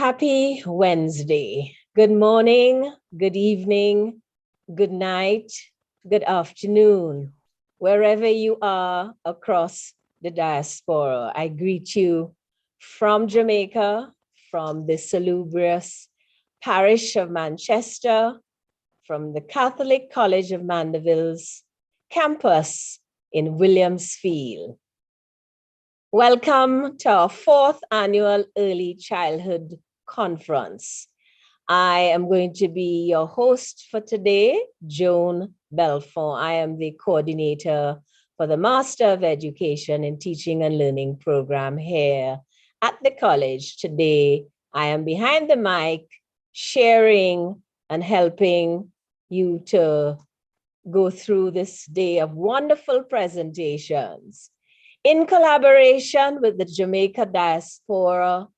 Happy Wednesday. Good morning, good evening, good night, good afternoon, wherever you are across the diaspora. I greet you from Jamaica, from the salubrious parish of Manchester, from the Catholic College of Mandeville's campus in Williamsfield. Welcome to our 4th annual Early Childhood Conference. I am going to be your host for today, Joan Belfort. I am the coordinator for the Master of Education in Teaching and Learning program here at the college. Today, I am behind the mic, sharing and helping you to go through this day of wonderful presentations. In collaboration with the Jamaica Diaspora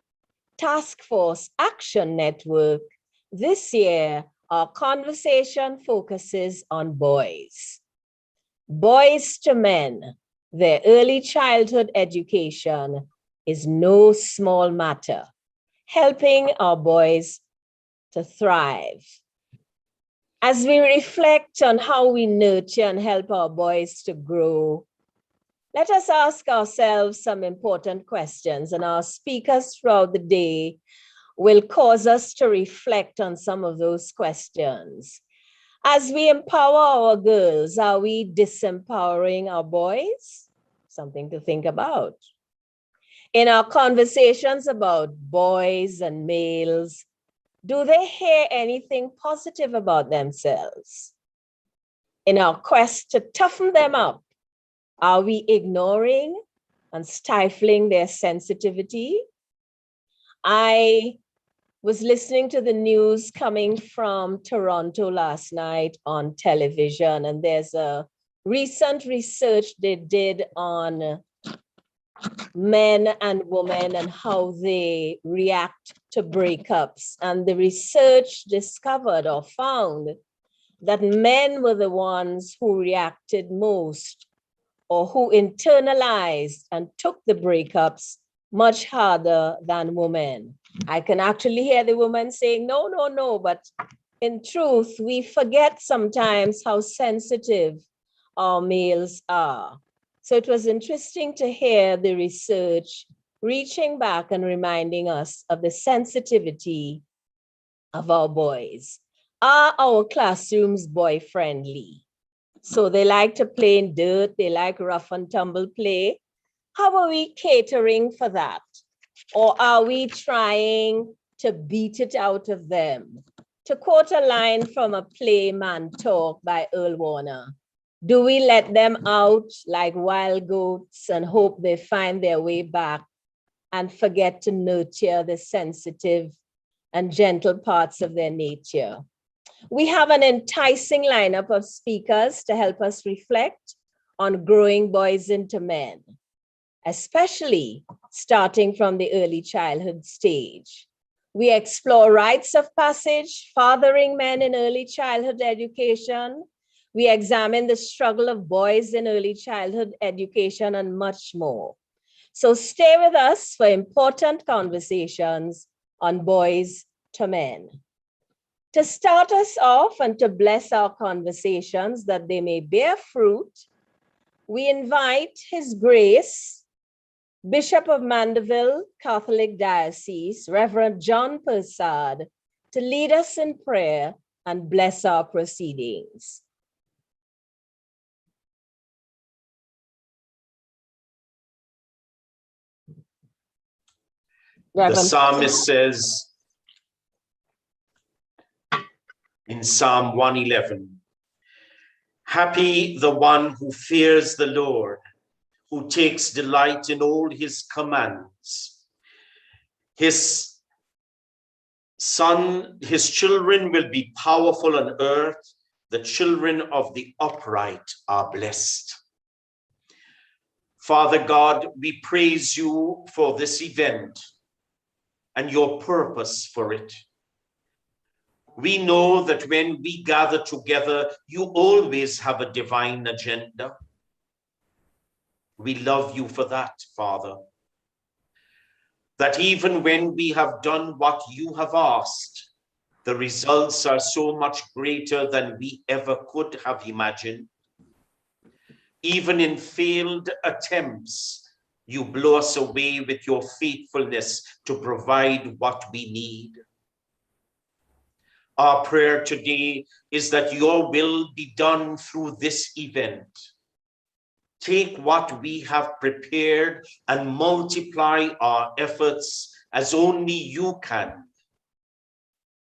Task Force Action Network, this year, our conversation focuses on boys. Boys to men, their early childhood education is no small matter, helping our boys to thrive. As we reflect on how we nurture and help our boys to grow, let us ask ourselves some important questions, and our speakers throughout the day will cause us to reflect on some of those questions. As we empower our girls, are we disempowering our boys? Something to think about. In our conversations about boys and males, do they hear anything positive about themselves? In our quest to toughen them up, are we ignoring and stifling their sensitivity? I was listening to the news coming from Toronto last night on television, and there's a recent research they did on men and women and how they react to breakups. And the research discovered or found that men were the ones who reacted most, or who internalized and took the breakups much harder than women. I can actually hear the woman saying, no, no, no, but in truth, we forget sometimes how sensitive our males are. So it was interesting to hear the research reaching back and reminding us of the sensitivity of our boys. Are our classrooms boy-friendly? So they like to play in dirt, they like rough and tumble play. How are we catering for that? Or are we trying to beat it out of them? To quote a line from a play Man Talk by Earl Warner, do we let them out like wild goats and hope they find their way back and forget to nurture the sensitive and gentle parts of their nature? We have an enticing lineup of speakers to help us reflect on growing boys into men, especially starting from the early childhood stage. We explore rites of passage, fathering men in early childhood education. We examine the struggle of boys in early childhood education and much more. So stay with us for important conversations on boys to men. To start us off and to bless our conversations that they may bear fruit, we invite His Grace, Bishop of Mandeville Catholic Diocese, Reverend John Persad, to lead us in prayer and bless our proceedings. The psalmist says in Psalm 111, happy the one who fears the Lord, who takes delight in all his commands. His children will be powerful on earth. The children of the upright are blessed. Father God, we praise you for this event and your purpose for it. We know that when we gather together, you always have a divine agenda. We love you for that, Father. That even when we have done what you have asked, The results are so much greater than we ever could have imagined. Even in failed attempts, you blow us away with your faithfulness to provide what we need. Our prayer today is that your will be done through this event. Take what we have prepared and multiply our efforts as only you can.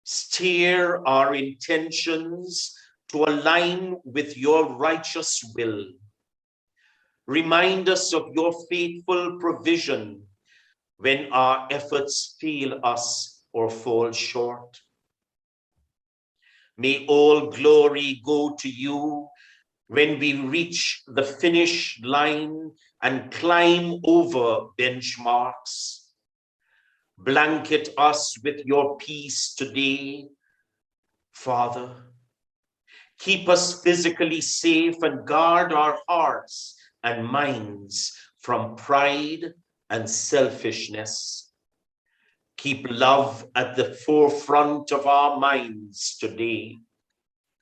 Steer our intentions to align with your righteous will. Remind us of your faithful provision when our efforts fail us or fall short. May all glory go to you when we reach the finish line and climb over benchmarks. Blanket us with your peace today, Father. Keep us physically safe and guard our hearts and minds from pride and selfishness. Keep love at the forefront of our minds today,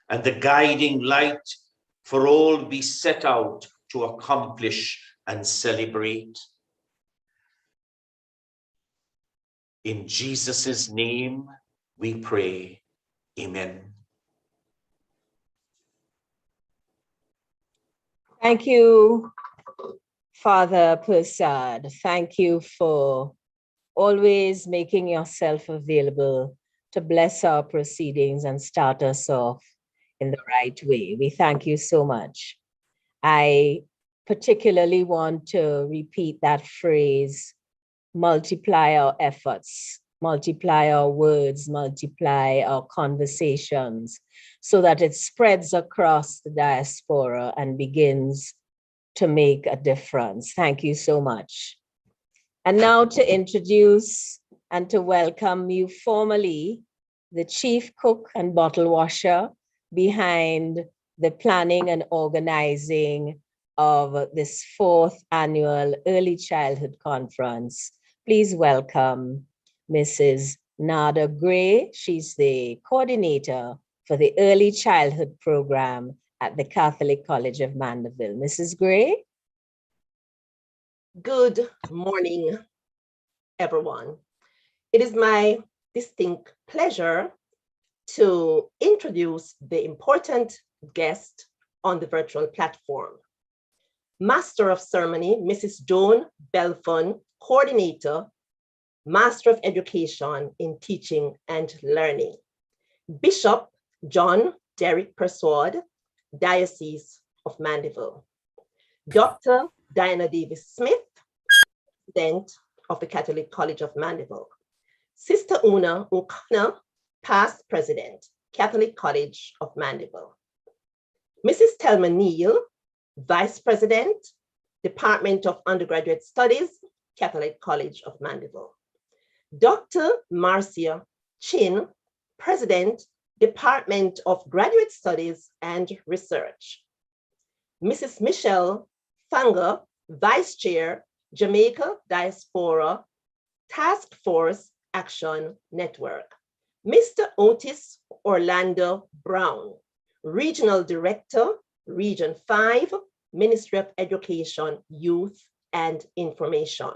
and the guiding light for all we set out to accomplish and celebrate. In Jesus' name we pray. Amen. Thank you, Father Persad. Thank you for always making yourself available to bless our proceedings and start us off in the right way. We thank you so much. I particularly want to repeat that phrase, multiply our efforts, multiply our words, multiply our conversations, so that it spreads across the diaspora and begins to make a difference. Thank you so much. And now to introduce and to welcome you formally, the chief cook and bottle washer behind the planning and organizing of this 4th annual Early Childhood Conference. Please welcome Mrs. Nada Gray. She's the coordinator for the Early Childhood Program at the Catholic College of Mandeville. Mrs. Gray? Good morning, everyone. It is my distinct pleasure to introduce the important guest on the virtual platform. Master of Ceremony, Mrs. Joan Belfon, Coordinator, Master of Education in Teaching and Learning. Bishop John Derrick Persaud, Diocese of Mandeville. Dr. Diana Davis Smith, President of the Catholic College of Mandeville. Sister Una O'Connor, Past President, Catholic College of Mandeville. Mrs. Thelma Neal, Vice President, Department of Undergraduate Studies, Catholic College of Mandeville. Dr. Marcia Chin, President, Department of Graduate Studies and Research. Mrs. Michelle Fanger, Vice Chair, Jamaica Diaspora Task Force Action Network. Mr. Otis Orlando Brown, Regional Director, Region 5, Ministry of Education, Youth and Information.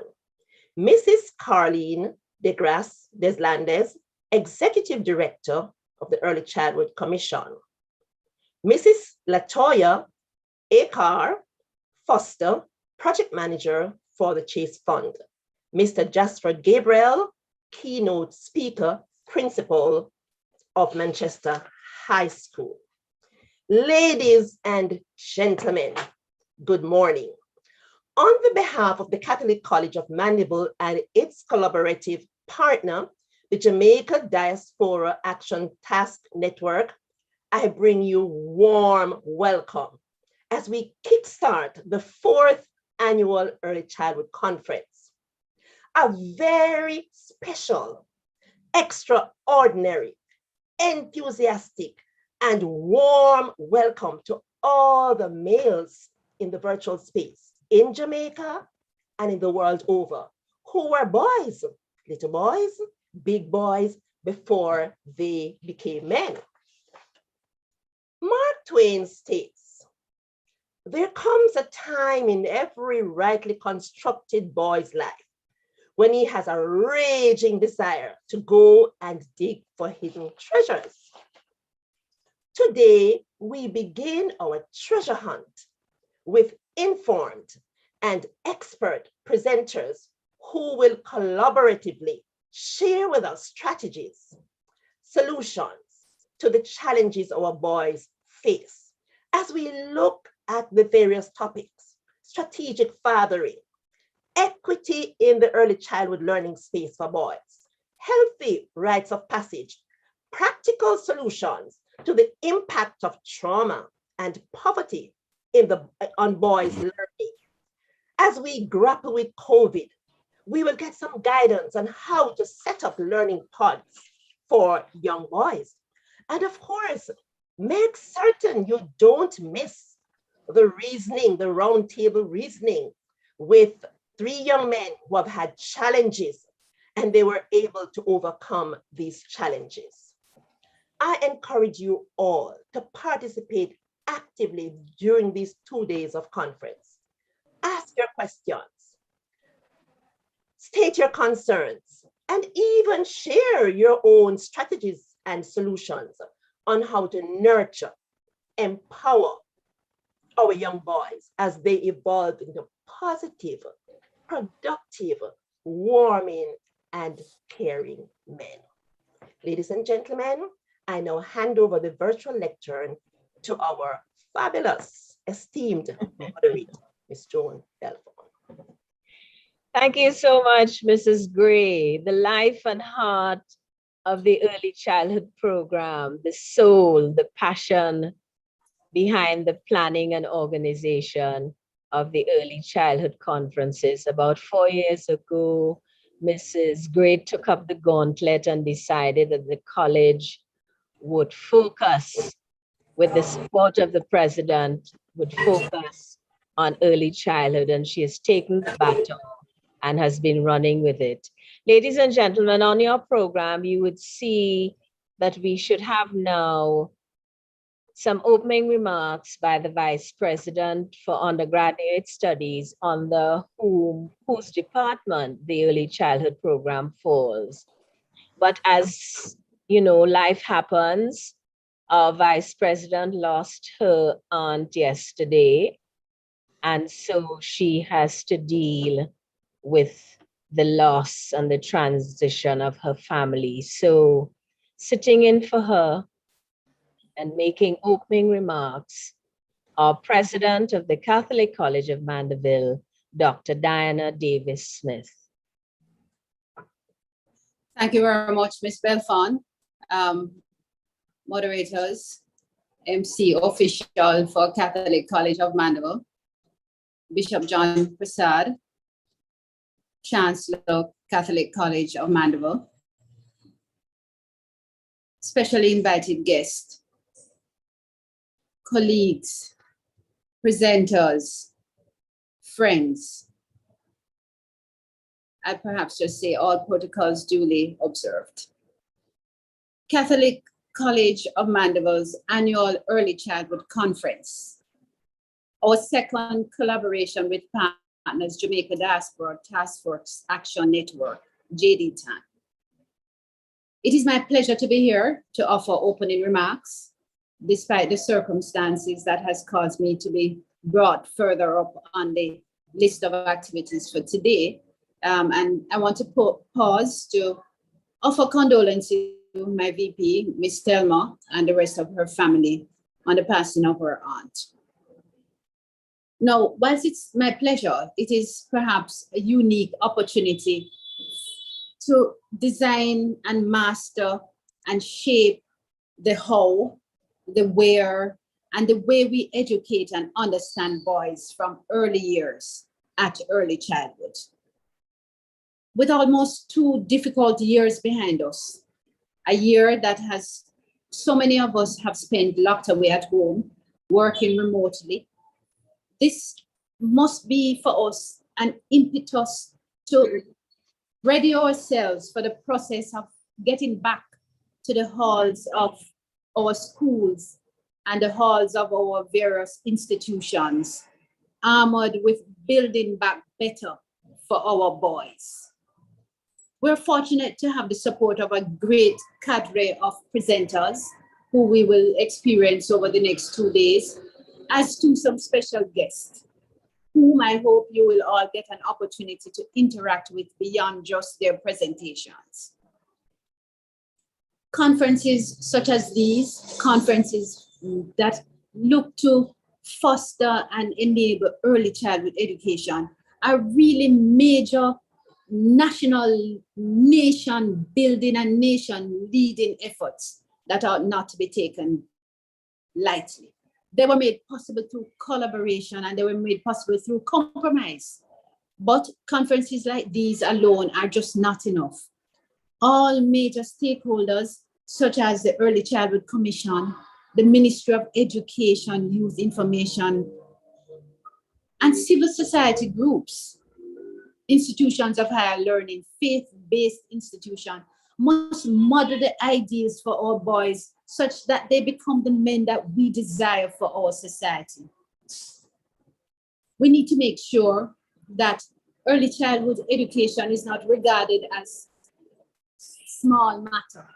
Mrs. Carlene DeGrasse Deslandes, Executive Director of the Early Childhood Commission. Mrs. Latoya Akar Foster, Project Manager for the Chase Fund. Mr. Jasper Gabriel, Keynote Speaker, Principal of Manchester High School. Ladies and gentlemen, good morning. On the behalf of the Catholic College of Mandeville and its collaborative partner, the Jamaica Diaspora Action Task Network, I bring you warm welcome as we kickstart the 4th annual Early Childhood Conference. A very special, extraordinary, enthusiastic, and warm welcome to all the males in the virtual space in Jamaica and in the world over, who were boys, little boys, big boys, before they became men. Mark Twain states, "There comes a time in every rightly constructed boy's life when he has a raging desire to go and dig for hidden treasures." Today, we begin our treasure hunt with informed and expert presenters who will collaboratively share with us strategies, solutions to the challenges our boys face as we look at the various topics: strategic fathering, equity in the early childhood learning space for boys, healthy rites of passage, practical solutions to the impact of trauma and poverty on boys' learning. As we grapple with COVID, we will get some guidance on how to set up learning pods for young boys. And of course, make certain you don't miss the reasoning, the roundtable reasoning with three young men who have had challenges and they were able to overcome these challenges. I encourage you all to participate actively during these 2 days of conference. Ask your questions, state your concerns, and even share your own strategies and solutions on how to nurture, empower our young boys as they evolve into positive, productive, warming, and caring men. Ladies and gentlemen, I now hand over the virtual lectern to our fabulous, esteemed moderator, Ms. Joan Belfort. Thank you so much, Mrs. Gray. The life and heart of the early childhood program, the soul, the passion behind the planning and organization of the early childhood conferences. About 4 years ago, Mrs. Gray took up the gauntlet and decided that the college would focus, with the support of the president, would focus on early childhood, and she has taken the baton and has been running with it. Ladies and gentlemen, on your program, you would see that we should have now some opening remarks by the Vice President for Undergraduate Studies on whose department the Early Childhood Program falls. But as you know, life happens. Our Vice President lost her aunt yesterday, and so she has to deal with the loss and the transition of her family. So sitting in for her and making opening remarks, our president of the Catholic College of Mandeville, Dr. Diana Davis Smith. Thank you very much, Ms. Belfon. Moderators, MC official for Catholic College of Mandeville, Bishop John Prasad, Chancellor, Catholic College of Mandeville, specially invited guests, colleagues, presenters, friends. I'd perhaps just say all protocols duly observed. Catholic College of Mandeville's annual Early Childhood Conference, our second collaboration with partners Jamaica Diaspora Task Force Action Network, JDTAN. It is my pleasure to be here to offer opening remarks, despite the circumstances that has caused me to be brought further up on the list of activities for today. And I want to pause to offer condolences to my VP, Ms. Thelma, and the rest of her family on the passing of her aunt. Now, whilst it's my pleasure, it is perhaps a unique opportunity to design and master and shape the how, the where, and the way we educate and understand boys from early years at early childhood. With almost 2 difficult years behind us, a year that has so many of us have spent locked away at home, working remotely, this must be for us an impetus to ready ourselves for the process of getting back to the halls of our schools and the halls of our various institutions, armored with building back better for our boys. We're fortunate to have the support of a great cadre of presenters who we will experience over the next 2 days, as to some special guests, whom I hope you will all get an opportunity to interact with beyond just their presentations. Conferences such as these, conferences that look to foster and enable early childhood education, are really major national, nation building and nation leading efforts that ought not to be taken lightly. They were made possible through collaboration and they were made possible through compromise. But conferences like these alone are just not enough. All major stakeholders, such as the Early Childhood Commission, the Ministry of Education, Youth Information, and civil society groups, institutions of higher learning, faith-based institutions, must model the ideals for our boys such that they become the men that we desire for our society. We need to make sure that early childhood education is not regarded as small matter.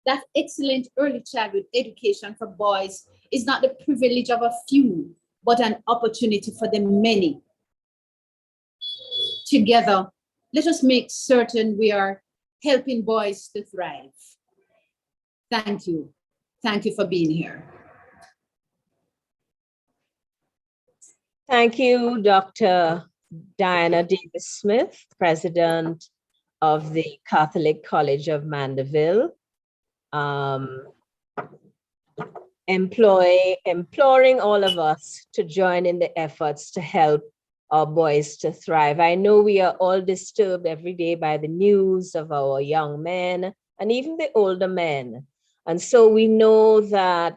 That excellent early childhood education for boys is not the privilege of a few, but an opportunity for the many. Together, let us make certain we are helping boys to thrive. Thank you. Thank you for being here. Thank you, Dr. Diana Davis-Smith, President of the Catholic College of Mandeville, imploring all of us to join in the efforts to help our boys to thrive. I know we are all disturbed every day by the news of our young men and even the older men. And so we know that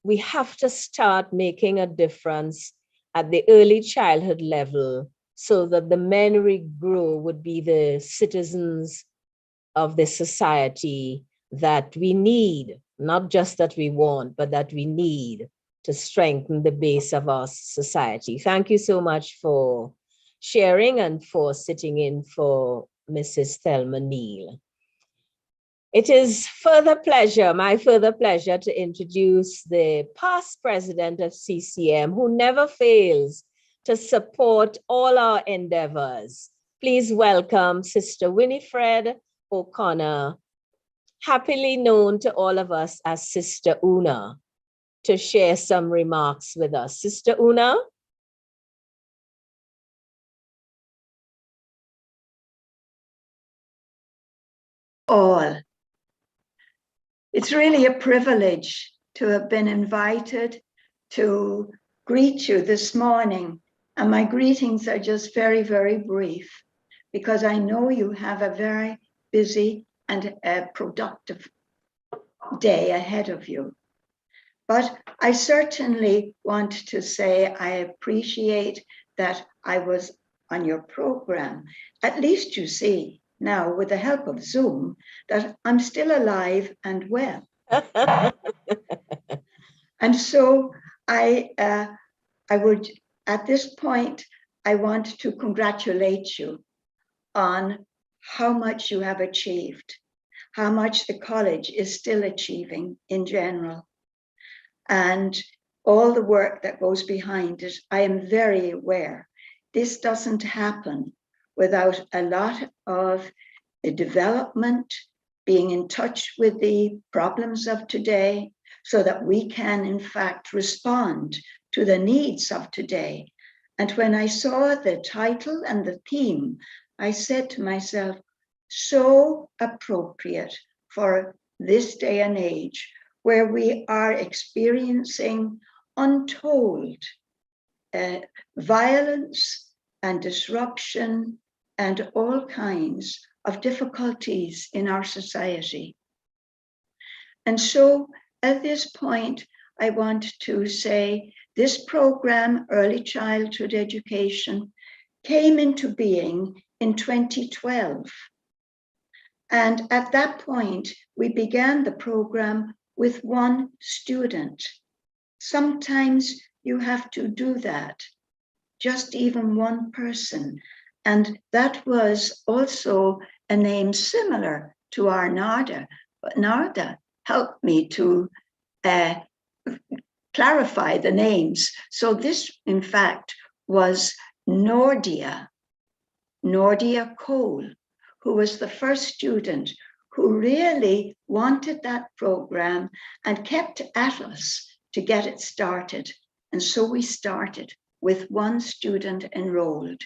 we have to start making a difference at the early childhood level so that the men we grow would be the citizens of the society that we need, not just that we want, but that we need to strengthen the base of our society. Thank you so much for sharing and for sitting in for Mrs. Thelma Neal. It is my further pleasure to introduce the past president of CCM, who never fails to support all our endeavors. Please welcome Sister Winifred O'Connor, happily known to all of us as Sister Una, to share some remarks with us. Sister Una? All. It's really a privilege to have been invited to greet you this morning. And my greetings are just very, very brief, because I know you have a very busy and productive day ahead of you. But I certainly want to say I appreciate that I was on your program. At least you see now, with the help of Zoom, that I'm still alive and well. And so I would, at this point, I want to congratulate you on how much you have achieved, how much the college is still achieving in general, and all the work that goes behind it. I am very aware this doesn't happen without a lot of development, being in touch with the problems of today, so that we can, in fact, respond to the needs of today. And when I saw the title and the theme, I said to myself, so appropriate for this day and age, where we are experiencing untold violence and disruption and all kinds of difficulties in our society. And so at this point, I want to say this program, Early Childhood Education, came into being in 2012. And at that point, we began the program with one student. Sometimes you have to do that, just even one person. And that was also a name similar to our Narda, but Narda helped me to clarify the names. So this, in fact, was Nordia Cole, who was the first student who really wanted that program and kept at us to get it started. And so we started with one student enrolled.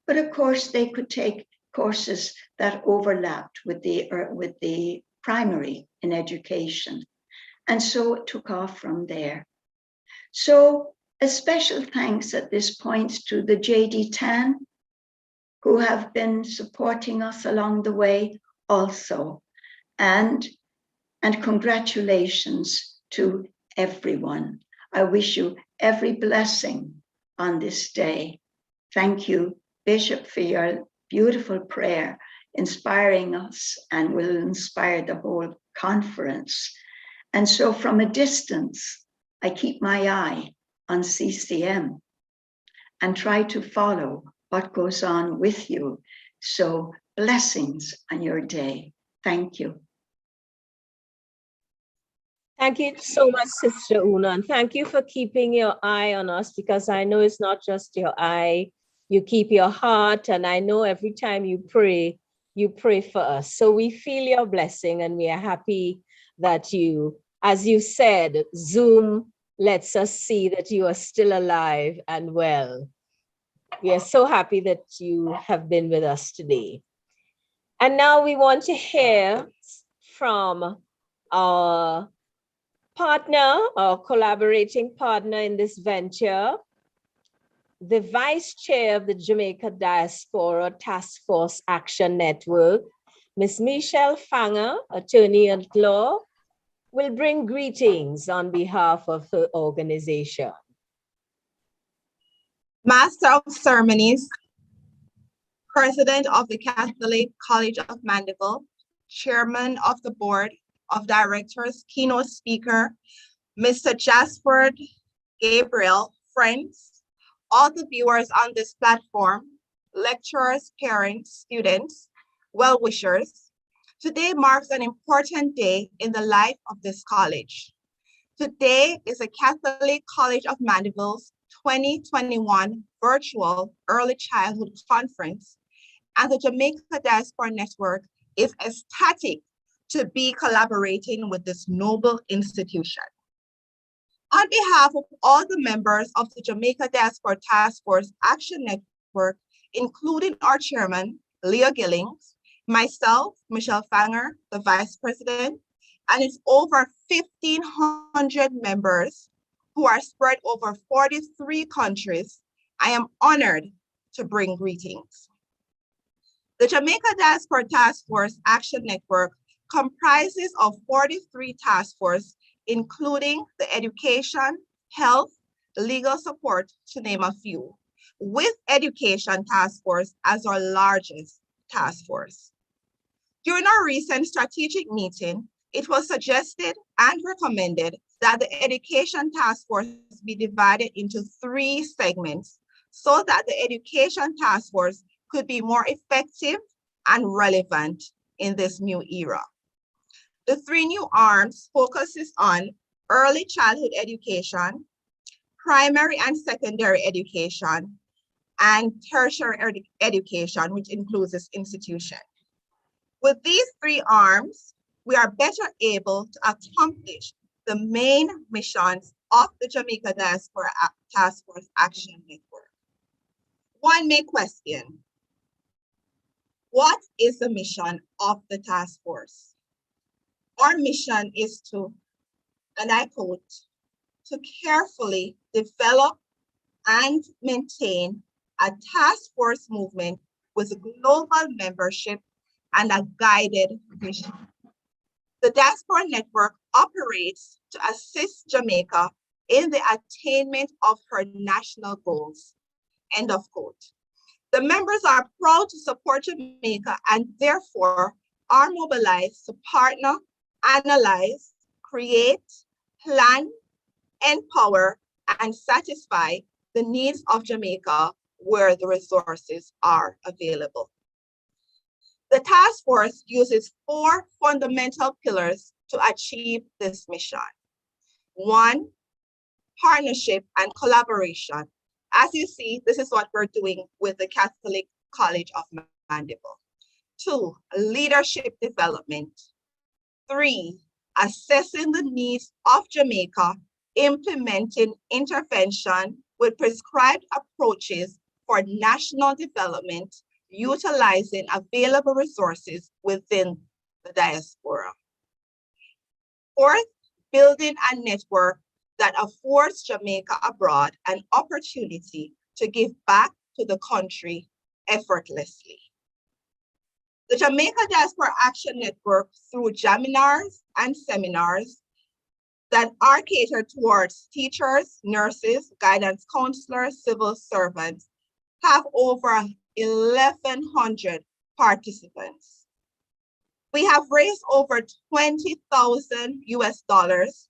But of course, they could take courses that overlapped with the primary in education. And so it took off from there. So a special thanks at this point to the JDTAN, who have been supporting us along the way also. And congratulations to everyone. I wish you every blessing on this day. Thank you, Bishop, for your beautiful prayer, inspiring us and will inspire the whole conference. And so from a distance, I keep my eye on CCM and try to follow what goes on with you. So blessings on your day. Thank you. Thank you so much, Sister Una, and thank you for keeping your eye on us, because I know it's not just your eye, you keep your heart, and I know every time you pray for us. So we feel your blessing, and we are happy that you, as you said, Zoom lets us see that you are still alive and well. We are so happy that you have been with us today. And now we want to hear from our partner, our collaborating partner in this venture, the Vice Chair of the Jamaica Diaspora Task Force Action Network, Ms. Michelle Fanger, attorney at law, will bring greetings on behalf of her organization. Master of Ceremonies, President of the Catholic College of Mandeville, Chairman of the Board of Directors, keynote speaker, Mr. Jasper Gabriel, friends, all the viewers on this platform, lecturers, parents, students, well-wishers. Today marks an important day in the life of this college. Today is the Catholic College of Mandeville's 2021 Virtual Early Childhood Conference, and the Jamaica Diaspora Network is ecstatic to be collaborating with this noble institution. On behalf of all the members of the Jamaica Diaspora Task Force Action Network, including our chairman, Leah Gillings, myself, Michelle Fanger, the vice president, and its over 1,500 members who are spread over 43 countries, I am honored to bring greetings. The Jamaica Diaspora Task Force Action Network comprises of 43 task forces, including the education, health, legal support, to name a few, with Education Task Force as our largest task force. During our recent strategic meeting, it was suggested and recommended that the Education Task Force be divided into 3 segments so that the Education Task Force could be more effective and relevant in this new era. The 3 new arms focuses on early childhood education, primary and secondary education, and tertiary education, which includes this institution. With these 3 arms, we are better able to accomplish the main missions of the Jamaica Diaspora Task Force Action Network. One may question, what is the mission of the task force? Our mission is to, and I quote, to carefully develop and maintain a task force movement with global membership and a guided vision. The Diaspora Network operates to assist Jamaica in the attainment of her national goals, end of quote. The members are proud to support Jamaica and therefore are mobilized to partner, analyze, create, plan, empower, and satisfy the needs of Jamaica where the resources are available. The task force uses 4 fundamental pillars to achieve this mission. 1, partnership and collaboration. As you see, this is what we're doing with the Catholic College of Mandeville. 2, leadership development. 3, assessing the needs of Jamaica, implementing intervention with prescribed approaches for national development, utilizing available resources within the diaspora. 4th, building a network that affords Jamaica abroad an opportunity to give back to the country effortlessly. The Jamaica Diaspora Action Network, through seminars and seminars that are catered towards teachers, nurses, guidance counselors, civil servants, have over 1,100 participants. We have raised over $20,000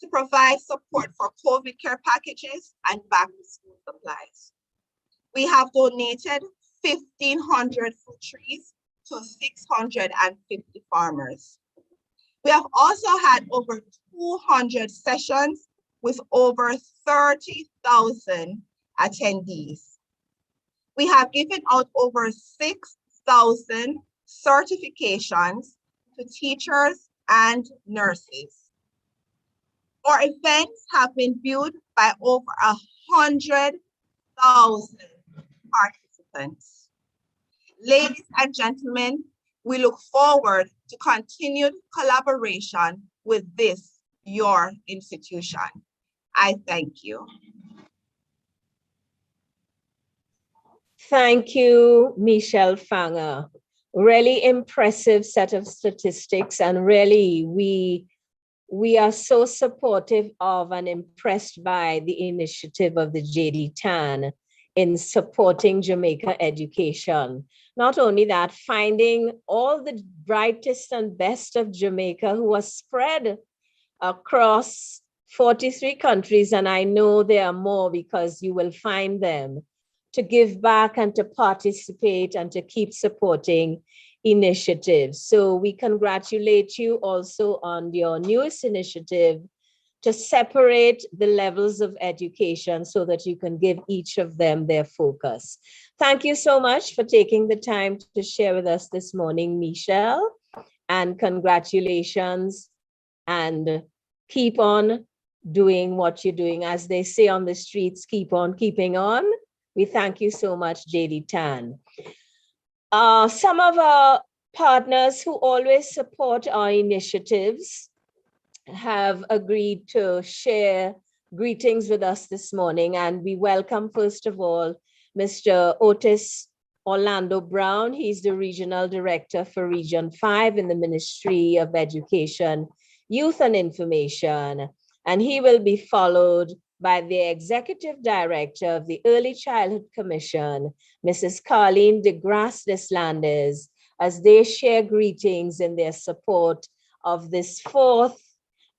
to provide support for COVID care packages and back-to-school supplies. We have donated 1,500 fruit trees to 650 farmers. We have also had over 200 sessions with over 30,000 attendees. We have given out over 6,000 certifications to teachers and nurses. Our events have been viewed by over 100,000 participants. Ladies and gentlemen, we look forward to continued collaboration with this, your institution. I thank you. Thank you, Michelle Fanger. Really impressive set of statistics, and really we are so supportive of and impressed by the initiative of the JDTAN in supporting Jamaica education. Not only that, finding all the brightest and best of Jamaica who are spread across 43 countries, and I know there are more because you will find them, to give back and to participate and to keep supporting initiatives. So we congratulate you also on your newest initiative to separate the levels of education so that you can give each of them their focus. Thank you so much for taking the time to share with us this morning, Michelle, and congratulations, and keep on doing what you're doing. As they say on the streets, keep on keeping on. We thank you so much, JDTAN. Some of our partners who always support our initiatives have agreed to share greetings with us this morning, and we welcome, first of all, Mr. Otis Orlando Brown. He's the Regional Director for Region 5 in the Ministry of Education, Youth and Information, and he will be followed by the Executive Director of the Early Childhood Commission, Mrs. Carleen de Grasse Deslandes, as they share greetings in their support of this 4th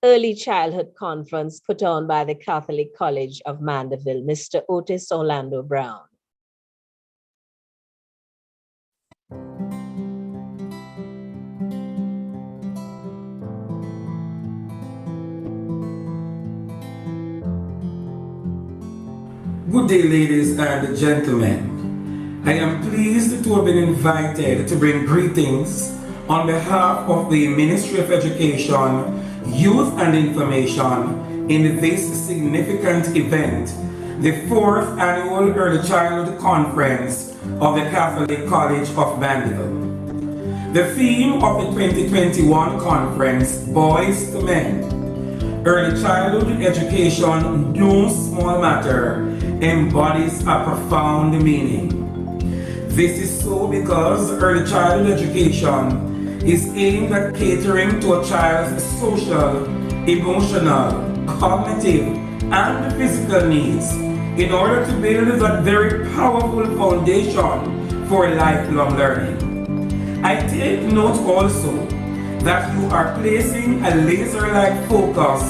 Early Childhood Conference put on by the Catholic College of Mandeville. Mr. Otis Orlando Brown. Good day, ladies and gentlemen. I am pleased to have been invited to bring greetings on behalf of the Ministry of Education, Youth and Information in this significant event, the 4th Annual Early Childhood Conference of the Catholic College of Mandeville. The theme of the 2021 conference, Boys to Men, Early Childhood Education, No Small Matter, embodies a profound meaning. This is so because early childhood education is aimed at catering to a child's social, emotional, cognitive, and physical needs in order to build that very powerful foundation for lifelong learning. I take note also that you are placing a laser-like focus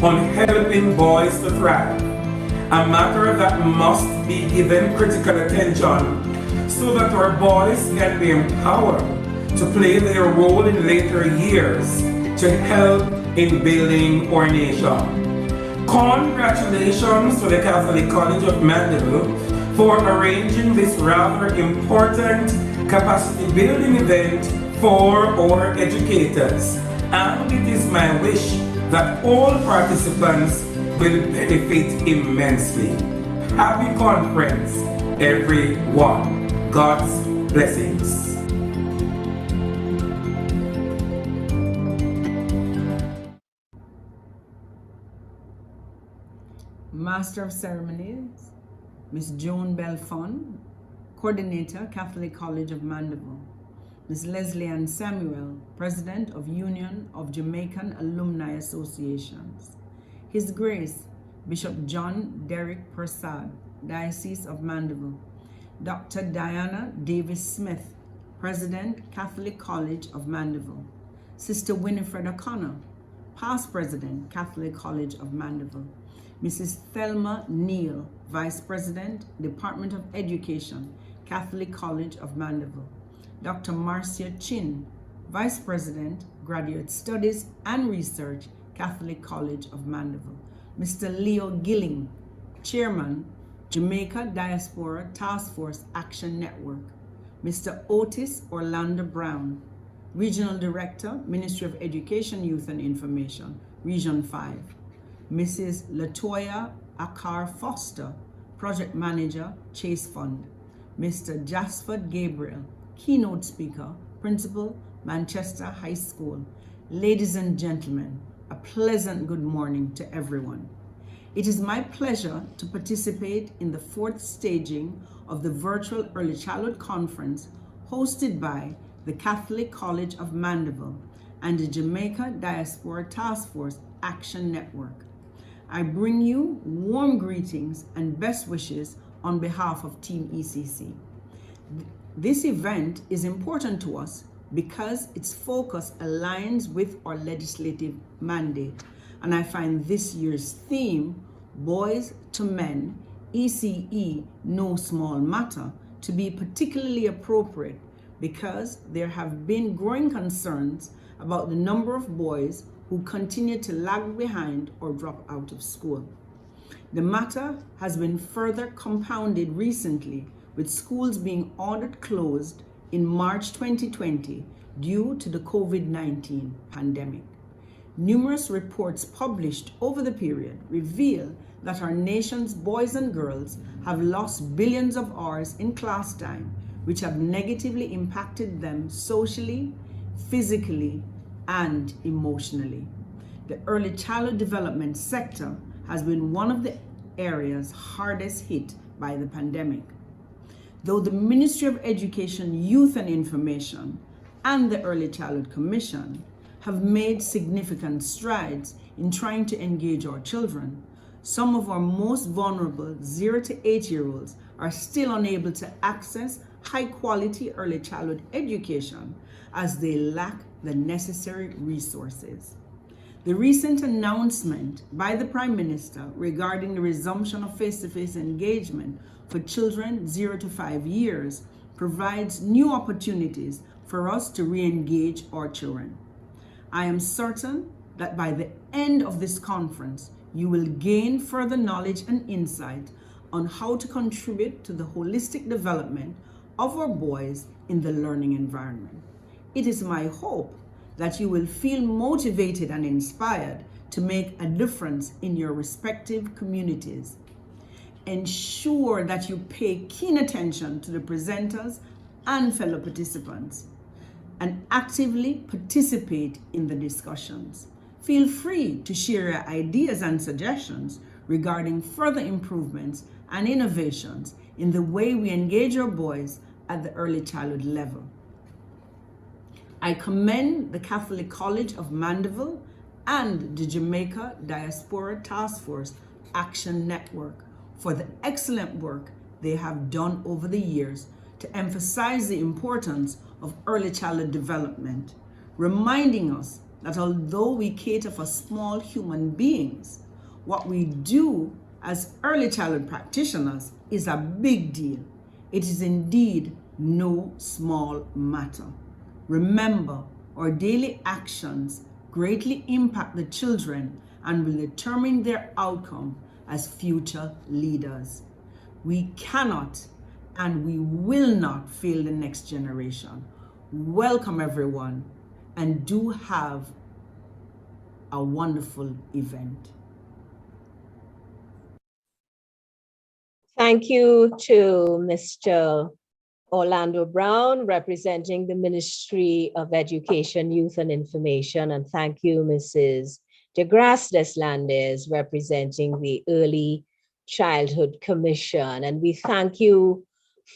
on helping boys to thrive, a matter that must be given critical attention so that our boys can be empowered to play their role in later years to help in building our nation. Congratulations to the Catholic College of Mandeville for arranging this rather important capacity building event for our educators. And it is my wish that all participants will benefit immensely. Happy conference, everyone. God's blessings. Master of Ceremonies, Ms. Joan Belfon, Coordinator, Catholic College of Mandeville. Ms. Leslie Ann Samuel, President of Union of Jamaican Alumni Associations. His Grace, Bishop John Derrick Persad, Diocese of Mandeville. Dr. Diana Davis Smith, President, Catholic College of Mandeville. Sister Winifred O'Connor, Past President, Catholic College of Mandeville. Mrs. Thelma Neal, Vice President, Department of Education, Catholic College of Mandeville. Dr. Marcia Chin, Vice President, Graduate Studies and Research, Catholic College of Mandeville. Mr. Leo Gilling, Chairman, Jamaica Diaspora Task Force Action Network. Mr. Otis Orlando Brown, Regional Director, Ministry of Education, Youth and Information, Region 5. Mrs. Latoya Akar Foster, Project Manager, Chase Fund. Mr. Jasford Gabriel, Keynote Speaker, Principal, Manchester High School. Ladies and gentlemen, a pleasant good morning to everyone. It is my pleasure to participate in the fourth staging of the virtual Early Childhood Conference hosted by the Catholic College of Mandeville and the Jamaica Diaspora Task Force Action Network. I bring you warm greetings and best wishes on behalf of Team ECC. This event is important to us because its focus aligns with our legislative mandate, and I find this year's theme, Boys to Men, ECE No Small Matter, to be particularly appropriate because there have been growing concerns about the number of boys who continue to lag behind or drop out of school. The matter has been further compounded recently with schools being ordered closed in March 2020 due to the COVID-19 pandemic. Numerous reports published over the period reveal that our nation's boys and girls have lost billions of hours in class time, which have negatively impacted them socially, physically, and emotionally. The early childhood development sector has been one of the areas hardest hit by the pandemic. Though the Ministry of Education, Youth and Information and the Early Childhood Commission have made significant strides in trying to engage our children, some of our most vulnerable 0 to 8-year-olds are still unable to access high-quality early childhood education as they lack the necessary resources. The recent announcement by the Prime Minister regarding the resumption of face-to-face engagement for children 0 to 5 years provides new opportunities for us to re-engage our children. I am certain that by the end of this conference, you will gain further knowledge and insight on how to contribute to the holistic development of our boys in the learning environment. It is my hope that you will feel motivated and inspired to make a difference in your respective communities. Ensure that you pay keen attention to the presenters and fellow participants and actively participate in the discussions. Feel free to share your ideas and suggestions regarding further improvements and innovations in the way we engage our boys at the early childhood level. I commend the Catholic College of Mandeville and the Jamaica Diaspora Task Force Action Network for the excellent work they have done over the years to emphasize the importance of early childhood development, reminding us that although we cater for small human beings, what we do as early childhood practitioners is a big deal. It is indeed no small matter. Remember, our daily actions greatly impact the children and will determine their outcome as future leaders. We cannot and we will not fail the next generation. Welcome everyone, and do have a wonderful event. Thank you to Mr. Orlando Brown, representing the Ministry of Education, Youth and Information, and thank you, Mrs. DeGrasse Deslandes, representing the Early Childhood Commission. And we thank you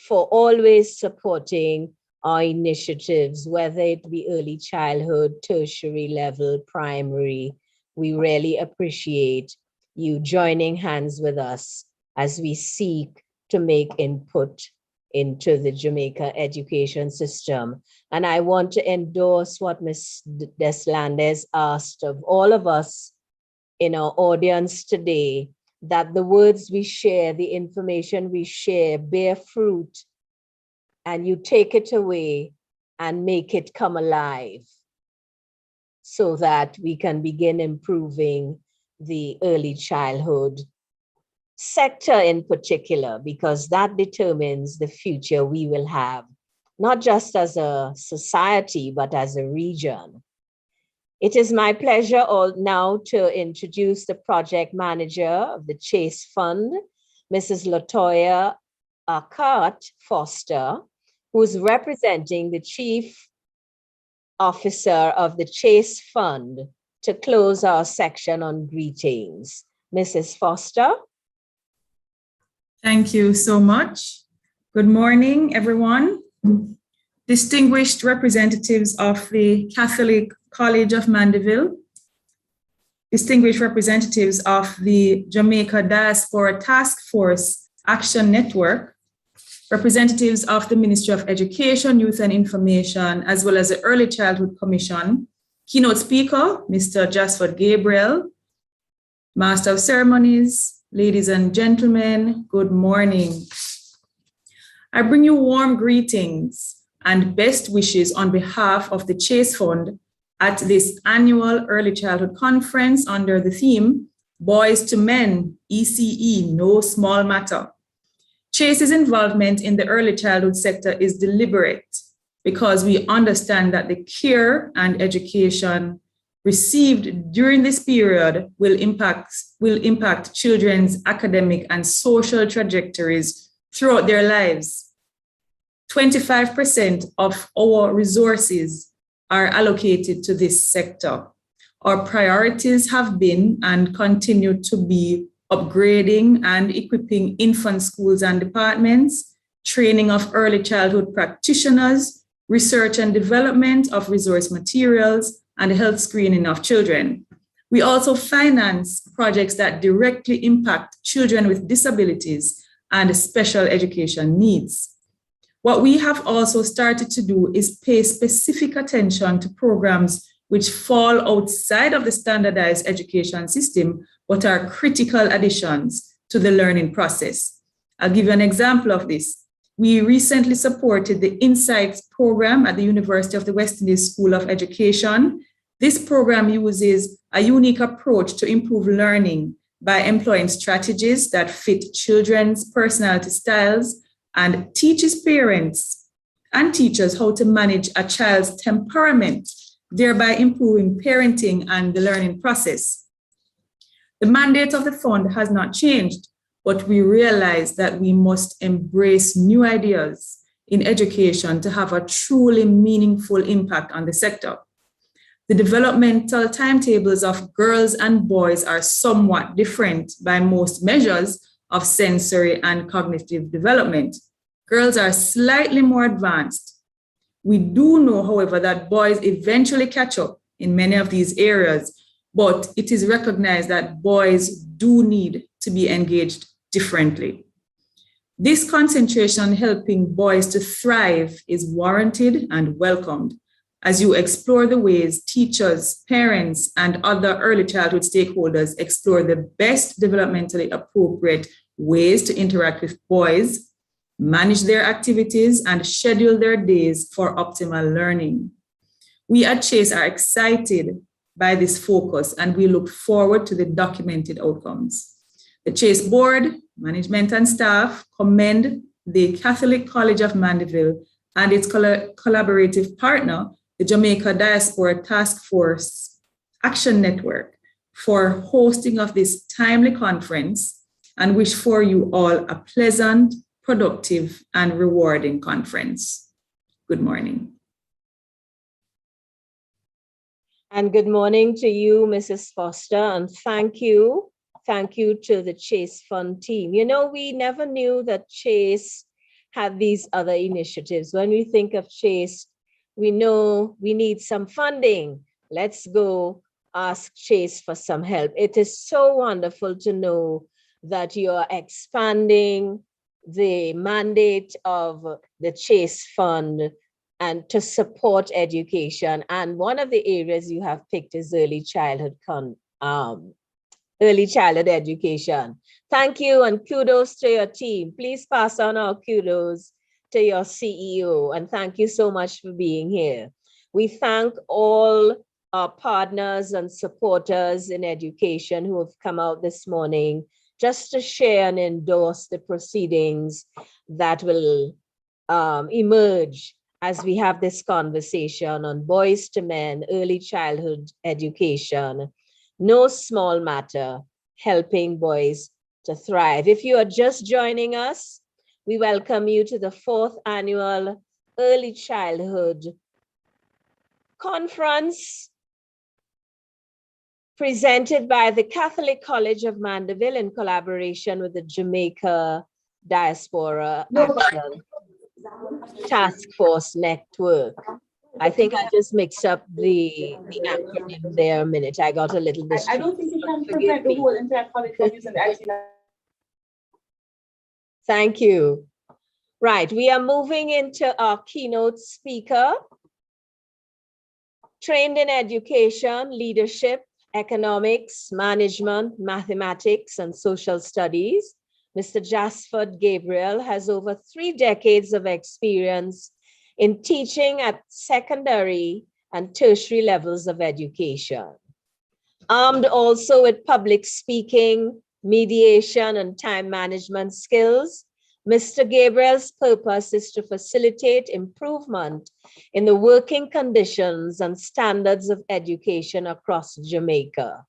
for always supporting our initiatives, whether it be early childhood, tertiary level, primary. We really appreciate you joining hands with us as we seek to make input into the Jamaica education system. And I want to endorse what Ms. Deslandes asked of all of us in our audience today, that the words we share, the information we share, bear fruit, and you take it away and make it come alive so that we can begin improving the early childhood sector in particular, because that determines the future we will have, not just as a society, but as a region. It is my pleasure now to introduce the project manager of the Chase Fund, Mrs. Latoya Arkart Foster, who's representing the Chief Officer of the Chase Fund to close our section on greetings. Mrs. Foster. Thank you so much. Good morning, everyone. Distinguished representatives of the Catholic College of Mandeville, distinguished representatives of the Jamaica Diaspora Task Force Action Network, representatives of the Ministry of Education, Youth and Information, as well as the Early Childhood Commission, keynote speaker, Mr. Jasper Gabriel, Master of Ceremonies, ladies and gentlemen, good morning. I bring you warm greetings and best wishes on behalf of the Chase Fund at this annual Early Childhood Conference under the theme, Boys to Men, ECE, No Small Matter. Chase's involvement in the early childhood sector is deliberate because we understand that the care and education received during this period will impact children's academic and social trajectories throughout their lives. 25% of our resources are allocated to this sector. Our priorities have been and continue to be upgrading and equipping infant schools and departments, training of early childhood practitioners, research and development of resource materials, and health screening of children. We also finance projects that directly impact children with disabilities and special education needs. What we have also started to do is pay specific attention to programs which fall outside of the standardized education system, but are critical additions to the learning process. I'll give you an example of this. We recently supported the Insights program at the University of the West Indies School of Education. This program uses a unique approach to improve learning by employing strategies that fit children's personality styles and teaches parents and teachers how to manage a child's temperament, thereby improving parenting and the learning process. The mandate of the fund has not changed, but we realize that we must embrace new ideas in education to have a truly meaningful impact on the sector. The developmental timetables of girls and boys are somewhat different by most measures of sensory and cognitive development. Girls are slightly more advanced. We do know, however, that boys eventually catch up in many of these areas, but it is recognized that boys do need to be engaged differently. This concentration on helping boys to thrive is warranted and welcomed as you explore the ways teachers, parents, and other early childhood stakeholders explore the best developmentally appropriate ways to interact with boys, manage their activities, and schedule their days for optimal learning. We at Chase are excited by this focus and we look forward to the documented outcomes. The Chase board, management, and staff commend the Catholic College of Mandeville and its collaborative partner, the Jamaica Diaspora Task Force Action Network, for hosting of this timely conference and wish for you all a pleasant, productive, and rewarding conference. Good morning. And good morning to you, Mrs. Foster, and thank you. Thank you to the Chase Fund team. You know, we never knew that Chase had these other initiatives. When we think of Chase, we know we need some funding. Let's go ask Chase for some help. It is so wonderful to know that you're expanding the mandate of the Chase Fund and to support education. And one of the areas you have picked is early childhood education. Thank you and kudos to your team. Please pass on our kudos to your CEO, and thank you so much for being here. We thank all our partners and supporters in education who have come out this morning just to share and endorse the proceedings that will emerge as we have this conversation on boys to men, early childhood education. No small matter, helping boys to thrive. If you are just joining us, we welcome you to the 4th annual Early Childhood Conference presented by the Catholic College of Mandeville in collaboration with the Jamaica Diaspora Action Task Force Network. I think I just mixed up the acronym there a minute. I got a little distracted. I don't think you can prevent the whole entire college from using the IT. Thank you. Right, we are moving into our keynote speaker. Trained in education, leadership, economics, management, mathematics, and social studies, Mr. Jasford Gabriel has over 3 decades of experience in teaching at secondary and tertiary levels of education. Armed also with public speaking, mediation, and time management skills, Mr. Gabriel's purpose is to facilitate improvement in the working conditions and standards of education across Jamaica.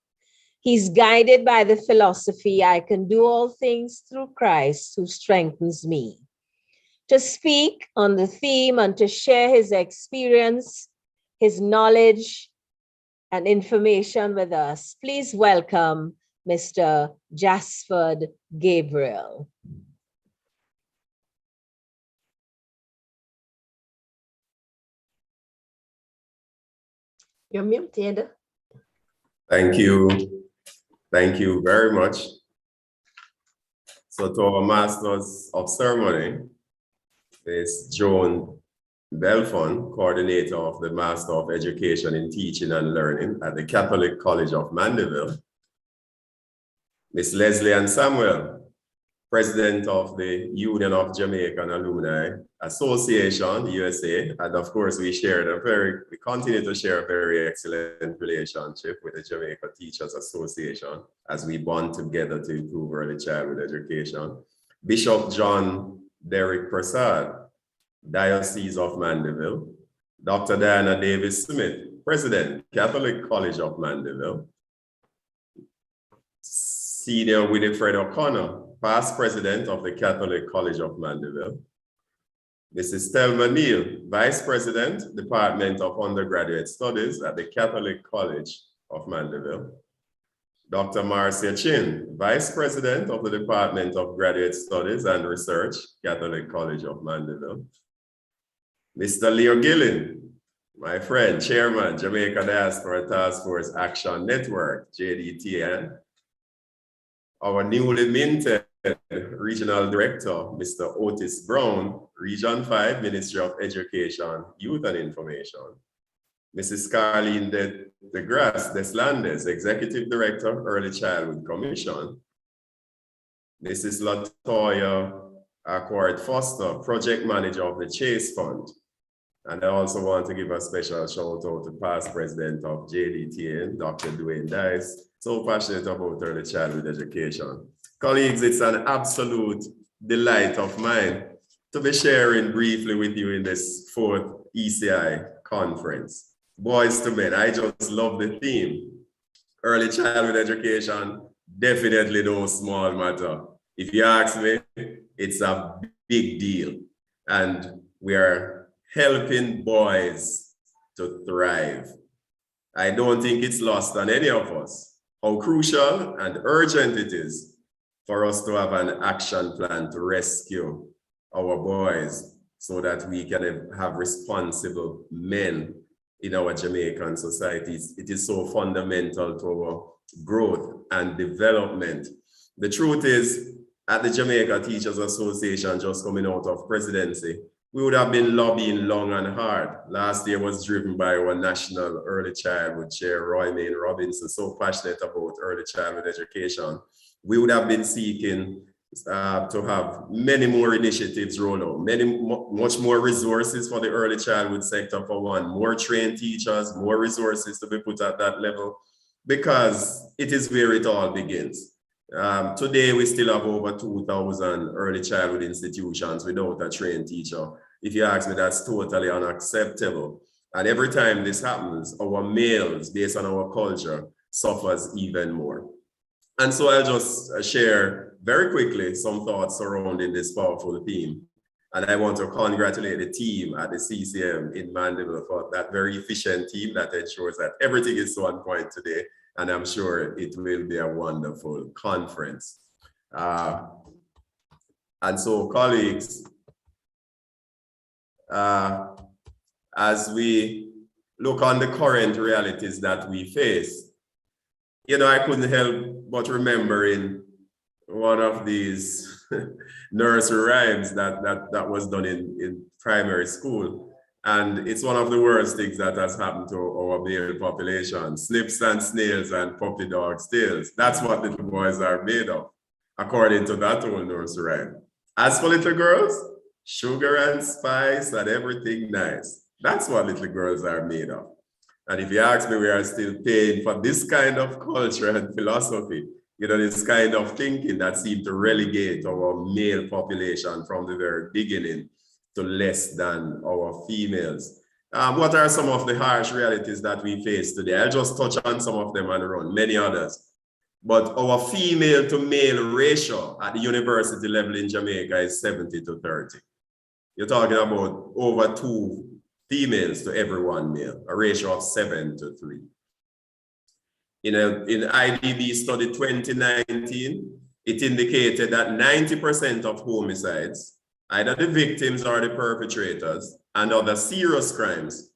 He's guided by the philosophy, I can do all things through Christ who strengthens me. To speak on the theme and to share his experience, his knowledge, and information with us, please welcome Mr. Jasford Gabriel. You're muted. Thank you. Thank you very much. So to our Masters of Ceremony, Ms. Joan Belfon, Coordinator of the Master of Education in Teaching and Learning at the Catholic College of Mandeville, Ms. Leslie Ann Samuel, President of the Union of Jamaican Alumni Association, USA, and of course we continue to share a very excellent relationship with the Jamaica Teachers Association as we bond together to improve early childhood education. Bishop John Derrick Prasad, Diocese of Mandeville, Dr. Diana Davis Smith, President, Catholic College of Mandeville, Senior Winifred O'Connor, past President of the Catholic College of Mandeville, Mrs. Thelma Neal, Vice President, Department of Undergraduate Studies at the Catholic College of Mandeville, Dr. Marcia Chin, Vice President of the Department of Graduate Studies and Research, Catholic College of Mandeville, Mr. Leo Gillen, my friend, Chairman, Jamaica Diaspora Task Force Action Network, JDTAN, our newly minted Regional Director, Mr. Otis Brown, Region 5, Ministry of Education, Youth and Information. Mrs. Carleen de Grasse Deslandes, Executive Director, Early Childhood Commission. Mrs. Latoya Accord Foster, Project Manager of the Chase Fund. And I also want to give a special shout out to past President of JDTAN, Dr. Dwayne Dice, so passionate about early childhood education. Colleagues, it's an absolute delight of mine to be sharing briefly with you in this 4th ECI conference. Boys to men, I just love the theme. Early childhood education, definitely no small matter. If you ask me, it's a big deal. And we are helping boys to thrive. I don't think it's lost on any of us how crucial and urgent it is for us to have an action plan to rescue our boys so that we can have responsible men in our Jamaican societies. It is so fundamental to our growth and development. The truth is, at the Jamaica Teachers Association, just coming out of presidency, we would have been lobbying long and hard. Last year was driven by our National Early Childhood Chair, Roy Main Robinson, so passionate about early childhood education. We would have been seeking to have many more initiatives rolled out, much more resources for the early childhood sector for one, more trained teachers, more resources to be put at that level, because it is where it all begins. Today, we still have over 2,000 early childhood institutions without a trained teacher. If you ask me, that's totally unacceptable. And every time this happens, our males, based on our culture, suffers even more. And so I'll just share very quickly some thoughts surrounding this powerful theme. And I want to congratulate the team at the CCM in Mandeville for that very efficient team that ensures that everything is so on point today. And I'm sure it will be a wonderful conference. And so, colleagues, as we look on the current realities that we face, you know, I couldn't help but remembering one of these nursery rhymes that was done in primary school. And it's one of the worst things that has happened to our male population. Snips and snails and puppy dog's tails. That's what little boys are made of, according to that old nursery rhyme. As for little girls, sugar and spice and everything nice. That's what little girls are made of. And if you ask me, we are still paying for this kind of culture and philosophy, you know, this kind of thinking that seemed to relegate our male population from the very beginning to less than our females. What are some of the harsh realities that we face today? I'll just touch on some of them and run, many others. But our female to male ratio at the university level in Jamaica is 70 to 30. You're talking about over 2 females to every 1 male, a ratio of 7 to 3. In IDB study 2019, it indicated that 90% of homicides, either the victims or the perpetrators, and other serious crimes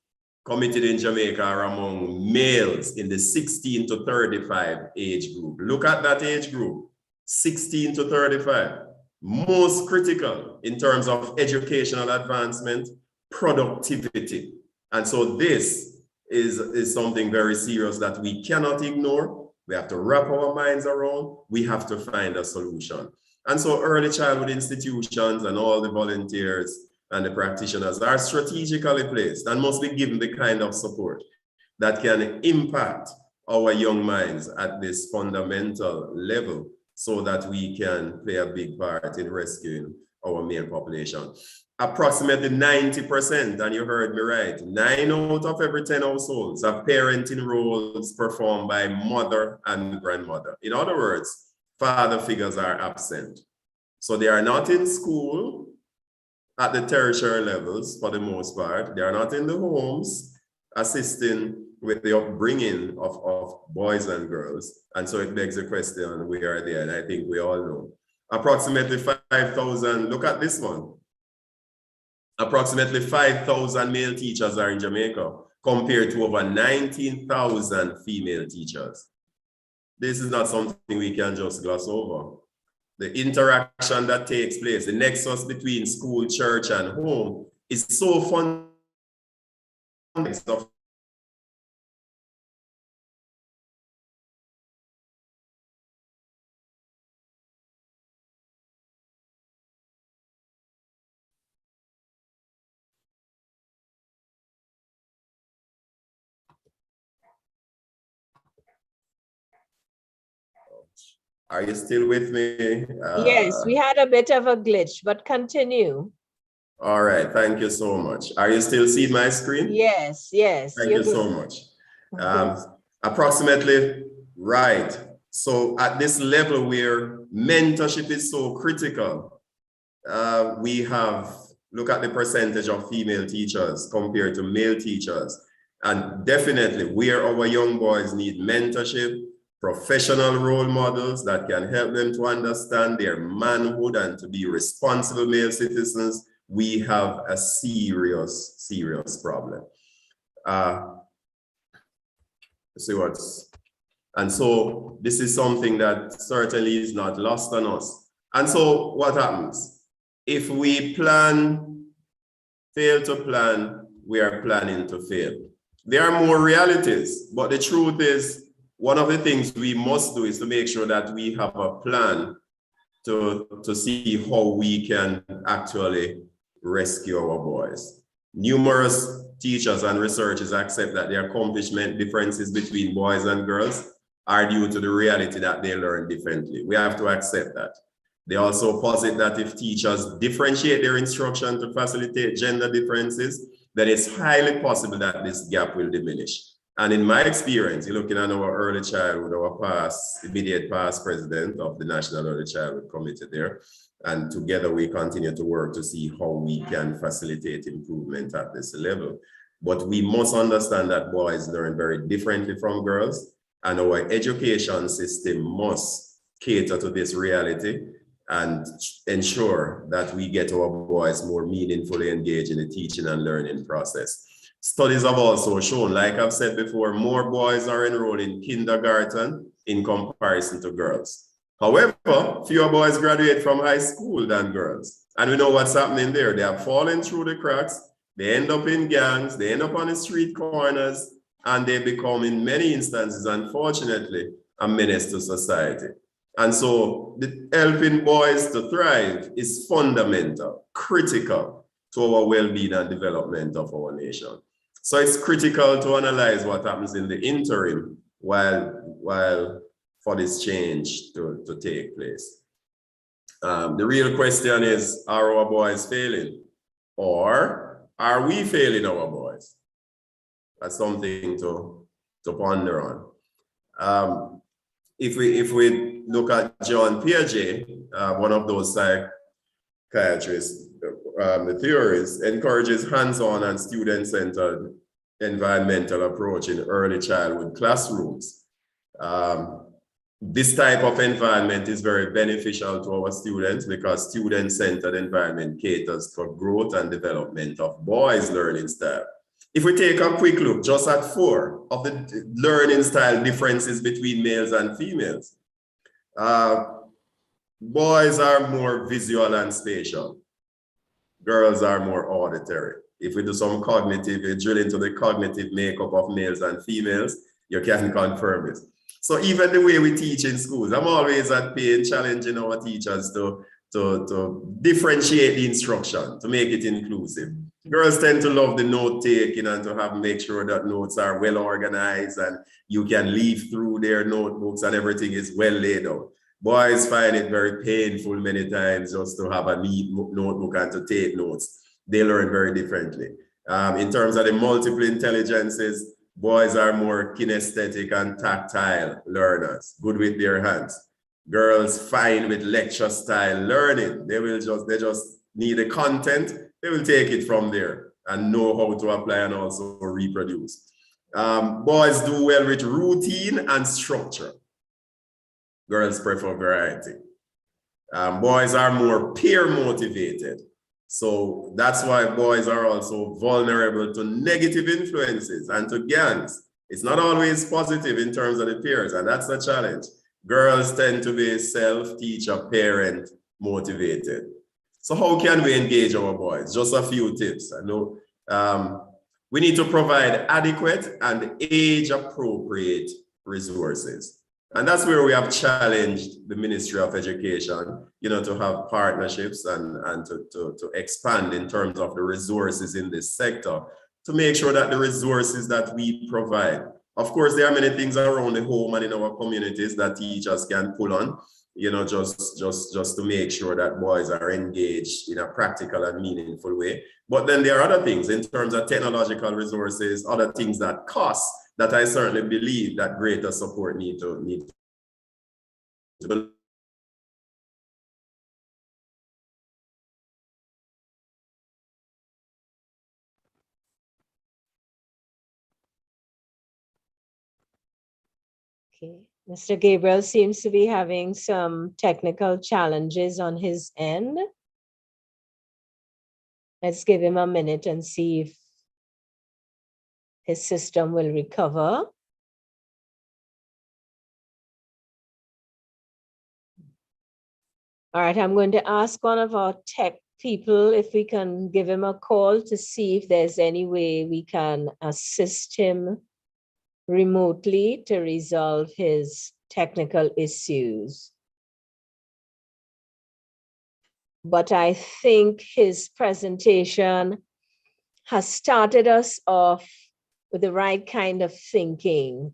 committed in Jamaica are among males in the 16 to 35 age group. Look at that age group, 16 to 35. Most critical in terms of educational advancement, productivity. And so this is something very serious that we cannot ignore. We have to wrap our minds around. We have to find a solution. And so early childhood institutions and all the volunteers and the practitioners are strategically placed and must be given the kind of support that can impact our young minds at this fundamental level so that we can play a big part in rescuing our male population. Approximately 90%, and you heard me right, 9 out of every 10 households have parenting roles performed by mother and grandmother. In other words, father figures are absent. So they are not in school at the tertiary levels for the most part. They are not in the homes assisting with the upbringing of boys and girls. And so it begs the question, we are there, and I think we all know. Approximately 5,000, look at this one. Approximately 5,000 male teachers are in Jamaica compared to over 19,000 female teachers. This is not something we can just gloss over. the interaction that takes place, the nexus between school, church, and home is so fundamental. Are you still with me? Yes, we had a bit of a glitch, but continue. All right, thank you so much. Are you still seeing my screen? Yes, yes. Thank you so much. Approximately, right. So at this level where mentorship is so critical, we have, look at the percentage of female teachers compared to male teachers. And definitely where our young boys need mentorship, professional role models that can help them to understand their manhood and to be responsible male citizens, we have a serious, serious problem. And so this is something that certainly is not lost on us. And so what happens? If we fail to plan, we are planning to fail. There are more realities, but the truth is, one of the things we must do is to make sure that we have a plan to see how we can actually rescue our boys. Numerous teachers and researchers accept that the accomplishment differences between boys and girls are due to the reality that they learn differently. We have to accept that. They also posit that if teachers differentiate their instruction to facilitate gender differences, then it's highly possible that this gap will diminish. And in my experience, you're looking at our early childhood, our immediate past president of the National Early Childhood Committee there, and together we continue to work to see how we can facilitate improvement at this level. But we must understand that boys learn very differently from girls, and our education system must cater to this reality and ensure that we get our boys more meaningfully engaged in the teaching and learning process. Studies have also shown, like I've said before, more boys are enrolled in kindergarten in comparison to girls. However, fewer boys graduate from high school than girls. And we know what's happening there. They have fallen through the cracks. They end up in gangs. They end up on the street corners. And they become, in many instances, unfortunately, a menace to society. And so helping boys to thrive is fundamental, critical to our well-being and development of our nation. So it's critical to analyze what happens in the interim while for this change to take place. The real question is, are our boys failing? Or are we failing our boys? That's something to ponder on. If we look at John Piaget, one of those psychiatrists, the theories encourages hands-on and student-centered environmental approach in early childhood classrooms. This type of environment is very beneficial to our students because student-centered environment caters for growth and development of boys' learning style. If we take a quick look just at 4 of the learning style differences between males and females, boys are more visual and spatial. Girls are more auditory. If we do some cognitive, we drill into the cognitive makeup of males and females, you can confirm it. So even the way we teach in schools, I'm always at pain challenging our teachers to differentiate the instruction, to make it inclusive. Girls tend to love the note taking and to make sure that notes are well organized and you can leaf through their notebooks and everything is well laid out. Boys find it very painful many times just to have a neat notebook and to take notes. They learn very differently. In terms of the multiple intelligences, boys are more kinesthetic and tactile learners, good with their hands. Girls fine with lecture style learning. They just need the content. They will take it from there and know how to apply and also reproduce. Boys do well with routine and structure. Girls prefer variety. Boys are more peer motivated. So that's why boys are also vulnerable to negative influences and to gangs. It's not always positive in terms of the peers, and that's a challenge. Girls tend to be self-teacher, parent motivated. So how can we engage our boys? Just a few tips. I know we need to provide adequate and age-appropriate resources. And that's where we have challenged the Ministry of Education, to have partnerships and to expand in terms of the resources in this sector, to make sure that the resources that we provide, of course, there are many things around the home and in our communities that teachers can pull on, just to make sure that boys are engaged in a practical and meaningful way. But then there are other things in terms of technological resources, other things that cost, that I certainly believe that greater support need to be. Okay. Mr. Gabriel seems to be having some technical challenges on his end. Let's give him a minute and see if his system will recover. All right, I'm going to ask one of our tech people if we can give him a call to see if there's any way we can assist him remotely to resolve his technical issues. But I think his presentation has started us off with the right kind of thinking.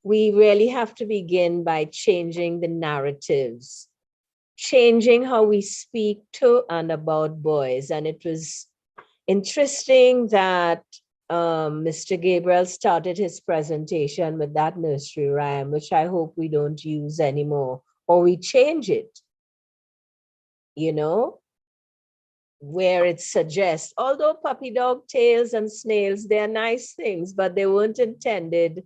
We really have to begin by changing the narratives, changing how we speak to and about boys. And it was interesting that Mr. Gabriel started his presentation with that nursery rhyme, which I hope we don't use anymore, or we change it, where it suggests, although puppy dog tails and snails, they're nice things, but they weren't intended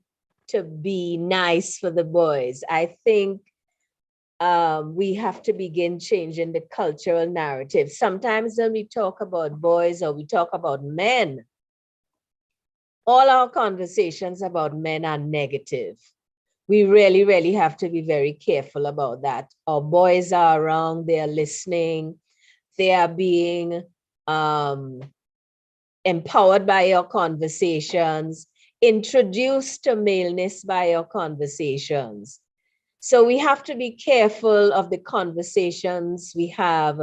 to be nice for the boys. I think we have to begin changing the cultural narrative. Sometimes when we talk about boys or we talk about men, all our conversations about men are negative. We really, really have to be very careful about that. Our boys are around, they are listening, they are being empowered by your conversations, introduced to maleness by your conversations. So we have to be careful of the conversations we have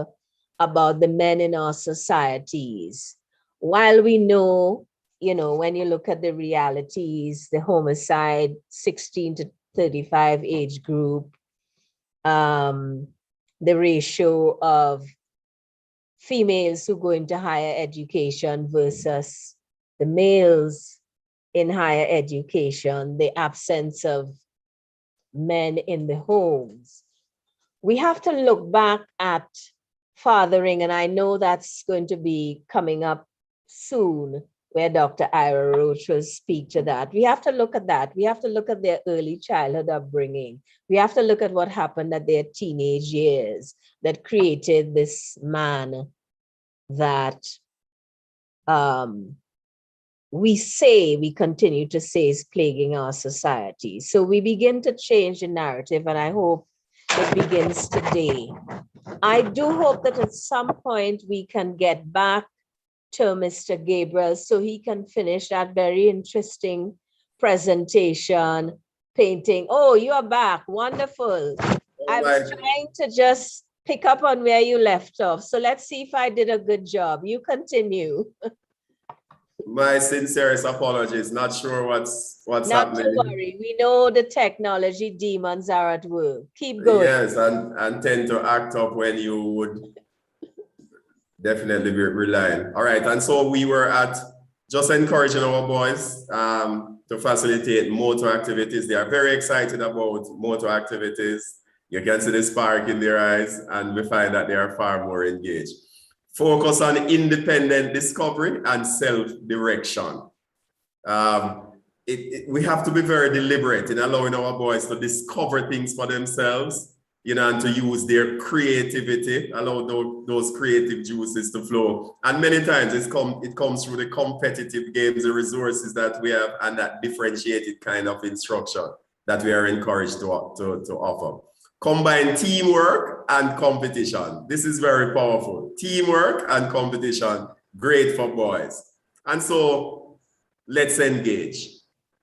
about the men in our societies. While we know, when you look at the realities, the homicide, 16 to 35 age group, the ratio of females who go into higher education versus the males in higher education, the absence of men in the homes. We have to look back at fathering, and I know that's going to be coming up soon, where Dr. Ira Roach will speak to that. We have to look at that. We have to look at their early childhood upbringing. We have to look at what happened at their teenage years that created this man that we continue to say is plaguing our society. So we begin to change the narrative, and I hope it begins today. I do hope that at some point we can get back to Mr. Gabriel so he can finish that very interesting presentation, painting. Oh, you are back. Wonderful. I was trying to just pick up on where you left off. So let's see if I did a good job. You continue. My sincerest apologies. Not sure what's Not happening. to worry. We know the technology demons are at work. Keep going. Yes, and tend to act up when you would definitely be relying. All right, and so we were at just encouraging our boys to facilitate motor activities. They are very excited about motor activities. You can see the spark in their eyes, and we find that they are far more engaged. Focus on independent discovery and self-direction. We have to be very deliberate in allowing our boys to discover things for themselves, and to use their creativity, allow those creative juices to flow. And many times it comes through the competitive games, the resources that we have, and that differentiated kind of instruction. that we are encouraged to offer. Combine teamwork and competition. This is very powerful. Teamwork and competition, great for boys. And so let's engage.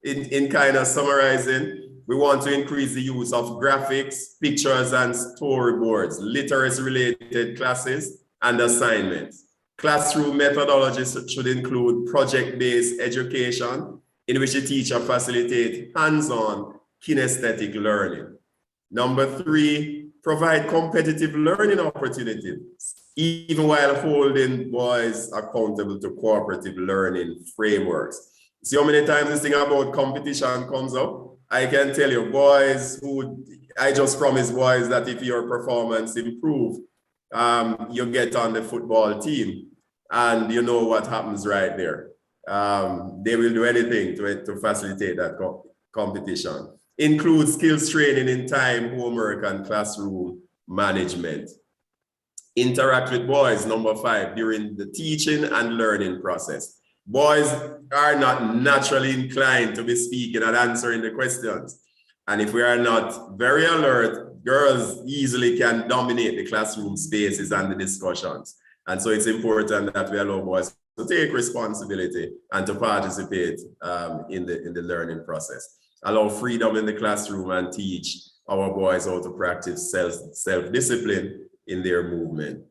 In kind of summarizing, we want to increase the use of graphics, pictures, and storyboards, literacy-related classes, and assignments. Classroom methodologies should include project-based education, in which the teacher facilitates hands-on kinesthetic learning. Number 3, provide competitive learning opportunities, even while holding boys accountable to cooperative learning frameworks. See how many times this thing about competition comes up? I can tell you, boys I just promise boys that if your performance improves, you get on the football team, and you know what happens right there. They will do anything to facilitate that competition. Include skills training in time, homework, and classroom management. Interact with boys, number 5, during the teaching and learning process. Boys are not naturally inclined to be speaking and answering the questions. And if we are not very alert, girls easily can dominate the classroom spaces and the discussions. And so it's important that we allow boys to take responsibility and to participate in the learning process. Allow freedom in the classroom and teach our boys how to practice self-discipline in their movement.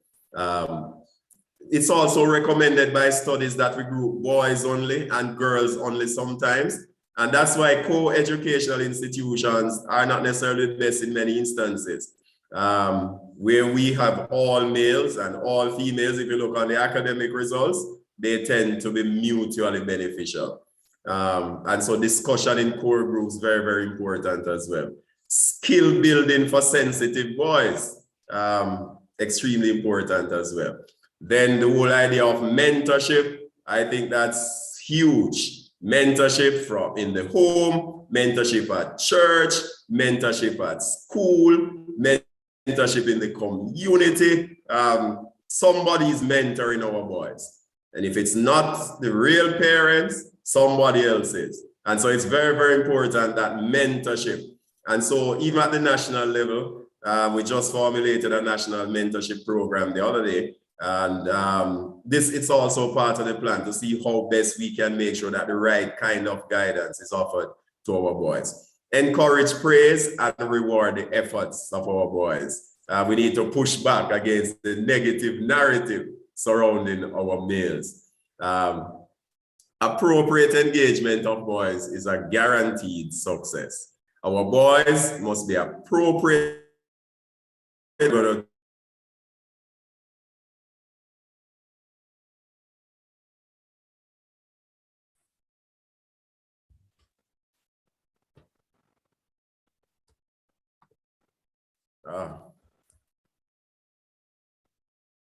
It's also recommended by studies that we group boys only and girls only sometimes. And that's why co-educational institutions are not necessarily the best in many instances. Where we have all males and all females, if you look on the academic results, they tend to be mutually beneficial. And so discussion in core groups, very, very important as well. Skill building for sensitive boys, extremely important as well. Then the whole idea of mentorship, I think that's huge. Mentorship from in the home, mentorship at church, mentorship at school, mentorship in the community. Somebody is mentoring our boys. And if it's not the real parents, somebody else is. And so it's very, very important that mentorship. And so even at the national level, we just formulated a national mentorship program the other day. And it's also part of the plan to see how best we can make sure that the right kind of guidance is offered to our boys. Encourage praise and reward the efforts of our boys. We need to push back against the negative narrative surrounding our males. Appropriate engagement of boys is a guaranteed success. Our boys must be appropriate.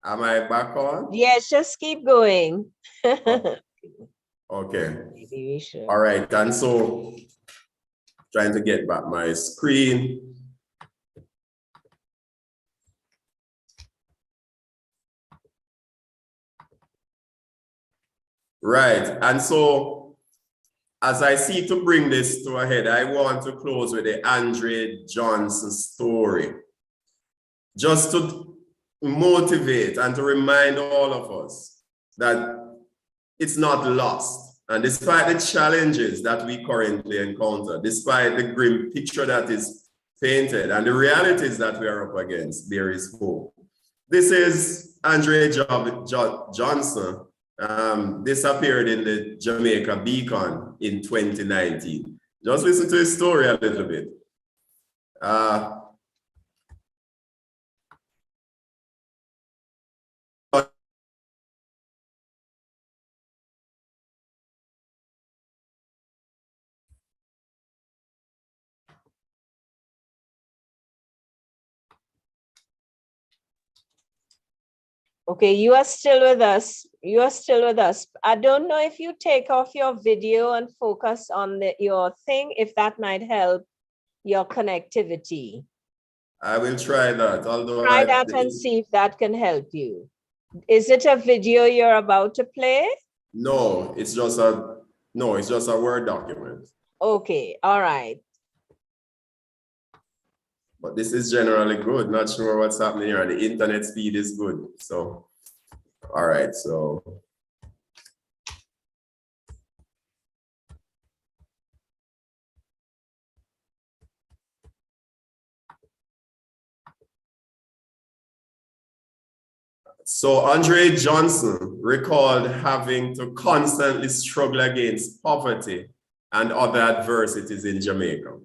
Am I back on? Yes, just keep going. Okay. Maybe we should. All right. And so trying to get back my screen. Right. And so as I seek to bring this to a head, I want to close with the Andre Johnson story. Just to motivate and to remind all of us that it's not lost. And despite the challenges that we currently encounter, despite the grim picture that is painted and the realities that we are up against, there is hope. This is Andre Johnson. This appeared in the Jamaica Beacon in 2019. Just listen to his story a little bit. Okay, you are still with us. You are still with us. I don't know if you take off your video and focus on your thing, if that might help your connectivity. I will try that. Although try that and see if that can help you. Is it a video you're about to play? No, it's just a Word document. Okay, all right. But this is generally good. Not sure what's happening here. The internet speed is good. So, all right. So Andre Johnson recalled having to constantly struggle against poverty and other adversities in Jamaica.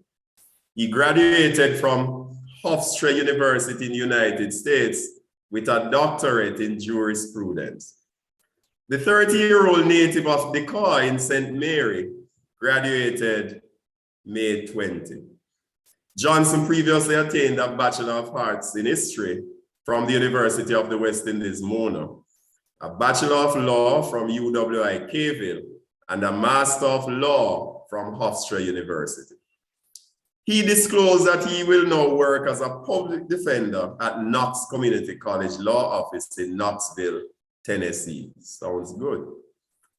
He graduated from Hofstra University in the United States with a doctorate in jurisprudence. The 30-year-old native of Decoy in St. Mary graduated May 20. Johnson previously attained a Bachelor of Arts in History from the University of the West Indies, Mona, a Bachelor of Law from UWI Caville, and a Master of Law from Hofstra University. He disclosed that he will now work as a public defender at Knox Community College Law Office in Knoxville, Tennessee. Sounds good.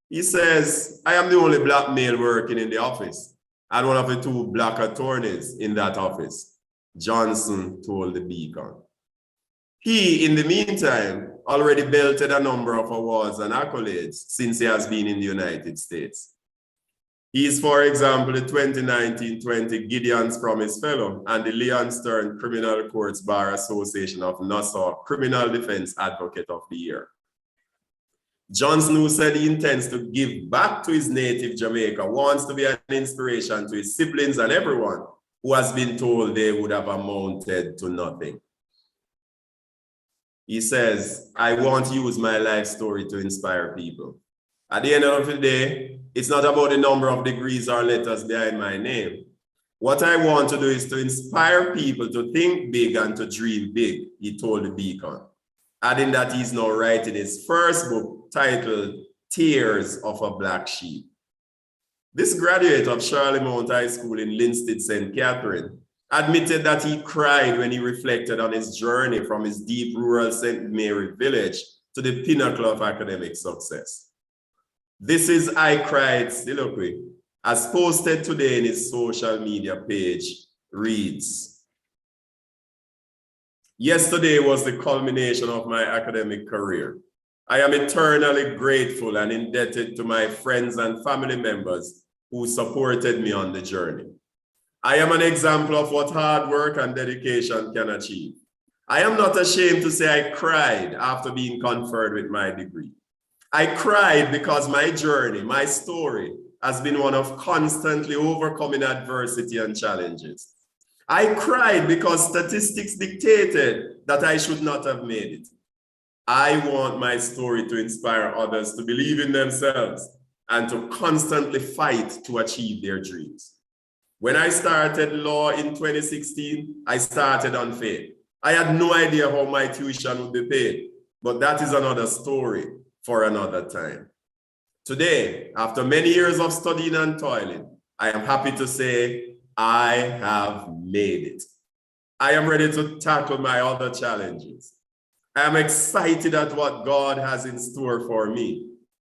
He says, I am the only black male working in the office and one of the 2 black attorneys in that office, Johnson told the Beacon. He, in the meantime, already belted a number of awards and accolades since he has been in the United States. He is, for example, the 2019-20 Gideon's Promise Fellow and the Leon Stern Criminal Courts Bar Association of Nassau Criminal Defense Advocate of the Year. Johnson, who said he intends to give back to his native Jamaica, wants to be an inspiration to his siblings and everyone who has been told they would have amounted to nothing. He says, I want to use my life story to inspire people. At the end of the day, it's not about the number of degrees or letters behind my name. What I want to do is to inspire people to think big and to dream big, he told the Beacon, adding that he's now writing his first book titled Tears of a Black Sheep. This graduate of Charlemont High School in Linstead, St. Catherine, admitted that he cried when he reflected on his journey from his deep rural St. Mary village to the pinnacle of academic success. This is I Cried soliloquy, as posted today in his social media page, reads, yesterday was the culmination of my academic career. I am eternally grateful and indebted to my friends and family members who supported me on the journey. I am an example of what hard work and dedication can achieve. I am not ashamed to say I cried after being conferred with my degree. I cried because my journey, my story, has been one of constantly overcoming adversity and challenges. I cried because statistics dictated that I should not have made it. I want my story to inspire others to believe in themselves and to constantly fight to achieve their dreams. When I started law in 2016, I started on faith. I had no idea how my tuition would be paid, but that is another story for another time. Today, after many years of studying and toiling, I am happy to say I have made it. I am ready to tackle my other challenges. I am excited at what God has in store for me.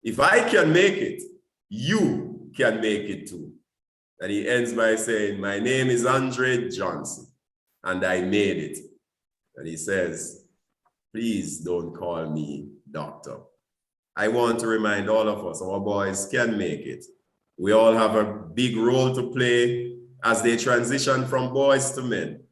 If I can make it, you can make it too. And he ends by saying, my name is Andre Johnson, and I made it. And he says, please don't call me doctor. I want to remind all of us, our boys can make it. We all have a big role to play as they transition from boys to men.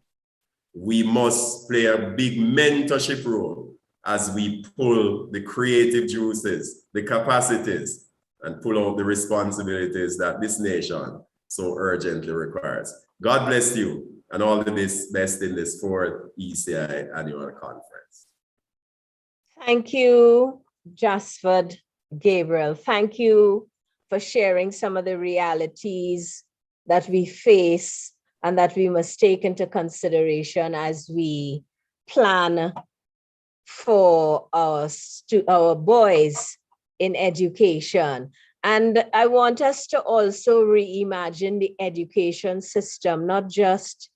We must play a big mentorship role as we pull the creative juices, the capacities, and pull out the responsibilities that this nation so urgently requires. God bless you and all the best in this 4th ECI annual conference. Thank you, Jasford Gabriel. Thank you for sharing some of the realities that we face and that we must take into consideration as we plan for our boys in education. And I want us to also reimagine the education system, not just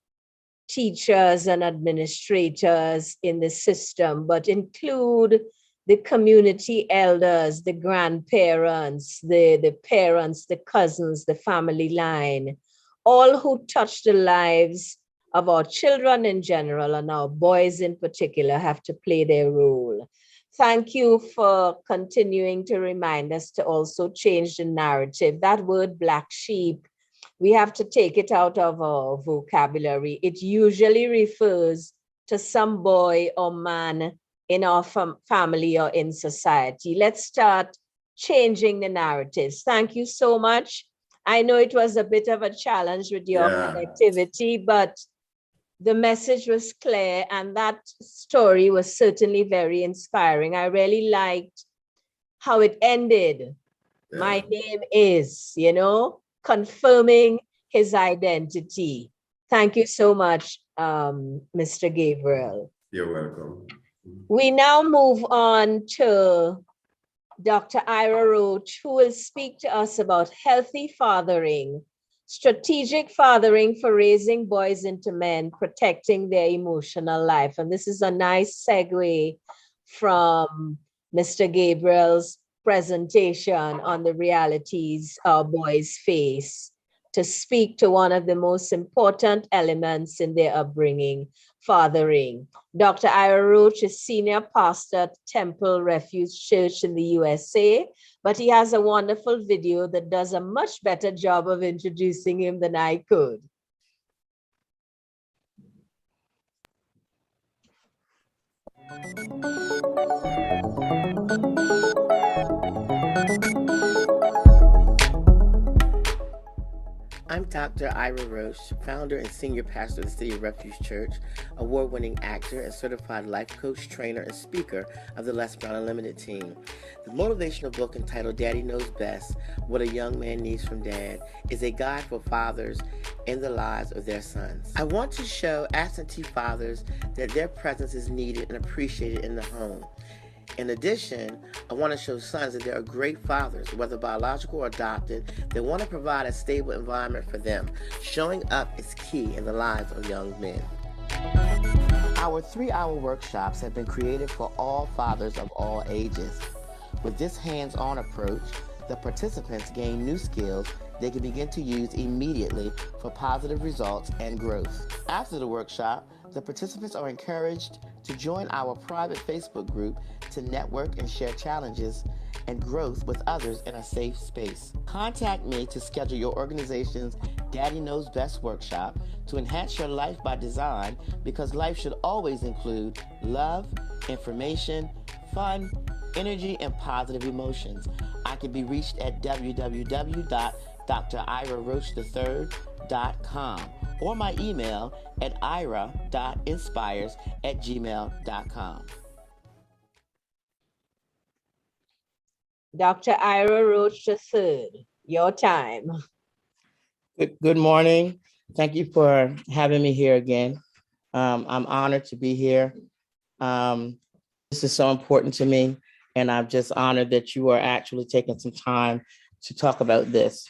teachers and administrators in the system, but include the community elders, the grandparents, the parents, the cousins, the family line, all who touch the lives of our children in general and our boys in particular have to play their role. Thank you for continuing to remind us to also change the narrative. That word black sheep, we have to take it out of our vocabulary. It usually refers to some boy or man in our family or in society. Let's start changing the narratives. Thank you so much. I know it was a bit of a challenge with your connectivity, but the message was clear and that story was certainly very inspiring. I really liked how it ended. Yeah. My name is, confirming his identity. Thank you so much, Mr. Gabriel. You're welcome. We now move on to Dr. Ira Roach, who will speak to us about healthy fathering, strategic fathering for raising boys into men, protecting their emotional life. And this is a nice segue from Mr. Gabriel's presentation on the realities our boys face to speak to one of the most important elements in their upbringing, fathering. Dr. Ira Roach is senior pastor at Temple Refuge Church in the USA, but he has a wonderful video that does a much better job of introducing him than I could. I'm Dr. Ira Roach, founder and senior pastor of the City of Refuge Church, award-winning actor and certified life coach, trainer, and speaker of the Les Brown Unlimited team. The motivational book entitled Daddy Knows Best, What a Young Man Needs from Dad, is a guide for fathers in the lives of their sons. I want to show absentee fathers that their presence is needed and appreciated in the home. In addition, I want to show sons that there are great fathers, whether biological or adopted, that want to provide a stable environment for them. Showing up is key in the lives of young men. Our 3-hour workshops have been created for all fathers of all ages. With this hands-on approach, the participants gain new skills they can begin to use immediately for positive results and growth. After the workshop, the participants are encouraged to join our private Facebook group to network and share challenges and growth with others in a safe space. Contact me to schedule your organization's Daddy Knows Best workshop to enhance your life by design, because life should always include love, information, fun, energy, and positive emotions. I can be reached at www.driraroach3rd.com or my email at ira.inspires@gmail.com. Dr. Ira Roach III, your time. Good morning. Thank you for having me here again. I'm honored to be here. This is so important to me, and I'm just honored that you are actually taking some time to talk about this.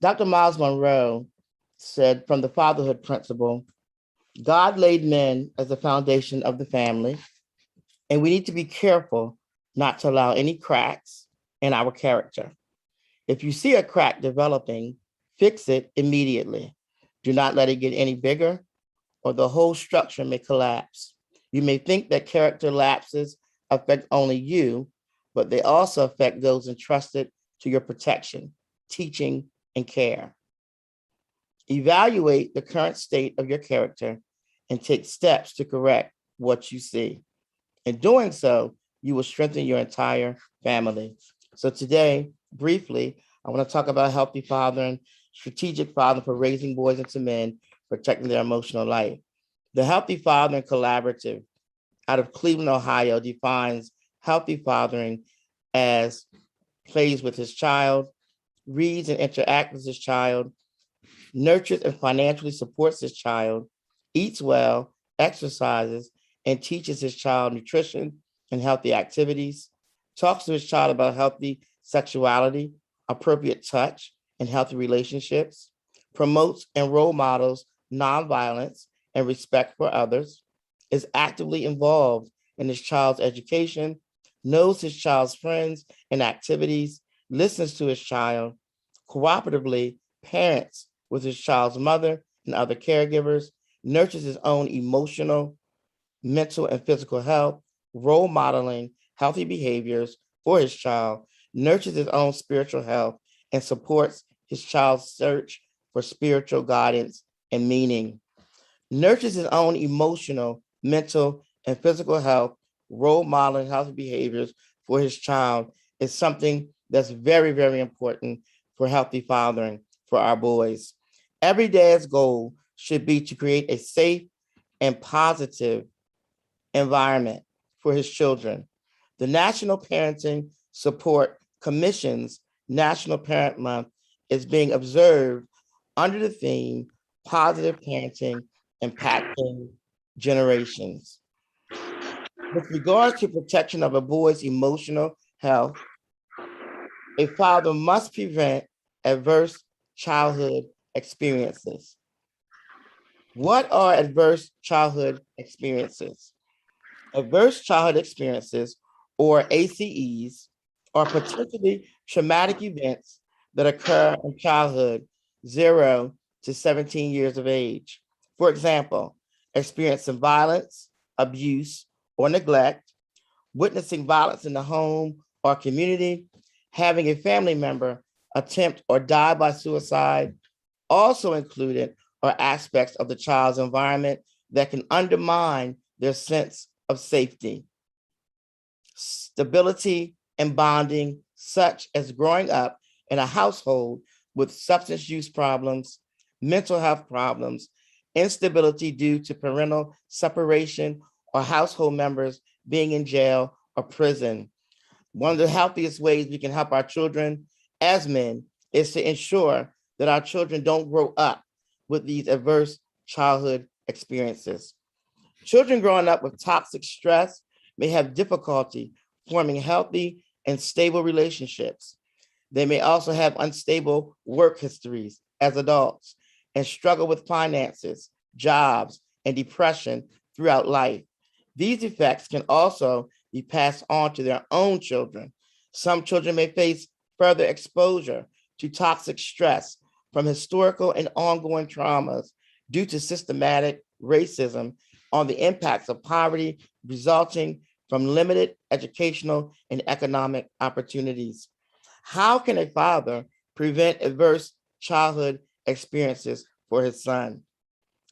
Dr. Miles Monroe said, from the fatherhood principle, God laid men as the foundation of the family, and we need to be careful not to allow any cracks in our character. If you see a crack developing, fix it immediately. Do not let it get any bigger, or the whole structure may collapse. You may think that character lapses affect only you, but they also affect those entrusted to your protection, teaching, and care. Evaluate the current state of your character and take steps to correct what you see. In doing so, you will strengthen your entire family. So today, briefly, I want to talk about healthy fathering, strategic fathering for raising boys into men, protecting their emotional life. The Healthy Fathering Collaborative out of Cleveland, Ohio, defines healthy fathering as plays with his child, reads and interacts with his child, nurtures and financially supports his child, eats well, exercises, and teaches his child nutrition and healthy activities, talks to his child about healthy sexuality, appropriate touch, and healthy relationships, promotes and role models nonviolence and respect for others, is actively involved in his child's education, knows his child's friends and activities, listens to his child, cooperatively parents with his child's mother and other caregivers, nurtures his own emotional, mental, and physical health, role modeling healthy behaviors for his child, nurtures his own spiritual health, and supports his child's search for spiritual guidance and meaning, nurtures his own emotional, mental, and physical health, role modeling healthy behaviors for his child is something that's very, very important for healthy fathering for our boys. Every dad's goal should be to create a safe and positive environment for his children. The National Parenting Support Commission's National Parent Month is being observed under the theme Positive Parenting Impacting Generations. With regards to protection of a boy's emotional health, a father must prevent adverse childhood experiences. What are adverse childhood experiences? Adverse childhood experiences, or ACEs, are potentially traumatic events that occur in childhood 0 to 17 years of age. For example, experiencing violence, abuse, or neglect, witnessing violence in the home or community, having a family member attempt or die by suicide. Also included are aspects of the child's environment that can undermine their sense of safety, stability, and bonding, such as growing up in a household with substance use problems, mental health problems, instability due to parental separation, or household members being in jail or prison. One of the healthiest ways we can help our children as men is to ensure that our children don't grow up with these adverse childhood experiences. Children growing up with toxic stress may have difficulty forming healthy and stable relationships. They may also have unstable work histories as adults and struggle with finances, jobs, and depression throughout life. These effects can also be passed on to their own children. Some children may face further exposure to toxic stress from historical and ongoing traumas due to systematic racism on the impacts of poverty resulting from limited educational and economic opportunities. How can a father prevent adverse childhood experiences for his son?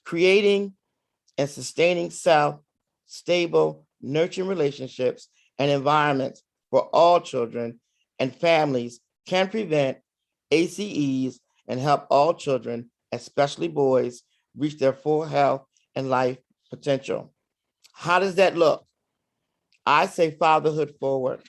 Creating and sustaining stable, nurturing relationships and environments for all children and families can prevent ACEs and help all children, especially boys, reach their full health and life potential. How does that look? I say fatherhood forward,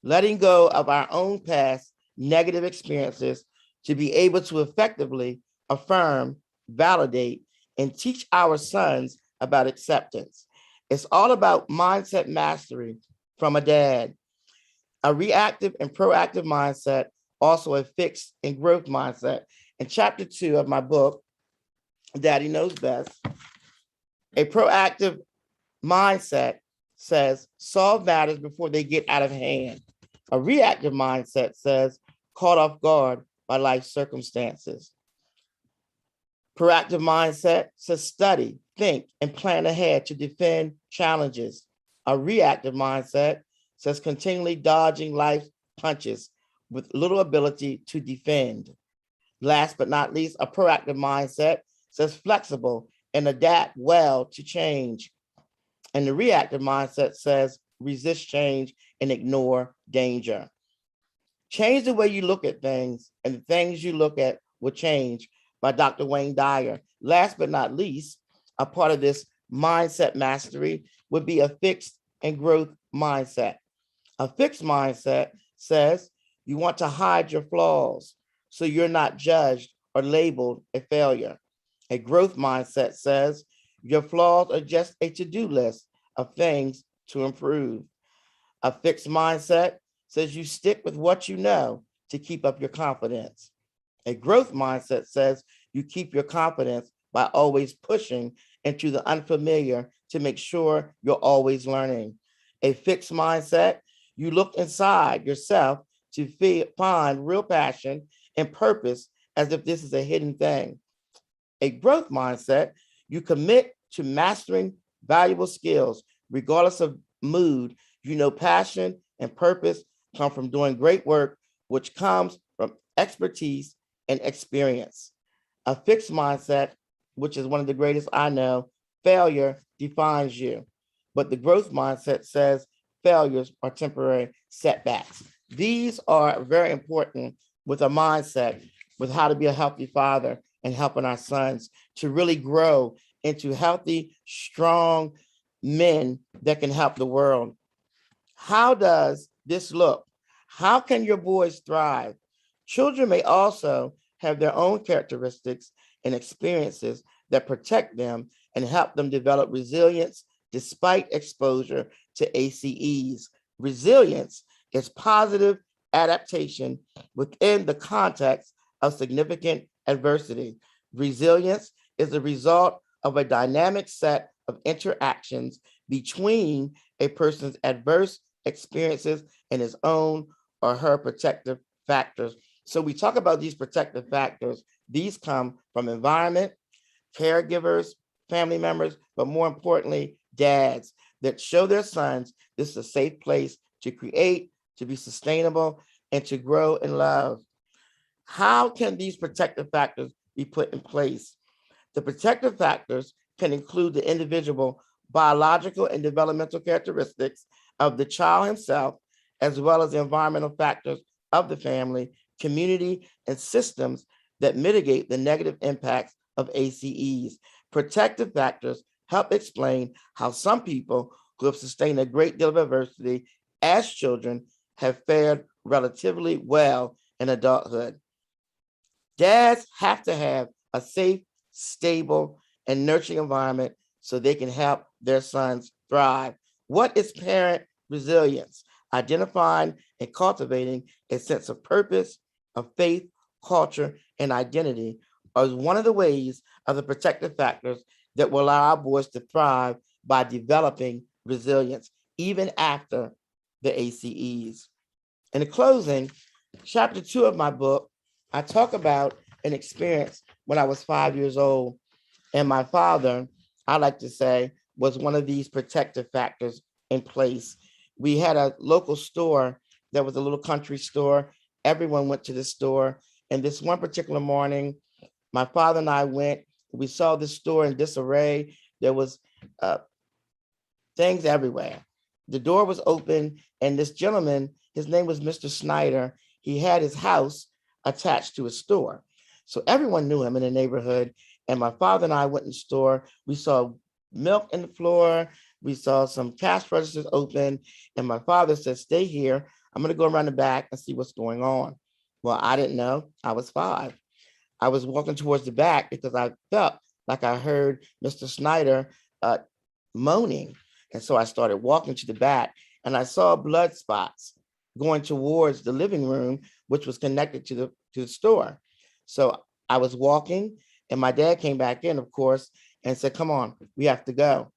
letting go of our own past negative experiences to be able to effectively affirm, validate, and teach our sons about acceptance. It's all about mindset mastery from a dad, a reactive and proactive mindset, also a fixed and growth mindset. In chapter 2 of my book, Daddy Knows Best, a proactive mindset says solve matters before they get out of hand. A reactive mindset says caught off guard by life circumstances. Proactive mindset says study, think, and plan ahead to defend challenges. A reactive mindset says continually dodging life's punches with little ability to defend. Last but not least, a proactive mindset says flexible and adapt well to change. And the reactive mindset says resist change and ignore danger. Change the way you look at things, and the things you look at will change, by Dr. Wayne Dyer. Last but not least, a part of this mindset mastery would be a fixed and growth mindset. A fixed mindset says you want to hide your flaws so you're not judged or labeled a failure. A growth mindset says your flaws are just a to-do list of things to improve. A fixed mindset says you stick with what you know to keep up your confidence. A growth mindset says you keep your confidence by always pushing into the unfamiliar to make sure you're always learning. A fixed mindset, you look inside yourself to find real passion and purpose as if this is a hidden thing. A growth mindset, you commit to mastering valuable skills, regardless of mood. You know, passion and purpose come from doing great work, which comes from expertise and experience. A fixed mindset, which is one of the greatest I know, failure defines you. But the growth mindset says failures are temporary setbacks. These are very important with a mindset, with how to be a healthy father and helping our sons to really grow into healthy, strong men that can help the world. How does this look? How can your boys thrive? Children may also have their own characteristics and experiences that protect them and help them develop resilience despite exposure to ACEs. Resilience is positive adaptation within the context of significant adversity. Resilience is the result of a dynamic set of interactions between a person's adverse experiences and his own or her protective factors. So we talk about these protective factors. These come from environment, caregivers, family members, but more importantly, dads that show their sons this is a safe place to create, to be sustainable, and to grow in love. How can these protective factors be put in place? The protective factors can include the individual biological and developmental characteristics of the child himself, as well as the environmental factors of the family, community, and systems that mitigate the negative impacts of ACEs. Protective factors help explain how some people who have sustained a great deal of adversity as children have fared relatively well in adulthood. Dads have to have a safe, stable, and nurturing environment so they can help their sons thrive. What is parent resilience? Identifying and cultivating a sense of purpose, of faith, culture, and identity is one of the ways of the protective factors that will allow our boys to thrive by developing resilience, even after the ACEs. In closing, chapter 2 of my book, I talk about an experience when I was 5 years old. And my father, I like to say, was one of these protective factors in place. We had a local store that was a little country store. Everyone went to the store. And this one particular morning, my father and I went. We saw the store in disarray. There was things everywhere. The door was open, and this gentleman, his name was Mr. Snyder, he had his house attached to a store. So everyone knew him in the neighborhood. And my father and I went in the store. We saw milk in the floor. We saw some cash registers open. And my father said, "Stay here. I'm going to go around the back and see what's going on." Well, I didn't know. I was 5. I was walking towards the back because I felt like I heard Mr. Snyder moaning. And so I started walking to the back, and I saw blood spots going towards the living room, which was connected to the store. So I was walking, and my dad came back in, of course, and said, "Come on, we have to go."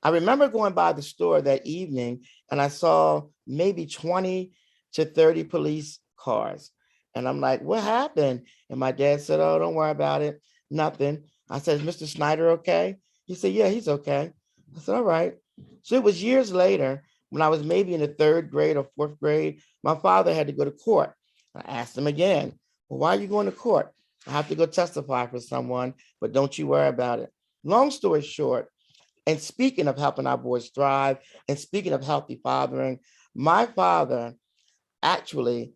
I remember going by the store that evening, and I saw maybe 20 to 30 police cars. And I'm like, "What happened?" And my dad said, "Oh, don't worry about it. Nothing." I said, "Is Mr. Snyder okay?" He said, "Yeah, he's okay." I said, "All right." So it was years later, when I was maybe in the 3rd grade or 4th grade, my father had to go to court. I asked him again, "Well, why are you going to court?" "I have to go testify for someone, but don't you worry about it." Long story short, and speaking of helping our boys thrive, and speaking of healthy fathering, my father actually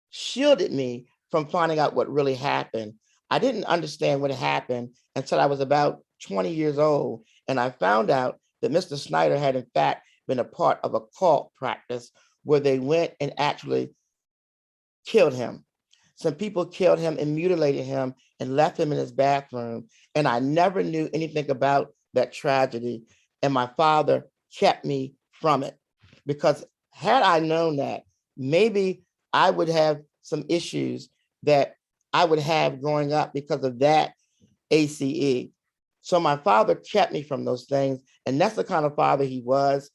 shielded me from finding out what really happened. I didn't understand what happened until I was about 20 years old. And I found out that Mr. Snyder had, in fact, been a part of a cult practice where they went and actually killed him. Some people killed him and mutilated him and left him in his bathroom. And I never knew anything about that tragedy. And my father kept me from it, because had I known that, maybe I would have some issues that I would have growing up because of that ACE. So my father kept me from those things. And that's the kind of father he was.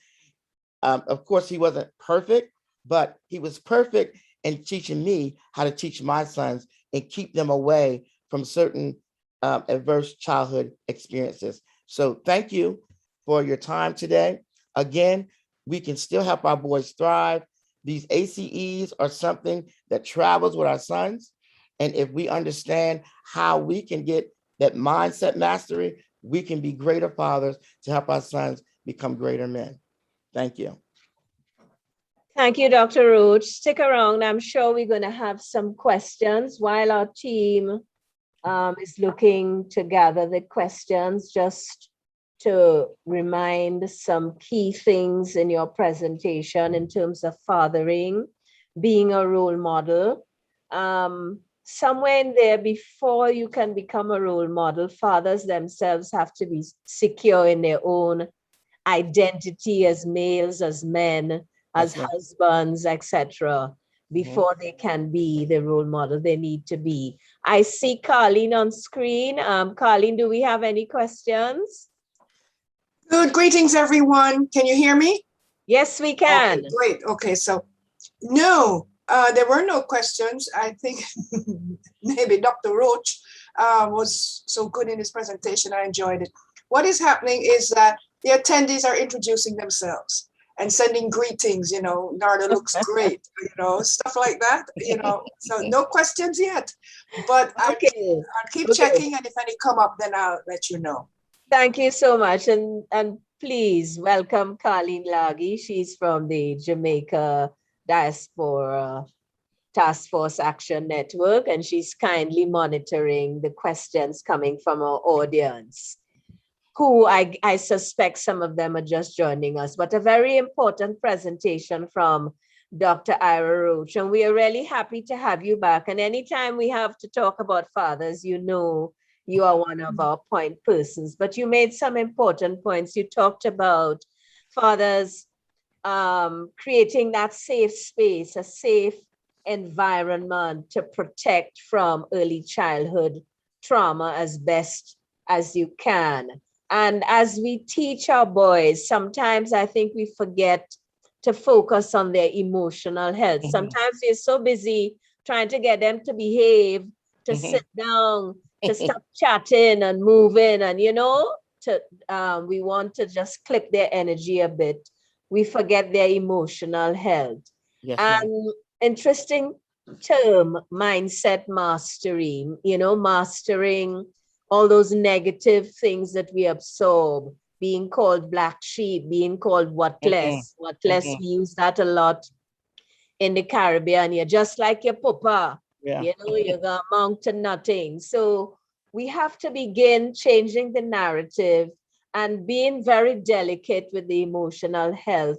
Of course, he wasn't perfect, but he was perfect in teaching me how to teach my sons and keep them away from certain adverse childhood experiences. So thank you for your time today. Again, we can still help our boys thrive. These ACEs are something that travels with our sons. And if we understand how we can get that mindset mastery, we can be greater fathers to help our sons become greater men. Thank you. Thank you, Dr. Roach. Stick around. I'm sure we're going to have some questions while our team is looking to gather the questions. Just to remind some key things in your presentation in terms of fathering, being a role model. Somewhere in there, before you can become a role model, fathers themselves have to be secure in their own identity as males, as men, as husbands, etc. Before they can be the role model they need to be. I see Carlene on screen. Carlene, do we have any questions? Good, greetings everyone. Can you hear me? Yes, we can. Okay, great. Okay, so no, there were no questions. I think maybe Dr. Roach was so good in his presentation. I enjoyed it. What is happening is that the attendees are introducing themselves and sending greetings, you know, Narda looks great, you know, stuff like that, you know. So no questions yet, but I'll keep checking, and if any come up, then I'll let you know. Thank you so much. And please welcome Carlene Lagi. She's from the Jamaica Diaspora Task Force Action Network, and she's kindly monitoring the questions coming from our audience, who I suspect some of them are just joining us, but a very important presentation from Dr. Ira Roach. And we are really happy to have you back. And anytime we have to talk about fathers, you know, you are one of our point persons, but you made some important points. You talked about fathers creating that safe space, a safe environment to protect from early childhood trauma as best as you can. And as we teach our boys, sometimes I think we forget to focus on their emotional health. Sometimes we're so busy trying to get them to behave, to sit down, to stop chatting and moving, and you know, we want to just clip their energy a bit. We forget their emotional health. Yes, and interesting term, mindset mastery, you know, mastering all those negative things that we absorb, being called black sheep, being called whatless. We use that a lot in the Caribbean. You're just like your papa. You know, you're gonna amount to nothing. So we have to begin changing the narrative and being very delicate with the emotional health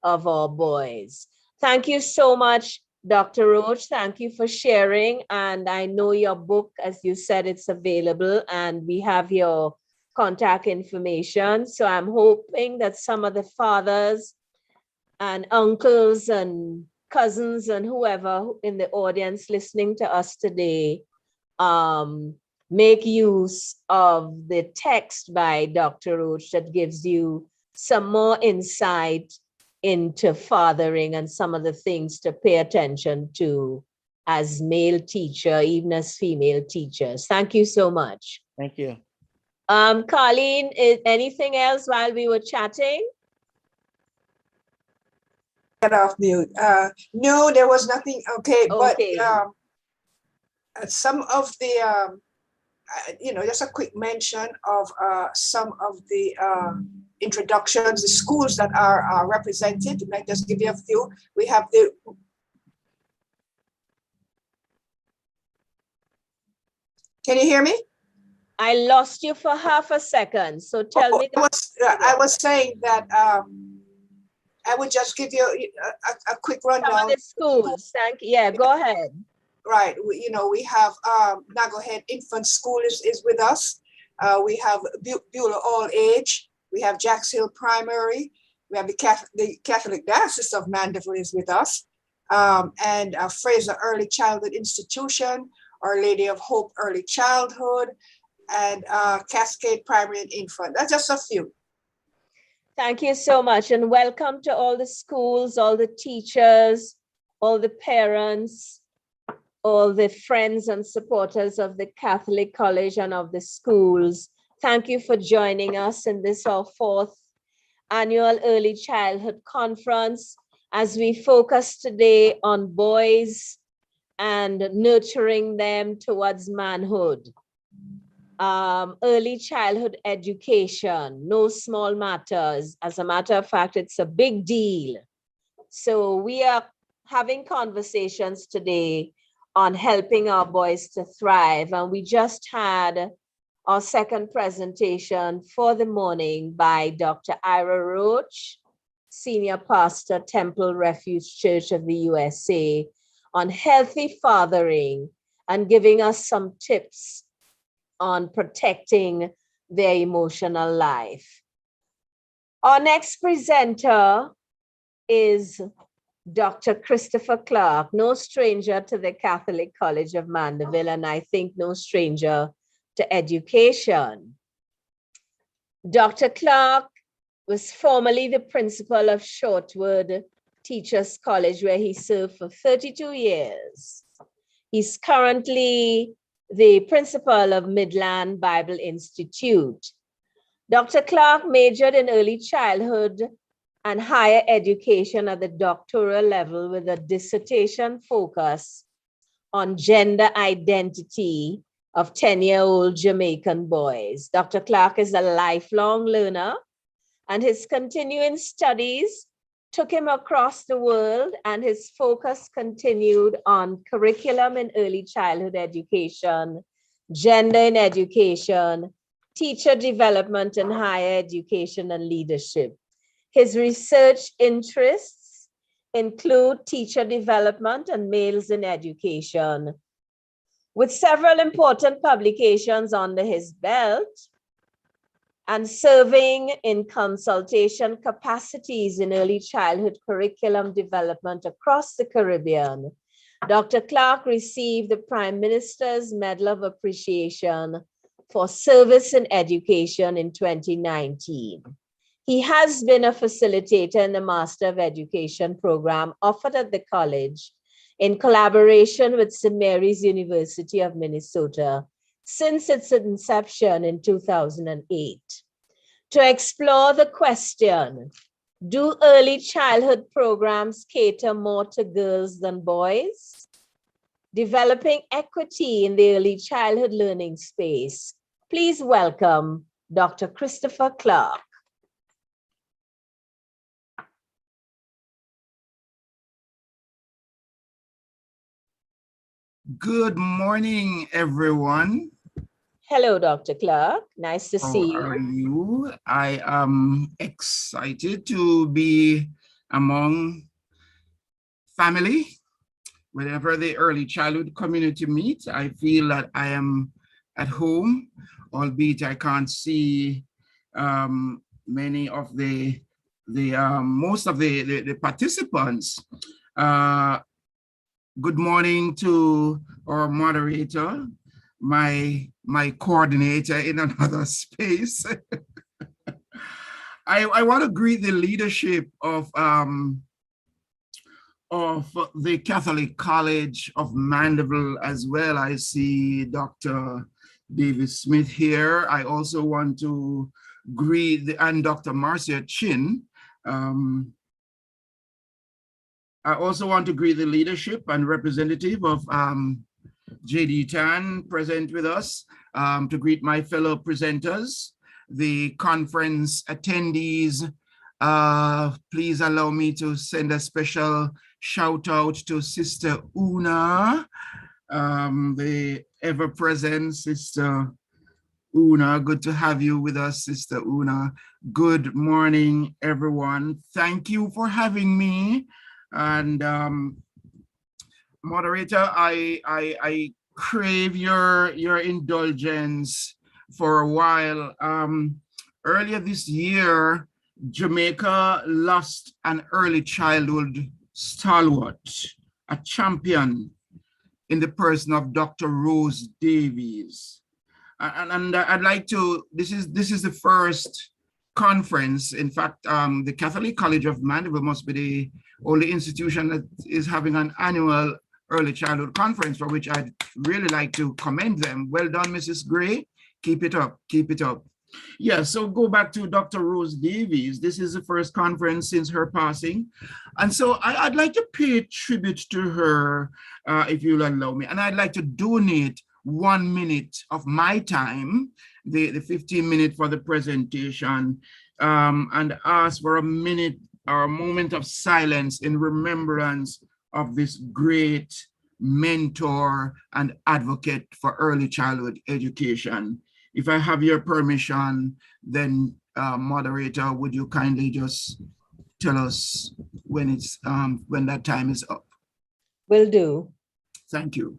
of our boys. Thank you so much, Dr. Roach. Thank you for sharing. And I know your book, as you said, it's available, and we have your contact information. So I'm hoping that some of the fathers and uncles and cousins and whoever in the audience listening to us today make use of the text by Dr. Roach that gives you some more insight into fathering and some of the things to pay attention to as male teacher, even as female teachers. Thank you so much. Thank you. Carlene, is anything else while we were chatting? Get off mute. No, there was nothing. Okay, but some of the, you know, just a quick mention of some of the introductions, the schools that are represented. Let me just give you a few. We have the. Can you hear me? I lost you for half a second, so tell me. I was saying that I would just give you a quick rundown. Some of the schools, thank you. Yeah, go ahead. Right, you know, we have Nagohead Infant School is with us. We have Beulah All Age. We have Jacks Hill Primary. We have the Catholic Diocese of Mandeville is with us. And Fraser Early Childhood Institution, Our Lady of Hope Early Childhood, and Cascade Primary and Infant. That's just a few. Thank you so much, and welcome to all the schools, all the teachers, all the parents. all the friends and supporters of the Catholic College and of the schools. Thank you for joining us in this, our fourth annual Early Childhood Conference, as we focus today on boys and nurturing them towards manhood. Early childhood education, no small matters. As a matter of fact, it's a big deal. So we are having conversations today on helping our boys to thrive. And we just had our second presentation for the morning by Dr. Ira Roach, Senior Pastor, Temple Refuge Church of the USA, on healthy fathering and giving us some tips on protecting their emotional life. Our next presenter is Dr. Christopher Clark, no stranger to the Catholic College of Mandeville, and I think no stranger to education. Dr. Clark was formerly the principal of Shortwood Teachers College, where he served for 32 years. He's currently the principal of Midland Bible Institute. Dr. Clark majored in early childhood and higher education at the doctoral level with a dissertation focus on gender identity of 10-year-old Jamaican boys. Dr. Clark is a lifelong learner, and his continuing studies took him across the world, and his focus continued on curriculum in early childhood education, gender in education, teacher development in higher education, and leadership. His research interests include teacher development and males in education. With several important publications under his belt, and serving in consultation capacities in early childhood curriculum development across the Caribbean, Dr. Clark received the Prime Minister's Medal of Appreciation for Service in Education in 2019. He has been a facilitator in the Master of Education program offered at the college in collaboration with St. Mary's University of Minnesota since its inception in 2008. To explore the question, do early childhood programs cater more to girls than boys? Developing equity in the early childhood learning space. Please welcome Dr. Christopher Clark. Good morning, everyone. Hello, Dr. Clark. Nice to see you. How are you? I am excited to be among family. Whenever the early childhood community meets, I feel that I am at home, albeit I can't see many of most of the participants. Good morning to our moderator, my coordinator in another space. I want to greet the leadership of the Catholic College of Mandeville as well. I see Dr. David Smith here. I also want to greet and Dr. Marcia Chin. I also want to greet the leadership and representative of JDTAN present with us, to greet my fellow presenters, the conference attendees. Please allow me to send a special shout out to Sister Una, the ever-present Sister Una. Good to have you with us, Sister Una. Good morning, everyone. Thank you for having me. And moderator, I crave your indulgence for a while. Earlier this year, Jamaica lost an early childhood stalwart, a champion in the person of Dr. Rose Davies. And I'd like to, this is the first conference. In fact, the Catholic College of Mandeville must be the only institution that is having an annual Early Childhood Conference, for which I'd really like to commend them. Well done, Mrs. Gray. Keep it up, keep it up. Yeah, so go back to Dr. Rose Davies. This is the first conference since her passing. And so I'd like to pay tribute to her, if you'll allow me. And I'd like to donate 1 minute of my time, the 15 minutes for the presentation, and ask for a minute or a moment of silence in remembrance of this great mentor and advocate for early childhood education. If I have your permission, then moderator, would you kindly just tell us when when that time is up? Will do. Thank you.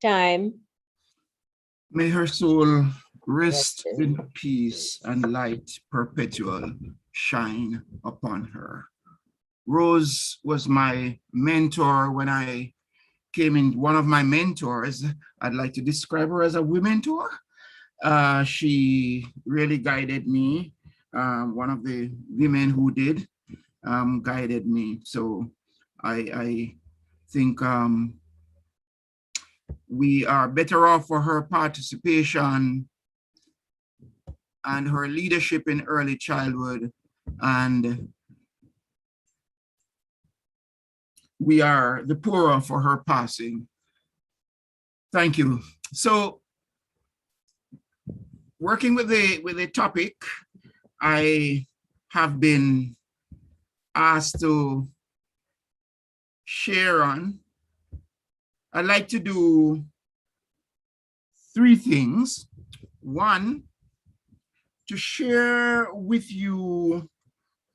Time. May her soul rest in peace and light perpetual shine upon her. Rose was my mentor when I came in, one of my mentors. I'd like to describe her as a womentor. She really guided me. One of the women who did guided me. So I think we are better off for her participation and her leadership in early childhood, and we are the poorer for her passing. Thank you. So, working with the topic, I have been asked to share on. I'd like to do 3 things. One, to share with you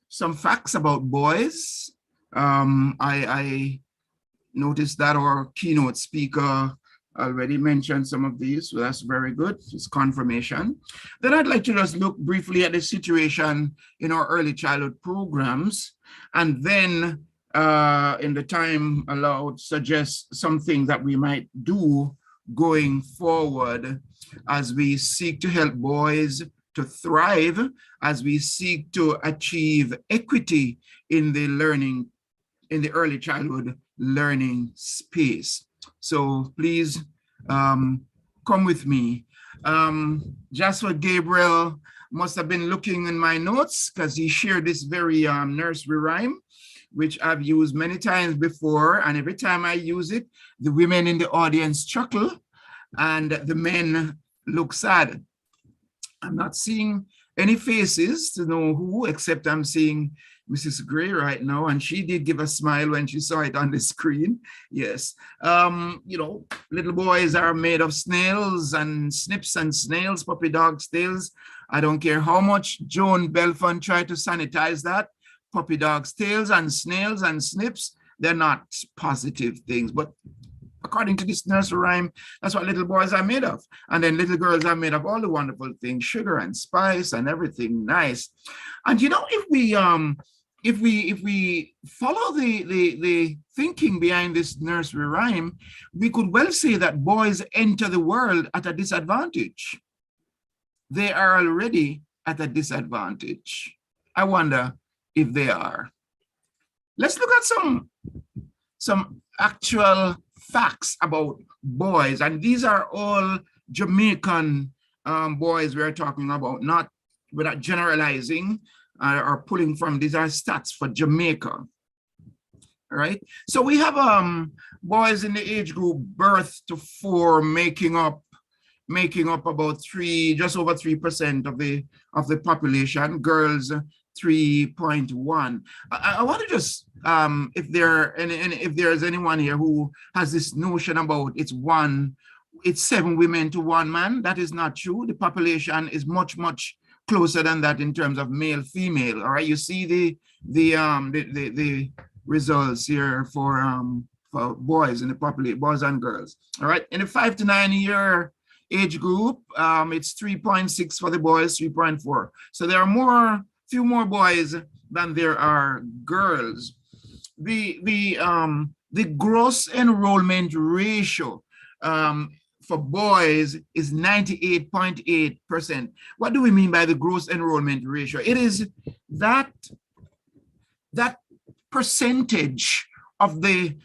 some facts about boys. I noticed that our keynote speaker already mentioned some of these, so that's very good. It's confirmation. Then I'd like to just look briefly at the situation in our early childhood programs, and then in the time allowed, suggest something that we might do going forward as we seek to help boys to thrive, as we seek to achieve equity in the learning, in the early childhood learning space. So please come with me. Joshua Gabriel must have been looking in my notes because he shared this very nursery rhyme, which I've used many times before. And every time I use it, the women in the audience chuckle and the men look sad. I'm not seeing any faces to know who, except I'm seeing Mrs. Gray right now, and she did give a smile when she saw it on the screen. Yes. You know, little boys are made of snails and snips and snails, puppy dogs' tails. I don't care how much Joan Belfont tried to sanitize that. Puppy dogs' tails and snails and snips, they're not positive things, but according to this nursery rhyme, that's what little boys are made of. And then little girls are made of all the wonderful things, sugar and spice and everything nice. And you know, if we follow the thinking behind this nursery rhyme, we could well say that boys enter the world at a disadvantage. They are already at a disadvantage. I wonder if they are. Let's look at some actual facts about boys, and these are all Jamaican boys we're talking about, not without generalizing or pulling from. These are stats for Jamaica. All right, so we have boys in the age group birth to 4 making up making up about just over 3% of the population. Girls 3.1. I want to just if there's anyone here who has this notion about it's 7 women to 1 man, that is not true. The population is much closer than that in terms of male female. All right, you see the results here for boys in the population, boys and girls. All right, in the 5 to 9 year age group, it's 3.6 for the boys, 3.4. So there are few more boys than there are girls. The gross enrollment ratio for boys is 98.8%. What do we mean by the gross enrollment ratio? It is that percentage of the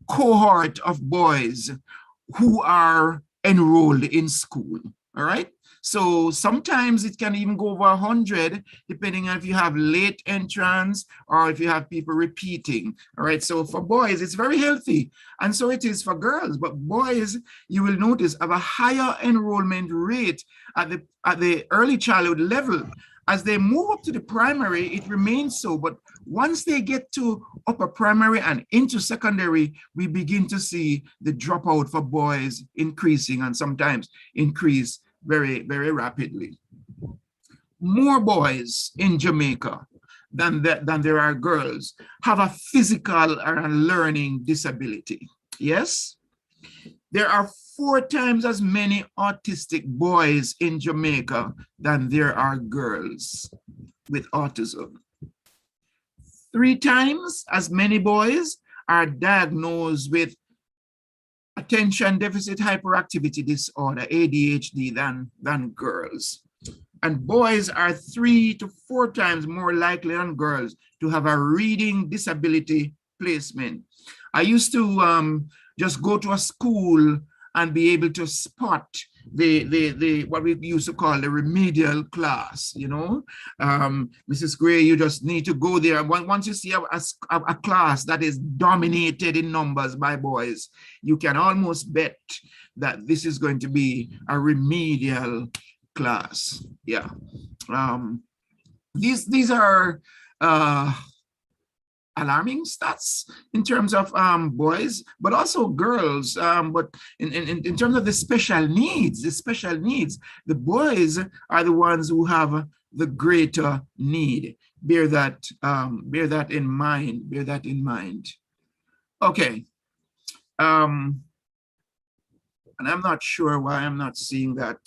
cohort of boys who are enrolled in school. All right. So sometimes it can even go over 100, depending on if you have late entrants or if you have people repeating. All right. So for boys, it's very healthy. And so it is for girls. But boys, you will notice, have a higher enrollment rate at the early childhood level. As they move up to the primary, it remains so. But once they get to upper primary and into secondary, we begin to see the dropout for boys increasing, and sometimes increase very, very rapidly. More boys in Jamaica than there are girls have a physical or a learning disability. Yes? There are 4 times as many autistic boys in Jamaica than there are girls with autism. 3 times as many boys are diagnosed with attention deficit hyperactivity disorder, ADHD, than girls. And boys are 3 to 4 times more likely than girls to have a reading disability placement. I used to just go to a school and be able to spot the what we used to call the remedial class, you know. Mrs. Gray, you just need to go there. Once you see a class that is dominated in numbers by boys, you can almost bet that this is going to be a remedial class. Yeah. These are alarming stats in terms of boys, but also girls. But in terms of the special needs, the boys are the ones who have the greater need. Bear that in mind. Bear that in mind. Okay. And I'm not sure why I'm not seeing that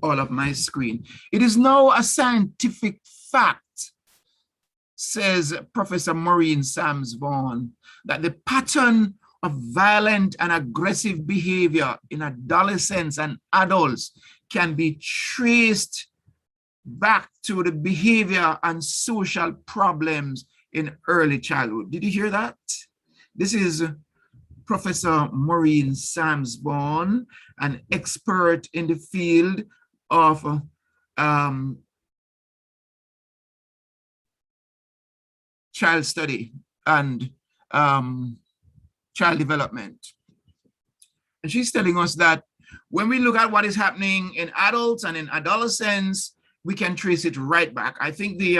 all of my screen. It is now a scientific fact, says Professor Maureen Sams-Vaughan, that the pattern of violent and aggressive behavior in adolescents and adults can be traced back to the behavior and social problems in early childhood. Did you hear that? This is Professor Maureen Sams-Vaughan, an expert in the field of child study and child development. And she's telling us that when we look at what is happening in adults and in adolescents, we can trace it right back. I think the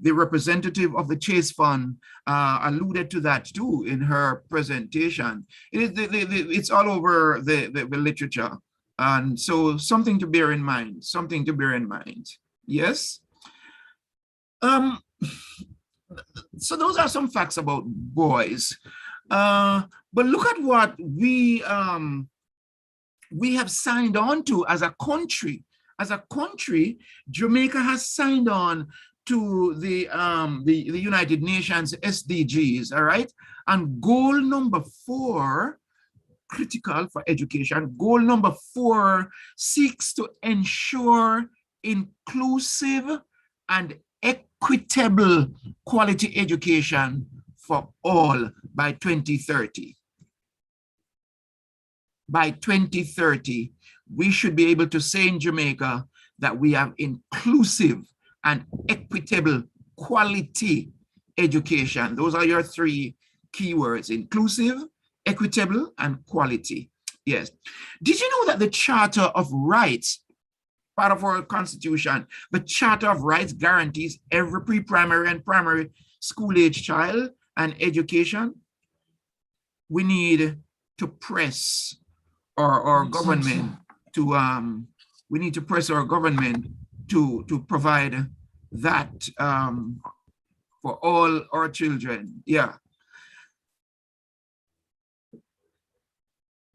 representative of the Chase Fund alluded to that too in her presentation. It's all over the literature. And so something to bear in mind, Yes. So those are some facts about boys. But look at what we have signed on to as a country. As a country, Jamaica has signed on to the United Nations SDGs, all right? And goal number 4, critical for education, goal number 4 seeks to ensure inclusive and equitable quality education for all by 2030. By 2030, we should be able to say in Jamaica that we have inclusive and equitable quality education. Those are your 3 keywords: inclusive, equitable, and quality. Yes. Did you know that the Charter of Rights, part of our Constitution, the Charter of Rights guarantees every pre-primary and primary school age child an education? We need to press our government to we need to press our government to provide that for all our children. Yeah.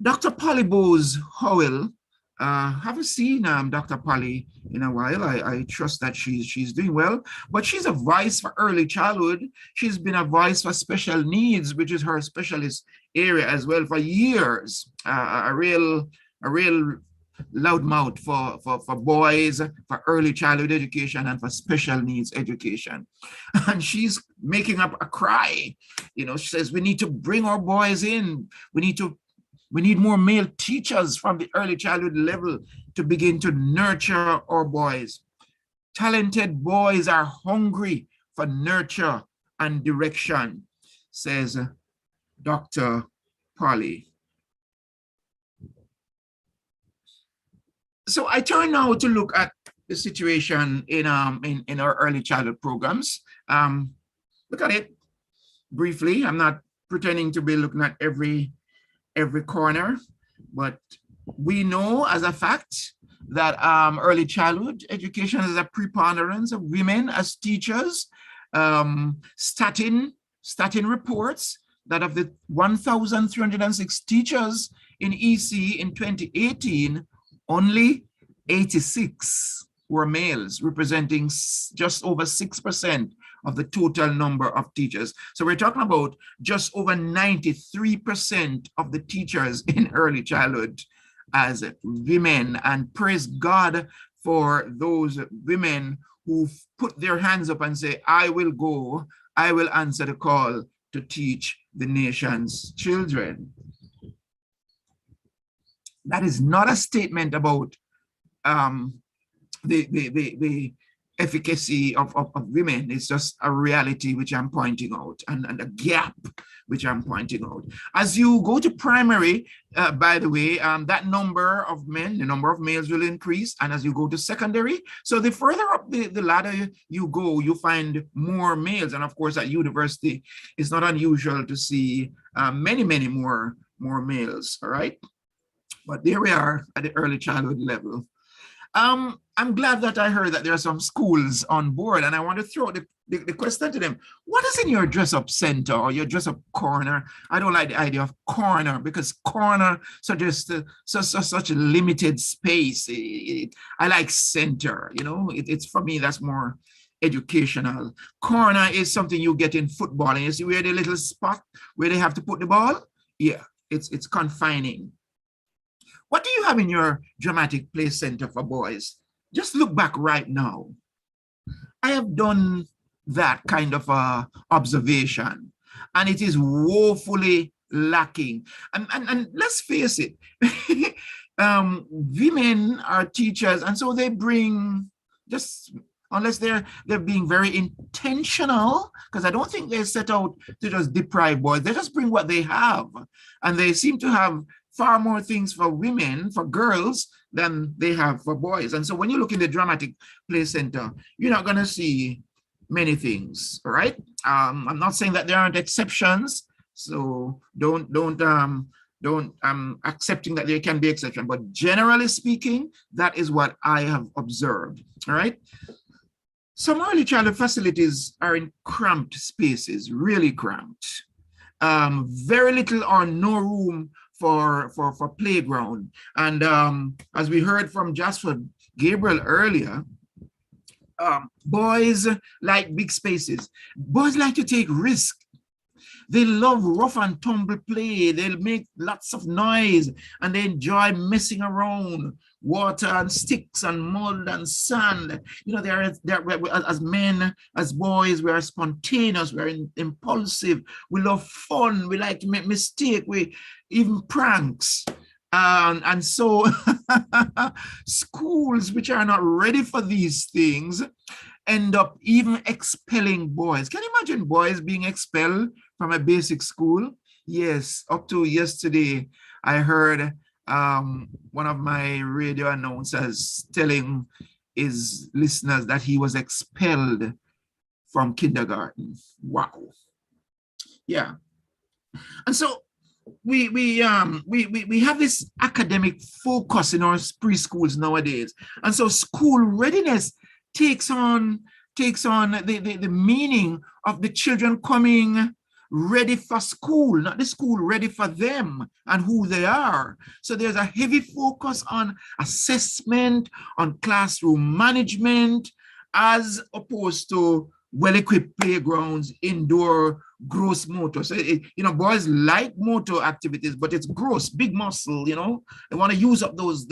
Dr. Polly Bowes Howell, haven't seen Dr. Polly in a while. I trust that she's doing well, but she's a voice for early childhood. She's been a voice for special needs, which is her specialist area as well for years. A real loudmouth for boys, for early childhood education and for special needs education. And she's making up a cry. You know, she says, we need to bring our boys in. We need more male teachers from the early childhood level to begin to nurture our boys. Talented boys are hungry for nurture and direction, says Dr. Polly. So I turn now to look at the situation in our early childhood programs. Look at it briefly. I'm not pretending to be looking at every corner, but we know as a fact that early childhood education is a preponderance of women as teachers. Statin reports that of the 1,306 teachers in EC in 2018, only 86 were males, representing just over 6% of the total number of teachers. So we're talking about just over 93% of the teachers in early childhood as women. And praise God for those women who put their hands up and say, I will go, I will answer the call to teach the nation's children. That is not a statement about the efficacy of women. It's just a reality which I'm pointing out, and a gap which I'm pointing out. As you go to primary, by the way, that number of men, the number of males will increase. And as you go to secondary, so the further up the ladder you go, you find more males. And of course, at university, it's not unusual to see many more males, all right? But there we are at the early childhood level. I'm glad that I heard that there are some schools on board, and I want to throw the question to them. What is in your dress-up center or your dress-up corner? I don't like the idea of corner, because corner suggests such a limited space. I like center, you know. It's for me, that's more educational. Corner is something you get in football, and you see where the little spot where they have to put the ball? Yeah, it's confining. What do you have in your dramatic play center for boys? Just look back right now. I have done that kind of observation, and it is woefully lacking. And let's face it, women are teachers, and so they bring, just unless they're being very intentional, because I don't think they set out to just deprive boys. They just bring what they have, and they seem to have far more things for women, for girls, than they have for boys. And so when you look in the dramatic play center, you're not going to see many things, all right? I'm not saying that there aren't exceptions, so don't accepting that there can be exceptions, but generally speaking, that is what I have observed, all right? Some early childhood facilities are in cramped spaces, really cramped. Very little or no room for playground. And as we heard from Jasper Gabriel earlier, boys like big spaces. Boys like to take risks. They love rough and tumble play. They'll make lots of noise, and they enjoy messing around. Water and sticks and mud and sand. You know, they're as men, as boys, we are spontaneous, we're impulsive, we love fun, we like to make mistakes, we even pranks. And so schools which are not ready for these things end up even expelling boys. Can you imagine boys being expelled from a basic school? Yes, up to yesterday, I heard one of my radio announcers telling his listeners that he was expelled from kindergarten. Wow. Yeah. And so we have this academic focus in our preschools nowadays. And so school readiness takes on the meaning of the children coming ready for school, not the school ready for them and who they are. So there's a heavy focus on assessment, on classroom management, as opposed to well-equipped playgrounds, indoor gross motor. So, boys like motor activities, but it's gross, big muscle, They want to use up those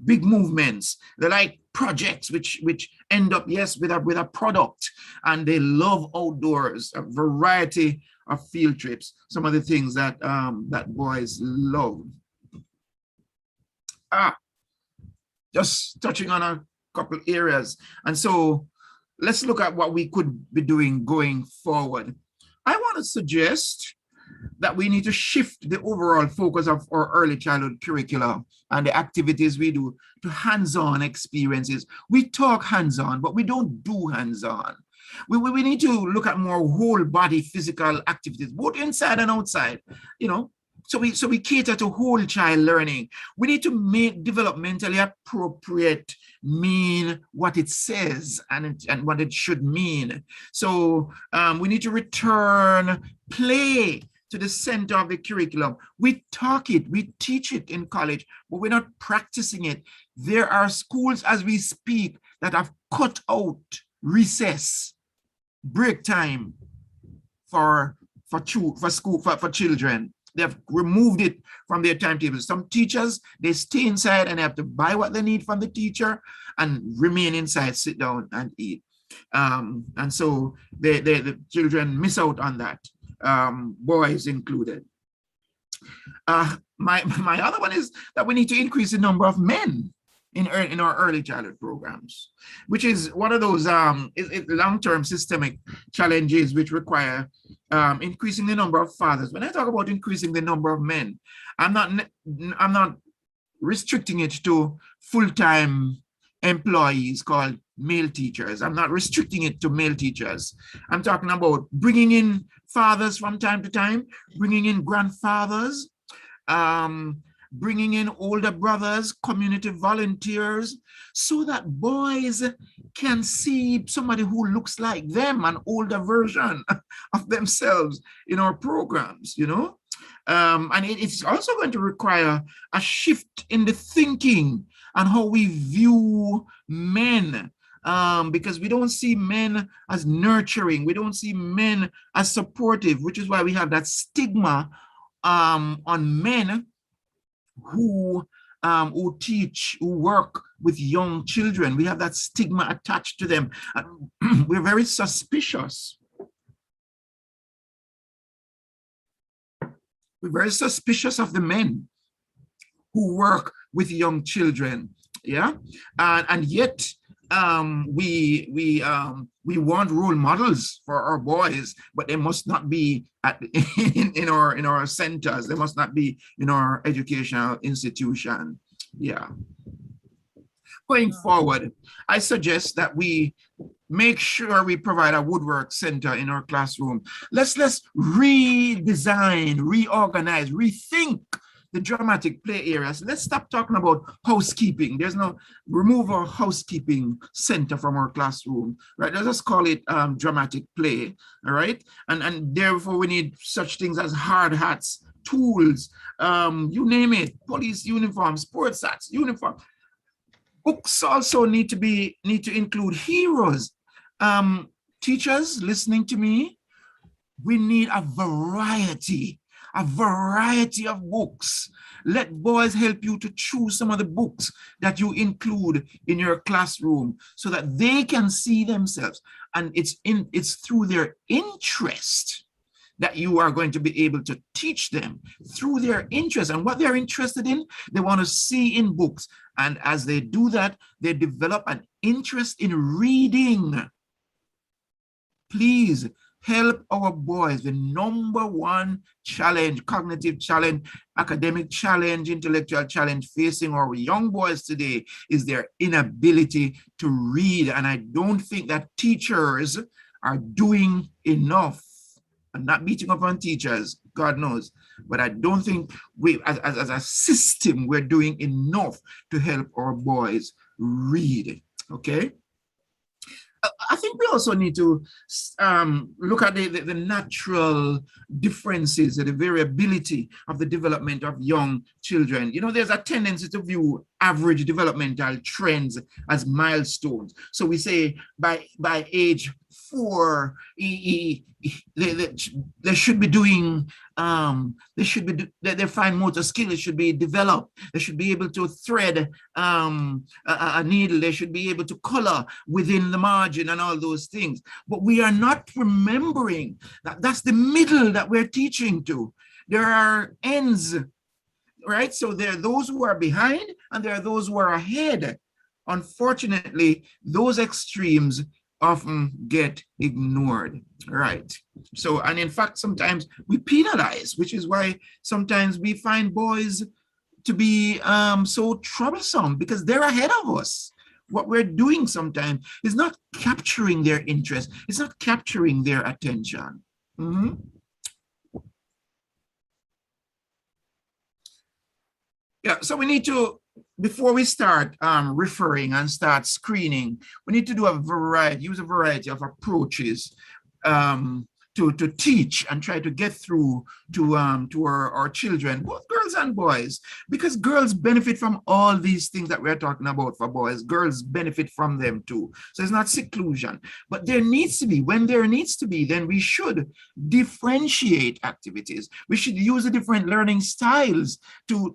big movements. They like projects which end up, yes, with a product. And they love outdoors, a variety of field trips, some of the things that that boys love. Just touching on a couple areas. And so let's look at what we could be doing going forward. I want to suggest that we need to shift the overall focus of our early childhood curricula and the activities we do to hands-on experiences. We talk hands-on, but we don't do hands-on. We need to look at more whole body physical activities, both inside and outside, So we cater to whole child learning. We need to make developmentally appropriate mean what it says and what it should mean. So we need to return play to the center of the curriculum. We talk it, we teach it in college, but we're not practicing it. There are schools as we speak that have cut out recess, break time for children. They have removed it from their timetables. Some teachers, they stay inside and they have to buy what they need from the teacher and remain inside, sit down and eat. And so the children miss out on that, boys included. My other one is that we need to increase the number of men in our early childhood programs, which is one of those long-term systemic challenges which require increasing the number of fathers. When I talk about increasing the number of men, I'm not restricting it to full-time employees called male teachers. I'm not restricting it to male teachers. I'm talking about bringing in fathers from time to time, bringing in grandfathers, bringing in older brothers, community volunteers, so that boys can see somebody who looks like them, an older version of themselves in our programs, And it's also going to require a shift in the thinking and how we view men. Because we don't see men as nurturing, we don't see men as supportive, which is why we have that stigma on men who teach, who work with young children. We have that stigma attached to them. We're very suspicious. We're very suspicious of the men who work with young children. Yeah, and yet we want role models for our boys, but they must not be in our centers. They must not be in our educational institution. Yeah. Going forward, I suggest that we make sure we provide a woodwork center in our classroom. Let's redesign, reorganize, rethink the dramatic play areas. Let's stop talking about housekeeping. Remove our housekeeping center from our classroom, right? Let's just call it dramatic play, all right? And therefore we need such things as hard hats, tools, you name it, police uniform, sports hats, uniform. Books also need to include heroes. Teachers listening to me, we need a variety of books. Let boys help you to choose some of the books that you include in your classroom so that they can see themselves. And it's through their interest that you are going to be able to teach them, through their interest. And what they're interested in, they want to see in books. And as they do that, they develop an interest in reading. Please help our boys. The number one challenge, cognitive challenge, academic challenge, intellectual challenge facing our young boys today is their inability to read. And I don't think that teachers are doing enough. I'm not beating up on teachers, God knows, but I don't think we, as a system, we're doing enough to help our boys read, okay? I think we also need to look at the natural differences, the variability of the development of young children. You know, there's a tendency to view average developmental trends as milestones. So we say by age 4, they should be doing, their fine motor skills should be developed. They should be able to thread a needle. They should be able to color within the margin and all those things. But we are not remembering that that's the middle that we're teaching to. There are ends, right? So there are those who are behind and there are those who are ahead. Unfortunately, those extremes often get ignored, right? So, and in fact, sometimes we penalize, which is why sometimes we find boys to be so troublesome because they're ahead of us. What we're doing sometimes is not capturing their interest. It's not capturing their attention. Yeah, so we need to, before we start referring and start screening, we need to do use a variety of approaches to teach and try to get through to our children, both girls and boys, because girls benefit from all these things that we're talking about for boys. Girls benefit from them too. So it's not seclusion, but there needs to be, when there needs to be, then we should differentiate activities. We should use the different learning styles to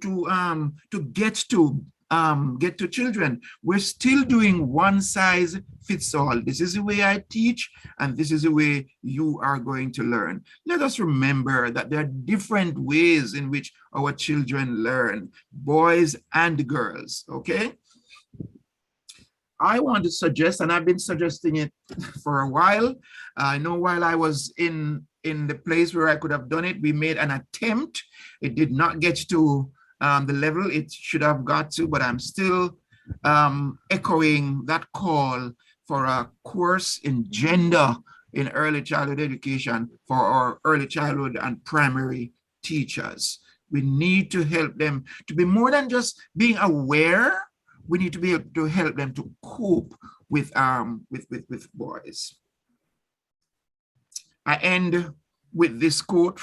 get to children. We're still doing one size fits all. This is the way I teach, and this is the way you are going to learn. Let us remember that there are different ways in which our children learn, boys and girls, okay? I want to suggest, and I've been suggesting it for a while. I know while I was in the place where I could have done it, we made an attempt. It did not get to the level it should have got to, but I'm still echoing that call for a course in gender in early childhood education for our early childhood and primary teachers. We need to help them to be more than just being aware. We need to be able to help them to cope with boys. I end with this quote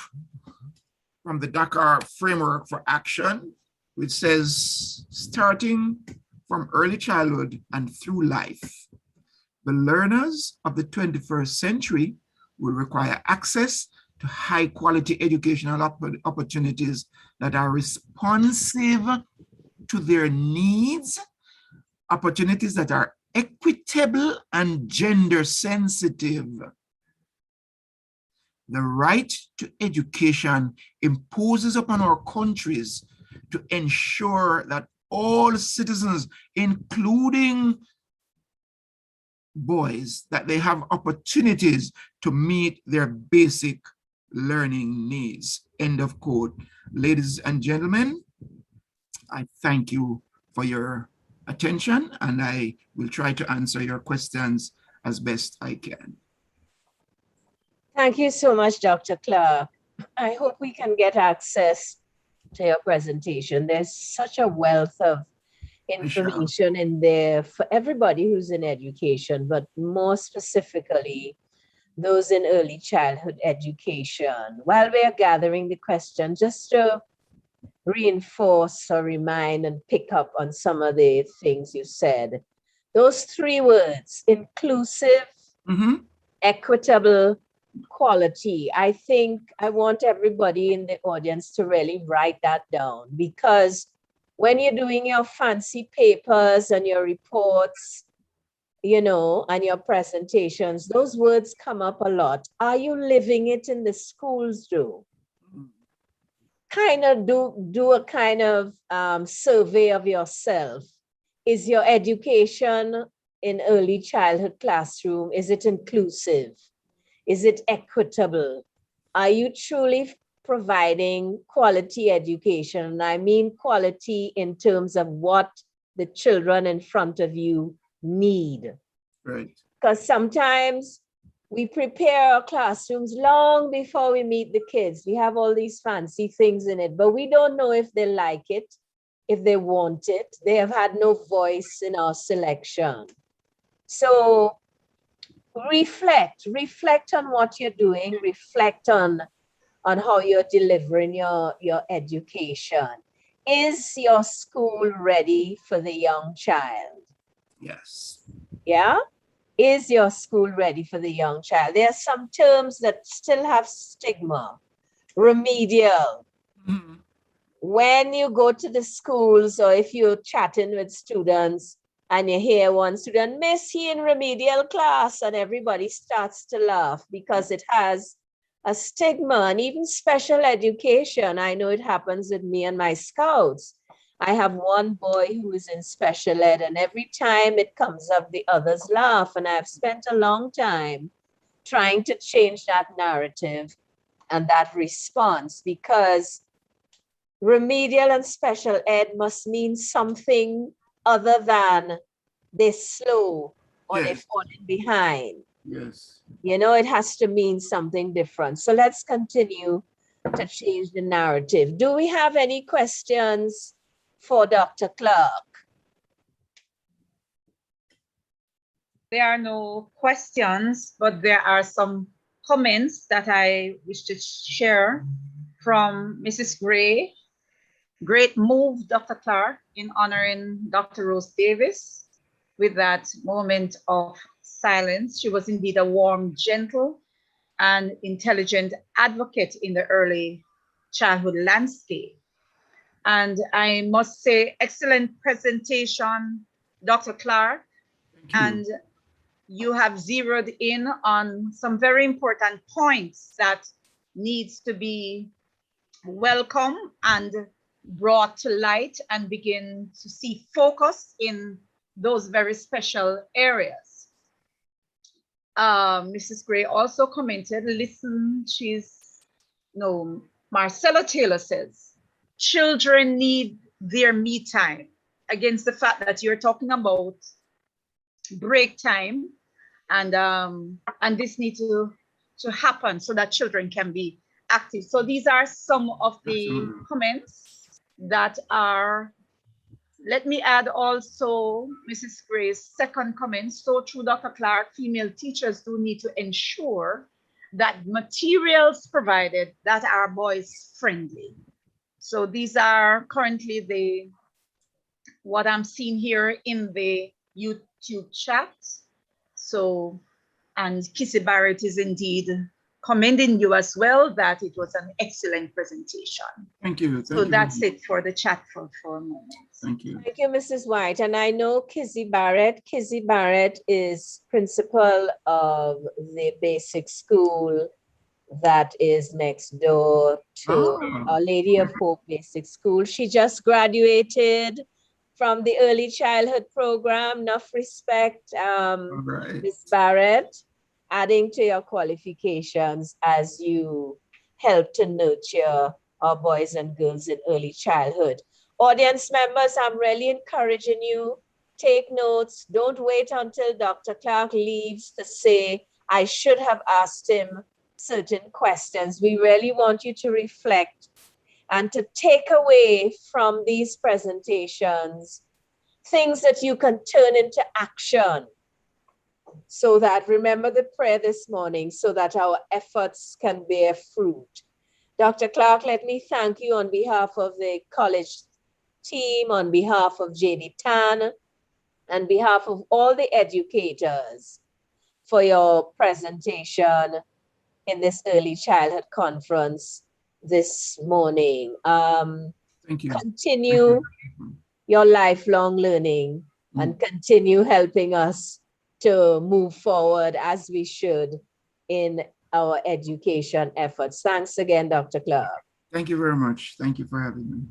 from the Dakar Framework for Action, which says, starting from early childhood and through life, the learners of the 21st century will require access to high quality educational opportunities that are responsive to their needs, opportunities that are equitable and gender sensitive. The right to education imposes upon our countries to ensure that all citizens, including boys, that they have opportunities to meet their basic learning needs. End of quote. Ladies and gentlemen, I thank you for your attention, and I will try to answer your questions as best I can. Thank you so much, Dr. Clark. I hope we can get access to your presentation. There's such a wealth of information in there for everybody who's in education, but more specifically, those in early childhood education. While we are gathering the question, just to reinforce or remind and pick up on some of the things you said, those 3 words, inclusive, equitable, quality. I think I want everybody in the audience to really write that down, because when you're doing your fancy papers and your reports, you know, and your presentations, those words come up a lot. Are you living it in the schools too? Kind of do a kind of survey of yourself. Is your education in early childhood classroom, is it inclusive? Is it equitable? Are you truly providing quality education? And I mean quality in terms of what the children in front of you need. Right. Because sometimes we prepare our classrooms long before we meet the kids. We have all these fancy things in it, but we don't know if they like it, if they want it. They have had no voice in our selection. So reflect on what you're doing, reflect on how you're delivering your education. Is your school ready for the young child? Yes. Yeah? Is your school ready for the young child? There are some terms that still have stigma. Remedial. Mm-hmm. When you go to the schools or if you're chatting with students and you hear one student, "Miss, he in remedial class," and everybody starts to laugh because it has a stigma. And even special education, I know it happens with me and my scouts. I have one boy who is in special ed, and every time it comes up, the others laugh. And I've spent a long time trying to change that narrative and that response, because remedial and special ed must mean something other than they're slow or they're Yes. falling behind. Yes. You know, it has to mean something different. So let's continue to change the narrative. Do we have any questions for Dr. Clark? There are no questions, but there are some comments that I wish to share from Mrs. Gray. Great move, Dr. Clark, in honoring Dr. Rose Davis with that moment of silence. She was indeed a warm, gentle, and intelligent advocate in the early childhood landscape. And I must say, excellent presentation, Dr. Clark. And you have zeroed in on some very important points that needs to be welcome and brought to light and begin to see focus in those very special areas. Mrs. Gray also commented, listen, Marcella Taylor says, children need their me time, against the fact that you're talking about break time, and this needs to happen so that children can be active. So these are some of the comments that are, let me add also Mrs. Gray's second comment. So true, Dr. Clark, female teachers do need to ensure that materials provided that are boys friendly. So these are currently what I'm seeing here in the YouTube chat. So, and Kissy Barrett is indeed commending you as well, that it was an excellent presentation. Thank you. So that's it for the chat for a moment. Thank you. Thank you, Mrs. White. And I know Kizzy Barrett. Kizzy Barrett is principal of the basic school that is next door to Our Lady of Hope Basic School. She just graduated from the early childhood program. Enough respect, Ms. Barrett, adding to your qualifications as you help to nurture our boys and girls in early childhood. Audience members, I'm really encouraging you, take notes. Don't wait until Dr. Clark leaves to say, I should have asked him certain questions. We really want you to reflect and to take away from these presentations things that you can turn into action, so that, remember the prayer this morning, so that our efforts can bear fruit. Dr. Clark, let me thank you on behalf of the college team, on behalf of JDTAN, on behalf of all the educators for your presentation in this early childhood conference this morning. Thank you. Continue your lifelong learning and continue helping us to move forward as we should in our education efforts. Thanks again, Dr. Clark. Thank you very much. Thank you for having me.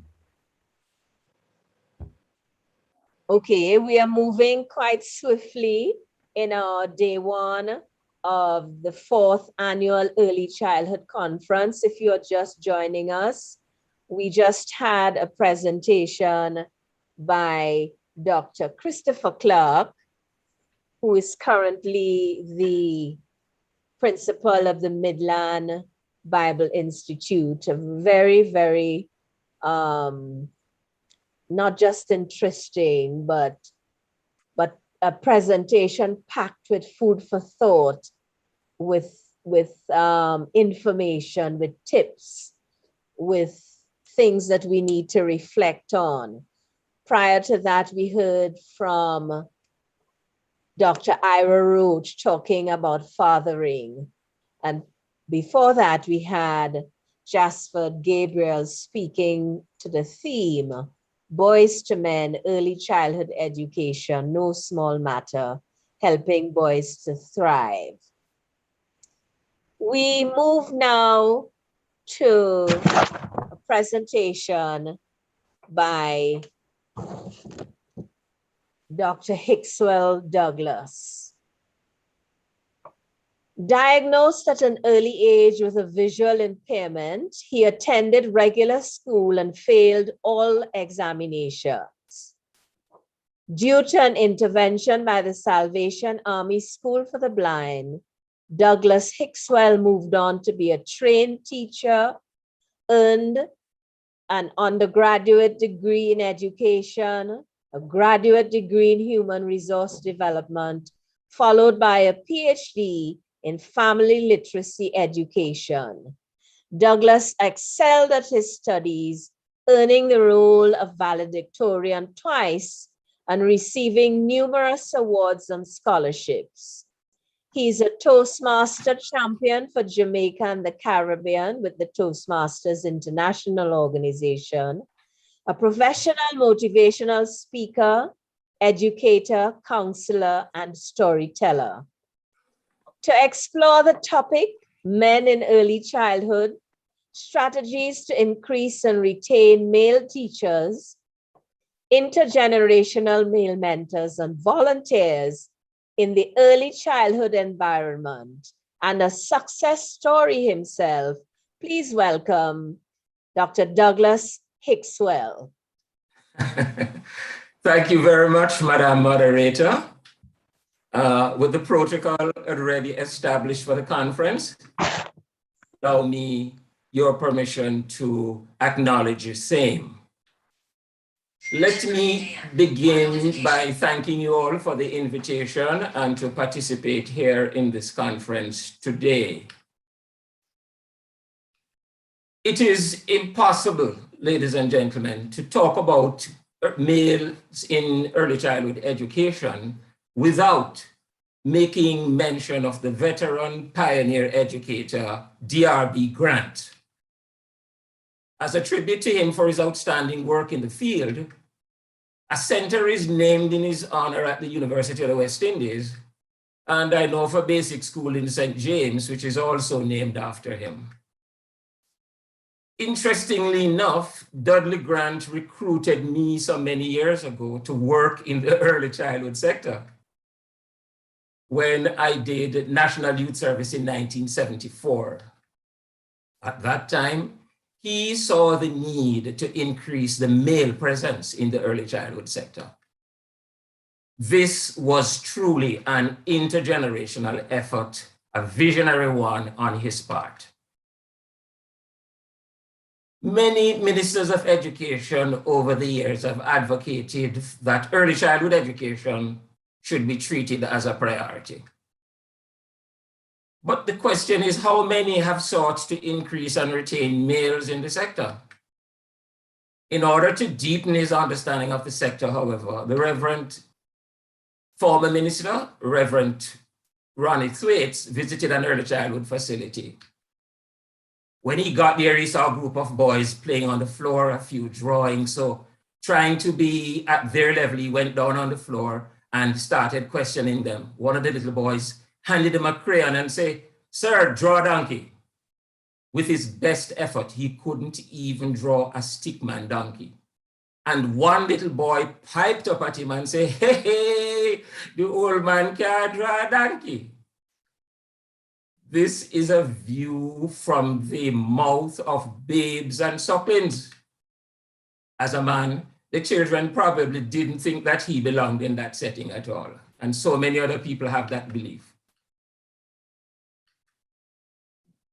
Okay, we are moving quite swiftly in our day one of the 4th Annual Early Childhood Conference. If you're just joining us, we just had a presentation by Dr. Christopher Clark, who is currently the principal of the Midland Bible Institute. A very, very, not just interesting, but a presentation packed with food for thought, with information, with tips, with things that we need to reflect on. Prior to that, we heard from Dr. Ira Roach talking about fathering. And before that, we had Jasper Gabriel speaking to the theme, Boys to Men, Early Childhood Education, No Small Matter, Helping Boys to Thrive. We move now to a presentation by Dr. Hickswell Douglas. Diagnosed at an early age with a visual impairment, he attended regular school and failed all examinations. Due to an intervention by the Salvation Army School for the Blind, Douglas Hickswell moved on to be a trained teacher, earned an undergraduate degree in education, a graduate degree in human resource development, followed by a PhD in family literacy education. Douglas excelled at his studies, earning the role of valedictorian twice and receiving numerous awards and scholarships. He's a Toastmaster champion for Jamaica and the Caribbean with the Toastmasters International Organization, a professional motivational speaker, educator, counselor, and storyteller. To explore the topic, Men in Early Childhood, strategies to increase and retain male teachers, intergenerational male mentors and volunteers in the early childhood environment, and a success story himself, please welcome Dr. Douglas Hickswell. Thank you very much, Madam Moderator. With the protocol already established for the conference, allow me your permission to acknowledge the same. Let me begin by thanking you all for the invitation and to participate here in this conference today. It is impossible, ladies and gentlemen, to talk about males in early childhood education without making mention of the veteran pioneer educator, D.R.B. Grant. As a tribute to him for his outstanding work in the field, a center is named in his honor at the University of the West Indies, and I know of a basic school in St. James, which is also named after him. Interestingly enough, Dudley Grant recruited me so many years ago to work in the early childhood sector when I did National Youth Service in 1974. At that time, he saw the need to increase the male presence in the early childhood sector. This was truly an intergenerational effort, a visionary one on his part. Many ministers of education over the years have advocated that early childhood education should be treated as a priority. But the question is, how many have sought to increase and retain males in the sector? In order to deepen his understanding of the sector, however, the former minister, Reverend Ronnie Thwaites, visited an early childhood facility. When he got there, he saw a group of boys playing on the floor, a few drawing. So trying to be at their level, he went down on the floor and started questioning them. One of the little boys handed him a crayon and said, "Sir, draw a donkey." With his best effort, he couldn't even draw a stickman donkey. And one little boy piped up at him and said, "Hey, the old man can't draw a donkey." This is a view from the mouth of babes and sucklings. As a man, the children probably didn't think that he belonged in that setting at all. And so many other people have that belief.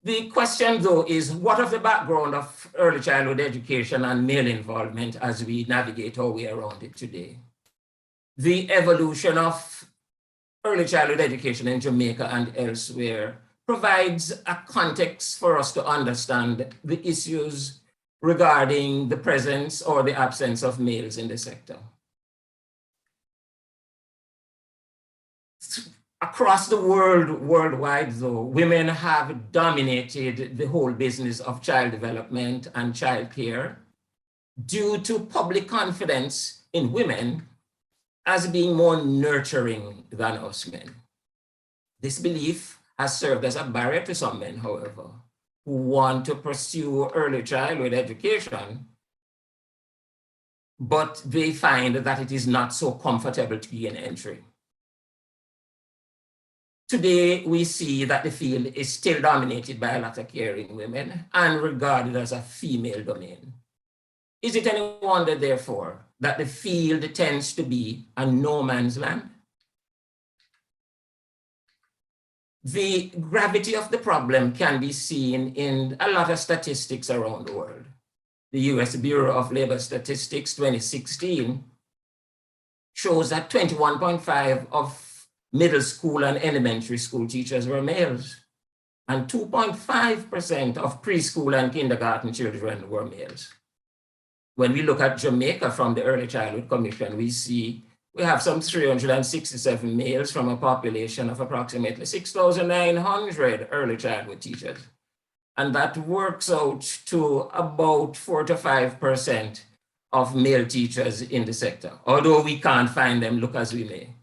The question, though, is what of the background of early childhood education and male involvement as we navigate our way around it today? The evolution of early childhood education in Jamaica and elsewhere provides a context for us to understand the issues regarding the presence or the absence of males in the sector. Across the world, worldwide though, women have dominated the whole business of child development and child care due to public confidence in women as being more nurturing than us men. This belief has served as a barrier to some men, however, who want to pursue early childhood education, but they find that it is not so comfortable to gain entry. Today, we see that the field is still dominated by a lot of caring women and regarded as a female domain. Is it any wonder, therefore, that the field tends to be a no man's land? The gravity of the problem can be seen in a lot of statistics around the world. The US Bureau of Labor Statistics 2016 shows that 21.5% of middle school and elementary school teachers were males, and 2.5% of preschool and kindergarten children were males. When we look at Jamaica from the Early Childhood Commission, we see we have some 367 males from a population of approximately 6,900 early childhood teachers. And that works out to about 4 to 5% of male teachers in the sector, although we can't find them, look as we may.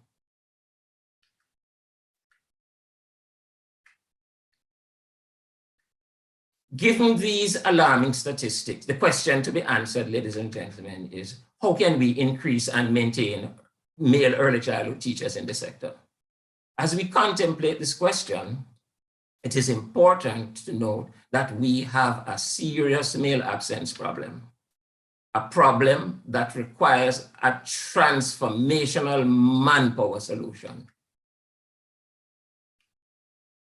Given these alarming statistics, the question to be answered, ladies and gentlemen, is how can we increase and maintain male early childhood teachers in the sector? As we contemplate this question, it is important to note that we have a serious male absence problem, a problem that requires a transformational manpower solution.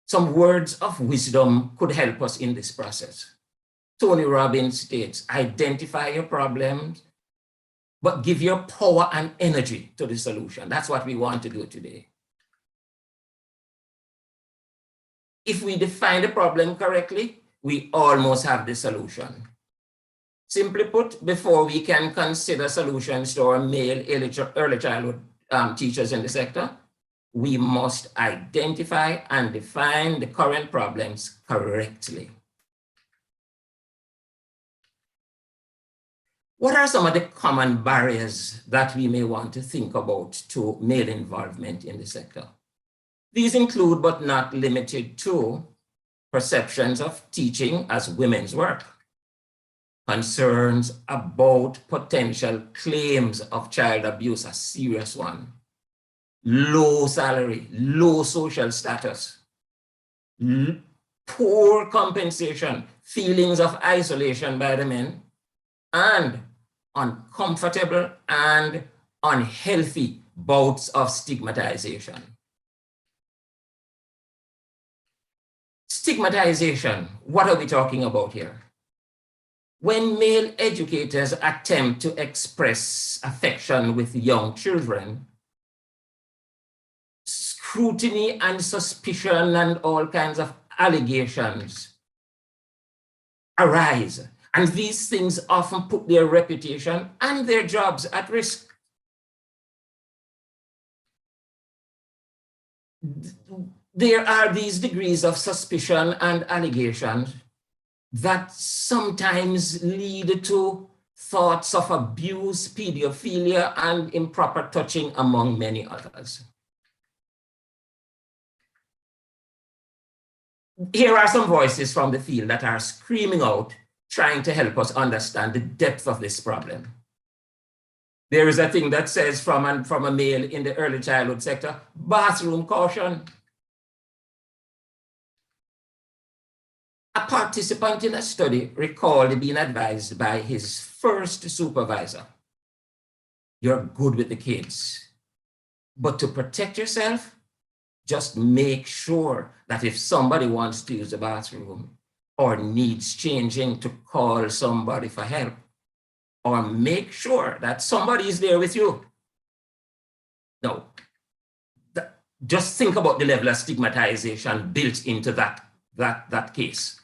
Some words of wisdom could help us in this process. Tony Robbins states, identify your problems, but give your power and energy to the solution. That's what we want to do today. If we define the problem correctly, we almost have the solution. Simply put, before we can consider solutions to our male early childhood teachers in the sector, we must identify and define the current problems correctly. What are some of the common barriers that we may want to think about to male involvement in the sector? These include, but not limited to, perceptions of teaching as women's work, concerns about potential claims of child abuse, a serious one, low salary, low social status, poor compensation, feelings of isolation by the men, and uncomfortable and unhealthy bouts of stigmatization. Stigmatization, what are we talking about here? When male educators attempt to express affection with young children, scrutiny and suspicion and all kinds of allegations arise. And these things often put their reputation and their jobs at risk. There are these degrees of suspicion and allegations that sometimes lead to thoughts of abuse, pedophilia, and improper touching, among many others. Here are some voices from the field that are screaming out, trying to help us understand the depth of this problem. There is a thing that says from a male in the early childhood sector, bathroom caution. A participant in a study recalled being advised by his first supervisor, "You're good with the kids, but to protect yourself, just make sure that if somebody wants to use the bathroom or needs changing, to call somebody for help, or make sure that somebody is there with you." Now, just think about the level of stigmatization built into that case.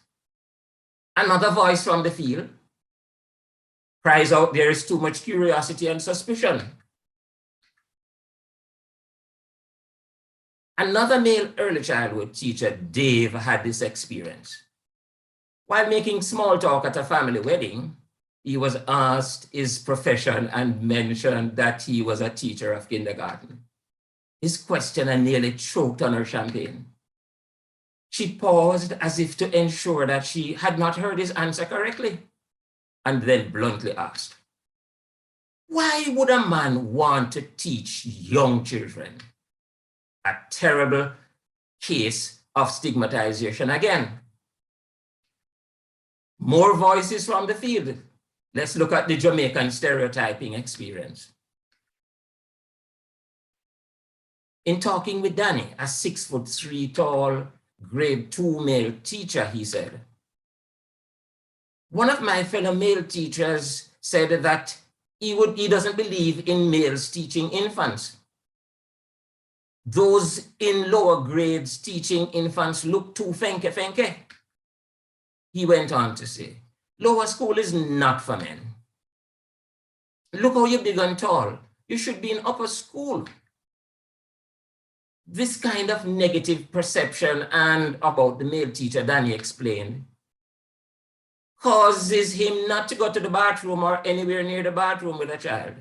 Another voice from the field cries out, "There is too much curiosity and suspicion." Another male early childhood teacher, Dave, had this experience. While making small talk at a family wedding, he was asked his profession and mentioned that he was a teacher of kindergarten. His questioner nearly choked on her champagne. She paused as if to ensure that she had not heard his answer correctly, and then bluntly asked, "Why would a man want to teach young children?" A terrible case of stigmatization again. More voices from the field. Let's look at the Jamaican stereotyping experience. In talking with Danny, a 6'3" tall, grade 2 male teacher, he said, "One of my fellow male teachers said that he doesn't believe in males teaching infants. Those in lower grades teaching infants look too fenke. He went on to say, "Lower school is not for men. Look how you're big and tall. You should be in upper school." This kind of negative perception and about the male teacher, Danny explained, causes him not to go to the bathroom or anywhere near the bathroom with a child.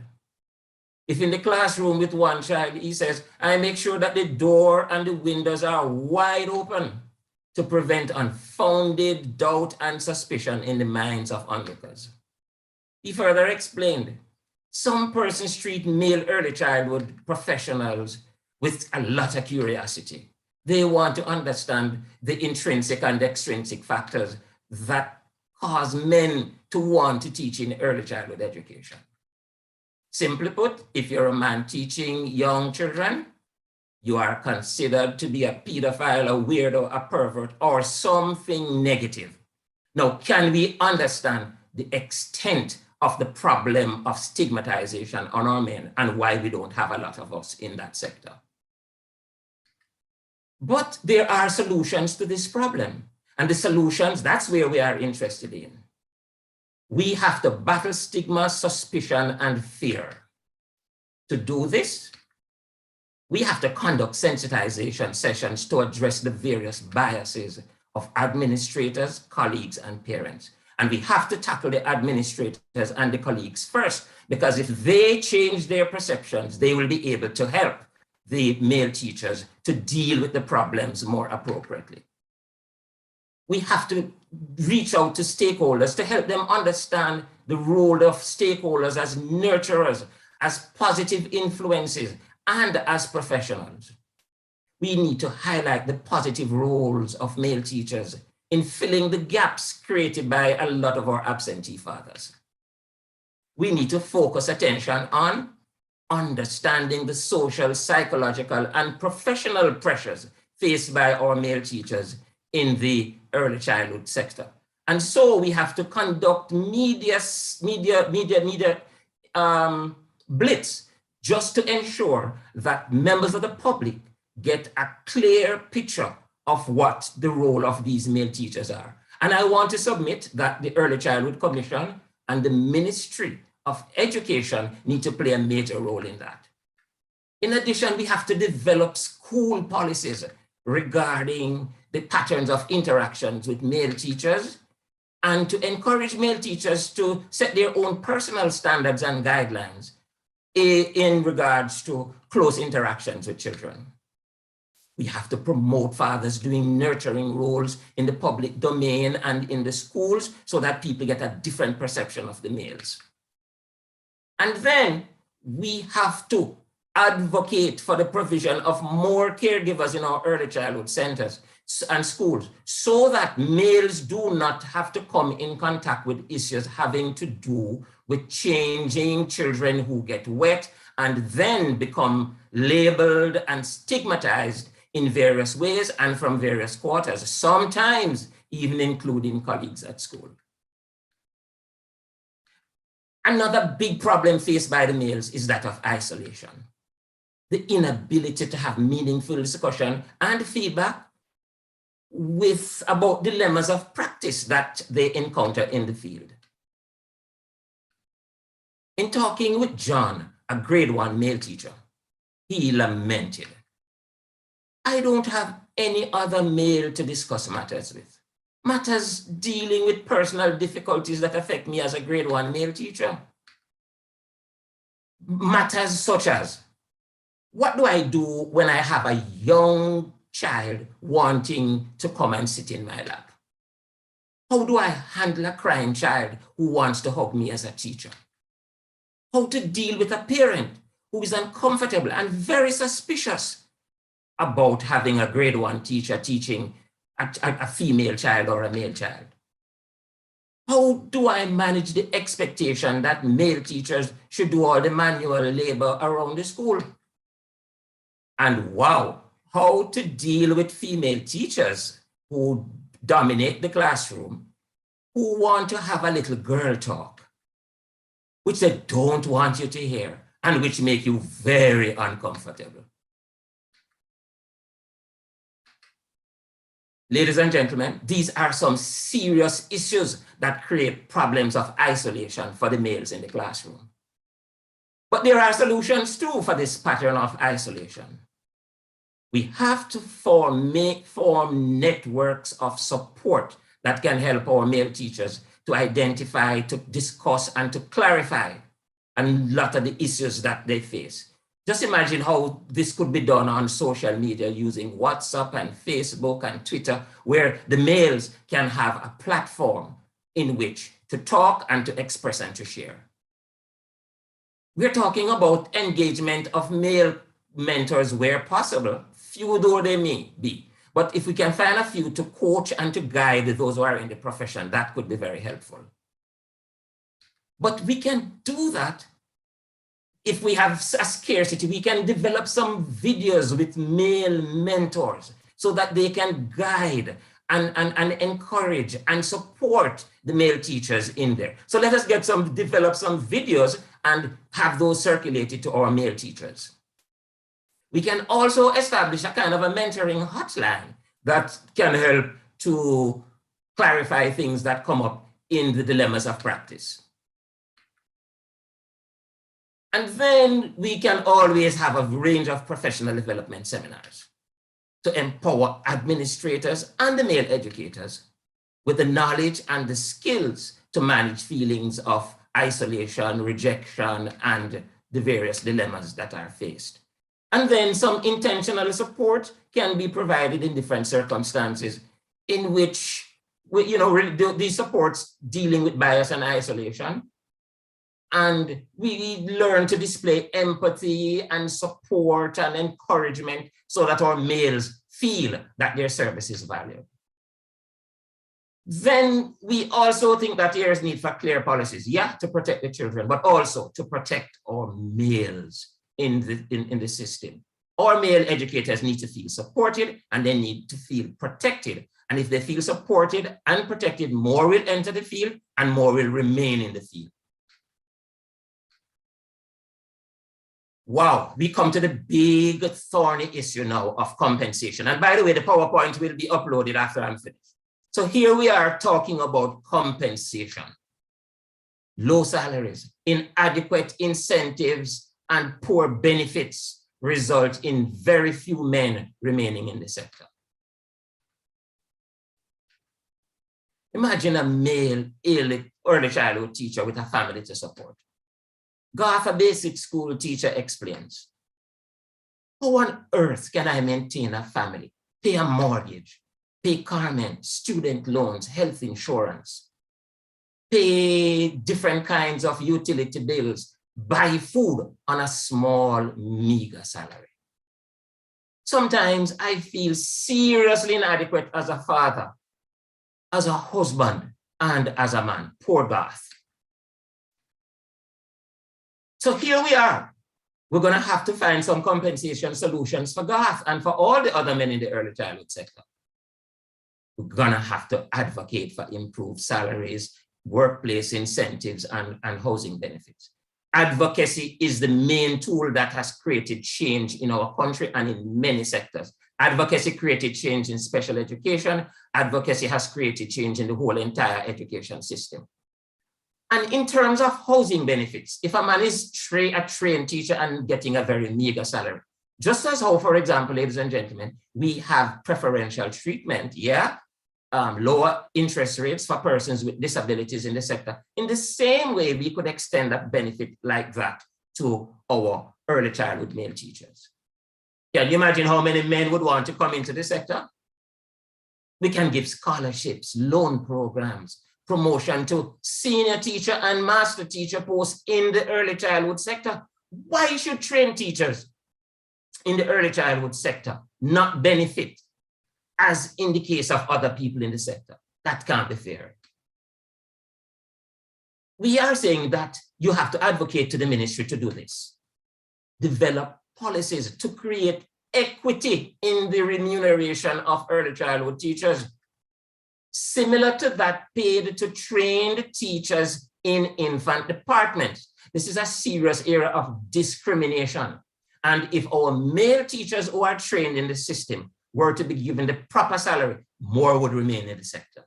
If in the classroom with one child, he says, "I make sure that the door and the windows are wide open to prevent unfounded doubt and suspicion in the minds of onlookers." He further explained, "Some persons treat male early childhood professionals with a lot of curiosity. They want to understand the intrinsic and extrinsic factors that cause men to want to teach in early childhood education. Simply put, if you're a man teaching young children, you are considered to be a pedophile, a weirdo, a pervert, or something negative." Now, can we understand the extent of the problem of stigmatization on our men and why we don't have a lot of us in that sector? But there are solutions to this problem. And the solutions, that's where we are interested in. We have to battle stigma, suspicion, and fear. To do this, we have to conduct sensitization sessions to address the various biases of administrators, colleagues, and parents. And we have to tackle the administrators and the colleagues first, because if they change their perceptions, they will be able to help the male teachers to deal with the problems more appropriately. We have to reach out to stakeholders to help them understand the role of stakeholders as nurturers, as positive influences, and as professionals. We need to highlight the positive roles of male teachers in filling the gaps created by a lot of our absentee fathers. We need to focus attention on understanding the social, psychological, and professional pressures faced by our male teachers in the early childhood sector. And so we have to conduct media blitz just to ensure that members of the public get a clear picture of what the role of these male teachers are. And I want to submit that the Early Childhood Commission and the Ministry of Education need to play a major role in that. In addition, we have to develop school policies regarding the patterns of interactions with male teachers and to encourage male teachers to set their own personal standards and guidelines in regards to close interactions with children. We have to promote fathers doing nurturing roles in the public domain and in the schools so that people get a different perception of the males. And then we have to advocate for the provision of more caregivers in our early childhood centers, and schools, so that males do not have to come in contact with issues having to do with changing children who get wet and then become labeled and stigmatized in various ways and from various quarters, sometimes even including colleagues at school. Another big problem faced by the males is that of isolation. The inability to have meaningful discussion and feedback about dilemmas of practice that they encounter in the field. In talking with John, a grade 1 male teacher, he lamented, "I don't have any other male to discuss matters with. Matters dealing with personal difficulties that affect me as a grade 1 male teacher. Matters such as, what do I do when I have a young child wanting to come and sit in my lap? How do I handle a crying child who wants to hug me as a teacher? How to deal with a parent who is uncomfortable and very suspicious about having a grade 1 teacher teaching a female child or a male child? How do I manage the expectation that male teachers should do all the manual labor around the school? And wow, how to deal with female teachers who dominate the classroom, who want to have a little girl talk, which they don't want you to hear and which make you very uncomfortable. Ladies and gentlemen, these are some serious issues that create problems of isolation for the males in the classroom. But there are solutions too for this pattern of isolation. We have to form networks of support that can help our male teachers to identify, to discuss, and to clarify a lot of the issues that they face. Just imagine how this could be done on social media using WhatsApp and Facebook and Twitter, where the males can have a platform in which to talk and to express and to share. We're talking about engagement of male mentors where possible, few though they may be. But if we can find a few to coach and to guide those who are in the profession, that could be very helpful. But we can do that if we have a scarcity. We can develop some videos with male mentors so that they can guide and encourage and support the male teachers in there. So let us develop some videos and have those circulated to our male teachers. We can also establish a kind of a mentoring hotline that can help to clarify things that come up in the dilemmas of practice. And then we can always have a range of professional development seminars to empower administrators and the male educators with the knowledge and the skills to manage feelings of isolation, rejection, and the various dilemmas that are faced. And then some intentional support can be provided in different circumstances in which, these supports dealing with bias and isolation. And we learn to display empathy and support and encouragement so that our males feel that their service is valued. Then we also think that there is need for clear policies, to protect the children, but also to protect our males in the system. Our male educators need to feel supported and they need to feel protected. And if they feel supported and protected, more will enter the field and more will remain in the field. Wow, we come to the big thorny issue now of compensation. And by the way, the PowerPoint will be uploaded after I'm finished. So here we are talking about compensation. Low salaries, inadequate incentives, and poor benefits result in very few men remaining in the sector. Imagine a male early childhood teacher with a family to support. Garth, a basic school teacher, explains, how on earth can I maintain a family, pay a mortgage, pay car rent, student loans, health insurance, pay different kinds of utility bills, buy food on a small, meager salary? Sometimes I feel seriously inadequate as a father, as a husband, and as a man. Poor Garth. So here we are. We're going to have to find some compensation solutions for Garth and for all the other men in the early childhood sector. We're going to have to advocate for improved salaries, workplace incentives, and housing benefits. Advocacy is the main tool that has created change in our country and in many sectors. Advocacy created change in special education. Advocacy has created change in the whole entire education system. And in terms of housing benefits, if a man is a trained teacher and getting a very meager salary, just as how, for example, ladies and gentlemen, we have preferential treatment, lower interest rates for persons with disabilities in the sector. In the same way, we could extend a benefit like that to our early childhood male teachers. Can you imagine how many men would want to come into the sector? We can give scholarships, loan programs, promotion to senior teacher and master teacher posts in the early childhood sector. Why should trained teachers in the early childhood sector not benefit as in the case of other people in the sector? That can't be fair. We are saying that you have to advocate to the ministry to do this. Develop policies to create equity in the remuneration of early childhood teachers, similar to that paid to trained teachers in infant departments. This is a serious area of discrimination. And if our male teachers who are trained in the system were to be given the proper salary, more would remain in the sector.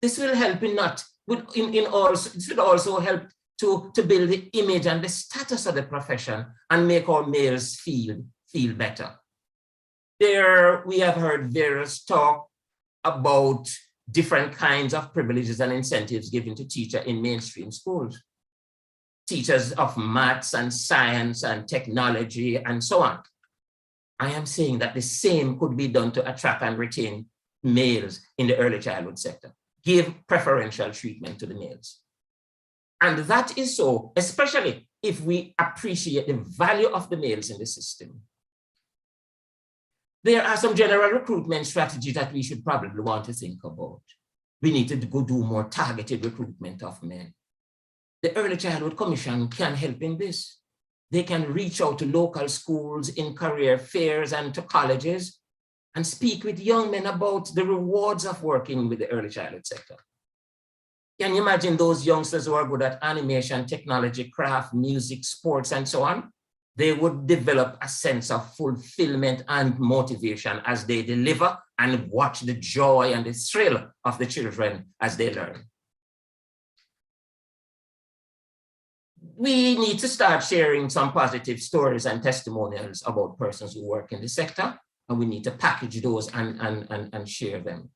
This will help this would also help to build the image and the status of the profession and make our males feel better. We have heard various talk about different kinds of privileges and incentives given to teachers in mainstream schools. Teachers of maths and science and technology and so on. I am saying that the same could be done to attract and retain males in the early childhood sector. Give preferential treatment to the males. And that is so, especially if we appreciate the value of the males in the system. There are some general recruitment strategies that we should probably want to think about. We need to go do more targeted recruitment of men. The Early Childhood Commission can help in this. They can reach out to local schools in career fairs and to colleges and speak with young men about the rewards of working with the early childhood sector. Can you imagine those youngsters who are good at animation, technology, craft, music, sports, and so on? They would develop a sense of fulfillment and motivation as they deliver and watch the joy and the thrill of the children as they learn. We need to start sharing some positive stories and testimonials about persons who work in the sector, and we need to package those and share them.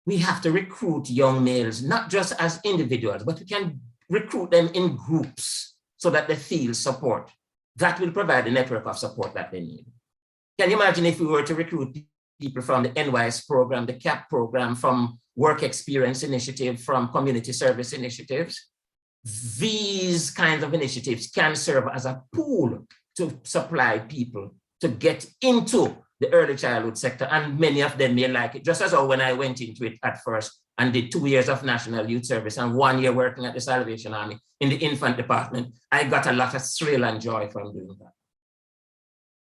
We have to recruit young males, not just as individuals, but we can recruit them in groups so that they feel support. That will provide the network of support that they need. Can you imagine if we were to recruit people from the NYS program, the CAP program, from Work Experience Initiative, from Community Service Initiatives? These kinds of initiatives can serve as a pool to supply people to get into the early childhood sector, and many of them may like it. Just as when I went into it at first and did 2 years of National Youth Service and 1 year working at the Salvation Army in the infant department, I got a lot of thrill and joy from doing that.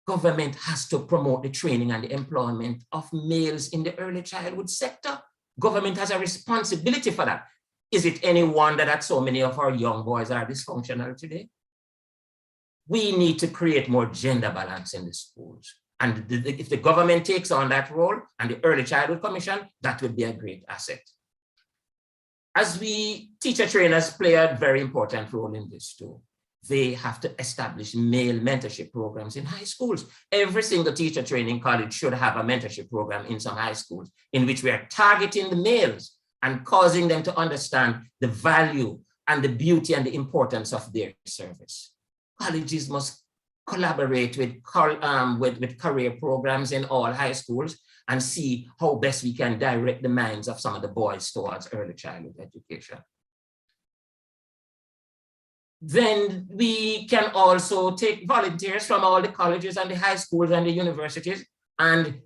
Government has to promote the training and the employment of males in the early childhood sector. Government has a responsibility for that. Is it any wonder that so many of our young boys are dysfunctional today? We need to create more gender balance in the schools. And if the government takes on that role and the Early Childhood Commission, that would be a great asset. As teacher trainers play a very important role in this too. They have to establish male mentorship programs in high schools. Every single teacher training college should have a mentorship program in some high schools in which we are targeting the males and causing them to understand the value and the beauty and the importance of their service. Colleges must collaborate with career programs in all high schools and see how best we can direct the minds of some of the boys towards early childhood education. then we can also take volunteers from all the colleges and the high schools and the universities and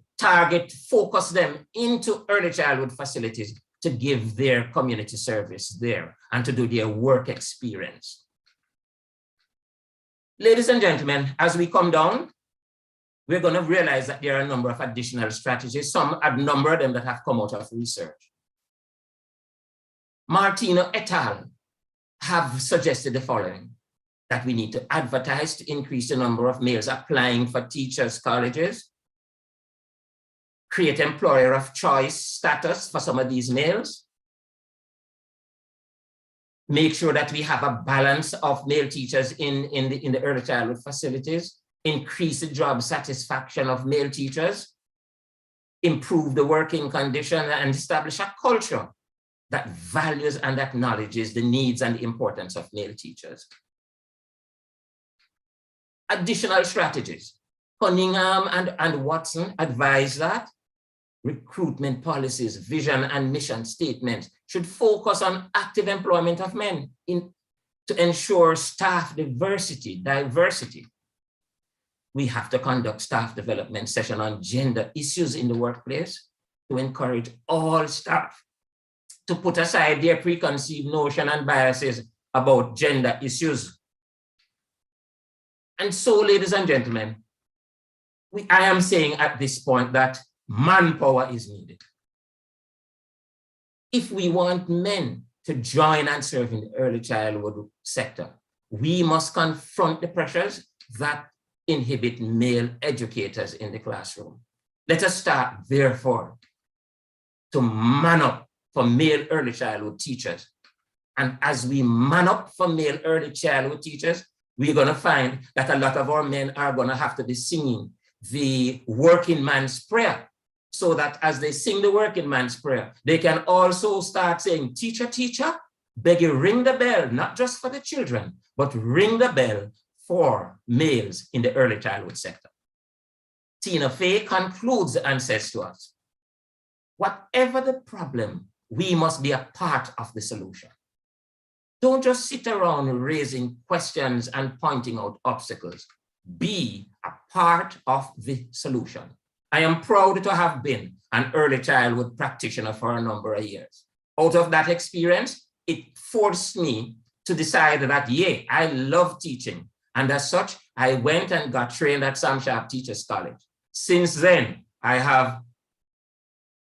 focus them into early childhood facilities to give their community service there and to do their work experience. Ladies and gentlemen, as we come down, we're going to realize that there are a number of additional strategies, a number of them that have come out of research. Martino et al. Have suggested the following: that we need to advertise to increase the number of males applying for teachers' colleges, create employer of choice status for some of these males, make sure that we have a balance of male teachers in the early childhood facilities, increase the job satisfaction of male teachers, improve the working condition, and establish a culture that values and acknowledges the needs and the importance of male teachers. Additional strategies. Cunningham and Watson advise that recruitment policies, vision, and mission statements should focus on active employment of men to ensure staff diversity. We have to conduct staff development session on gender issues in the workplace to encourage all staff to put aside their preconceived notion and biases about gender issues. And so, ladies and gentlemen, I am saying at this point that manpower is needed. If we want men to join and serve in the early childhood sector, we must confront the pressures that inhibit male educators in the classroom. Let us start, therefore, to man up for male early childhood teachers. And as we man up for male early childhood teachers, we're going to find that a lot of our men are going to have to be singing the working man's prayer, so that as they sing the working man's prayer, they can also start saying, teacher, teacher, beg you ring the bell, not just for the children, but ring the bell for males in the early childhood sector. Tina Fey concludes and says to us, whatever the problem, we must be a part of the solution. Don't just sit around raising questions and pointing out obstacles. Be a part of the solution. I am proud to have been an early childhood practitioner for a number of years. Out of that experience, it forced me to decide that, yeah, I love teaching. And as such, I went and got trained at Sam Sharp Teachers College. Since then, I have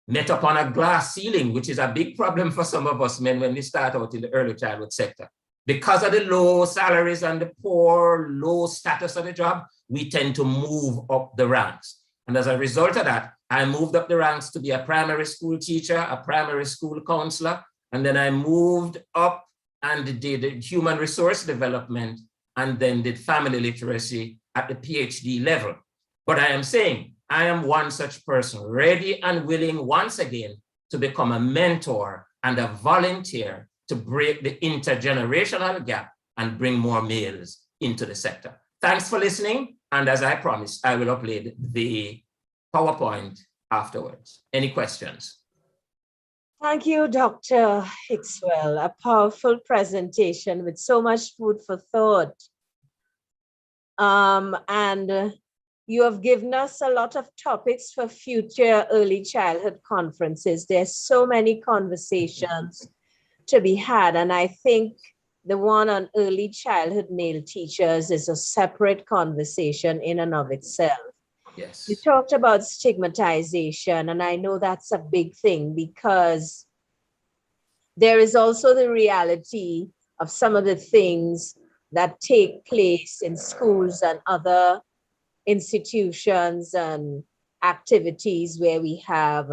met upon a glass ceiling, which is a big problem for some of us men when we start out in the early childhood sector. Because of the low salaries and the poor, low status of the job, we tend to move up the ranks. And as a result of that, I moved up the ranks to be a primary school teacher, a primary school counselor, and then I moved up and did human resource development, and then did family literacy at the PhD level. But I am saying, I am one such person, ready and willing once again to become a mentor and a volunteer to break the intergenerational gap and bring more males into the sector. Thanks for listening. And as I promised, I will upload the PowerPoint afterwards. Any questions? Thank you, Dr. Hickswell. A powerful presentation with so much food for thought. And you have given us a lot of topics for future early childhood conferences. There's so many conversations to be had. And I think the one on early childhood male teachers is a separate conversation in and of itself. Yes. You talked about stigmatization, and I know that's a big thing because there is also the reality of some of the things that take place in schools and other institutions and activities where we have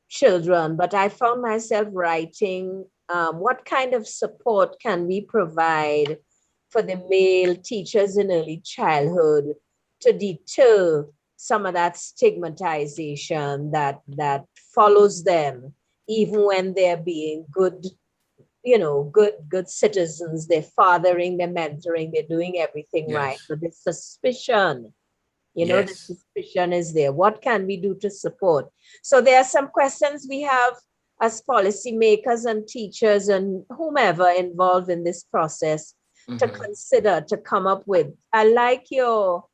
children. But I found myself writing, what kind of support can we provide for the male teachers in early childhood to deter some of that stigmatization that follows them, even when they're being good, good citizens, they're fathering, they're mentoring, they're doing everything right. But the suspicion, the suspicion is there. What can we do to support? So there are some questions we have as policymakers and teachers and whomever involved in this process to consider, to come up with. I like your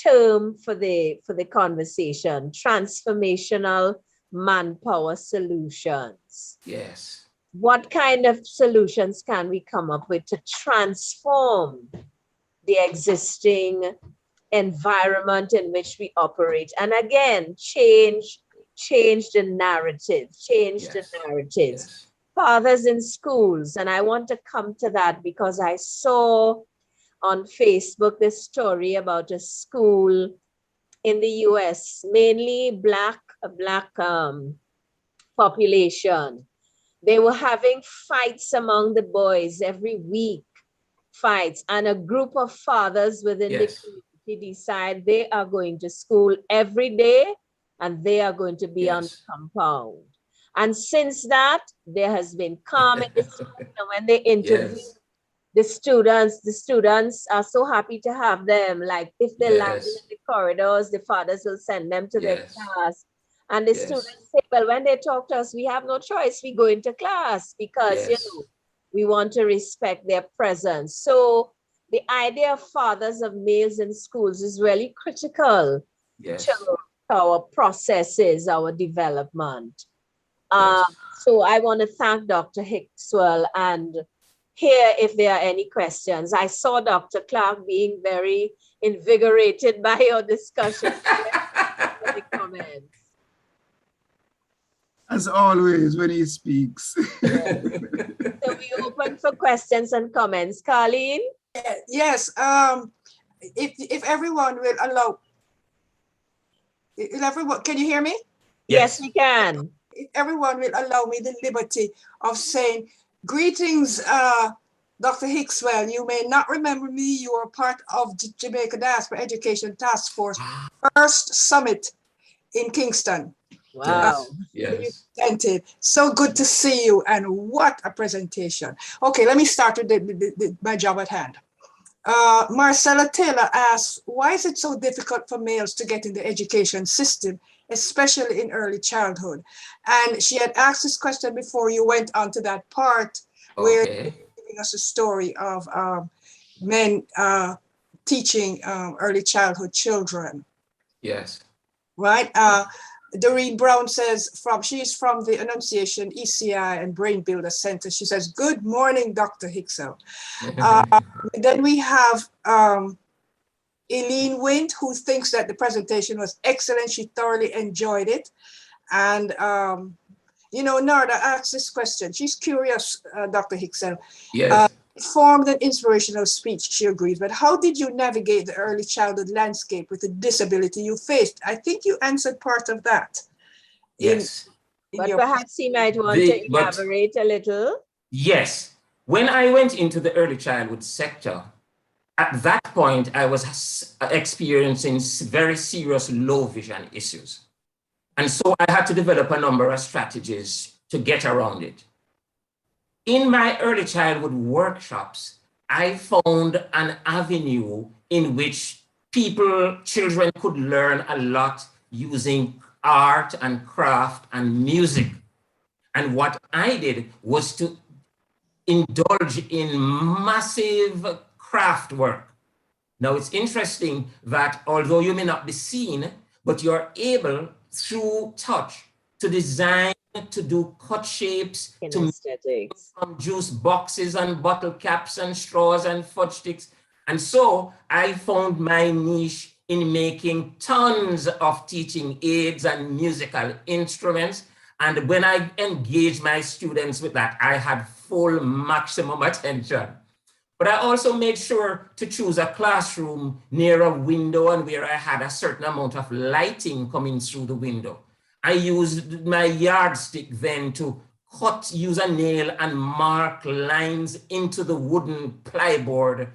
term for the conversation, transformational manpower solutions. Yes. What kind of solutions can we come up with to transform the existing environment in which we operate? And again, change the narrative, Yes. Fathers in schools, and I want to come to that because I saw on Facebook this story about a school in the US, mainly black population. They were having fights among the boys every week, fights, and a group of fathers within the community decide they are going to school every day and they are going to be on the compound. And since that, there has been calm in the school. And when they interview the students are so happy to have them. Like if they're landing in the corridors, the fathers will send them to their class. And the students say, well, when they talk to us, we have no choice. We go into class because, you know, we want to respect their presence. So the idea of fathers of males in schools is really critical to our processes, our development. So I want to thank Dr. Hickswell and hear if there are any questions. I saw Dr. Clark being very invigorated by your discussion. Any comments? As always, when he speaks. So we open for questions and comments. Carleen? Yes. If everyone will allow, can you hear me? Yes, we can. If everyone will allow me the liberty of saying, greetings, Dr. Hickswell. You may not remember me. You are part of the Jamaica Diaspora Education Task Force first summit in Kingston. Wow. Yes. So good to see you, and what a presentation. Okay, let me start with my job at hand. Marcella Taylor asks, why is it so difficult for males to get in the education system, especially in early childhood? And she had asked this question before you went on to that part where you're giving us a story of men teaching early childhood children. Yes. Right? Doreen Brown says, she's from the Annunciation, ECI, and Brain Builder Center. She says, good morning, Dr. Hicksell. Then we have Eileen Wind, who thinks that the presentation was excellent. She thoroughly enjoyed it. And, you know, Narda asked this question. She's curious, Dr. Hicksell. Yes. Formed an inspirational speech, she agrees, but how did you navigate the early childhood landscape with the disability you faced? I think you answered part of that. Yes. But perhaps he might want to elaborate a little. Yes. When I went into the early childhood sector, at that point, I was experiencing very serious low vision issues. And so I had to develop a number of strategies to get around it. In my early childhood workshops, I found an avenue in which children could learn a lot using art and craft and music. And what I did was to indulge in massive craft work. Now it's interesting that although you may not be seen, but you're able through touch to design, to do cut shapes, to from juice boxes and bottle caps and straws and fudge sticks. And so I found my niche in making tons of teaching aids and musical instruments. And when I engaged my students with that, I had full maximum attention. But I also made sure to choose a classroom near a window and where I had a certain amount of lighting coming through the window. I used my yardstick then to use a nail and mark lines into the wooden chalkboard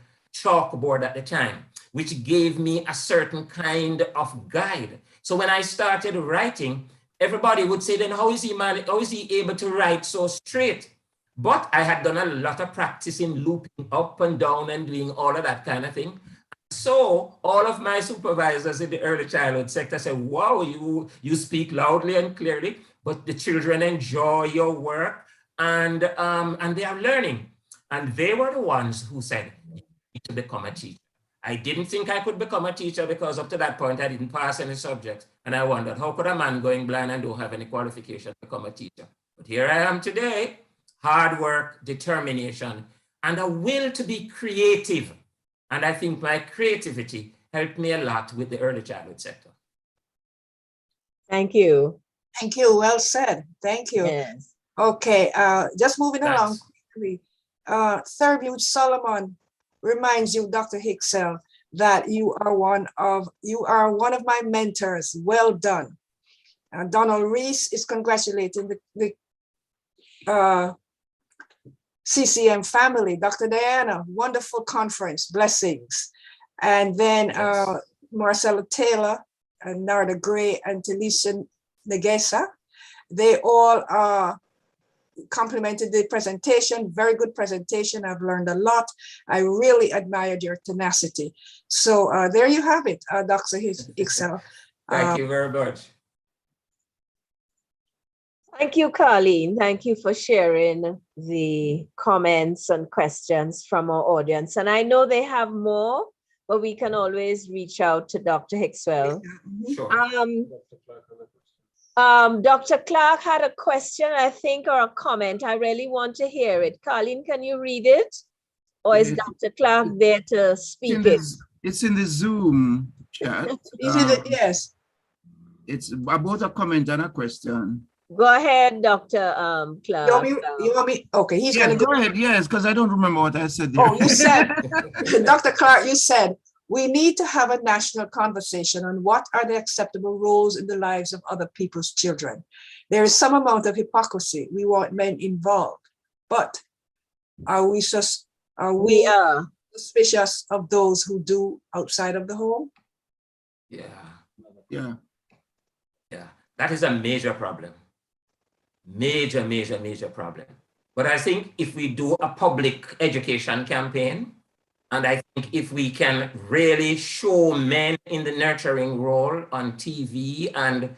at the time, which gave me a certain kind of guide. So when I started writing, everybody would say, then how is he able to write so straight? But I had done a lot of practice in looping up and down and doing all of that kind of thing. So all of my supervisors in the early childhood sector said, wow, you speak loudly and clearly, but the children enjoy your work and they are learning. And they were the ones who said, you need to become a teacher. I didn't think I could become a teacher because up to that point, I didn't pass any subjects. And I wondered, how could a man going blind and don't have any qualification become a teacher? But here I am today, hard work, determination, and a will to be creative. And I think my creativity helped me a lot with the early childhood sector. Thank you. Thank you. Well said. Thank you. Yes. Okay, just moving along quickly. Thurbude Solomon reminds you, Dr. Hicksell, that you are one of my mentors. Well done. Donald Reese is congratulating the CCM family. Dr. Diana, wonderful conference, blessings. And then Marcella Taylor and Narda Gray and Talisha Negesa, they all complimented the presentation. Very good presentation. I've learned a lot. I really admired your tenacity. So there you have it, Dr. Hicksell. Thank you very much. Thank you, Colleen. Thank you for sharing the comments and questions from our audience. And I know they have more, but we can always reach out to Dr. Hicksell. Sure. Dr. Clark had a question, I think, or a comment. I really want to hear it. Colleen, can you read it? Or is Dr. Clark there to speak it? It's in the Zoom chat. Yes. It's about a comment and a question. Go ahead, Dr. Clark. You want me? Okay, he's yes, going to go ahead. Yes, because I don't remember what I said there. Oh, you said, Dr. Clark, you said, we need to have a national conversation on what are the acceptable roles in the lives of other people's children. There is some amount of hypocrisy. We want men involved, but are we suspicious of those who do outside of the home? Yeah. That is a major problem. Major problem. But I think if we do a public education campaign, and I think if we can really show men in the nurturing role on TV and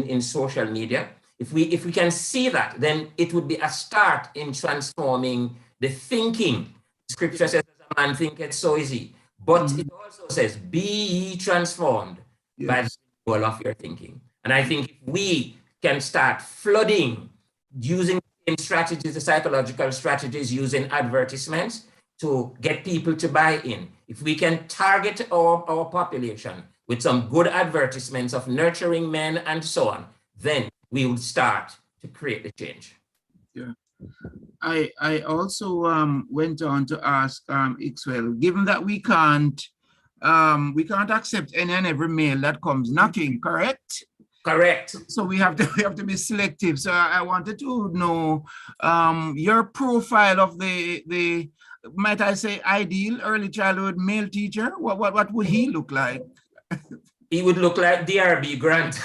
in social media, if we can see that, then it would be a start in transforming the thinking. Scripture says, as a man thinketh, so is he. But it also says, be ye transformed by the renewal of your thinking. And I think if we can start flooding, using the same strategies, the psychological strategies, using advertisements to get people to buy in. If we can target our population with some good advertisements of nurturing men and so on, then we would start to create the change. Yeah. I also went on to ask Ixwell, given that we can't accept any and every mail that comes knocking, correct? Correct. So we have to be selective. So I wanted to know your profile of the might I say ideal early childhood male teacher. What would he look like? He would look like DRB Grant.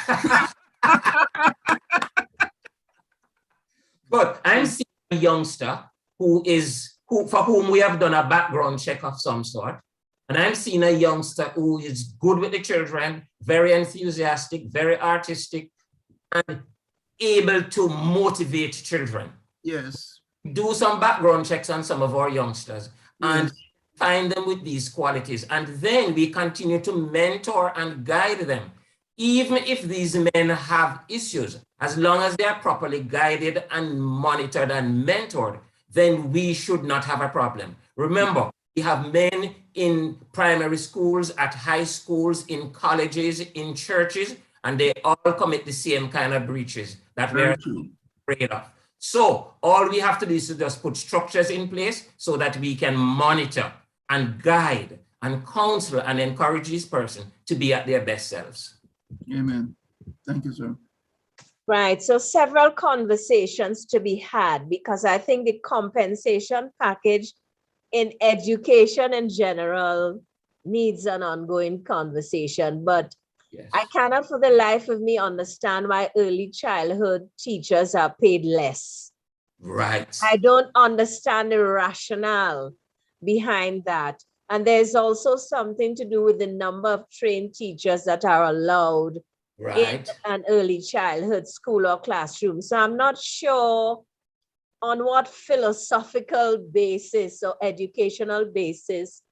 But I'm seeing a youngster for whom we have done a background check of some sort. And I'm seeing a youngster who is good with the children, very enthusiastic, very artistic, and able to motivate children. Yes. Do some background checks on some of our youngsters and find them with these qualities. And then we continue to mentor and guide them. Even if these men have issues, as long as they are properly guided and monitored and mentored, then we should not have a problem. Remember, we have men in primary schools, at high schools, in colleges, in churches, and they all commit the same kind of breaches that we are afraid of. So all we have to do is to just put structures in place so that we can monitor and guide and counsel and encourage this person to be at their best selves. Amen. Thank you, sir. Right, so several conversations to be had, because I think the compensation package in education in general needs an ongoing conversation, but I cannot for the life of me understand why early childhood teachers are paid less. Right. I don't understand the rationale behind that. And there's also something to do with the number of trained teachers that are allowed in an early childhood school or classroom. So I'm not sure on what philosophical basis or educational basis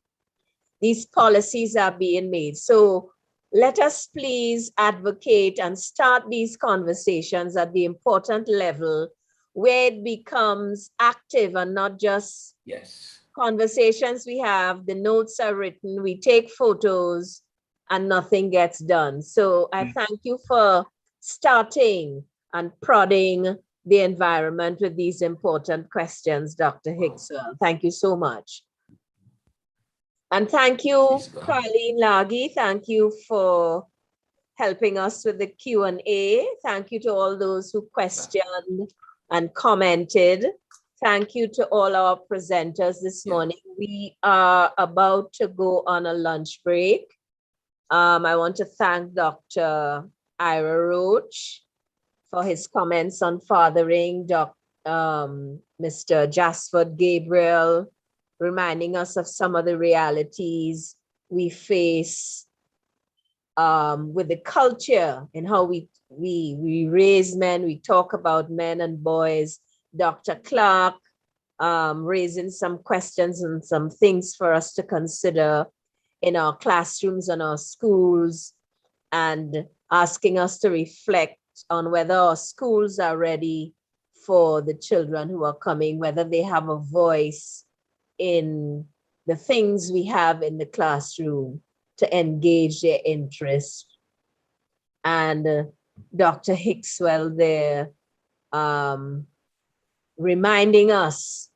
these policies are being made. So let us please advocate and start these conversations at the important level where it becomes active and not just conversations we have, the notes are written, we take photos, and nothing gets done. So I thank you for starting and prodding the environment with these important questions, Dr. Hickswell. Thank you so much. And thank you, Carleen Lagi. Thank you for helping us with the Q&A. Thank you to all those who questioned and commented. Thank you to all our presenters this morning. We are about to go on a lunch break. I want to thank Dr. Ira Roach for his comments on fathering, Mr. Jasford Gabriel, reminding us of some of the realities we face with the culture and how we raise men, we talk about men and boys. Dr. Clark raising some questions and some things for us to consider in our classrooms and our schools, and asking us to reflect on whether our schools are ready for the children who are coming, whether they have a voice in the things we have in the classroom to engage their interest. And Dr. Hickswell there reminding us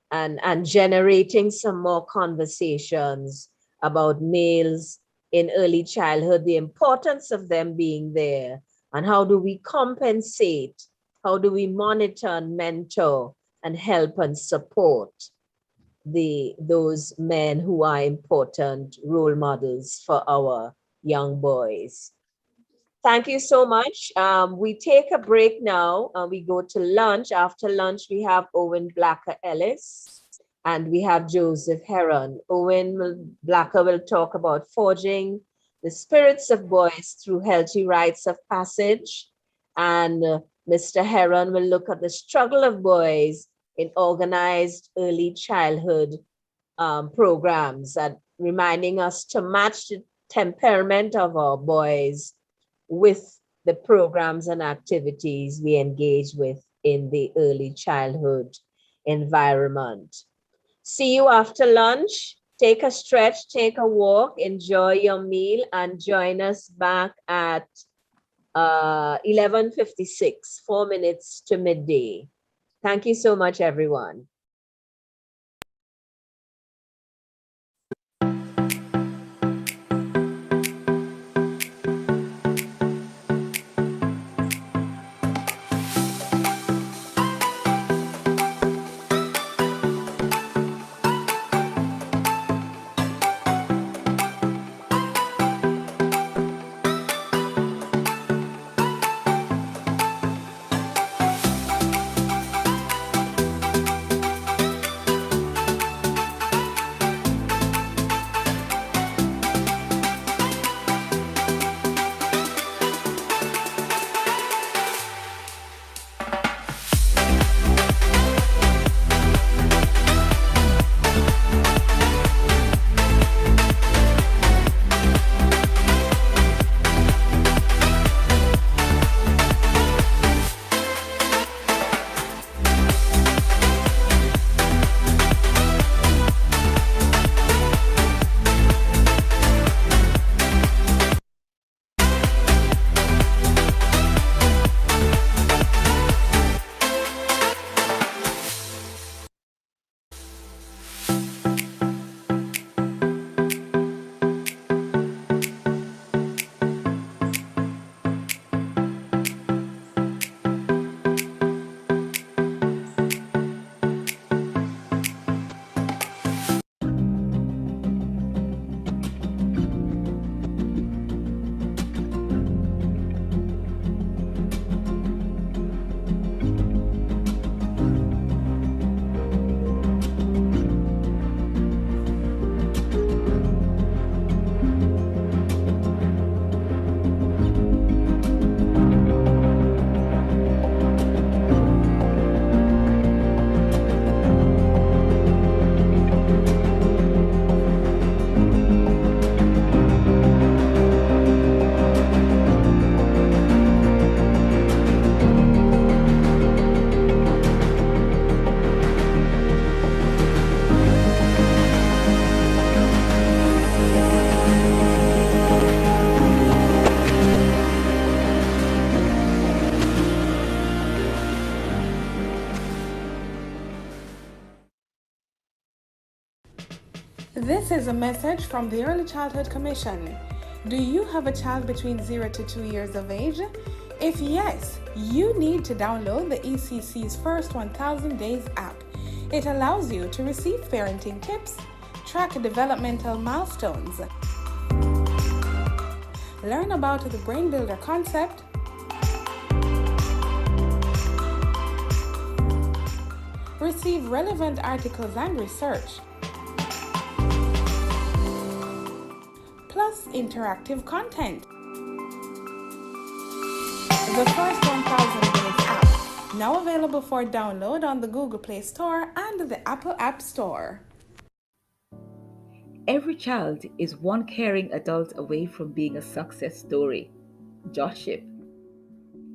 and generating some more conversations about males in early childhood, the importance of them being there, and how do we compensate, how do we monitor and mentor and help and support those men who are important role models for our young boys. Thank you so much. We take a break now. We go to lunch. After lunch, we have Owen Blacker Ellis and we have Joseph Heron. Blacker will talk about forging the spirits of boys through healthy rites of passage. And Mr. Heron will look at the struggle of boys in organized early childhood programs, and reminding us to match the temperament of our boys with the programs and activities we engage with in the early childhood environment. See you after lunch. Take a stretch, take a walk, enjoy your meal, and join us back at 11:56, 4 minutes to midday. Thank you so much, everyone. This is a message from the Early Childhood Commission. Do you have a child between 0 to 2 years of age? If yes, you need to download the ECC's First 1000 Days app. It allows you to receive parenting tips, track developmental milestones, learn about the Brain Builder concept, receive relevant articles and research, plus interactive content. The First 1000 Days app, now available for download on the Google Play Store and the Apple App Store. Every child is one caring adult away from being a success story. Joship.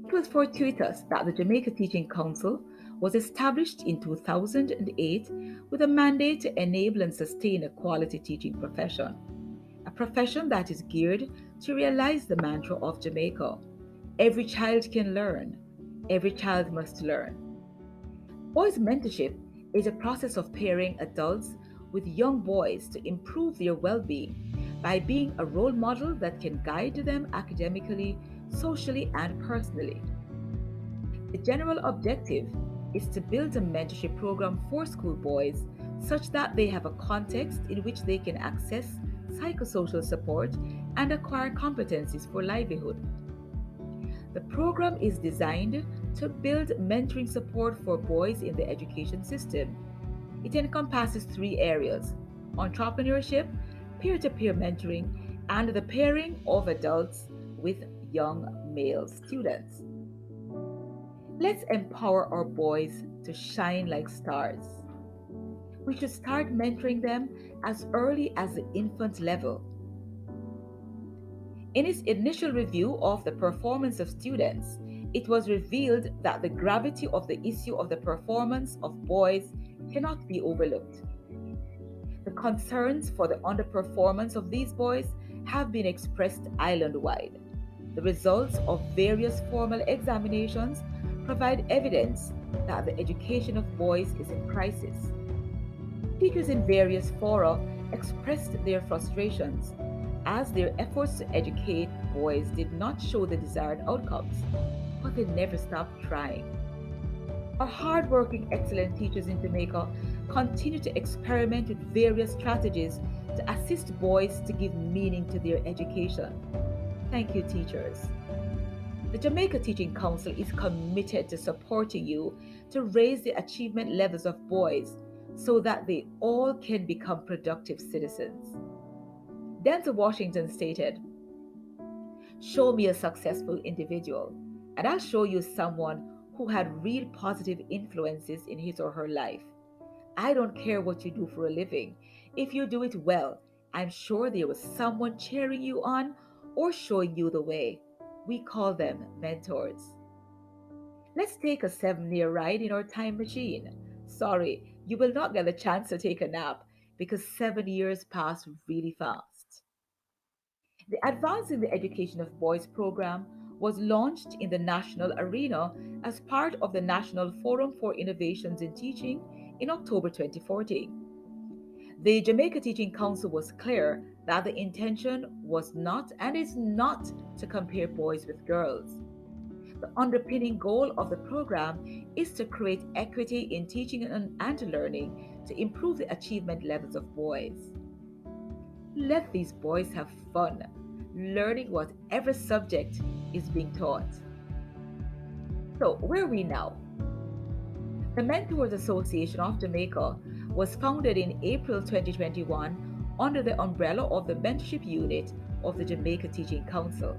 It was fortuitous that the Jamaica Teaching Council was established in 2008 with a mandate to enable and sustain a quality teaching profession, a profession that is geared to realize the mantra of Jamaica: every child can learn, every child must learn. Boys mentorship is a process of pairing adults with young boys to improve their well-being by being a role model that can guide them academically, socially, and personally. The general objective is to build a mentorship program for schoolboys such that they have a context in which they can access psychosocial support and acquire competencies for livelihood. The program is designed to build mentoring support for boys in the education system. It encompasses 3 areas: entrepreneurship, peer-to-peer mentoring, and the pairing of adults with young male students. Let's empower our boys to shine like stars. We should start mentoring them as early as the infant level. In its initial review of the performance of students, it was revealed that the gravity of the issue of the performance of boys cannot be overlooked. The concerns for the underperformance of these boys have been expressed island-wide. The results of various formal examinations provide evidence that the education of boys is in crisis. Teachers in various fora expressed their frustrations as their efforts to educate boys did not show the desired outcomes, but they never stopped trying. Our hardworking, excellent teachers in Jamaica continue to experiment with various strategies to assist boys to give meaning to their education. Thank you, teachers. The Jamaica Teaching Council is committed to supporting you to raise the achievement levels of boys so that they all can become productive citizens. Denzel Washington stated, "Show me a successful individual, and I'll show you someone who had real positive influences in his or her life. I don't care what you do for a living. If you do it well, I'm sure there was someone cheering you on or showing you the way. We call them mentors." Let's take a 7-year ride in our time machine. Sorry, you will not get a chance to take a nap because 7 years pass really fast. The Advancing the Education of Boys program was launched in the national arena as part of the National Forum for Innovations in Teaching in October 2014. The Jamaica Teaching Council was clear that the intention was not and is not to compare boys with girls. The underpinning goal of the program is to create equity in teaching and learning to improve the achievement levels of boys. Let these boys have fun, learning whatever subject is being taught. So, where are we now? The Mentors Association of Jamaica was founded in April 2021 under the umbrella of the Mentorship Unit of the Jamaica Teaching Council.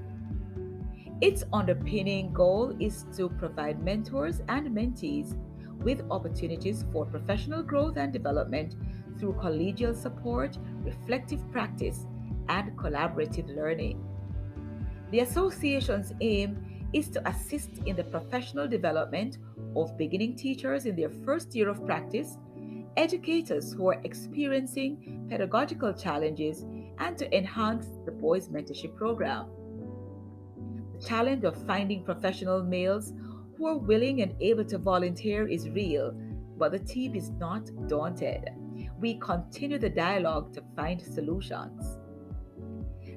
Its underpinning goal is to provide mentors and mentees with opportunities for professional growth and development through collegial support, reflective practice, and collaborative learning. The association's aim is to assist in the professional development of beginning teachers in their first year of practice, educators who are experiencing pedagogical challenges, and to enhance the Boys Mentorship Program. The challenge of finding professional males who are willing and able to volunteer is real, but the team is not daunted. we continue the dialogue to find solutions.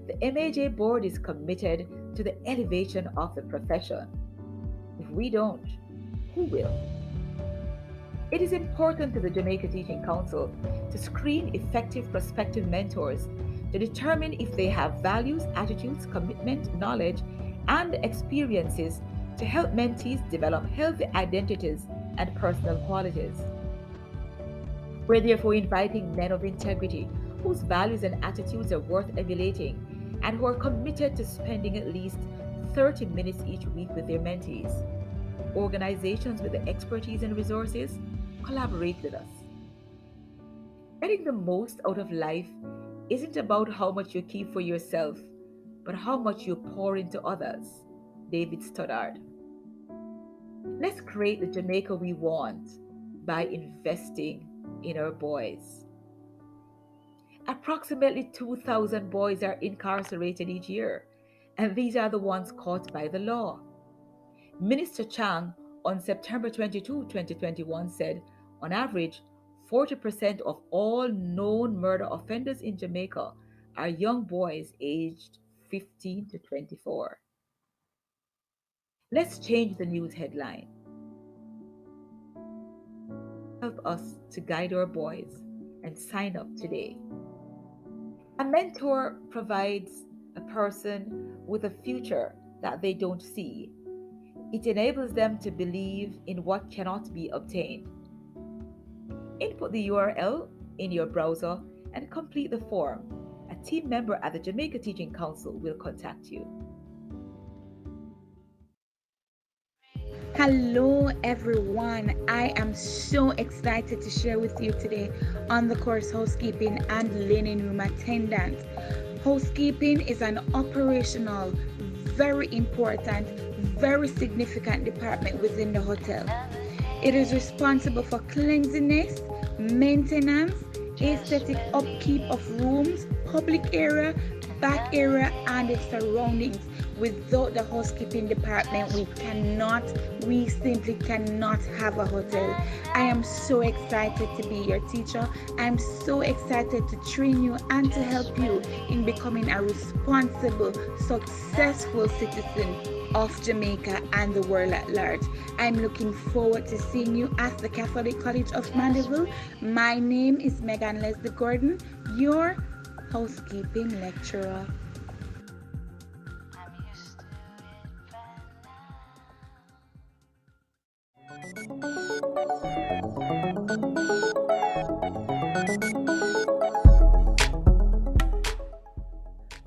The MAJ board is committed to the elevation of the profession. If we don't, who will? It is important to the Jamaica Teaching Council to screen effective prospective mentors to determine if they have values, attitudes, commitment, knowledge, and experiences to help mentees develop healthy identities and personal qualities. We're therefore inviting men of integrity whose values and attitudes are worth emulating and who are committed to spending at least 30 minutes each week with their mentees. Organizations with the expertise and resources, collaborate with us. Getting the most out of life isn't about how much you keep for yourself, but how much you pour into others. David Stoddard. Let's create the Jamaica we want by investing in our boys. Approximately 2,000 boys are incarcerated each year, and these are the ones caught by the law. Minister Chang on September 22, 2021 said, on average, 40% of all known murder offenders in Jamaica are young boys aged 15 to 24. Let's change the news headline. Help us to guide our boys and sign up today. A mentor provides a person with a future that they don't see. It enables them to believe in what cannot be obtained. Input the URL in your browser and complete the form. A team member at the Jamaica Teaching Council will contact you. Hello everyone, I am so excited to share with you today on the course Housekeeping and Linen Room Attendant. Housekeeping is an operational, very important, very significant department within the hotel. It is responsible for cleanliness, maintenance, aesthetic upkeep of rooms, public area, back area, and its surroundings. Without the housekeeping department, we simply cannot have a hotel. I am so excited to be your teacher. I'm so excited to train you and to help you in becoming a responsible, successful citizen of Jamaica and the world at large. I'm looking forward to seeing you at the Catholic College of Mandeville. My name is Megan Leslie Gordon, your housekeeping lecturer.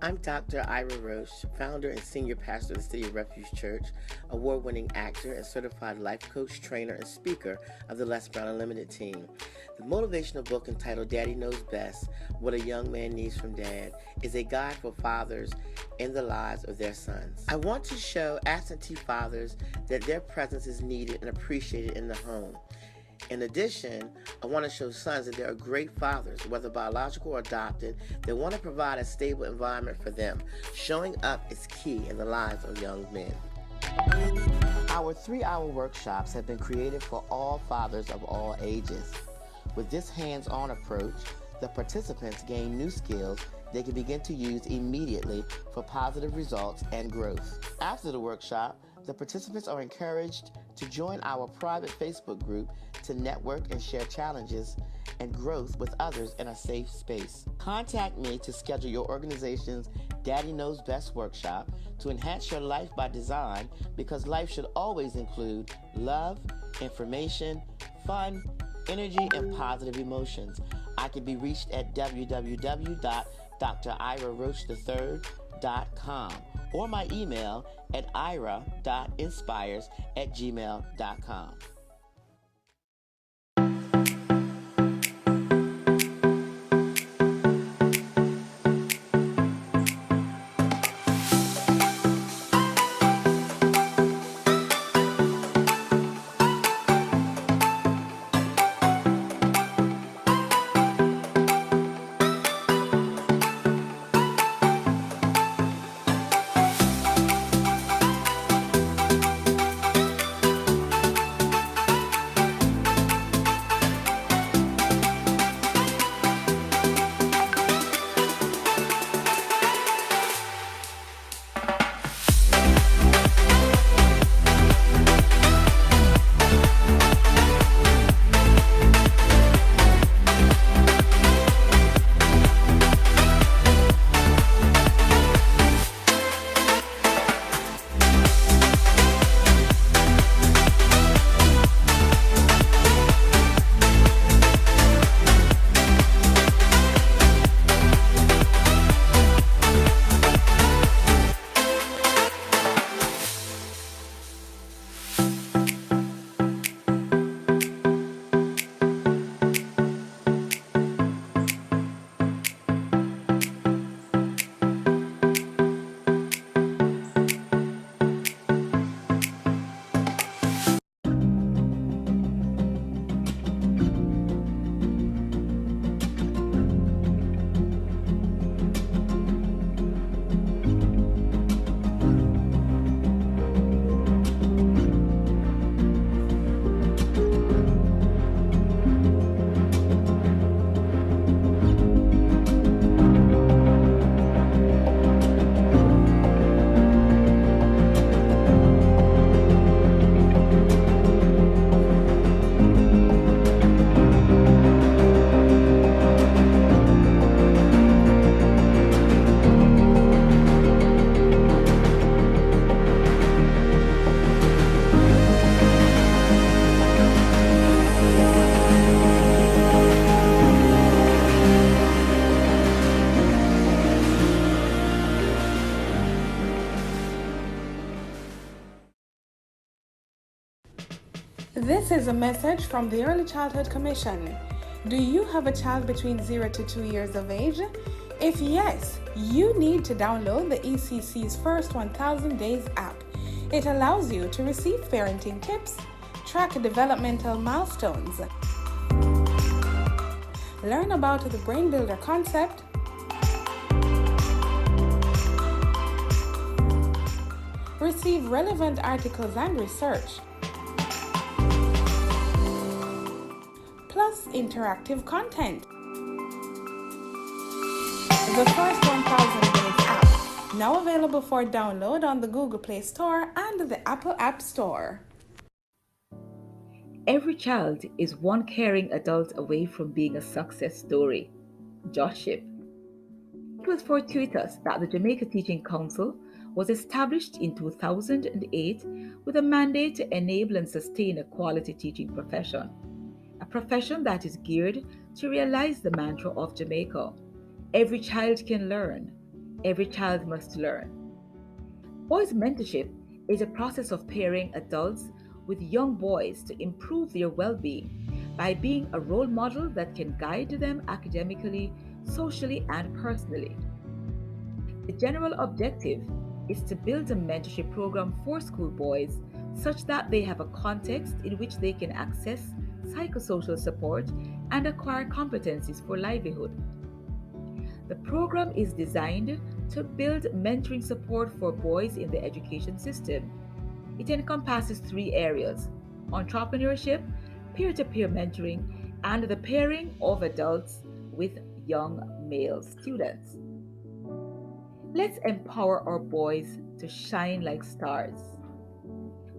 I'm Dr. Ira Roche, founder and senior pastor of the City of Refuge Church, award-winning actor and certified life coach, trainer, and speaker of the Les Brown Unlimited team. The motivational book entitled Daddy Knows Best, What a Young Man Needs from Dad, is a guide for fathers in the lives of their sons. I want to show absentee fathers that their presence is needed and appreciated in the home. In addition, I want to show sons that there are great fathers, whether biological or adopted, that want to provide a stable environment for them. Showing up is key in the lives of young men. Our 3-hour workshops have been created for all fathers of all ages. With this hands-on approach, the participants gain new skills they can begin to use immediately for positive results and growth. After the workshop, the participants are encouraged to join our private Facebook group to network and share challenges and growth with others in a safe space. Contact me to schedule your organization's Daddy Knows Best workshop to enhance your life by design, because life should always include love, information, fun, energy, and positive emotions. I can be reached at www.driraroche3rd.com or my email at ira.inspires@gmail.com. This is a message from the Early Childhood Commission. Do you have a child between 0 to 2 years of age? If yes, you need to download the ECC's First 1000 Days app. It allows you to receive parenting tips, track developmental milestones, learn about the Brain Builder concept, receive relevant articles and research, plus interactive content. The First 1000 Days app, now available for download on the Google Play Store and the Apple App Store. Every child is one caring adult away from being a success story. Joship. It was fortuitous that the Jamaica Teaching Council was established in 2008 with a mandate to enable and sustain a quality teaching profession, a profession that is geared to realize the mantra of Jamaica: every child can learn, every child must learn. Boys mentorship is a process of pairing adults with young boys to improve their well-being by being a role model that can guide them academically, socially, and personally. The general objective is to build a mentorship program for schoolboys such that they have a context in which they can access psychosocial support and acquire competencies for livelihood. The program is designed to build mentoring support for boys in the education system. It encompasses three areas: entrepreneurship, peer to peer mentoring, and the pairing of adults with young male students. Let's empower our boys to shine like stars.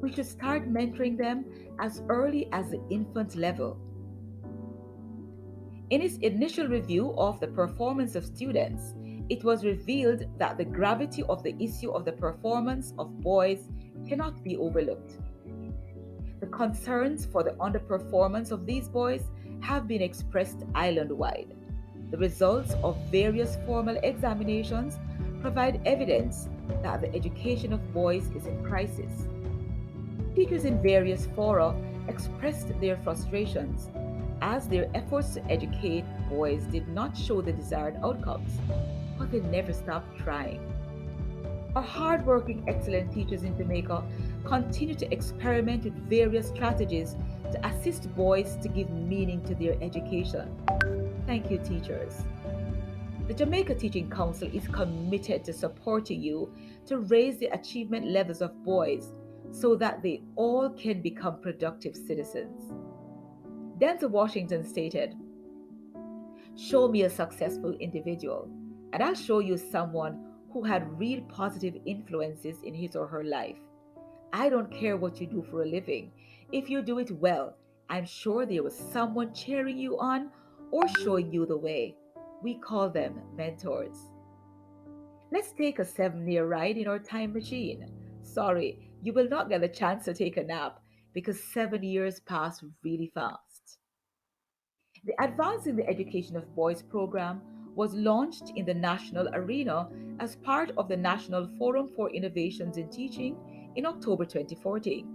We should start mentoring them as early as the infant level. In its initial review of the performance of students, it was revealed that the gravity of the issue of the performance of boys cannot be overlooked. The concerns for the underperformance of these boys have been expressed island-wide. The results of various formal examinations provide evidence that the education of boys is in crisis. Teachers in various fora expressed their frustrations as their efforts to educate boys did not show the desired outcomes, but they never stopped trying. Our hardworking, excellent teachers in Jamaica continue to experiment with various strategies to assist boys to give meaning to their education. Thank you, teachers. The Jamaica Teaching Council is committed to supporting you to raise the achievement levels of boys so that they all can become productive citizens. Denzel Washington stated, "Show me a successful individual, and I'll show you someone who had real positive influences in his or her life. I don't care what you do for a living. If you do it well, I'm sure there was someone cheering you on or showing you the way. We call them mentors." Let's take a 7-year ride in our time machine. Sorry, you will not get a chance to take a nap because 7 years pass really fast. The Advancing the Education of Boys program was launched in the national arena as part of the National Forum for Innovations in Teaching in October 2014.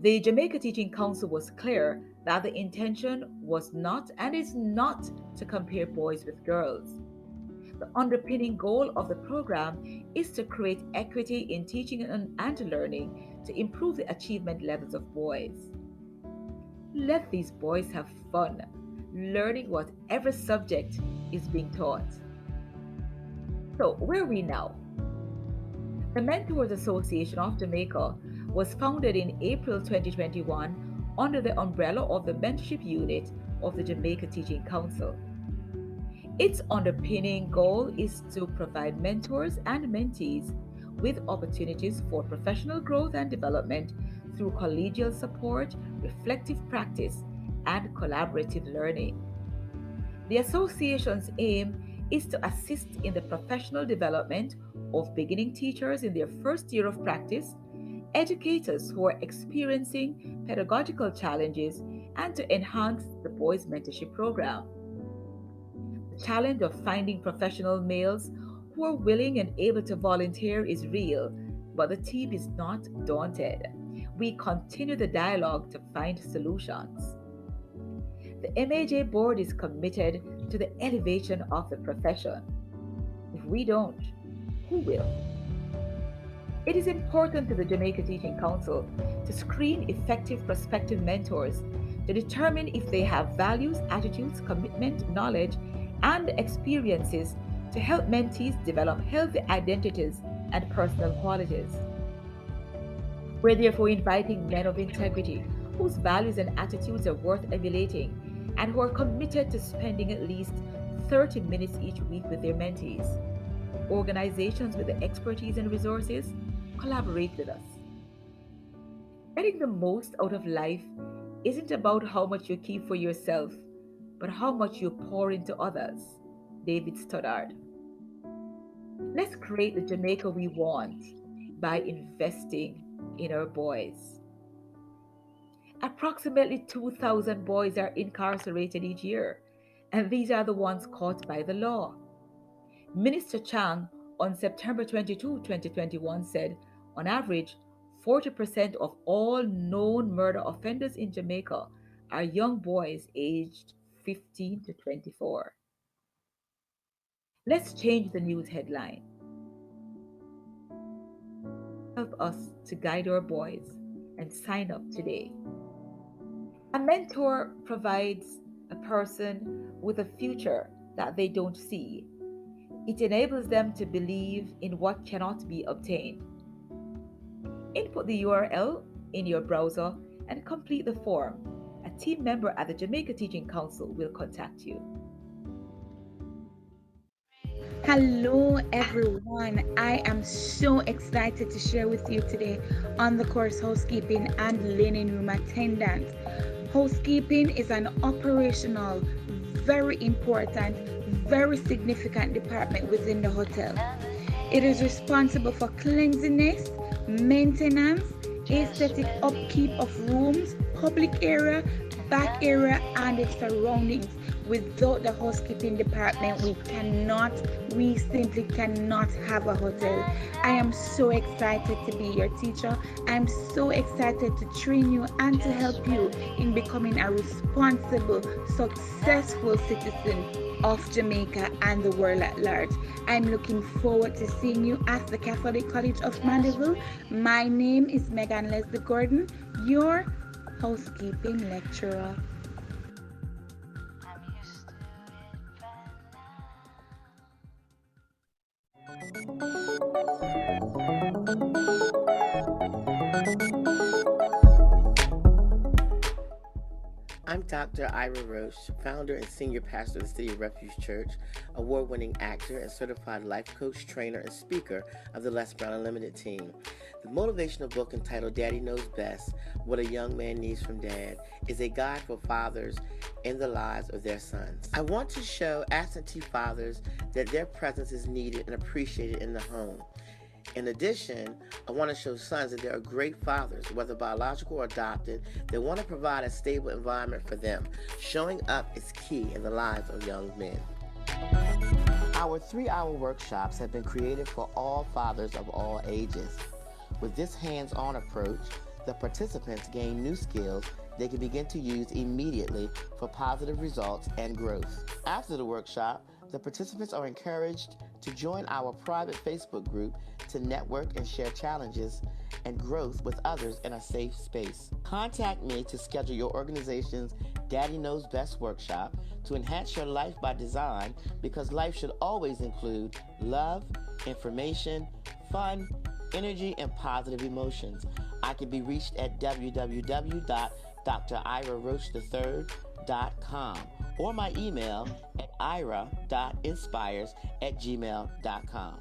The Jamaica Teaching Council was clear that the intention was not and is not to compare boys with girls. The underpinning goal of the program is to create equity in teaching and learning to improve the achievement levels of boys. Let these boys have fun, learning whatever subject is being taught. So, where are we now? The Mentors Association of Jamaica was founded in April 2021 under the umbrella of the Mentorship Unit of the Jamaica Teaching Council. Its underpinning goal is to provide mentors and mentees with opportunities for professional growth and development through collegial support, reflective practice, and collaborative learning. The association's aim is to assist in the professional development of beginning teachers in their first year of practice, educators who are experiencing pedagogical challenges, and to enhance the Boys Mentorship Program. The challenge of finding professional males who are willing and able to volunteer is real, but the team is not daunted. we continue the dialogue to find solutions. The MAJ board is committed to the elevation of the profession. If we don't, who will? It is important to the Jamaica Teaching Council to screen effective prospective mentors to determine if they have values, attitudes, commitment, knowledge, and experiences to help mentees develop healthy identities and personal qualities. We're therefore inviting men of integrity whose values and attitudes are worth emulating and who are committed to spending at least 30 minutes each week with their mentees. Organizations with the expertise and resources, collaborate with us. Getting the most out of life isn't about how much you keep for yourself, but how much you pour into others. David Stoddard. Let's create the Jamaica we want by investing in our boys. Approximately 2,000 boys are incarcerated each year, and these are the ones caught by the law. Minister Chang on September 22, 2021 said, on average, 40% of all known murder offenders in Jamaica are young boys aged 15 to 24. Let's change the news headline. Help us to guide our boys and sign up today. A mentor provides a person with a future that they don't see. It enables them to believe in what cannot be obtained. Input the URL in your browser and complete the form. A team member at the Jamaica Teaching Council will contact you. Hello, everyone. I am so excited to share with you today on the course Housekeeping and Linen Room Attendant. Housekeeping is an operational, very important, very significant department within the hotel. It is responsible for cleanliness, maintenance, aesthetic upkeep of rooms, public area, back area, and its surroundings. Without the housekeeping department, we simply cannot have a hotel. I am so excited to be your teacher. I'm so excited to train you and to help you in becoming a responsible, successful citizen of Jamaica and the world at large. I'm looking forward to seeing you at the Catholic College of Mandeville. My name is Megan Leslie Gordon, your housekeeping lecturer. I'm Dr. Ira Roche, founder and senior pastor of the City of Refuge Church, award-winning actor and certified life coach, trainer, and speaker of the Les Brown Unlimited team. The motivational book entitled Daddy Knows Best, What a Young Man Needs from Dad, is a guide for fathers in the lives of their sons. I want to show absentee fathers that their presence is needed and appreciated in the home. In addition, I want to show sons that there are great fathers, whether biological or adopted, that want to provide a stable environment for them. Showing up is key in the lives of young men. Our 3-hour workshops have been created for all fathers of all ages. With this hands-on approach, the participants gain new skills they can begin to use immediately for positive results and growth. After the workshop, the participants are encouraged to join our private Facebook group to network and share challenges and growth with others in a safe space. Contact me to schedule your organization's Daddy Knows Best workshop to enhance your life by design, because life should always include love, information, fun, energy, and positive emotions. I can be reached at www.driraroche3rd.com or my email at ira.inspires@gmail.com.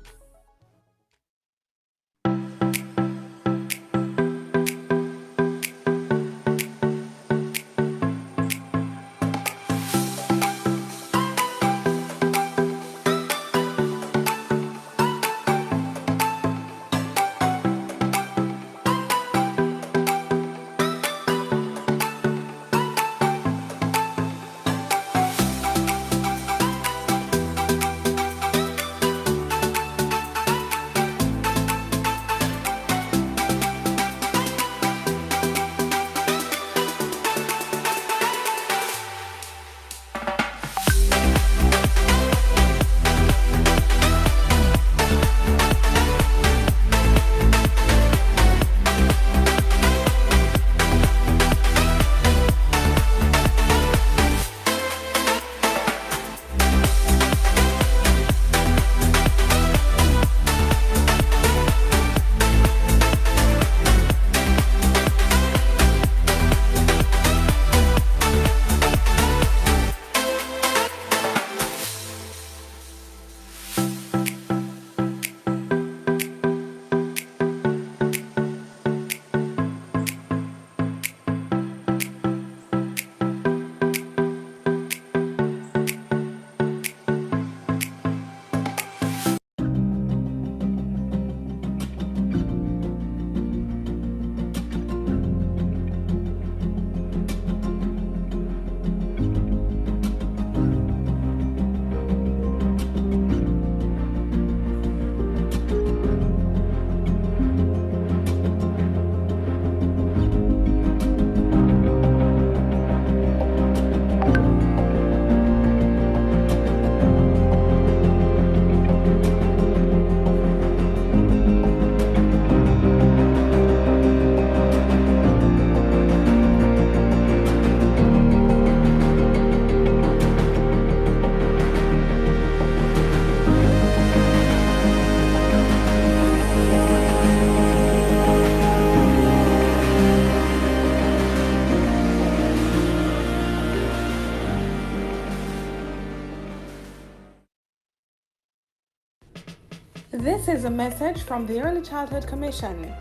This is a message from the Early Childhood Commission.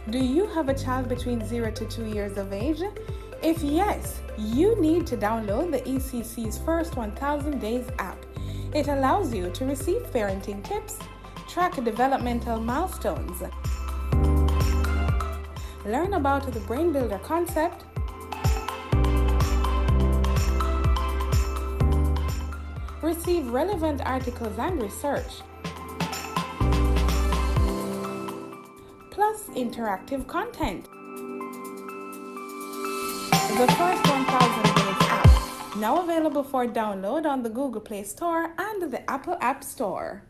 Do you have a child between 0 to 2 years of age? If yes, you need to download the ECC's First 1000 Days app. It allows you to receive parenting tips, track developmental milestones, learn about the Brain Builder concept, receive relevant articles and research, plus interactive content. The First 1000 Days app, now available for download on the Google Play Store and the Apple App Store.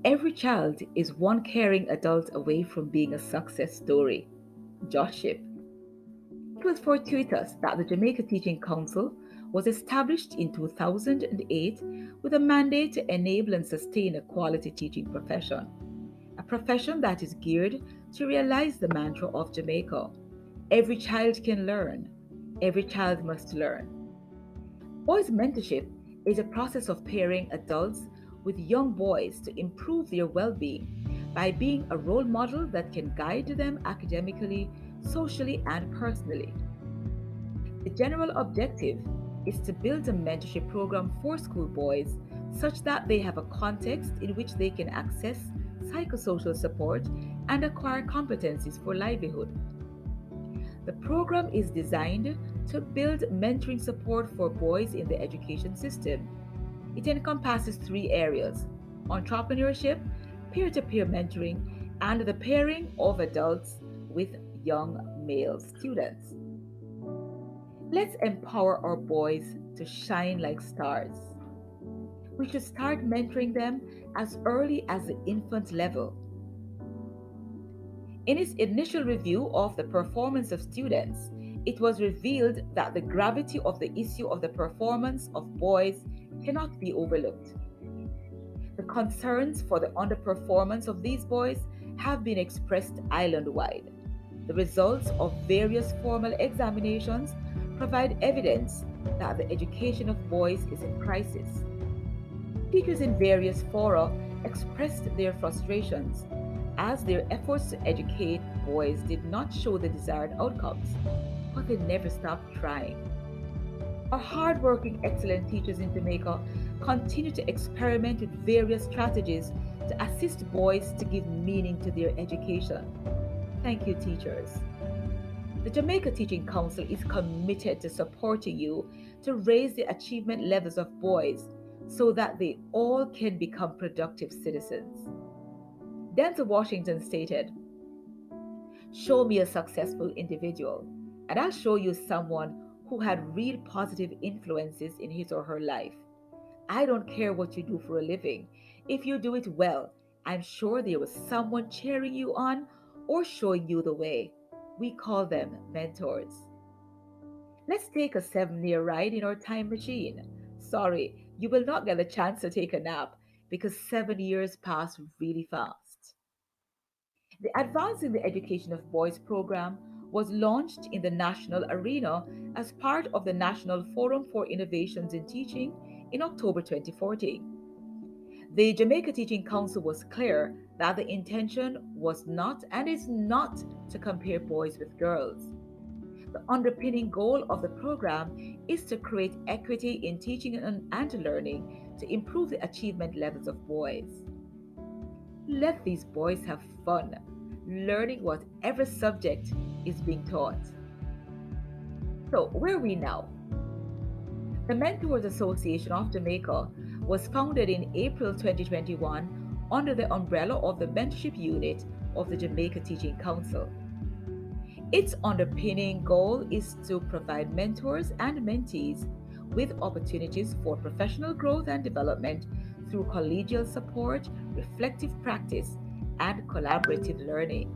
Every child is one caring adult away from being a success story. Joship. It was fortuitous that the Jamaica Teaching Council was established in 2008 with a mandate to enable and sustain a quality teaching profession, a profession that is geared to realize the mantra of Jamaica: every child can learn, every child must learn. Boys mentorship is a process of pairing adults with young boys to improve their well being by being a role model that can guide them academically, socially, and personally. The general objective is to build a mentorship program for schoolboys such that they have a context in which they can access psychosocial support and acquire competencies for livelihood. The program is designed to build mentoring support for boys in the education system. It encompasses three areas: entrepreneurship, peer to peer mentoring, and the pairing of adults with young male students. Let's empower our boys to shine like stars. We should start mentoring them as early as the infant level. In its initial review of the performance of students, it was revealed that the gravity of the issue of the performance of boys cannot be overlooked. The concerns for the underperformance of these boys have been expressed island-wide. The results of various formal examinations provide evidence that the education of boys is in crisis. Teachers in various fora expressed their frustrations as their efforts to educate boys did not show the desired outcomes, but they never stopped trying. Our hardworking, excellent teachers in Jamaica continue to experiment with various strategies to assist boys to give meaning to their education. Thank you, teachers. The Jamaica Teaching Council is committed to supporting you to raise the achievement levels of boys so that they all can become productive citizens. Denzel Washington stated, "Show me a successful individual, and I'll show you someone who had real positive influences in his or her life. I don't care what you do for a living. If you do it well, I'm sure there was someone cheering you on or showing you the way. We call them mentors." Let's take a 7-year ride in our time machine. Sorry, you will not get a chance to take a nap because 7 years pass really fast. The Advancing the Education of Boys program was launched in the national arena as part of the National Forum for Innovations in Teaching in October 2014. The Jamaica Teaching Council was clear that the intention was not and is not to compare boys with girls. The underpinning goal of the program is to create equity in teaching and learning to improve the achievement levels of boys. Let these boys have fun, learning whatever subject is being taught. So, where are we now? The Mentors Association of Jamaica was founded in April 2021 under the umbrella of the Mentorship Unit of the Jamaica Teaching Council. Its underpinning goal is to provide mentors and mentees with opportunities for professional growth and development through collegial support, reflective practice, and collaborative learning.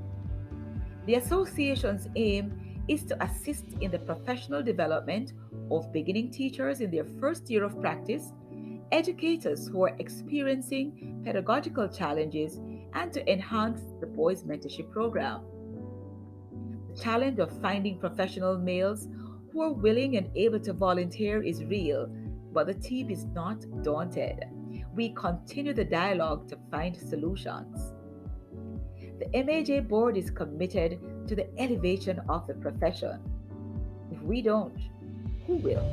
The association's aim is to assist in the professional development of beginning teachers in their first year of practice, educators who are experiencing pedagogical challenges, and to enhance the Boys Mentorship Program. The challenge of finding professional males who are willing and able to volunteer is real, but the team is not daunted. we continue the dialogue to find solutions. The MAJ board is committed to the elevation of the profession. If we don't, who will?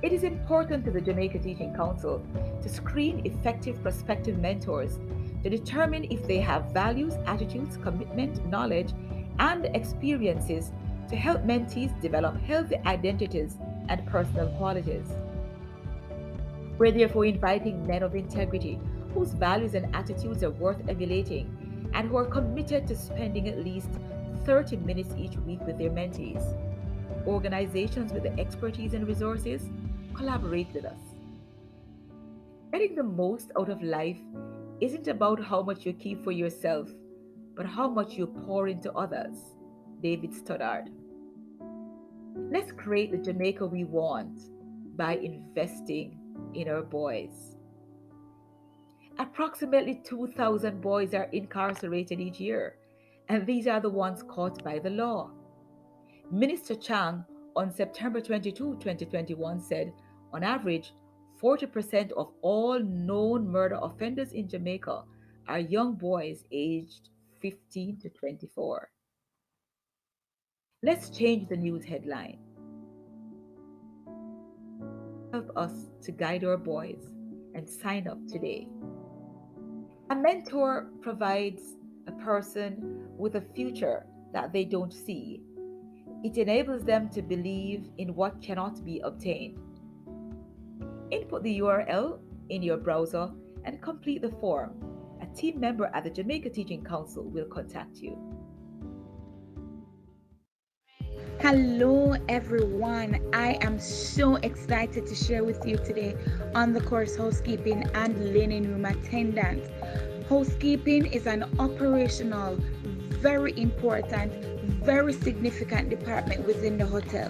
It is important to the Jamaica Teaching Council to screen effective prospective mentors to determine if they have values, attitudes, commitment, knowledge, and experiences to help mentees develop healthy identities and personal qualities. We're therefore inviting men of integrity whose values and attitudes are worth emulating and who are committed to spending at least 30 minutes each week with their mentees. Organizations with the expertise and resources, collaborate with us. Getting the most out of life isn't about how much you keep for yourself, but how much you pour into others. David Stoddard. Let's create the Jamaica we want by investing in our boys. Approximately 2,000 boys are incarcerated each year, and these are the ones caught by the law. Minister Chang on September 22, 2021 said, on average, 40% of all known murder offenders in Jamaica are young boys aged 15 to 24. Let's change the news headline. Help us to guide our boys and sign up today. A mentor provides a person with a future that they don't see. It enables them to believe in what cannot be obtained. Input the URL in your browser and complete the form. A team member at the Jamaica Teaching Council will contact you. Hello everyone, I am so excited to share with you today on the course Housekeeping and Linen Room Attendant. Housekeeping is an operational, very important, very significant department within the hotel.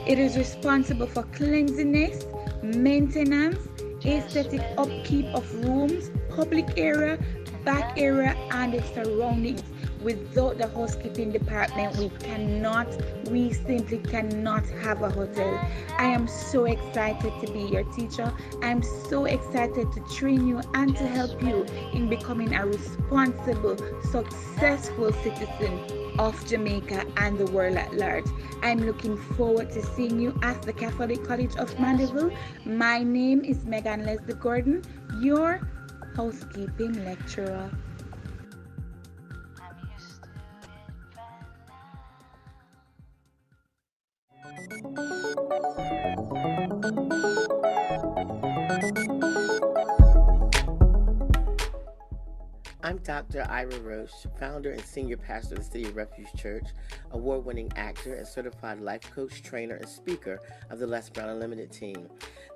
It is responsible for cleanliness, maintenance, aesthetic upkeep of rooms, public area, back area, and its surroundings. Without the housekeeping department, we simply cannot have a hotel. I am so excited to be your teacher. I'm so excited to train you and to help you in becoming a responsible, successful citizen of Jamaica and the world at large. I'm looking forward to seeing you at the Catholic College of Mandeville. My name is Megan Leslie Gordon, your housekeeping lecturer. I'm Dr. Ira Roche, founder and senior pastor of the City of Refuge Church, award-winning actor and certified life coach, trainer, and speaker of the Les Brown Unlimited team.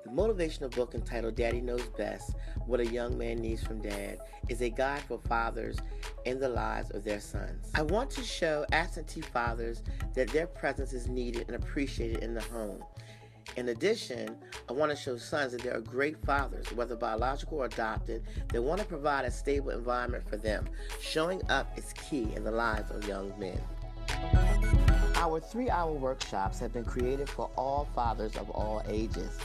The motivational book entitled Daddy Knows Best, What a Young Man Needs from Dad, is a guide for fathers in the lives of their sons. I want to show absentee fathers that their presence is needed and appreciated in the home. In addition, I want to show sons that there are great fathers, whether biological or adopted, that want to provide a stable environment for them. Showing up is key in the lives of young men. Our 3-hour workshops have been created for all fathers of all ages.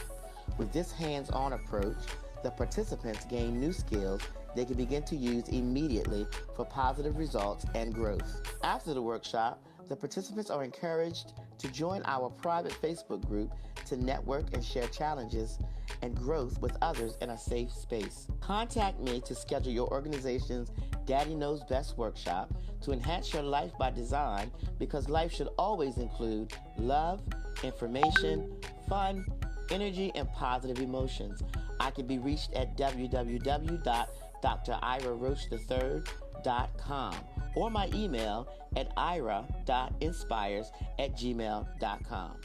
With this hands-on approach, the participants gain new skills they can begin to use immediately for positive results and growth. After the workshop, the participants are encouraged to join our private Facebook group to network and share challenges and growth with others in a safe space. Contact me to schedule your organization's Daddy Knows Best workshop to enhance your life by design, because life should always include love, information, fun, energy, and positive emotions. I can be reached at www.driraroche3rd.com or my email at ira.inspires@gmail.com.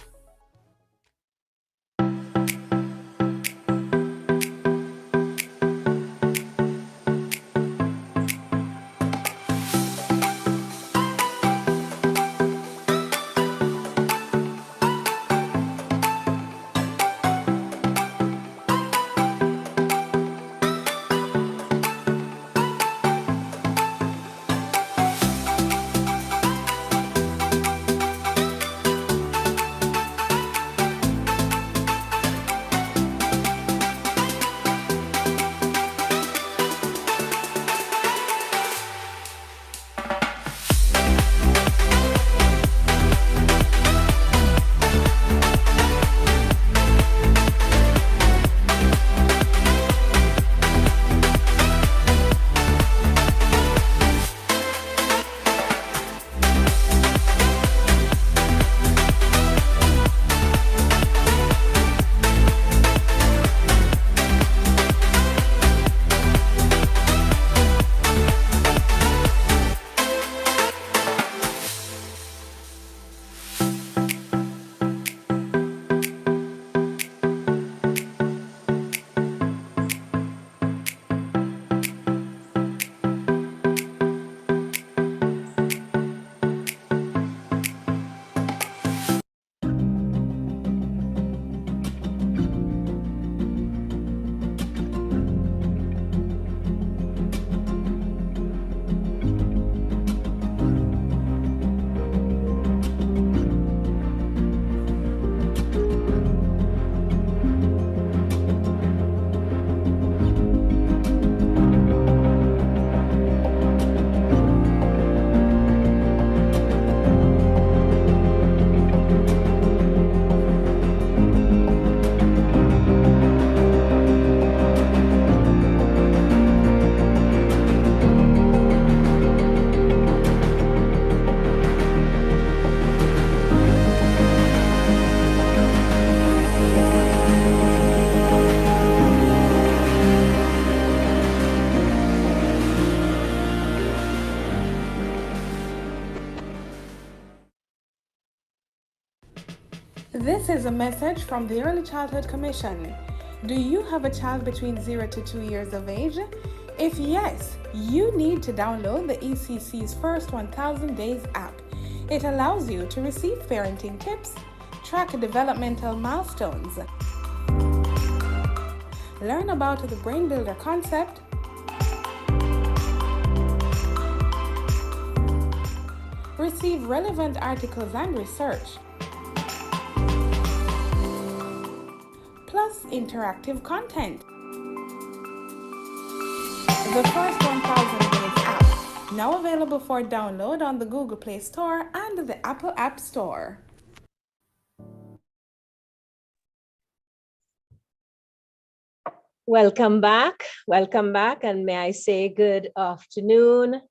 is a message from the Early Childhood Commission. Do you have a child between 0 to 2 years of age? If yes, you need to download the ECC's First 1000 Days app. It allows you to receive parenting tips, track developmental milestones, learn about the Brain Builder concept, receive relevant articles and research, plus interactive content. The First 1000 Days app, now available for download on the Google Play Store and the Apple App Store. Welcome back, and may I say good afternoon,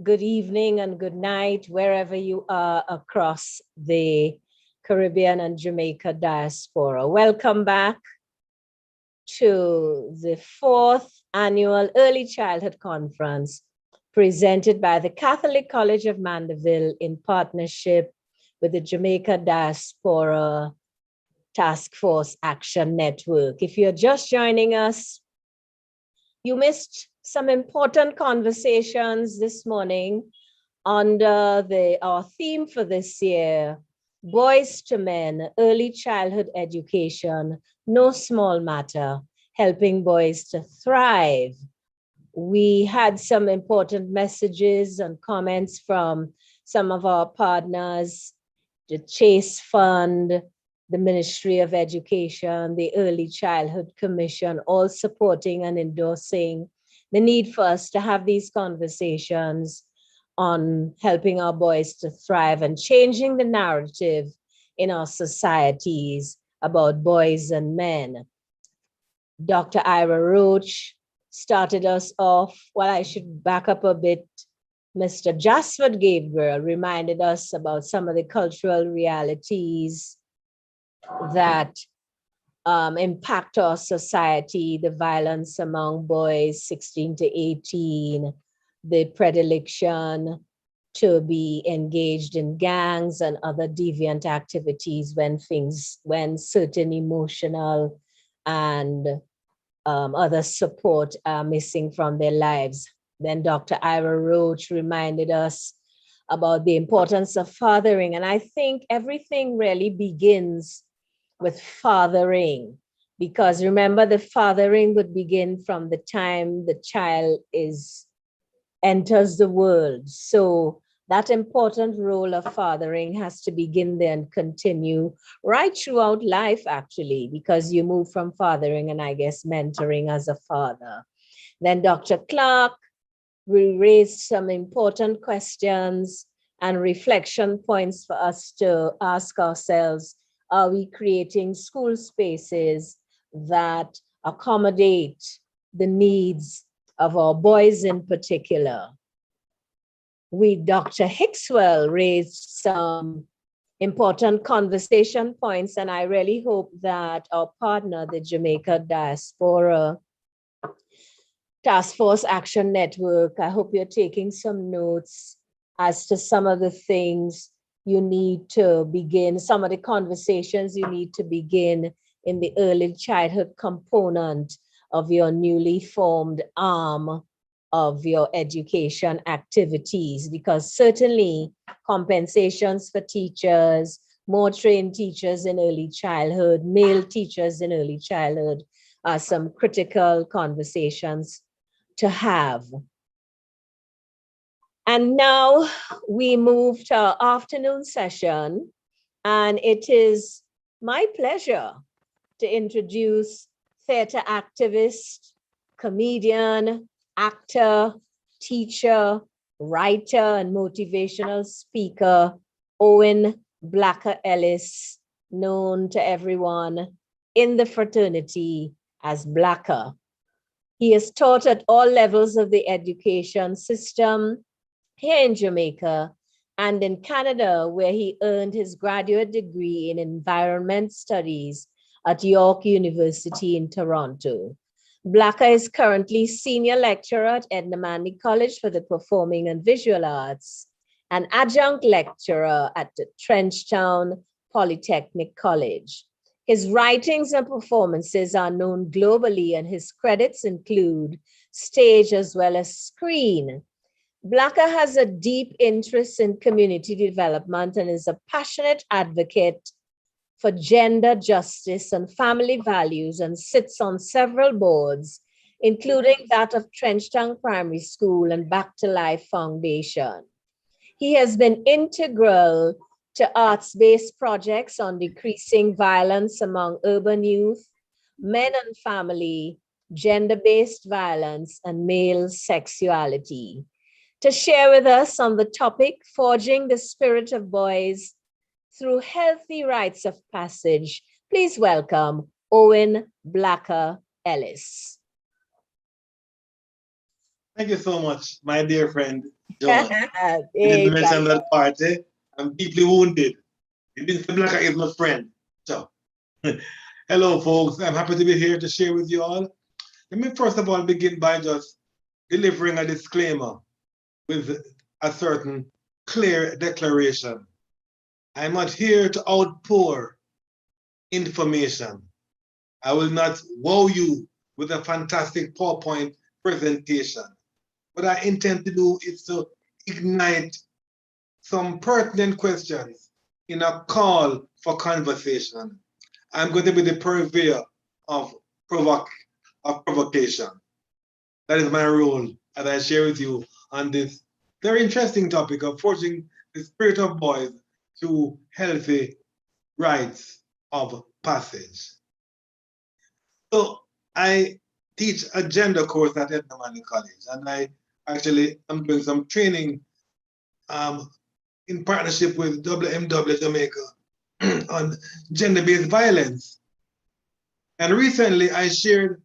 good evening, and good night, wherever you are across the Caribbean and Jamaica diaspora. Welcome back to the 4th annual Early Childhood Conference presented by the Catholic College of Mandeville in partnership with the Jamaica Diaspora Task Force Action Network. If you're just joining us, you missed some important conversations this morning under our theme for this year, Boys to Men, Early Childhood Education, No Small Matter, Helping Boys to Thrive. We had some important messages and comments from some of our partners, the Chase Fund, the Ministry of Education, the Early Childhood Commission, all supporting and endorsing the need for us to have these conversations on helping our boys to thrive and changing the narrative in our societies about boys and men. Dr. Ira Roach started us off. Well, I should back up a bit. Mr. Jasford Gabriel reminded us about some of the cultural realities that impact our society, the violence among boys 16 to 18, the predilection to be engaged in gangs and other deviant activities when certain emotional and other support are missing from their lives. Then Dr. Ira Roach reminded us about the importance of fathering. And I think everything really begins with fathering, because remember, the fathering would begin from the time the child enters the world. So that important role of fathering has to begin there and continue right throughout life, actually, because you move from fathering and I guess mentoring as a father. Then Dr. Clark, we raised some important questions and reflection points for us to ask ourselves. Are we creating school spaces that accommodate the needs of our boys in particular? Dr. Hickswell raised some important conversation points, and I really hope that our partner, the Jamaica Diaspora Task Force Action Network, I hope you're taking some notes as to some of the things you need to begin, some of the conversations you need to begin in the early childhood component of your newly formed arm of your education activities, because certainly compensations for teachers, more trained teachers in early childhood, male teachers in early childhood are some critical conversations to have. And now we move to our afternoon session, and it is my pleasure to introduce theater activist, comedian, actor, teacher, writer, and motivational speaker, Owen Blacker Ellis, known to everyone in the fraternity as Blacker. He has taught at all levels of the education system here in Jamaica and in Canada, where he earned his graduate degree in environment studies at York University in Toronto. Blacker is currently senior lecturer at Edna Manley College for the Performing and Visual Arts, an adjunct lecturer at Trenchtown Polytechnic College. His writings and performances are known globally, and his credits include stage as well as screen. Blacker has a deep interest in community development and is a passionate advocate for gender justice and family values, and sits on several boards, including that of Trenchtown Primary School and Back to Life Foundation. He has been integral to arts-based projects on decreasing violence among urban youth, men and family, gender-based violence, and male sexuality. To share with us on the topic, Forging the Spirit of Boys Through Healthy Rites of Passage, please welcome Owen Blacker Ellis. Thank you so much, my dear friend, John. You didn't mention that party. I'm deeply wounded. You didn't say Blacker is my friend. So, hello, folks. I'm happy to be here to share with you all. Let me first of all begin by just delivering a disclaimer with a certain clear declaration. I'm not here to outpour information. I will not wow you with a fantastic PowerPoint presentation. What I intend to do is to ignite some pertinent questions in a call for conversation. I'm going to be the purveyor of provocation. That is my role as I share with you on this very interesting topic of forging the spirit of boys through healthy rites of passage. So I teach a gender course at Edna College, and I actually am doing some training in partnership with WMW Jamaica on gender-based violence. And recently I shared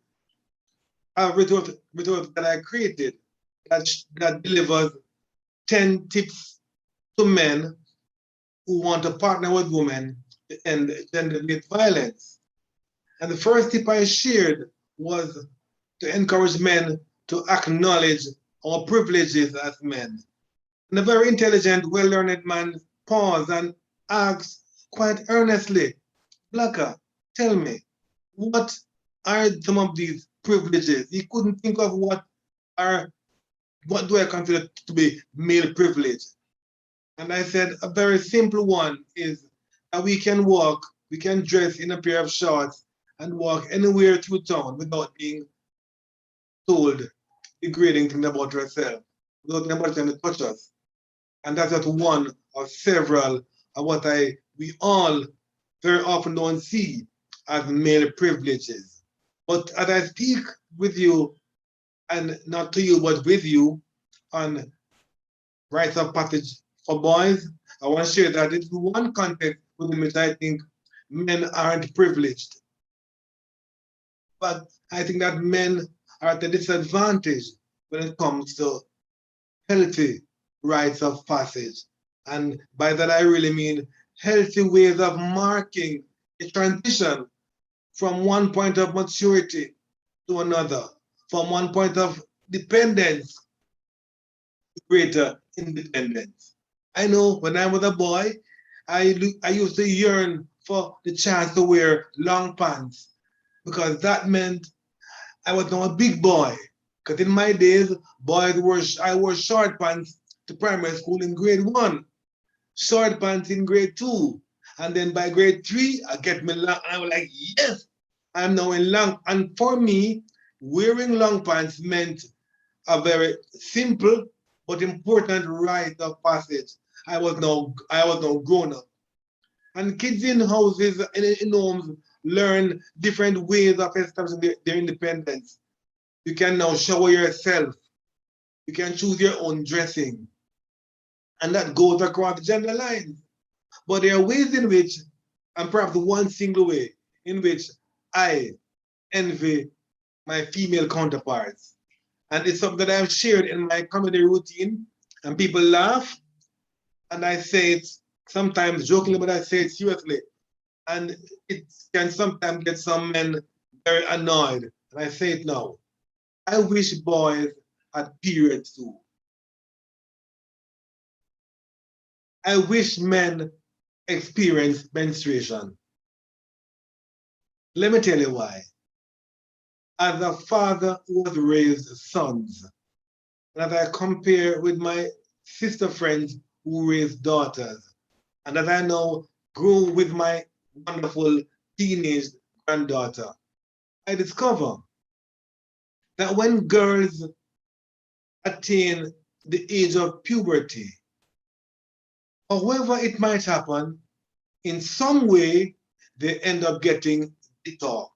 a retort that I created that delivers 10 tips to men who want to partner with women to end gender-based violence. And the first tip I shared was to encourage men to acknowledge our privileges as men. And a very intelligent, well-learned man paused and asked quite earnestly, Blacker, tell me, what are some of these privileges? He couldn't think of what do I consider to be male privilege? And I said, a very simple one is that we can walk, we can dress in a pair of shorts and walk anywhere through town without being told degrading things about ourselves, without anybody trying to touch us. And that's just one of several of what we all very often don't see as male privileges. But as I speak with you, and not to you, but with you, on rites of passage for boys, I want to share that it's one context within which I think men aren't privileged. But I think that men are at a disadvantage when it comes to healthy rites of passage. And by that, I really mean healthy ways of marking a transition from one point of maturity to another, from one point of dependence to greater independence. I know when I was a boy, I used to yearn for the chance to wear long pants because that meant I was now a big boy. Because in my days, I wore short pants to primary school in grade 1, short pants in grade 2, and then by grade 3, I get me long. I was like, yes, I'm now in long. And for me, wearing long pants meant a very simple but important rite of passage. I was now grown up. And kids in houses, in homes, learn different ways of establishing their independence. You can now shower yourself. You can choose your own dressing. And that goes across the gender lines. But there are ways in which, and perhaps one single way, in which I envy my female counterparts. And it's something that I've shared in my comedy routine, and people laugh, and I say it sometimes jokingly, but I say it seriously. And it can sometimes get some men very annoyed. And I say it now. I wish boys had periods too. I wish men experience menstruation. Let me tell you why. As a father who has raised sons, and as I compare with my sister friends who raised daughters, and as I now grow with my wonderful teenage granddaughter, I discover that when girls attain the age of puberty, however it might happen, in some way, they end up getting the talk.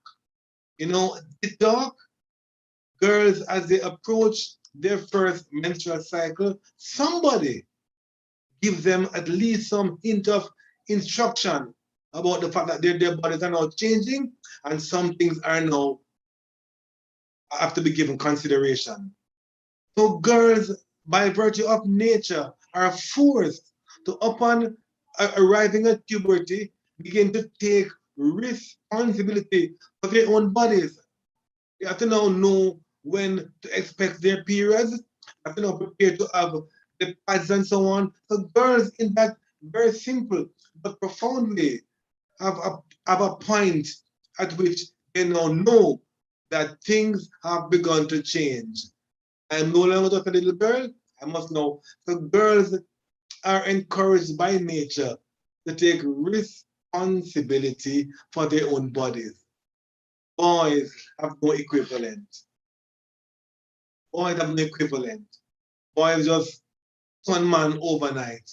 You know, the talk, girls, as they approach their first menstrual cycle, somebody gives them at least some hint of instruction about the fact that their bodies are now changing and some things are now have to be given consideration. So girls, by virtue of nature, are forced to, upon arriving at puberty, begin to take responsibility for their own bodies. They have to now know when to expect their periods, they have to now prepare to have the pads and so on. So girls, in that very simple but profound way, have a point at which they now know that things have begun to change. I'm no longer just a little girl, I must know. So girls are encouraged by nature to take responsibility for their own bodies. Boys have no equivalent. Boys have no equivalent. Boys just turn man overnight,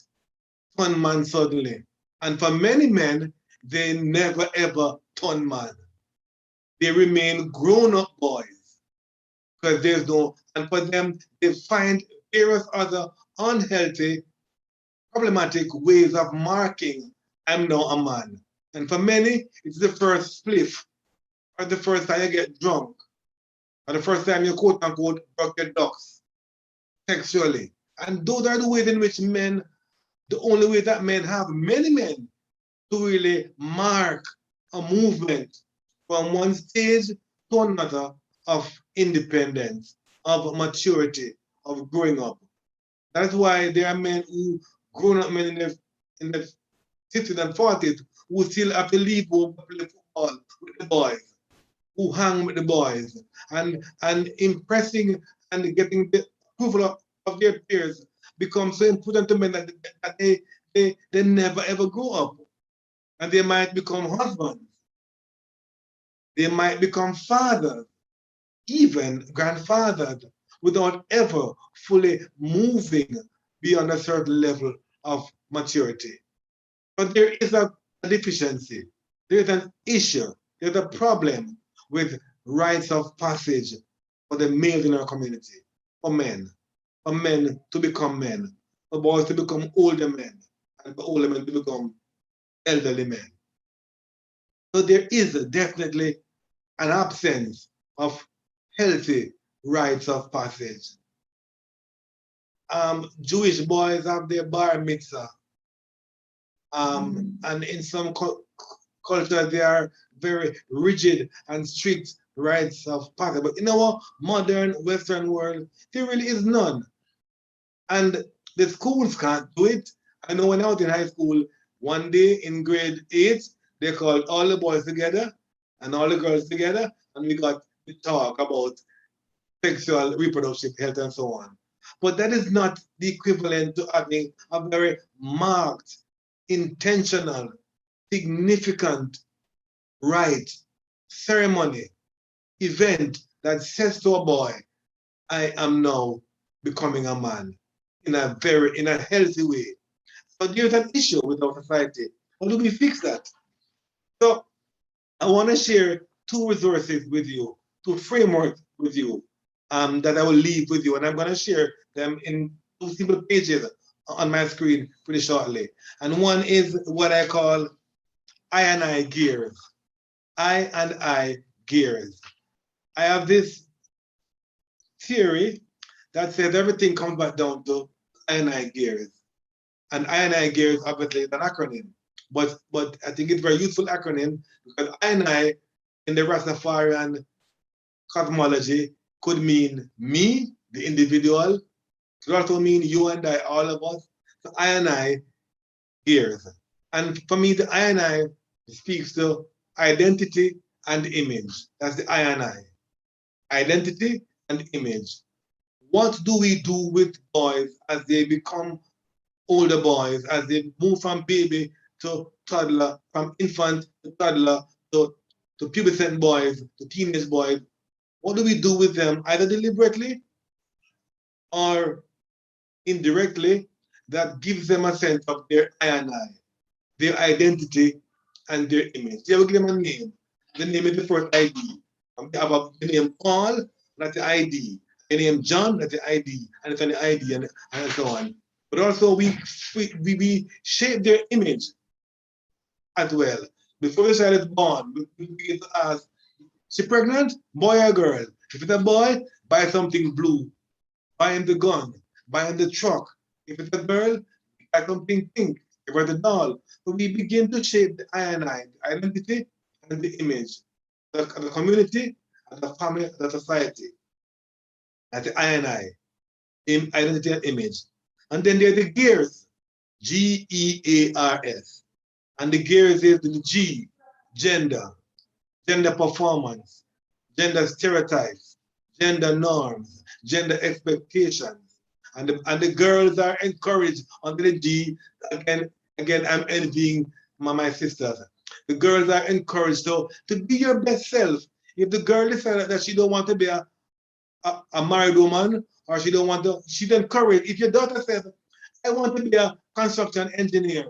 turn man suddenly. And for many men, they never ever turn man. They remain grown-up boys because there's no, and for them, they find various other unhealthy, problematic ways of marking, I'm now a man. And for many, it's the first spliff, or the first time you get drunk, or the first time you quote unquote broke your ducks sexually. And those are the ways in which men, the only way that men have, many men, to really mark a movement from one stage to another of independence, of maturity, of growing up. That's why there are men who, grown up men in the 50s and 40s, who still have to leave home to play football with the boys, who hang with the boys, and impressing and getting the approval of their peers becomes so important to men that they never ever grow up. And they might become husbands, they might become fathers, even grandfathers, without ever fully moving beyond a certain level of maturity. But there is a deficiency, there is an issue, there's a problem with rites of passage for the males in our community, for men to become men, for boys to become older men, and for older men to become elderly men. So there is definitely an absence of healthy rites of passage. Jewish boys have their bar mitzvah, and in some cultures they are very rigid and strict rites of passage. But in our modern Western world, there really is none. And the schools can't do it. I know when I was in high school, one day in grade 8, they called all the boys together and all the girls together, and we got to talk about sexual reproductive health and so on. But that is not the equivalent to having a very marked, intentional, significant rite, ceremony, event that says to a boy, I am now becoming a man in a healthy way. So there's an issue with our society. How do we fix that? So I want to share two resources with you, two frameworks with you that I will leave with you. And I'm going to share them in two simple pages on my screen pretty shortly. And one is what I call I and I gears. I and I gears. I have this theory that says everything comes back down to I and I gears. And I and I gears obviously is an acronym. But I think it's a very useful acronym because I and I in the Rastafarian cosmology could mean me, the individual. It could also mean you and I, all of us. So I and I gears. And for me, the I speaks to identity and image. That's the I. Identity and image. What do we do with boys as they become older boys, as they move from baby to toddler, from infant to toddler to pubescent boys, to teenage boys? What do we do with them, either deliberately or indirectly, that gives them a sense of their I, their identity, and their image? They will give them a name. The name is the first ID. They have the name Paul, that's the ID. The name John, that's the ID, and it's on the ID, and so on. But also we shape their image as well. Before the child is born, we begin to ask, she pregnant? Boy or girl? If it's a boy, buy something blue. Buy him the gun. Buy him the truck. If it's a girl, buy something pink. Give her the doll. So we begin to shape the the identity and the image. The community, and the family, and the society. That's the identity and image. And then there's the gears, GEARS. And the gears is the G, gender performance, gender stereotypes, gender norms, gender expectations. And the girls are encouraged under the G. Again, I'm envying my sisters. The girls are encouraged to be your best self. If the girl decides that she don't want to be a married woman, or she don't want to, she's encouraged. If your daughter says, I want to be a construction engineer,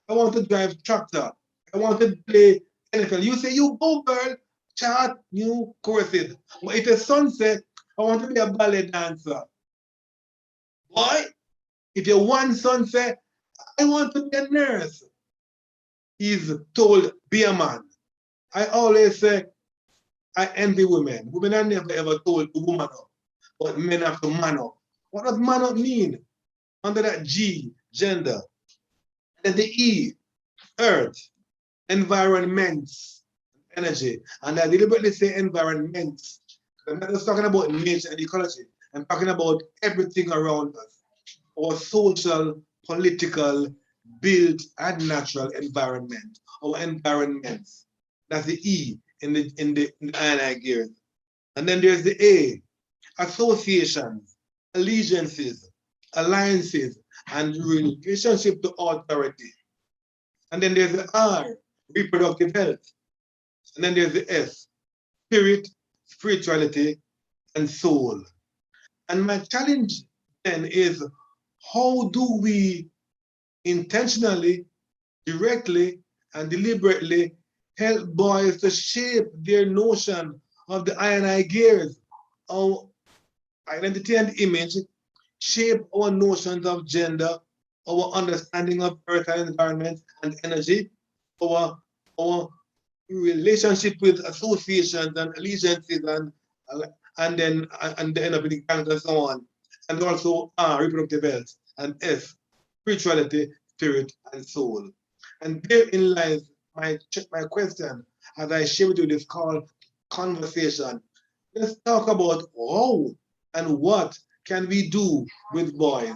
I want to drive tractor, I want to play NFL, you say, you go girl, chart new courses. But if your son says, I want to be a ballet dancer, boy, if your one son says, I want to be a nurse, he's told, be a man. I always say, I envy women. Women are never ever told to woman up, but men have to man up. What does man up mean? Under that G, gender. And then the E, earth, environments, energy. And I deliberately say environments. I'm not just talking about nature and ecology. I'm talking about everything around us. Our social, political, built, and natural environment. Our environments. That's the E in the I gears. And then there's the A, associations, allegiances, alliances, and relationship to authority. And then there's the R, reproductive health. And then there's the S, spirit, spirituality, and soul. And my challenge then is, how do we intentionally, directly, and deliberately help boys to shape their notion of the I gears, our identity and image, shape our notions of gender, our understanding of earth and environment and energy, our relationship with associations and allegiances and then end up in gangs and so on. And also reproductive health, and S, spirituality, spirit, and soul. And therein lies my question as I share with you this conversation. Let's talk about how and what can we do with boys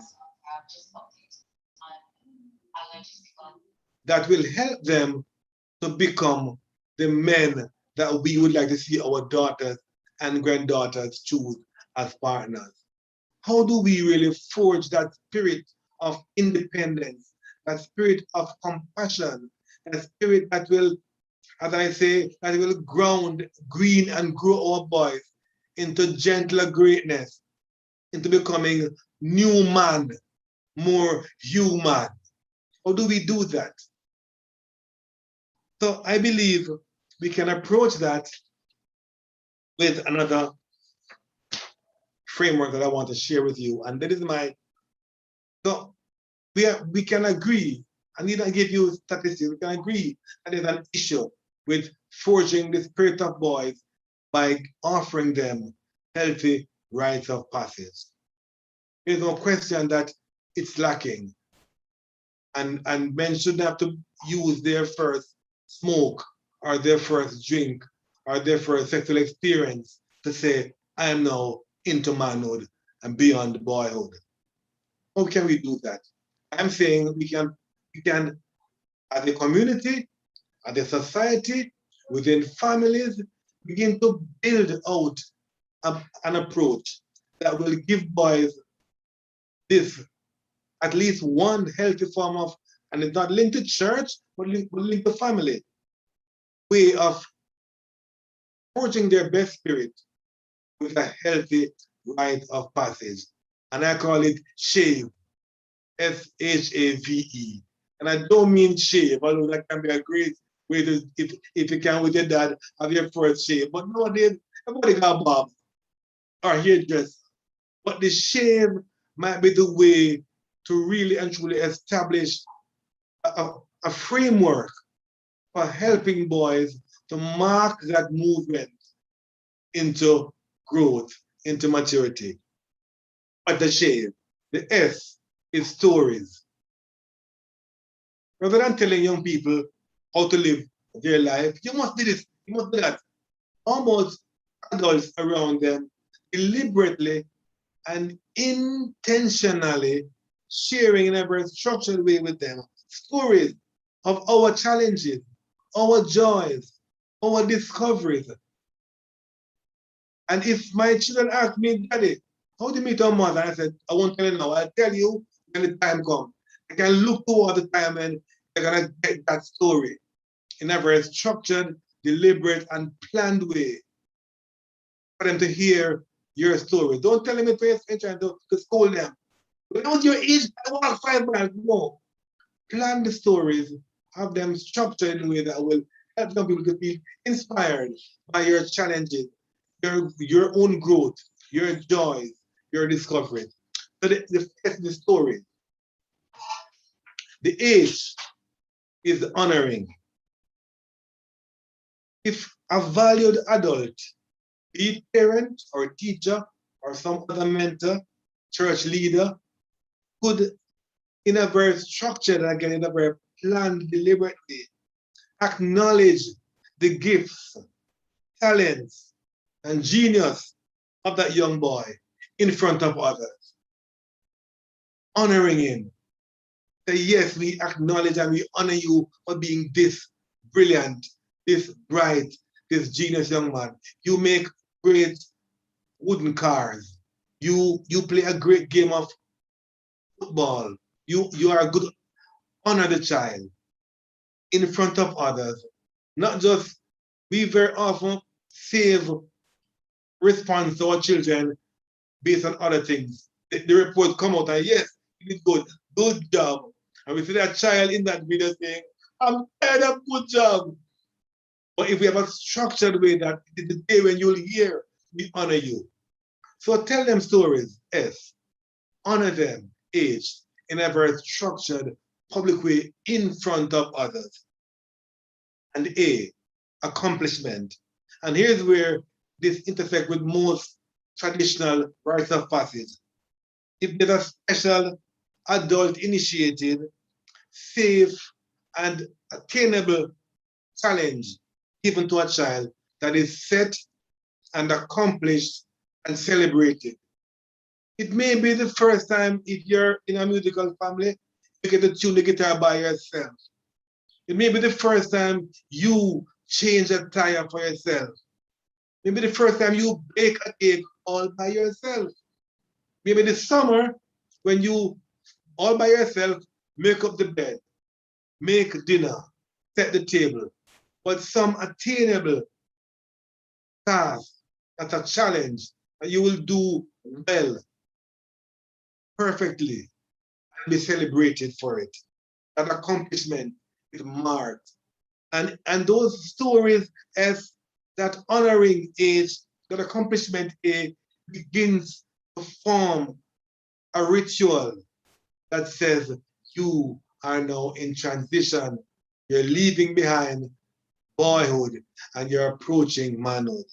that will help them to become the men that we would like to see our daughters and granddaughters choose as partners. How do we really forge that spirit of independence, that spirit of compassion, that spirit that will, as I say, that will ground, green, and grow our boys into gentler greatness, into becoming new man, more human? How do we do that? So I believe we can approach that with another framework that I want to share with you. And that is so we can agree, I need to give you statistics, we can agree that there's an issue with forging the spirit of boys by offering them healthy rites of passage. There's no question that it's lacking. And men shouldn't have to use their first smoke or their first drink or their first sexual experience to say, I am now into manhood and beyond boyhood. How can we do that? I'm saying we can as a community, as a society, within families, begin to build out an approach that will give boys this at least one healthy form of, and it's not linked to church, but linked to family, way of forging their best spirit with a healthy rite of passage. And I call it SHAVE, SHAVE. And I don't mean shave, although that can be a great way to, if you can with your dad, have your first shave. But nowadays, everybody got bob or hairdresser. But the shave might be the way to really and truly establish a framework for helping boys to mark that movement into growth, into maturity. But the shave, the S is stories. Rather than telling young people how to live their life, you must do this, you must do that. Almost adults around them deliberately and intentionally sharing in a very structured way with them stories of our challenges, our joys, our discoveries. And if my children ask me, Daddy, how do you meet our mother? I said, I won't tell you now. I'll tell you when the time comes. I can look toward the time when they're going to get that story in a very structured, deliberate, and planned way for them to hear your story. Don't tell them it first and try to scold them. Without your age, I want 5 miles. No. Plan the stories, have them structured in a way that will help young people to be inspired by your challenges, your own growth, your joys, your discovery. So the story. The age is honoring. If a valued adult, be it parent or teacher or some other mentor, church leader, could, in a very structured, again, in a very planned, deliberately, acknowledge the gifts, talents, and genius of that young boy in front of others, honoring him. Say, yes, we acknowledge and we honor you for being this brilliant, this bright, this genius young man. You make great wooden cars. You play a great game of football. You are a good, honor the child in front of others. Not just, we very often save response to our children based on other things. The report come out and yes, you did good job. And we see that child in that video saying, I'm tired of good job. But if we have a structured way that the day when you'll hear, we honor you. So tell them stories, S. Honor them, H, in a very structured, public way in front of others. And A, accomplishment. And here's where this intersects with most traditional rites of passage. If there's a special adult initiated, safe, and attainable challenge given to a child that is set and accomplished and celebrated. It may be the first time if you're in a musical family, you get to tune the guitar by yourself. It may be the first time you change a tire for yourself. Maybe the first time you bake a cake all by yourself. Maybe this summer when you all by yourself make up the bed, make dinner, set the table. But some attainable task, that's a challenge that you will do well, perfectly, and be celebrated for it. That accomplishment is marked. And those stories as that honoring age, that accomplishment age begins to form a ritual that says you are now in transition. You're leaving behind boyhood and you're approaching manhood.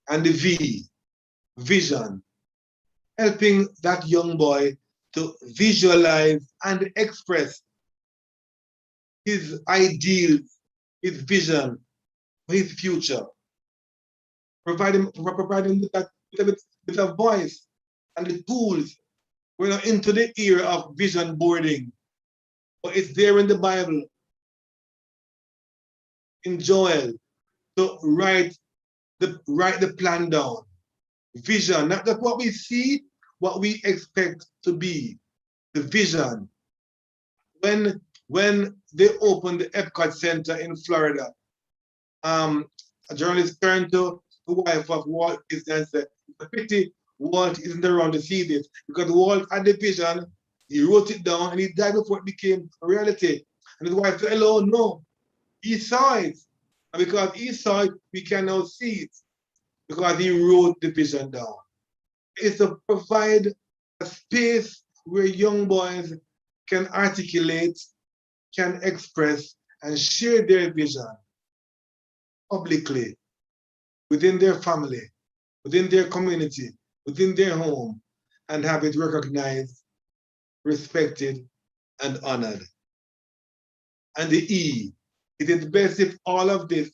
And the V, vision, helping that young boy to visualize and express his ideals, his vision, his future. Providing with a voice and the tools. We're now into the era of vision boarding. But it's there in the Bible, in Joel, to write the plan down. Vision, not just what we see, what we expect to be. The vision. When they opened the Epcot Center in Florida, a journalist turned to the wife of Walt Disney and said, "It's a pity Walt isn't around to see this, because Walt had the vision, he wrote it down, and he died before it became a reality." And his wife said, "Hello, no, he saw it. And because he saw it, we can now see it, because he wrote the vision down." It's to provide a space where young boys can articulate, can express, and share their vision publicly, within their family, within their community, within their home, and have it recognized, respected, and honored. And the E, it is best if all of this,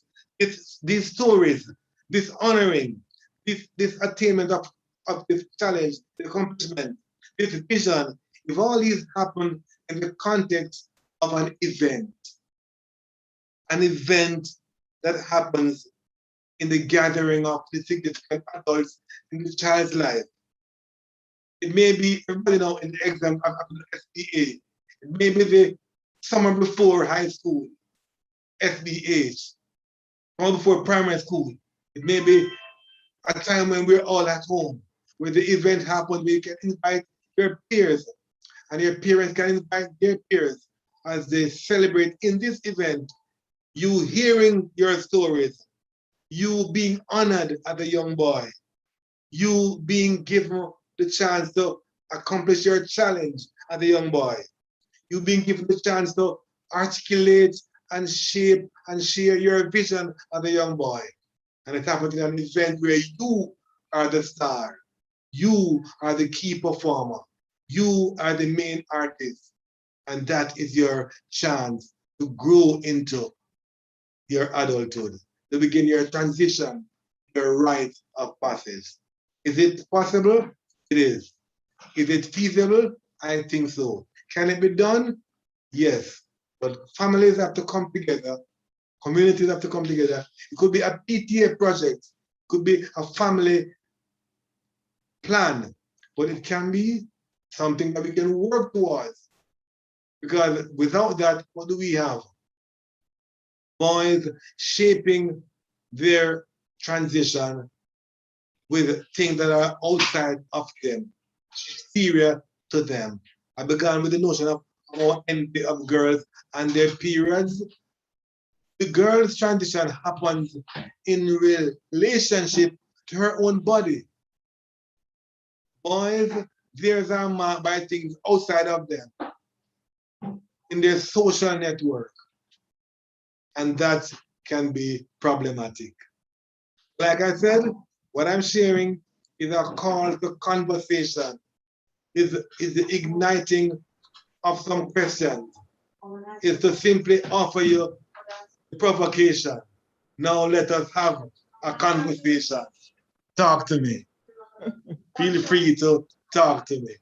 these stories, this honoring, this attainment of this challenge, the accomplishment, this vision, if all these happen in the context of an event that happens in the gathering of the significant adults in the child's life. It may be, everybody know in the exam of the SBA, it may be the summer before high school, SBH, summer before primary school. It may be a time when we're all at home, where the event happens, where you can invite your peers, and your parents can invite their peers as they celebrate in this event, you hearing your stories, you being honored as a young boy, you being given the chance to accomplish your challenge as a young boy, you being given the chance to articulate and shape and share your vision as a young boy. And it happens in an event where you are the star, you are the key performer, you are the main artist, and that is your chance to grow into your adulthood, to begin your transition, your rite of passage. Is it possible? It is. Is it feasible? I think so. Can it be done? Yes. But families have to come together, communities have to come together. It could be a PTA project, it could be a family plan, but it can be something that we can work towards. Because without that, what do we have? Boys shaping their transition with things that are outside of them, exterior to them. I began with the notion of our envy of girls and their periods. The girl's transition happens in relationship to her own body. Boys, theirs are marked by things outside of them, in their social network, and that can be problematic. Like I said, what I'm sharing is a call to conversation, is the igniting of some questions, is to simply offer you the provocation. Now let us have a conversation. Talk to me. Feel free to talk to me.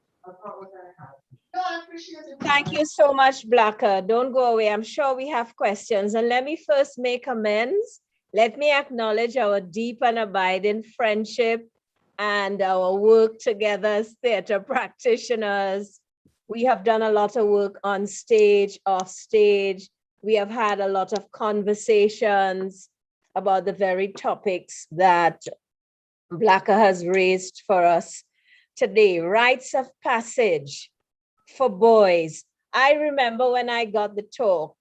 Thank you so much, Blacker. Don't go away. I'm sure we have questions. And let me first make amends. Let me acknowledge our deep and abiding friendship and our work together as theater practitioners. We have done a lot of work on stage, off stage. We have had a lot of conversations about the very topics that Blacker has raised for us today. Rites of passage for boys. I remember when I got the talk,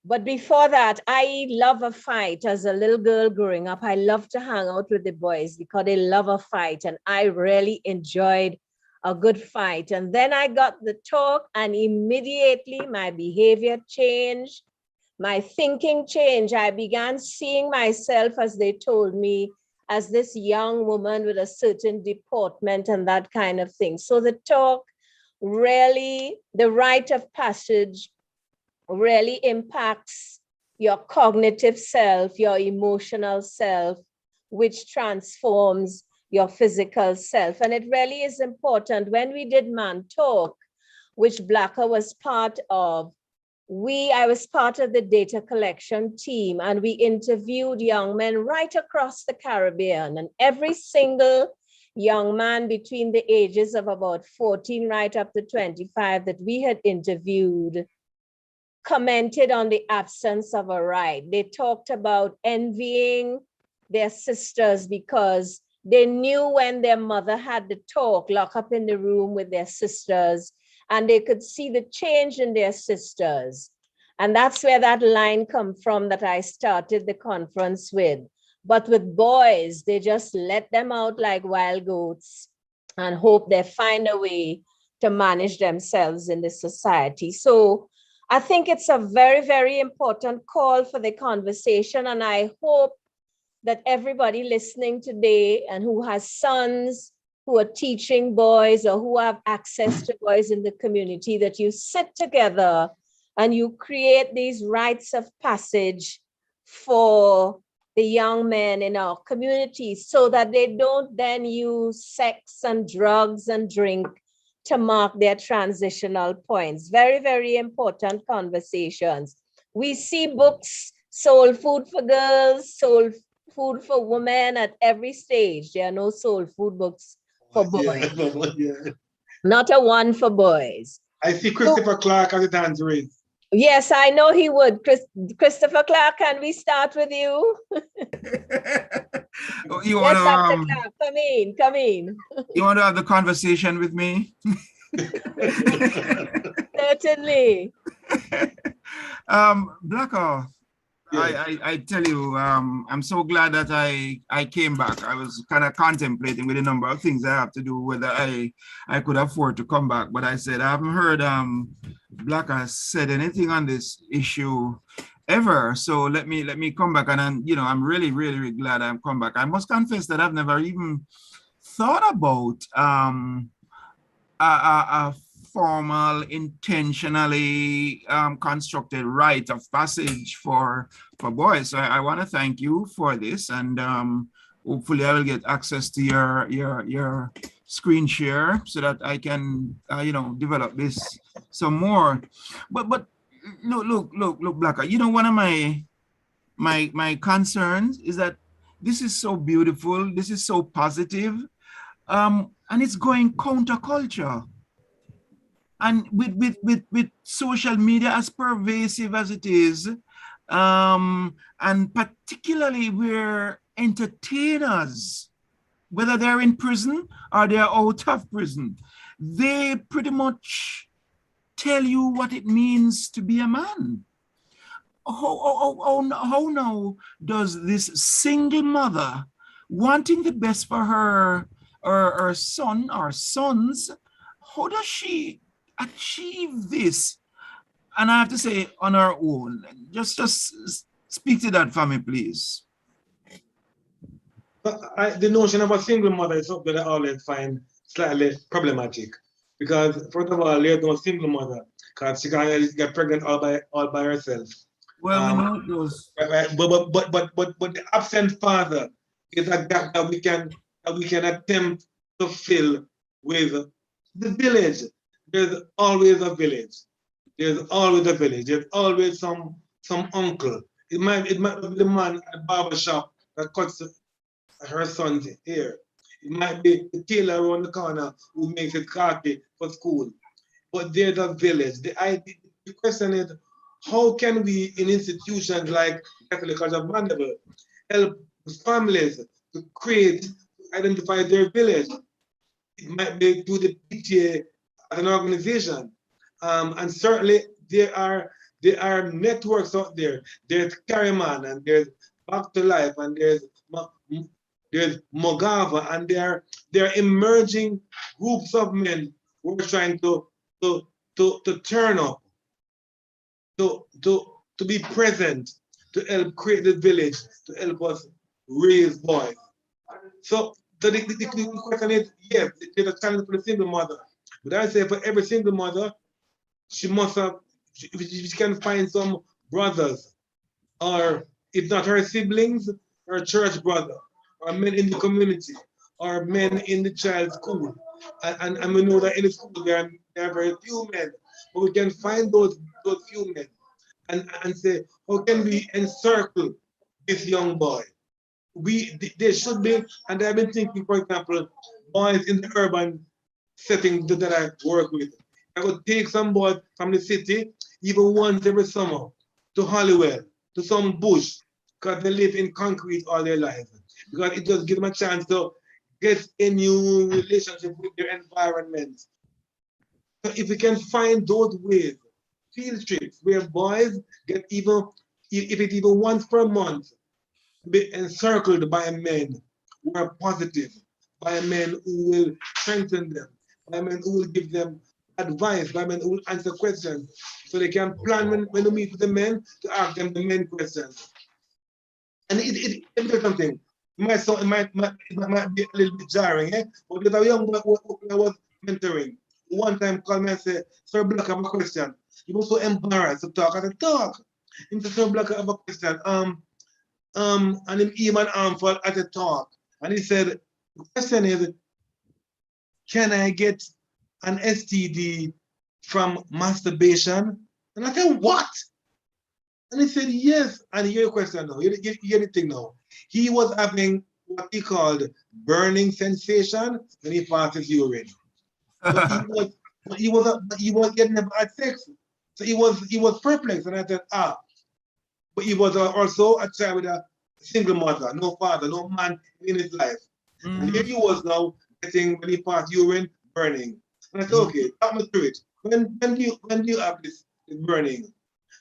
but before that, I love a fight. As a little girl growing up, I loved to hang out with the boys because they love a fight, and I really enjoyed a good fight. And then I got the talk, and immediately my behavior changed, my thinking changed. I began seeing myself, as they told me, as this young woman with a certain deportment and that kind of thing. So the talk really, the rite of passage really impacts your cognitive self, your emotional self, which transforms your physical self. And it really is important. When we did Man Talk, which Blacker was part of, I was part of the data collection team, and we interviewed young men right across the Caribbean, and every single young man between the ages of about 14 right up to 25 that we had interviewed commented on the absence of a right. They talked about envying their sisters because they knew when their mother had the talk, lock up in the room with their sisters, and they could see the change in their sisters. And that's where that line come from that I started the conference with. But with boys, they just let them out like wild goats and hope they find a way to manage themselves in the society. So I think it's a very, very important call for the conversation. And I hope that everybody listening today and who has sons who are teaching boys or who have access to boys in the community, that you sit together and you create these rites of passage for the young men in our community so that they don't then use sex and drugs and drink to mark their transitional points. Very, very important conversations. We see books, Soul Food for Girls, Soul Food for Women at every stage. There are no soul food books for boys. Yeah. Not a one for boys. I see Christopher Clark as a hands raised. Yes, I know he would. Christopher Clark, can we start with you? You Yes, Dr. want to Clark, come in, come in. you want to have the conversation with me? Certainly. Blacker, I tell you, I'm so glad that I came back. I was kind of contemplating with a number of things I have to do, whether I could afford to come back. But I said, I haven't heard Blacker said anything on this issue ever. So let me come back. And then, I'm really, really, really glad I'm come back. I must confess that I've never even thought about a formal, intentionally constructed rite of passage for boys. So I want to thank you for this, and hopefully I will get access to your screen share so that I can develop this some more. But look, Blacker. One of my concerns is that this is so beautiful. This is so positive. And it's going counterculture. And with social media as pervasive as it is, and particularly where entertainers, whether they're in prison or they're out of prison, they pretty much tell you what it means to be a man. How now does this single mother wanting the best for her son or sons, how does she achieve this? And I have to say, on her own. Just speak to that for me, please. The notion of a single mother is something that I always find slightly problematic, because first of all, there's no single mother because she can get pregnant all by herself. Well, we know it goes. But the absent father is a gap that we can attempt to fill with the village. There's always a village. There's always a village. There's always some uncle. It might be the man at the barber shop that cuts her son's hair. It might be the tailor around the corner who makes it khaki for school. But there's a village. The question is, how can we in institutions like Catholic College of Mandeville help families to identify their village? It might be through the PTA as an organization. And certainly there are networks out there. There's Carryman and there's Back to Life and there's Mogava, and there are emerging groups of men who are trying to turn up, to be present, to help create the village, to help us raise boys. So the question is, yes, there's a challenge for the single mother. But I say for every single mother, she can find some brothers, or if not her siblings, her church brother, or men in the community, or men in the child's school. And we know that in the school there there are very few men, but we can find those few men and say, how can we encircle this young boy? There should be, and I've been thinking, for example, boys in the urban setting that I work with. I would take some boys from the city, even once every summer, to Hollywood, to some bush, because they live in concrete all their lives. Because it just gives them a chance to get a new relationship with their environment. So if we can find those ways, field trips where boys get even, if it's even once per month, be encircled by men who are positive, by men who will strengthen them, by men who will give them advice, by men who will answer questions, so they can plan when they meet with the men to ask them the men questions. And let me tell you something. It might be a little bit jarring, eh? But there's a young boy who I was mentoring. One time called me and said, Sir Black, I have a question. He was so embarrassed to talk. I said, talk. He said, Sir Black, I have a question. And him even for at a talk. And he said, the question is, can I get an STD from masturbation? And I said, what? And he said, yes. And hear your question now. Hear the thing now. He was having what he called burning sensation when he passed his urine. But he was getting never had sex. So he was perplexed. And I said, but he was also a child with a single mother, no father, no man in his life. And here he was now getting, when he passed urine, burning. And I said, okay, talk me through it. When do you have this burning?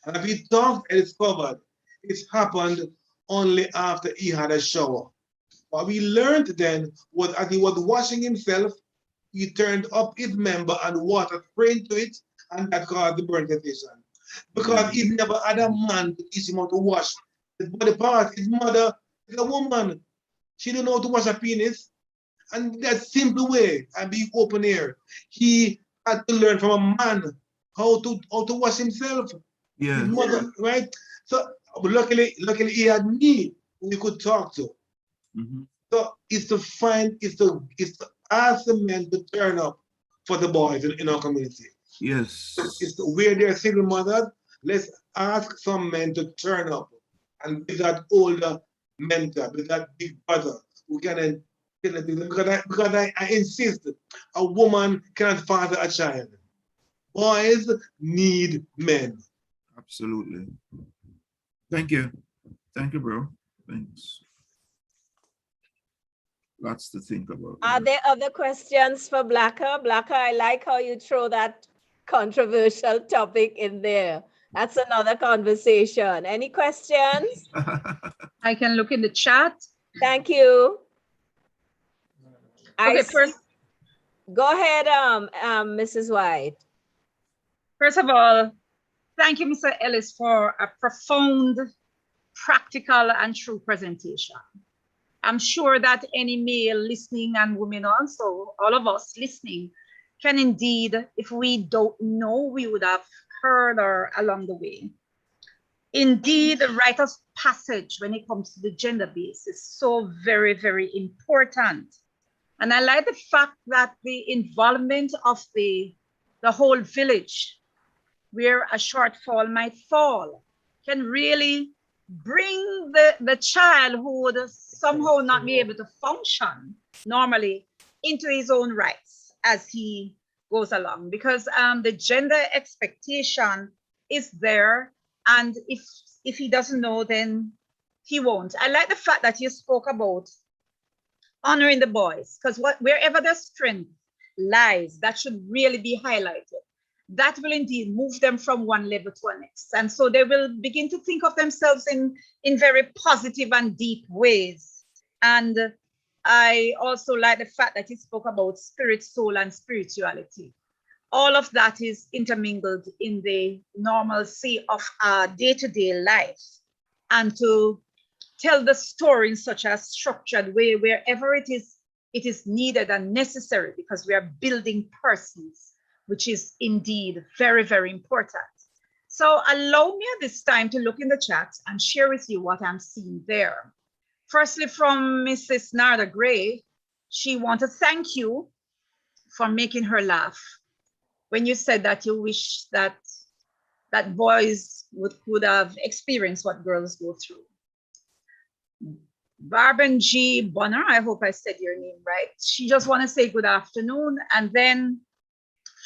And if he talked and discovered it happened only after he had a shower. What we learned then was as he was washing himself, he turned up his member and water sprayed into it, and that caused the burn sensation. Because he never had a man to teach him how to wash his body parts. His mother is a woman. She didn't know how to wash a penis. And that simple way, and being open here, he had to learn from a man how to wash himself. Yeah. His mother, right? So luckily he had me who he could talk to. So it's to ask the men to turn up for the boys in our community. Yes. It's where there are single mothers, let's ask some men to turn up and be that older mentor, be that big brother who can, because I insist a woman can't father a child. Boys need men. Absolutely. Thank you. Thank you, bro. Thanks. Lots to think about. Are there other questions for Blacker? Blacker, I like how you throw that controversial topic in there. That's another conversation. Any questions? I can look in the chat. Thank you. Okay, first, go ahead, Mrs. White. First of all, thank you, Mr. Ellis, for a profound, practical, and true presentation. I'm sure that any male listening and women also, all of us listening, can indeed, if we don't know, we would have heard or along the way. Indeed, the rite of passage when it comes to the gender base is so very, very important. And I like the fact that the involvement of the whole village, where a shortfall might fall, can really bring the child who would somehow not be able to function normally into his own rights as he goes along. Because the gender expectation is there, and if he doesn't know, then he won't. I like the fact that you spoke about honoring the boys, because wherever their strength lies, that should really be highlighted. That will indeed move them from one level to the next. And so they will begin to think of themselves in very positive and deep ways. And I also like the fact that you spoke about spirit, soul, and spirituality. All of that is intermingled in the normalcy of our day-to-day life. And to tell the story in such a structured way, wherever it is needed and necessary, because we are building persons, which is indeed very, very important. So allow me at this time to look in the chat and share with you what I'm seeing there. Firstly, from Mrs. Narda Gray, she wants to thank you for making her laugh. when you said that you wish that boys would have experienced what girls go through. Barben G. Bonner, I hope I said your name right. She just want to say good afternoon. And then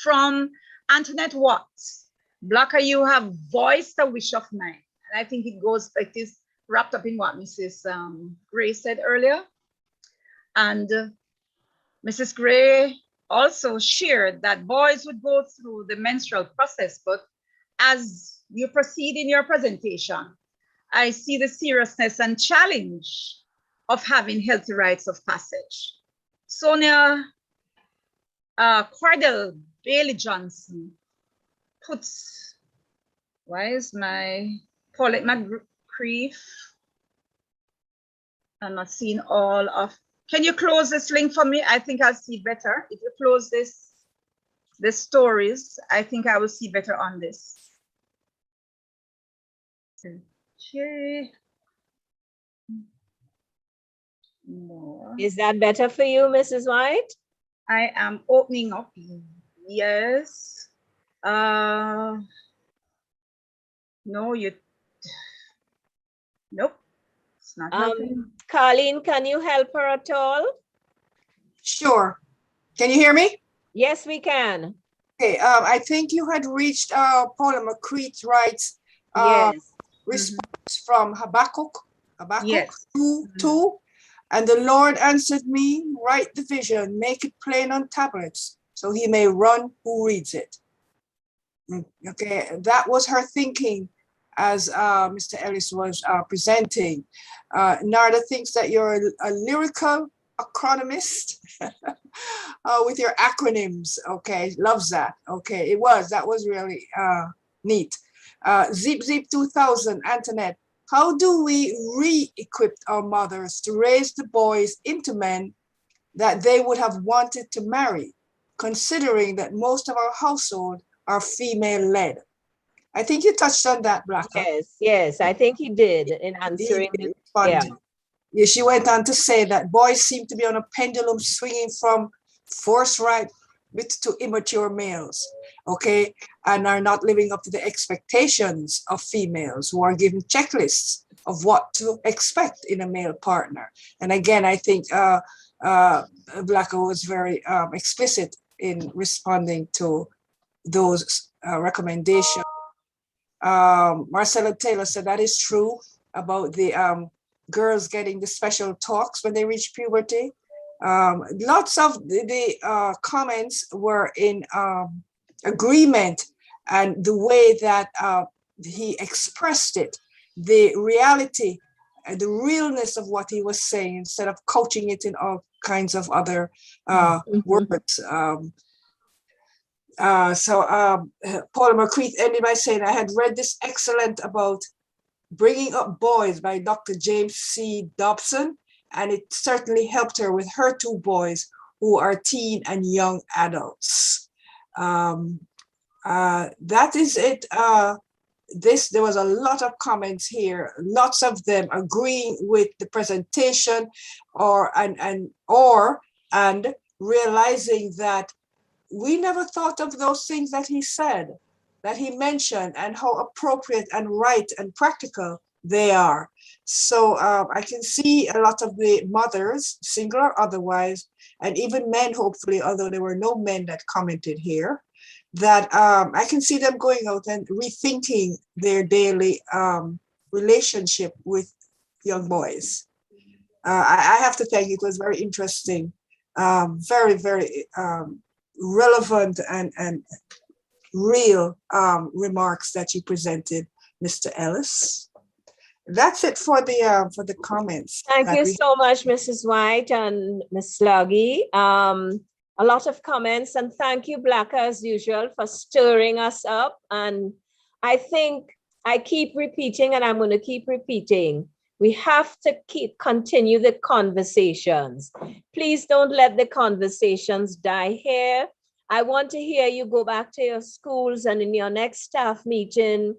from Antoinette Watts, Blacker, you have voiced a wish of mine. And I think it goes like this, wrapped up in what Mrs. Gray said earlier. And Mrs. Gray also shared that boys would go through the menstrual process, but as you proceed in your presentation, I see the seriousness and challenge of having healthy rites of passage. Sonia Cordell Bailey Johnson puts, why is my Paulette McCreef? I'm not seeing all of, can you close this link for me? I think I'll see better. If you close the stories, I think I will see better on this. Okay. More. Is that better for you, Mrs. White? I am opening up. Yes. No, nope. It's not helping. Carlene, can you help her at all? Sure. Can you hear me? Yes, we can. Okay. I think you had reached Paula McCreeth writes yes. Response from Habakkuk yes. 2:2. And the Lord answered me, write the vision, make it plain on tablets, so he may run who reads it. Okay, that was her thinking as Mr. Ellis was presenting. Narda thinks that you're a lyrical acronymist with your acronyms. Okay, loves that. Okay, that was really neat. Zip 2000, Antoinette. How do we re-equip our mothers to raise the boys into men that they would have wanted to marry, considering that most of our household are female-led? I think you touched on that, Blacker. Yes, I think he did in answering. Yeah, she went on to say that boys seem to be on a pendulum swinging from forthright to immature males, okay, and are not living up to the expectations of females who are given checklists of what to expect in a male partner. And again, I think Blacker was very explicit in responding to those recommendations. Marcella Taylor said that is true about the girls getting the special talks when they reach puberty. Lots of the comments were in agreement, and the way that he expressed it, the reality and the realness of what he was saying, instead of couching it in all kinds of other words. Paula McCreeth ended by saying, I had read this excellent about Bringing Up Boys by Dr. James C. Dobson, and it certainly helped her with her two boys who are teen and young adults. That is it. There was a lot of comments here, lots of them agreeing with the presentation and realizing that we never thought of those things that he said, that he mentioned, and how appropriate and right and practical they are. So I can see a lot of the mothers, single or otherwise, and even men, hopefully, although there were no men that commented here, that I can see them going out and rethinking their daily relationship with young boys. I have to think it was very interesting, very, very relevant and real remarks that you presented, Mr. Ellis. That's it for the comments. Thank you so much, Mrs. White and Ms. Sluggy. A lot of comments, and thank you, Blacker, as usual, for stirring us up. And I think I keep repeating, and I'm going to keep repeating, we have to continue the conversations. Please don't let the conversations die here. I want to hear you go back to your schools, and in your next staff meeting,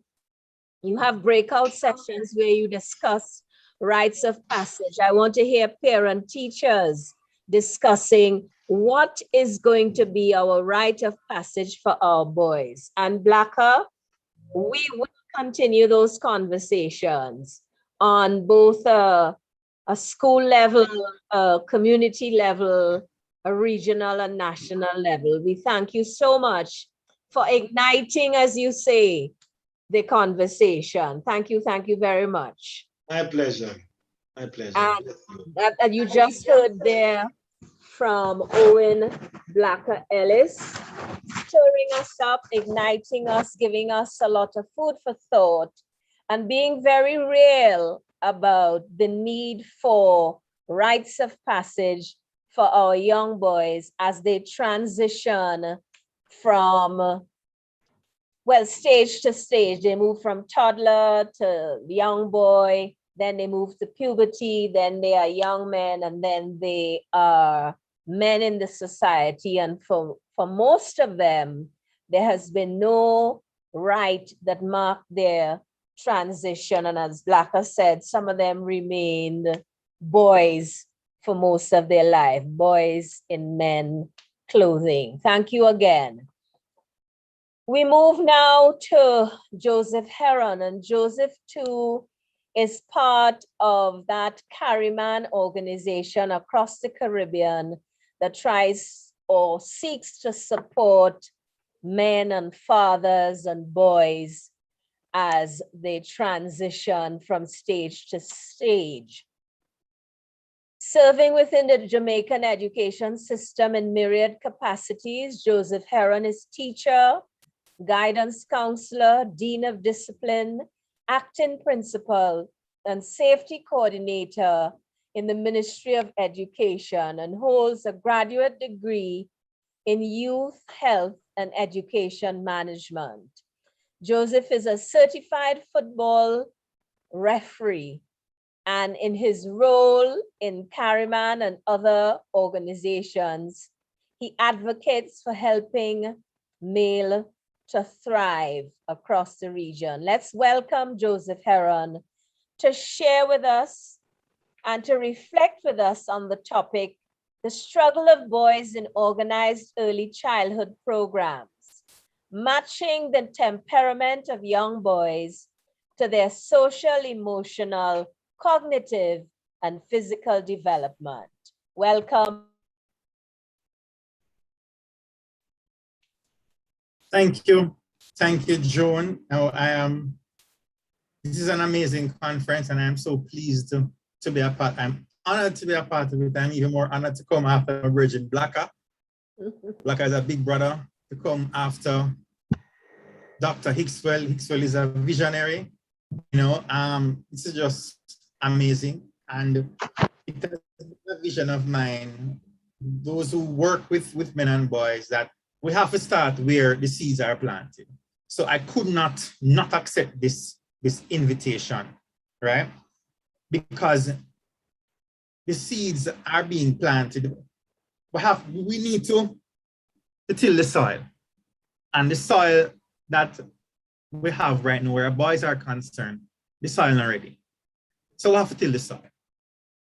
you have breakout sessions where you discuss rites of passage. I want to hear parent teachers discussing what is going to be our rite of passage for our boys? And Blacker, we will continue those conversations on both a school level, a community level, a regional and national level. We thank you so much for igniting, as you say, the conversation. Thank you very much. My pleasure. My pleasure. And you just heard there from Owen Blacker Ellis, stirring us up, igniting us, giving us a lot of food for thought, and being very real about the need for rites of passage for our young boys as they transition from, well, stage to stage. They move from toddler to young boy, then they move to puberty, then they are young men, and then they are men in the society. And for most of them, there has been no rite that marked their transition. And as Blacker said, some of them remained boys for most of their life, boys in men clothing. Thank you again. We move now to Joseph Heron, and Joseph too is part of that Carryman organization across the Caribbean that tries or seeks to support men and fathers and boys as they transition from stage to stage. Serving within the Jamaican education system in myriad capacities, Joseph Heron is teacher, guidance counselor, dean of discipline, acting principal, and safety coordinator in the Ministry of Education, and holds a graduate degree in youth health and education management. Joseph is a certified football referee, and in his role in Carryman and other organizations, he advocates for helping male to thrive across the region. Let's welcome Joseph Heron to share with us and to reflect with us on the topic, the struggle of boys in organized early childhood programs, matching the temperament of young boys to their social, emotional, cognitive, and physical development. Welcome. Thank you. Thank you, Joan. Now, this is an amazing conference, and I'm so pleased to be a part. I'm honored to be a part of it. I'm even more honored to come after my virgin Blacker. Blacker is a big brother to come after Dr. Hickswell. Hickswell is a visionary. This is just amazing. And it is a vision of mine, those who work with men and boys, that we have to start where the seeds are planted. So I could not accept this invitation, right? Because the seeds are being planted. We need to till the soil. And the soil that we have right now, where our boys are concerned, the soil not ready. So we have to till the soil.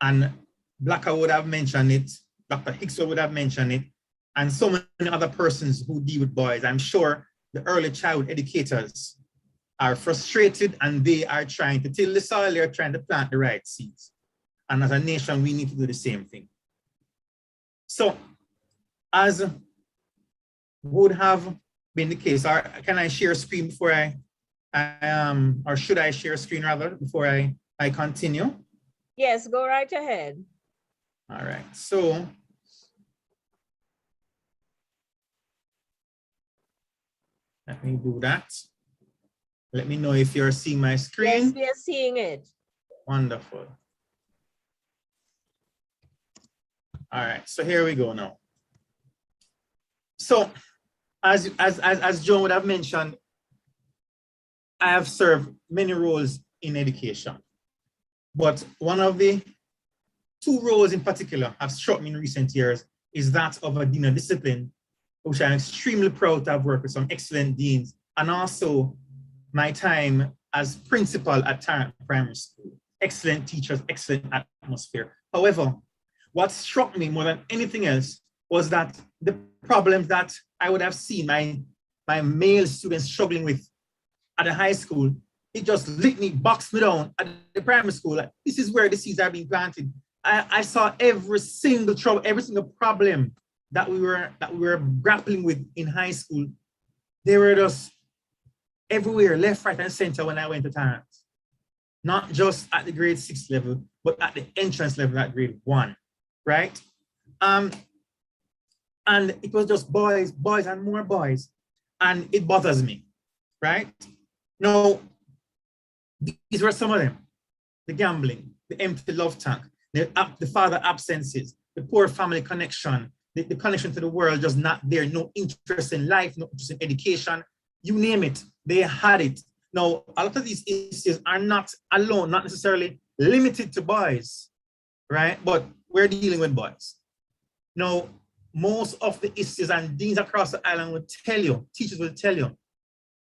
And Blacker would have mentioned it, Dr. Hickswell would have mentioned it, and so many other persons who deal with boys. I'm sure the early child educators are frustrated, and they are trying to till the soil, they're trying to plant the right seeds. And as a nation, we need to do the same thing. So as would have been the case, or can I share screen before or should I share screen rather before I continue? Yes, go right ahead. All right, so let me do that. Let me know if you're seeing my screen. Yes, we are seeing it. Wonderful. All right, so here we go now. So as Joan would have mentioned, I have served many roles in education, but one of the two roles in particular have struck me in recent years is that of a dean of discipline, which I'm extremely proud to have worked with some excellent deans, and also my time as principal at Tarrant Primary School. Excellent teachers, excellent atmosphere. However, what struck me more than anything else was that the problems that I would have seen my male students struggling with at the high school, it just lit me, boxed me down at the primary school. Like, this is where the seeds are being planted. I saw every single trouble, every single problem that we were grappling with in high school. They were just everywhere, left, right, and center when I went to Torrance. Not just at the grade 6 level, but at the entrance level at grade 1, right? And it was just boys and more boys. And it bothers me, right? Now, these were some of them: the gambling, the empty love tank, the father absences, the poor family connection, the connection to the world just not there, no interest in life, no interest in education, you name it, they had it. Now, a lot of these issues are not alone, not necessarily limited to boys, right? But we're dealing with boys. Now, most of the issues, and deans across the island will tell you, teachers will tell you,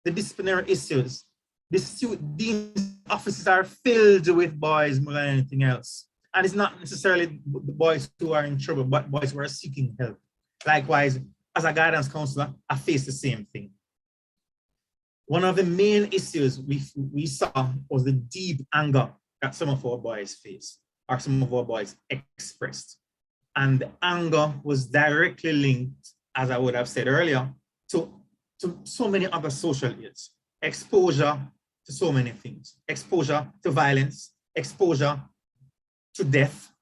the disciplinary issues, the dean's offices are filled with boys more than anything else. And it's not necessarily the boys who are in trouble, but boys who are seeking help. Likewise, as a guidance counselor, I face the same thing. One of the main issues we saw was the deep anger that some of our boys face, or some of our boys expressed. And the anger was directly linked, as I would have said earlier, to so many other social ills. Exposure to so many things. Exposure to violence, exposure to death,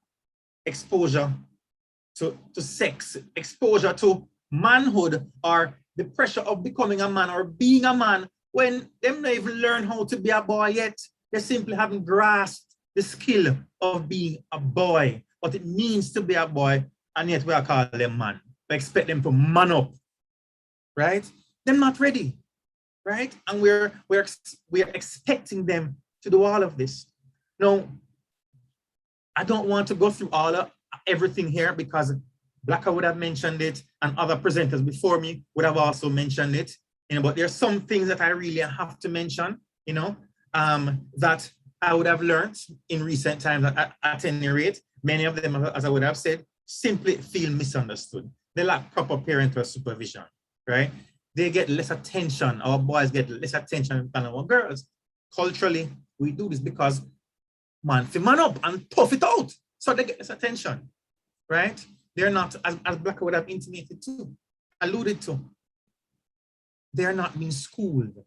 exposure to sex, exposure to manhood, or the pressure of becoming a man or being a man when they don't even learn how to be a boy yet. They simply haven't grasped the skill of being a boy, what it means to be a boy, and yet we are calling them man. We expect them to man up, right? They're not ready, right? And we're expecting them to do all of this. Now, I don't want to go through everything here because Blacker would have mentioned it and other presenters before me would have also mentioned it, but there's some things that I really have to mention, that I would have learned in recent times at any rate. Many of them, as I would have said, simply feel misunderstood. They lack proper parental supervision, right? They get less attention. Our boys get less attention than our girls. Culturally, we do this because man up and tough it out. So they get less attention, right? They're not, as Blacker would have intimated to, alluded to, they're not being schooled.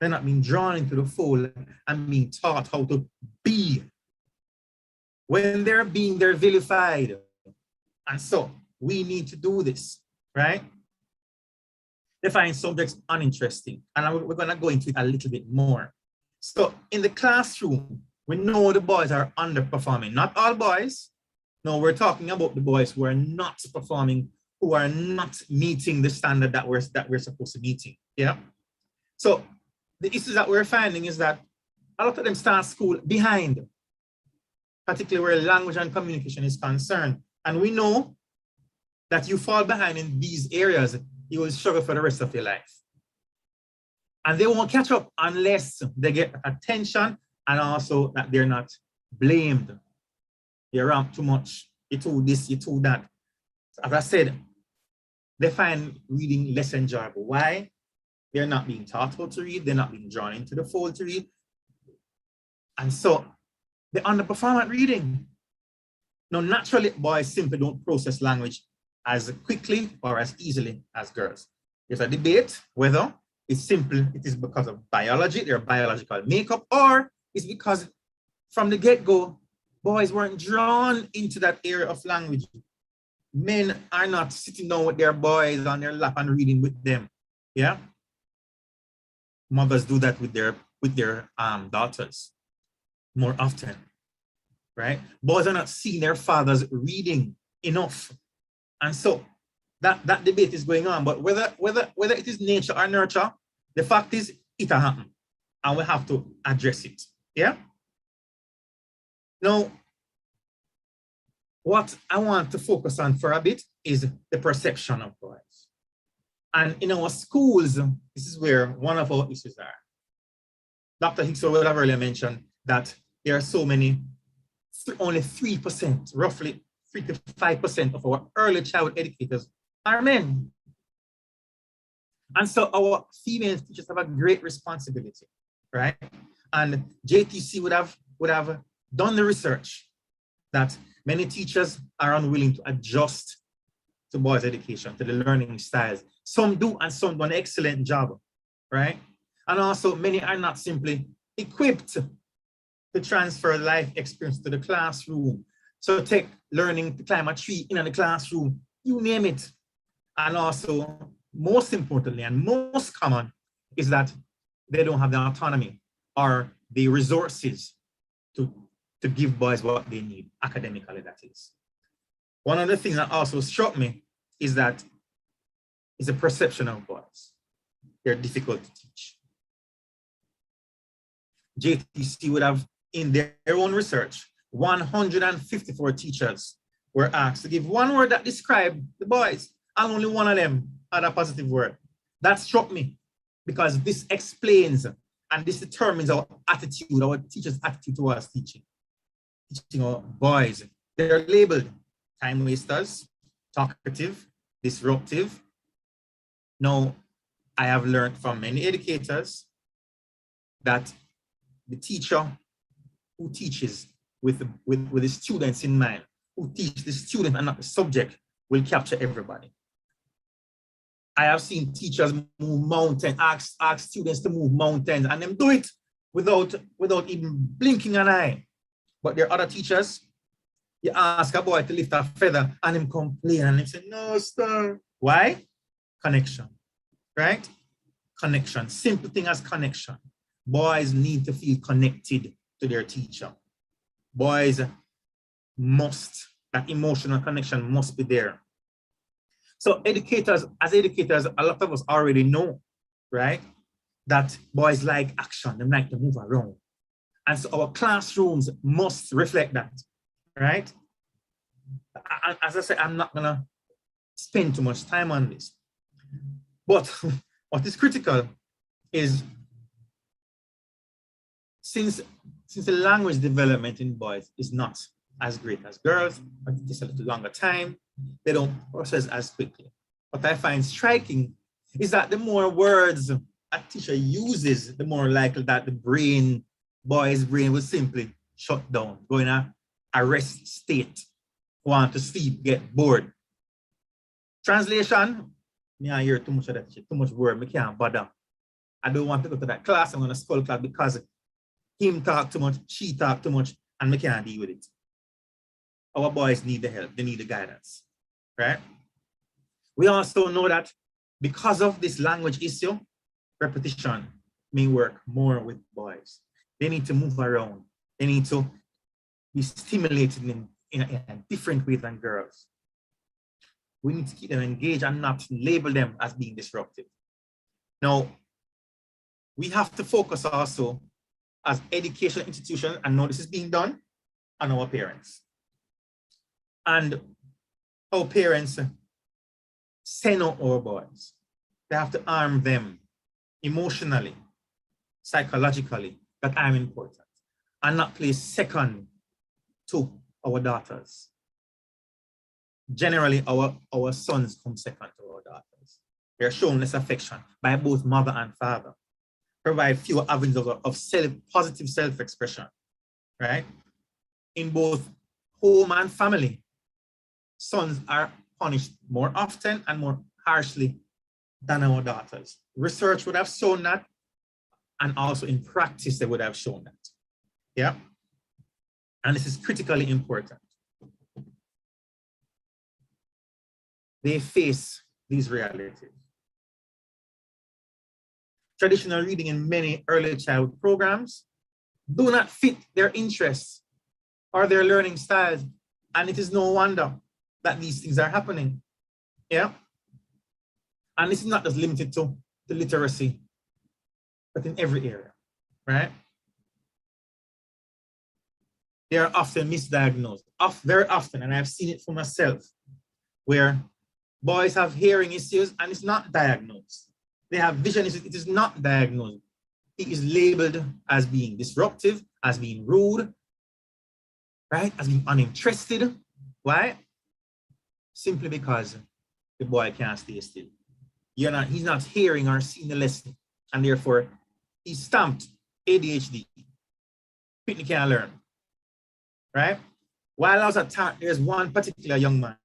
They're not being drawn into the fold and being taught how to be. When they're being, they're vilified. And so we need to do this, right? They find subjects uninteresting. And we're gonna go into it a little bit more. So in the classroom, we know the boys are underperforming. Not all boys. No, we're talking about the boys who are not performing, who are not meeting the standard that we're supposed to meet. Yeah. So the issues that we're finding is that a lot of them start school behind, particularly where language and communication is concerned. And we know that you fall behind in these areas, you will struggle for the rest of your life. And they won't catch up unless they get attention and also that they're not blamed. You ramp too much, you do this, you do that. As I said, they find reading less enjoyable. Why? They're not being taught how to read, they're not being drawn into the fold to read. And so they underperform at reading. Now, naturally, boys simply don't process language as quickly or as easily as girls. There's a debate whether it is because of biology, their biological makeup, or it's because from the get-go, boys weren't drawn into that area of language. Men are not sitting down with their boys on their lap and reading with them. Yeah. Mothers do that with their daughters more often, right? Boys are not seeing their fathers reading enough. And so that debate is going on. But whether it is nature or nurture, the fact is it happened. And we have to address it. Yeah. Now, what I want to focus on for a bit is the perception of boys. And in our schools, this is where one of our issues are. Dr. Hicks would have earlier mentioned that there are so many, only 3%, roughly 3 to 5% of our early childhood educators are men. And so our female teachers have a great responsibility, right? And JTC would have done the research that many teachers are unwilling to adjust to boys' education, to the learning styles. Some do, and some do an excellent job, right? And also many are not simply equipped to transfer life experience to the classroom. So take learning to climb a tree in the classroom, you name it. And also, most importantly and most common is that they don't have the autonomy or the resources to give boys what they need academically, that is. One of the things that also struck me is that it's a perception of boys. They're difficult to teach. JTC would have, in their own research, 154 teachers were asked to give one word that described the boys, and only one of them had a positive word. That struck me because this explains and this determines our attitude, our teachers' attitude towards teaching our boys. They're labeled time wasters, talkative, disruptive. Now, I have learned from many educators that the teacher who teaches with the students in mind, who teach the student and not the subject, will capture everybody. I have seen teachers move mountains, ask students to move mountains, and them do it without even blinking an eye. But there are other teachers, you ask a boy to lift a feather and him complain and him say, no, sir. Why? Connection, right? Connection, simple thing as connection. Boys need to feel connected to their teacher. Boys must, that emotional connection must be there. So educators, as educators, a lot of us already know, right? That boys like action, they like to move around. And so our classrooms must reflect that, right? As I said, I'm not gonna spend too much time on this. But what is critical is since the language development in boys is not as great as girls, or it takes a little longer time, they don't process as quickly. What I find striking is that the more words a teacher uses, the more likely that the boy's brain will simply shut down, go in a rest state, want to sleep, get bored. Translation, I hear too much of that shit, too much word, I can't bother. I don't want to go to that class, I'm gonna skull class because him talk too much, she talk too much, and we can't deal with it. Our boys need the help, they need the guidance, right? We also know that because of this language issue, repetition may work more with boys. They need to move around. They need to be stimulated in a different way than girls. We need to keep them engaged and not label them as being disruptive. Now, we have to focus also as educational institutions, and know this is being done, on our parents. And our parents send out our boys. They have to arm them emotionally, psychologically, that I'm important, and not place second to our daughters. Generally, our sons come second to our daughters. They're shown less affection by both mother and father. Provide fewer avenues of positive self-expression, right? In both home and family, sons are punished more often and more harshly than our daughters. Research would have shown that, and also in practice, they would have shown that. Yeah. And this is critically important. They face these realities. Traditional reading in many early childhood programs do not fit their interests or their learning styles. And it is no wonder that these things are happening. Yeah. And this is not just limited to literacy, but in every area, right? They are often misdiagnosed, very often, and I've seen it for myself, where boys have hearing issues and it's not diagnosed. They have vision issues, it is not diagnosed. It is labeled as being disruptive, as being rude, right? As being uninterested. Why? Simply because the boy can't stay still. He's not hearing or seeing the lesson, and therefore he's stamped ADHD. Pitney can't learn, right? While I was at TART, there's one particular young man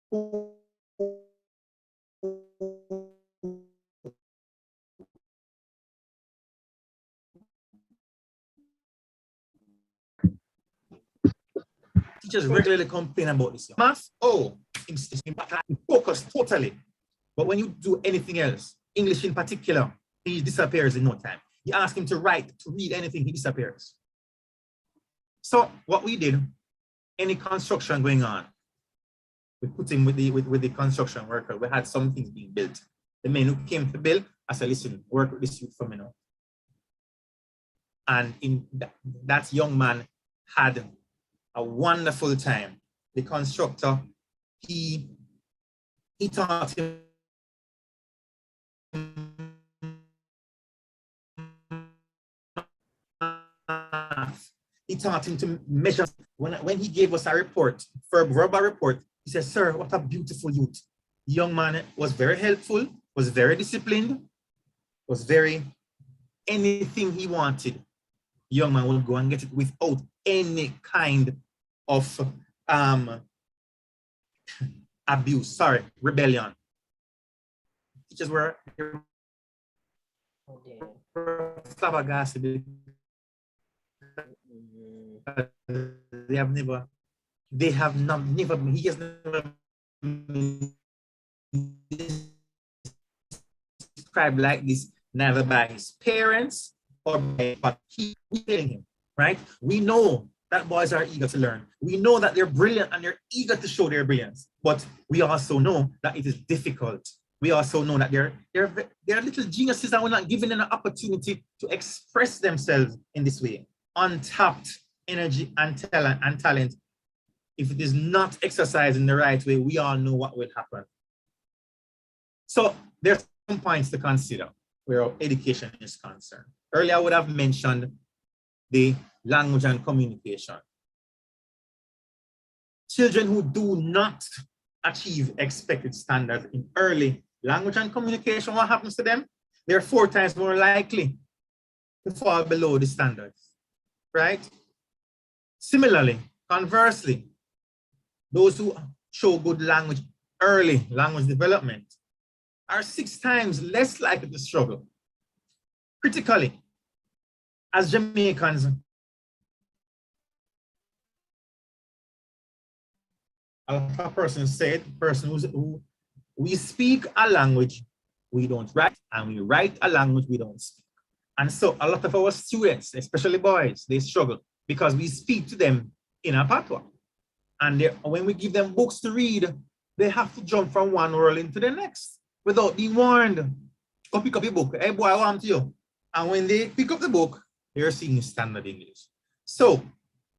who teachers regularly complain about this. Math, oh, he focus totally. But when you do anything else, English in particular, he disappears in no time. You ask him to write, to read anything, he disappears. So what we did, any construction going on, we put him with the construction worker. We had some things being built. The men who came to build, I said, listen, work with this youth for me now. And that young man had a wonderful time. The constructor, he taught him to measure. When he gave us a report, verbal report, he said, sir, what a beautiful youth. The young man was very helpful, was very disciplined, was very, anything he wanted, the young man would go and get it without any kind of abuse, rebellion. Teachers were flabbergasted. He has never been described like this, neither by his parents or by, but he telling him, right? We know that boys are eager to learn. We know that they're brilliant and they're eager to show their brilliance, but we also know that it is difficult. We also know that they're little geniuses and we're not giving them an opportunity to express themselves in this way. Untapped energy and talent. If it is not exercised in the right way, we all know what will happen. So there's some points to consider where education is concerned. Earlier, I would have mentioned the language and communication. Children who do not achieve expected standards in early language and communication, what happens to them? They're 4 times more likely to fall below the standards, right? Similarly, conversely, those who show good language, early language development, are 6 times less likely to struggle. Critically, as Jamaicans, a person said, who we speak a language we don't write, and we write a language we don't speak. And so a lot of our students, especially boys, they struggle because we speak to them in a patois. And when we give them books to read, they have to jump from one world into the next without being warned. Go pick up your book. Hey boy, I want you. And when they pick up the book, they're seeing standard English. So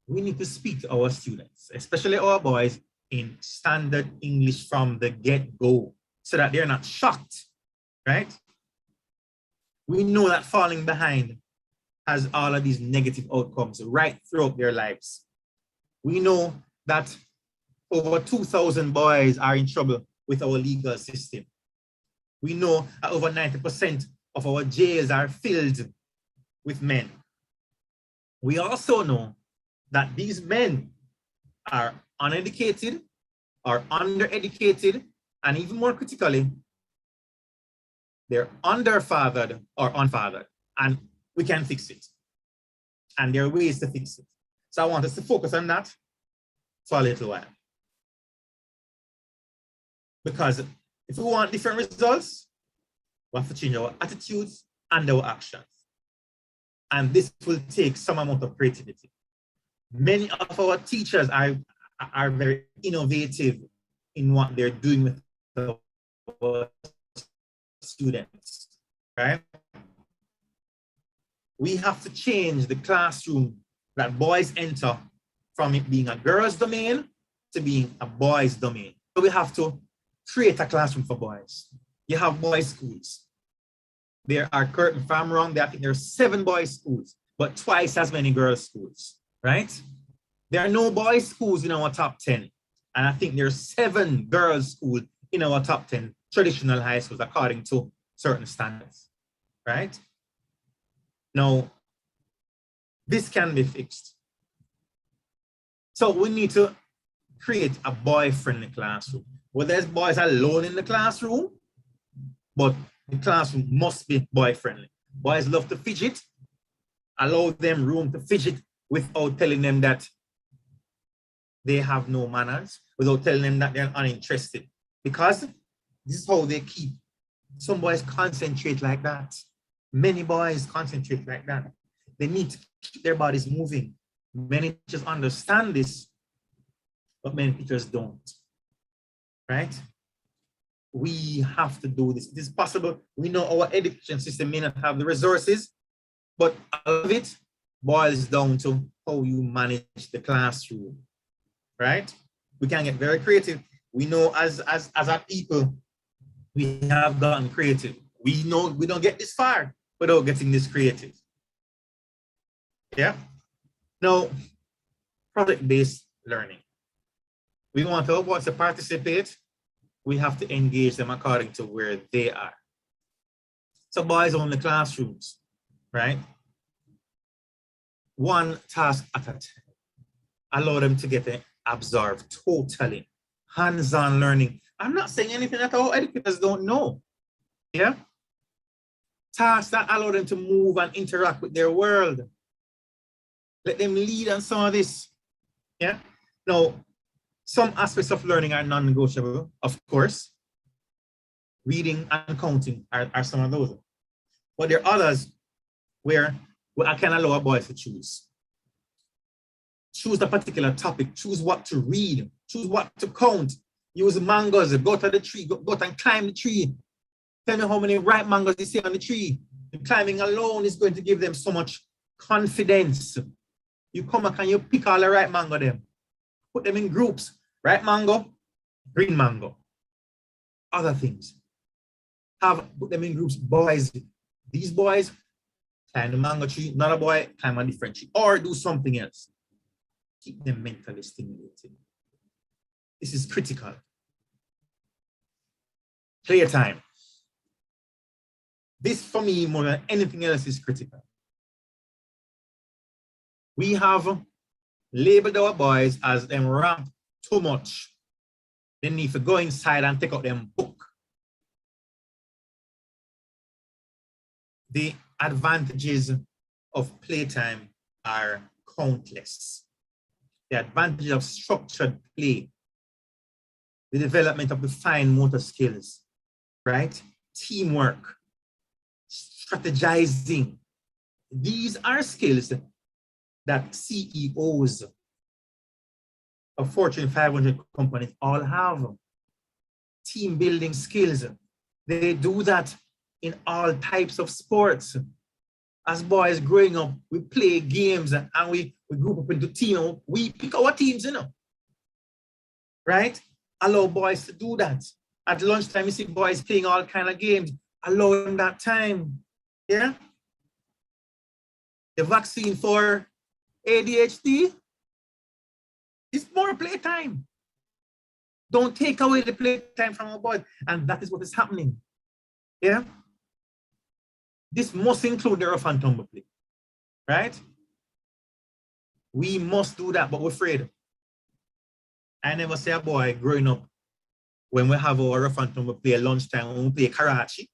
we need to speak to our students, especially our boys, in standard English from the get-go so that they're not shocked, right? We know that falling behind has all of these negative outcomes right throughout their lives. We know that over 2,000 boys are in trouble with our legal system. We know that over 90% of our jails are filled with men. We also know that these men are uneducated or undereducated, and even more critically, they're underfathered or unfathered, and we can fix it. And there are ways to fix it. So I want us to focus on that for a little while. Because if we want different results, we have to change our attitudes and our actions. And this will take some amount of creativity. Many of our teachers are very innovative in what they're doing with our students, right? We have to change the classroom that boys enter from it being a girl's domain to being a boy's domain. So we have to create a classroom for boys. You have boys' schools. There are, correct me if I'm wrong, I think there are 7 boys' schools, but twice as many girls' schools, right? There are no boys' schools in our top 10. And I think there are 7 girls' schools in our top 10 traditional high schools according to certain standards, right? Now, this can be fixed. So we need to create a boy-friendly classroom where there's boys alone in the classroom, but the classroom must be boy-friendly. Boys love to fidget, allow them room to fidget without telling them that they have no manners, without telling them that they're uninterested. Because this is how they keep. Some boys concentrate like that. Many boys concentrate like that. They need to keep their bodies moving. Many teachers understand this, but many teachers don't, right? We have to do this. It is possible. We know our education system may not have the resources, but a lot of it boils down to how you manage the classroom, right? We can get very creative. We know as a people, we have gotten creative. We know we don't get this far without getting this creative. Yeah. Now, project-based learning. We want our boys to participate. We have to engage them according to where they are. So boys own the classrooms, right? One task at a time. Allow them to get absorbed totally. Hands-on learning. I'm not saying anything that our educators don't know. Yeah? Tasks that allow them to move and interact with their world. Let them lead on some of this. Yeah? Now, some aspects of learning are non-negotiable, of course. Reading and counting are some of those. But there are others where I can allow boys to choose. Choose a particular topic, choose what to read, choose what to count. Use mangoes, go to the tree, go and climb the tree. Tell me how many ripe mangoes you see on the tree. And climbing alone is going to give them so much confidence. You come back and you pick all the ripe mango them. Put them in groups. Ripe mango, green mango. Other things. Put them in groups. Boys, these boys climb the mango tree, another boy climb a different tree, or do something else. Keep them mentally stimulated. This is critical. Playtime. This, for me, more than anything else, is critical. We have labeled our boys as them ramp too much. They need to go inside and take out them book. The advantages of playtime are countless. The advantage of structured play, the development of the fine motor skills, right? Teamwork, strategizing. These are skills that CEOs of Fortune 500 companies all have. Team building skills. They do that in all types of sports. As boys growing up, we play games and we group up into teams. We pick our teams, right? Allow boys to do that. At lunchtime, you see boys playing all kind of games. Allow them that time. Yeah? The vaccine for ADHD is more playtime. Don't take away the playtime from our boys. And that is what is happening. Yeah? This must include the rough and tumble play, right? We must do that, but we're afraid. I never see a boy growing up when we have our rough and tumble play at lunchtime, when we play karate,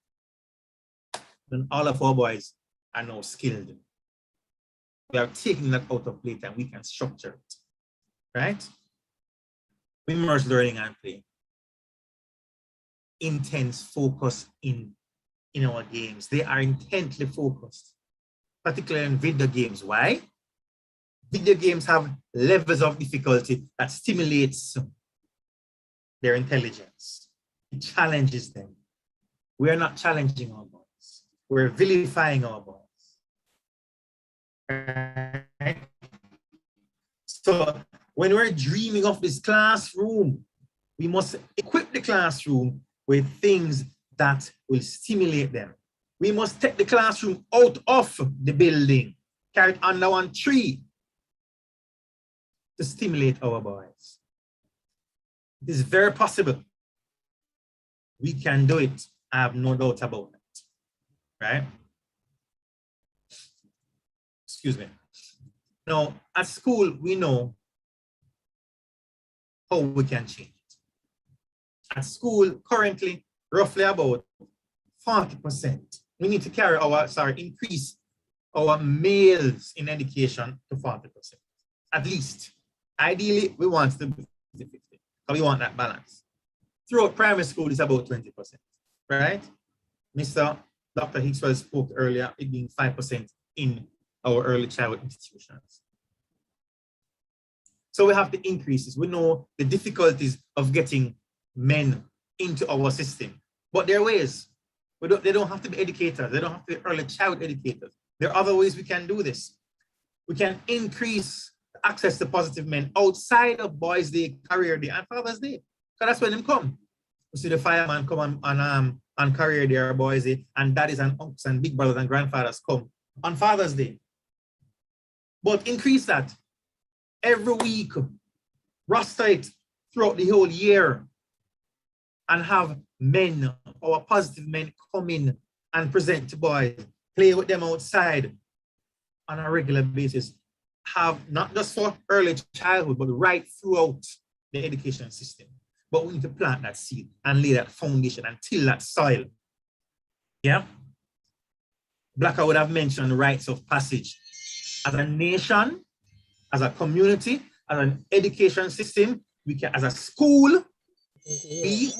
then all of our boys are now skilled. We are taking that out of playtime. We can structure it, right? We merge learning and play. Intense focus in our games. They are intently focused, particularly in video games. Why? Video games have levels of difficulty that stimulates their intelligence. It challenges them. We are not challenging our boys. We're vilifying our boys. Right? So when we're dreaming of this classroom, we must equip the classroom with things that will stimulate them. We must take the classroom out of the building, carry it under one tree to stimulate our boys. It is very possible. We can do it. I have no doubt about it, right? Excuse me. Now, at school, we know how we can change it. At school, currently, roughly about 40%. We need to increase our males in education to 40%. At least. Ideally, we want to be 50-50. So we want that balance. Throughout primary school, it's about 20%, right? Dr. Hickswell spoke earlier, it being 5% in our early childhood institutions. So we have to increase this. We know the difficulties of getting men into our system, but there are ways. They don't have to be educators. They don't have to be early child educators. There are other ways we can do this. We can increase access to positive men outside of Boys' Day, Career Day, and Father's Day. So that's when them come. You see the fireman come on Career Day or Boys' Day, and daddies and uncles and big brothers and grandfathers come on Father's Day. But increase that every week, roster it throughout the whole year, and have men, our positive men, come in and present to boys, play with them outside on a regular basis. Have not just for early childhood, but right throughout the education system. But we need to plant that seed and lay that foundation and till that soil. Yeah? Blacker would have mentioned rites of passage. As a nation, as a community, as an education system, we can, as a school, we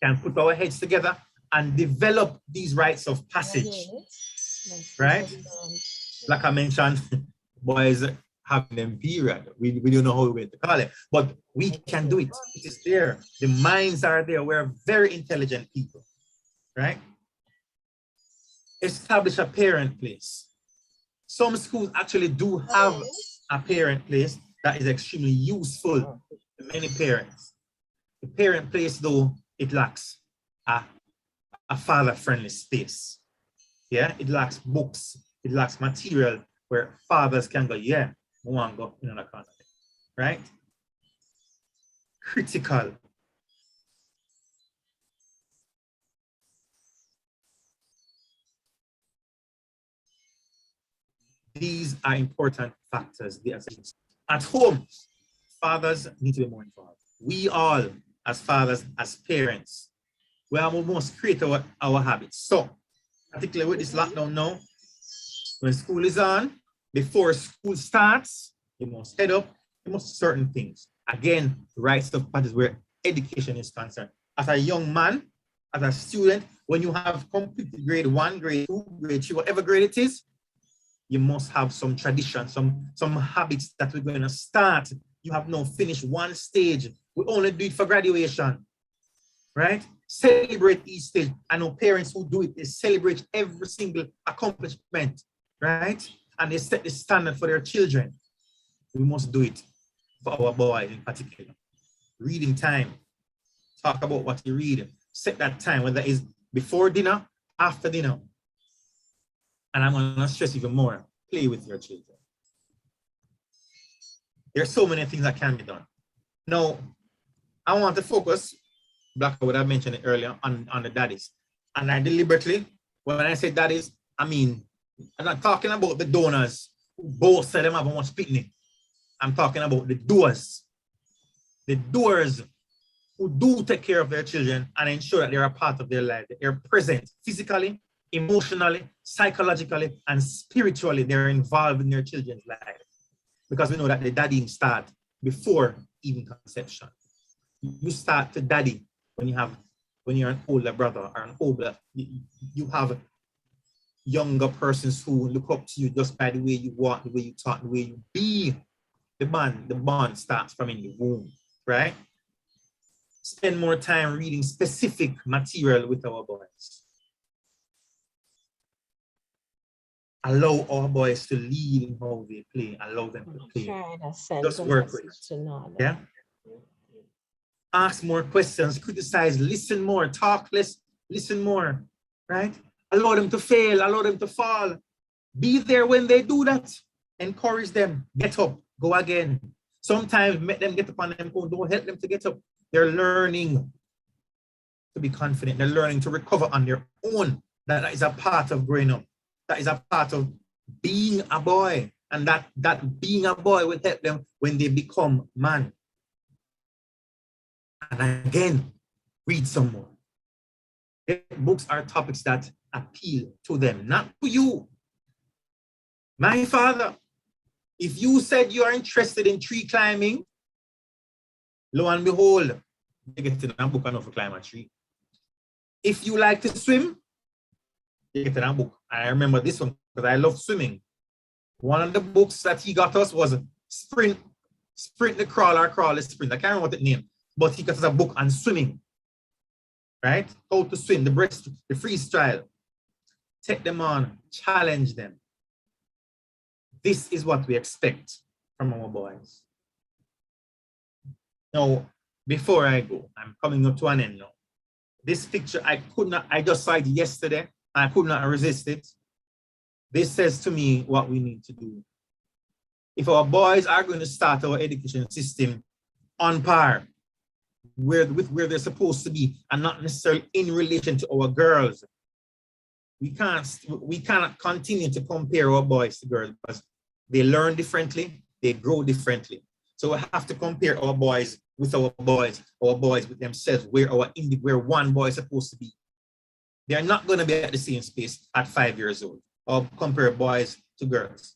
can put our heads together and develop these rites of passage. Right? Like I mentioned, boys having them period. We don't know how to call it, but we can do it. It is there. The minds are there. We're very intelligent people, right? Establish a parent place. Some schools actually do have a parent place that is extremely useful to many parents. The parent place, though, it lacks a father-friendly space. Yeah, it lacks books, it lacks material where fathers can go, yeah, we want to go in another corner, right? Critical. These are important factors. At home, fathers need to be more involved. We all, as fathers, as parents, we must create our habits. So, particularly with this lockdown now, when school is on, before school starts, you must head up, you must do certain things. Again, right stuff is where education is concerned. As a young man, as a student, when you have completed grade 1, grade 2, grade 3, whatever grade it is, you must have some tradition, some habits that we're going to start. You have now finished one stage. We only do it for graduation, right? Celebrate each stage. I know parents who do it, they celebrate every single accomplishment, right? And they set the standard for their children. We must do it for our boys in particular. Reading time. Talk about what you read. Set that time, whether it's before dinner, after dinner. And I'm going to stress even more, play with your children. There's so many things that can be done. Now, I want to focus, Black would have mentioned it earlier, on the daddies. And I deliberately, when I say daddies, I mean, I'm not talking about the donors who both say them have much pitney. I'm talking about the doers. The doers who do take care of their children and ensure that they're a part of their life. They're present physically, emotionally, psychologically, and spiritually. They're involved in their children's life. Because we know that the daddying starts before even conception. You start to daddy when you're an older brother or an older, you have younger persons who look up to you just by the way you walk, the way you talk, the way you be. The bond starts from in the womb, right? Spend more time reading specific material with our boys. Allow our boys to lead in how they play. Allow them to play. Just work with it. Yeah? Ask more questions, criticize, listen more, talk less, listen more, right? Allow them to fail, allow them to fall. Be there when they do that. Encourage them, get up, go again. Sometimes make them get up on them, don't help them to get up. They're learning. to be confident. They're learning to recover on their own. That is a part of growing up. That is a part of being a boy. And that being a boy will help them when they become man. And again, read some more. Books are topics that appeal to them, not to you. My father, if you said you are interested in tree climbing, lo and behold, you get in a book enough to climb a tree. If you like to swim, you get in a book. I remember this one because I love swimming. One of the books that he got us was Sprint the Crawl or Crawl the Sprint. I can't remember what it named, but he got us a book on swimming, right? How to swim, the freestyle. Take them on, challenge them. This is what we expect from our boys. Now, before I go, I'm coming up to an end now. This picture, I just saw it yesterday. I could not resist it. This says to me what we need to do. If our boys are going to start our education system on par with where they're supposed to be and not necessarily in relation to our girls, we cannot continue to compare our boys to girls because they learn differently, they grow differently. So we have to compare our boys with our boys with themselves, where one boy is supposed to be. They're not going to be at the same space at 5 years old or compare boys to girls.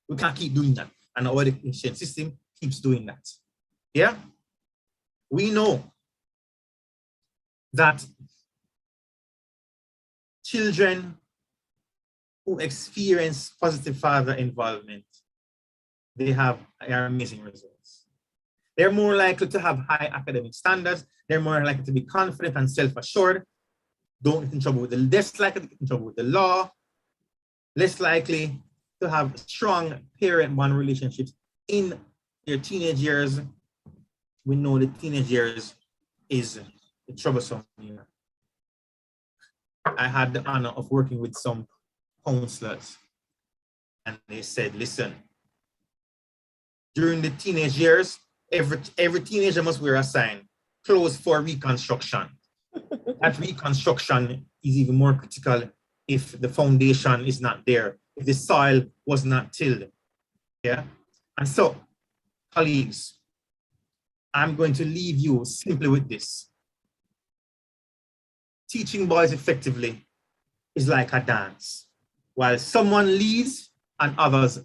We can't keep doing that. And our education system keeps doing that. Yeah? We know that children who experience positive father involvement, they are amazing results. They're more likely to have high academic standards. They're more likely to be confident and self-assured. Don't get in trouble with less likely to get in trouble with the law. Less likely to have strong parent-bond relationships in their teenage years. We know the teenage years is a troublesome year. I had the honor of working with some counselors, and they said, listen, during the teenage years, every teenager must wear a sign, closed for reconstruction. That reconstruction is even more critical if the foundation is not there, if the soil was not tilled. Yeah. And so, colleagues, I'm going to leave you simply with this. Teaching boys effectively is like a dance. While someone leads and others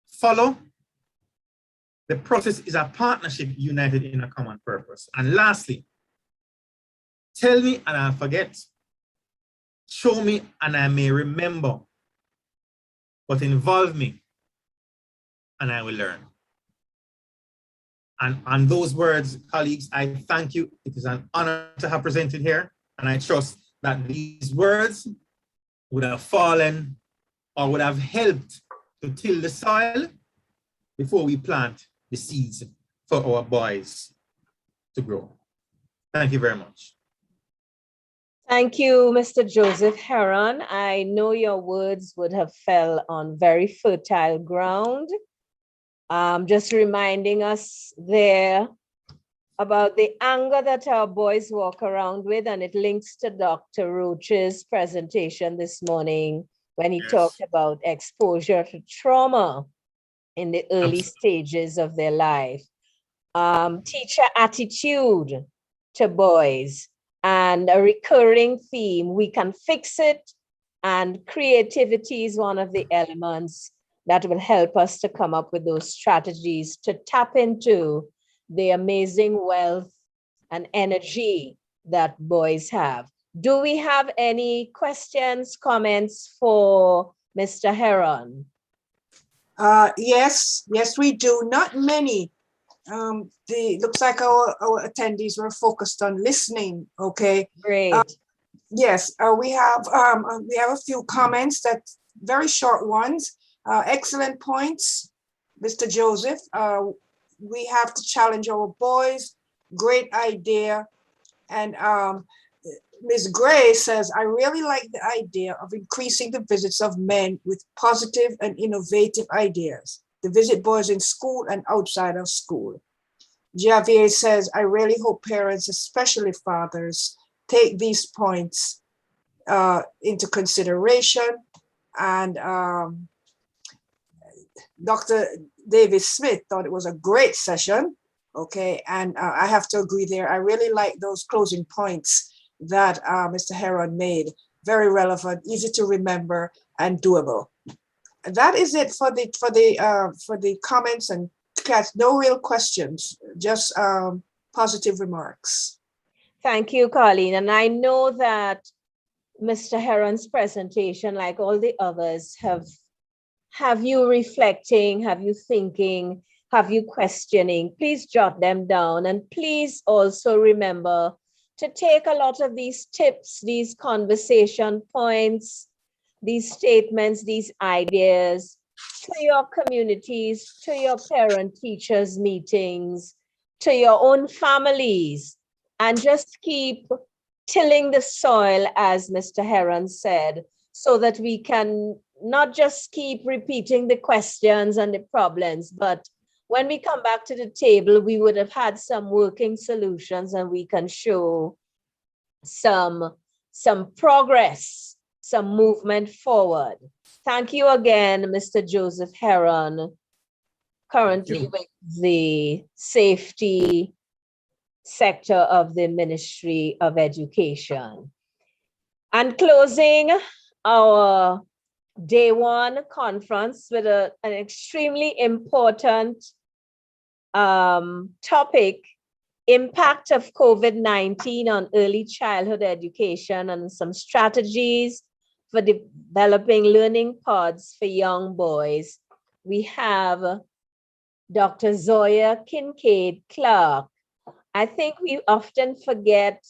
follow, the process is a partnership united in a common purpose. And lastly, tell me and I'll forget. Show me and I may remember. But involve me and I will learn. And on those words, colleagues, I thank you. It is an honor to have presented here. And I trust that these words would have fallen or would have helped to till the soil before we plant the seeds for our boys to grow. Thank you very much. Thank you, Mr. Joseph Heron. I know your words would have fell on very fertile ground. Just reminding us there about the anger that our boys walk around with, and it links to Dr. Roach's presentation this morning when he talked about exposure to trauma in the early stages of their life. Teacher attitude to boys, and a recurring theme, we can fix it, and creativity is one of the elements that will help us to come up with those strategies to tap into the amazing wealth and energy that boys have. Do we have any questions, comments for Mr. Heron? Yes, we do. Not many. Looks like our attendees were focused on listening. Okay. Great. Yes, we have a few comments, that very short ones. Excellent points, Mr. Joseph. We have to challenge our boys. Great idea. And Ms. Gray says, I really like the idea of increasing the visits of men with positive and innovative ideas to visit boys in school and outside of school. Javier says, I really hope parents, especially fathers, take these points into consideration. And Dr. Davis Smith thought it was a great session. Okay, and I have to agree there. I really like those closing points that Mr. Heron made. Very relevant, easy to remember, and doable. And that is it for the comments and no real questions, just positive remarks. Thank you, Colleen. And I know that Mr. Heron's presentation, like all the others, have you reflecting, have you thinking, have you questioning. Please jot them down, and please also remember to take a lot of these tips, these conversation points, these statements, these ideas to your communities, to your parent teachers meetings, to your own families, and just keep tilling the soil, as Mr. Heron said, so that we can not just keep repeating the questions and the problems, but when we come back to the table, we would have had some working solutions, and we can show some progress, some movement forward. Thank you again, Mr. Joseph Heron, currently with the safety sector of the Ministry of Education. And closing our day one conference with an extremely important topic, impact of COVID-19 on early childhood education and some strategies for developing learning pods for young boys. We have Dr. Zoya Kincaid Clark. I think we often forget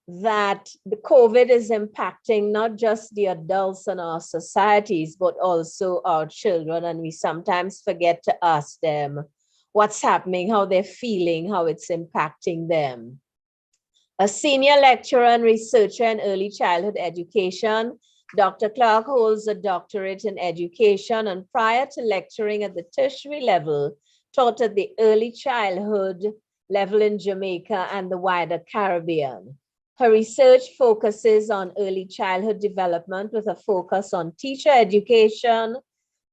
that the COVID is impacting not just the adults in our societies, but also our children. And we sometimes forget to ask them what's happening, how they're feeling, how it's impacting them. A senior lecturer and researcher in early childhood education, Dr. Clark holds a doctorate in education, and prior to lecturing at the tertiary level, taught at the early childhood level in Jamaica and the wider Caribbean. Her research focuses on early childhood development with a focus on teacher education,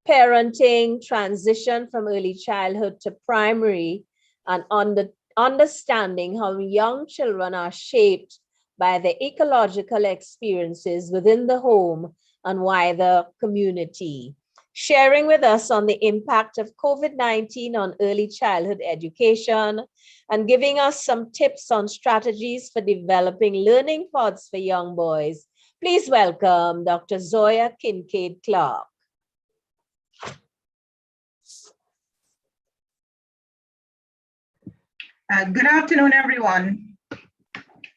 parenting, transition from early childhood to primary, and understanding how young children are shaped by the ecological experiences within the home and wider community. Sharing with us on the impact of COVID-19 on early childhood education and giving us some tips on strategies for developing learning pods for young boys. Please welcome Dr. Zoya Kincaid Clark. Good afternoon, everyone.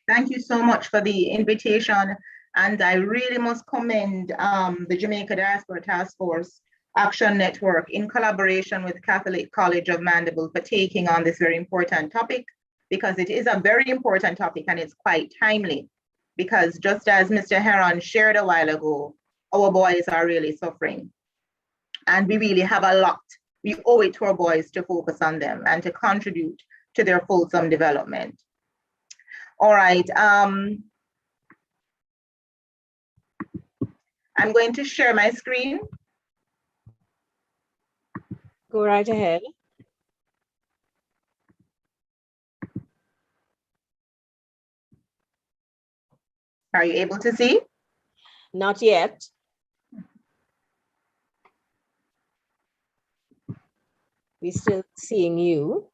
Thank you so much for the invitation. And I really must commend the Jamaica Diaspora Task Force Action Network in collaboration with Catholic College of Mandeville for taking on this very important topic, because it is a very important topic and it's quite timely, because just as Mr. Heron shared a while ago, our boys are really suffering. And we really have a lot. We owe it to our boys to focus on them and to contribute to their fulsome development. All right. I'm going to share my screen. Go right ahead. Are you able to see? Not yet. We're still seeing you.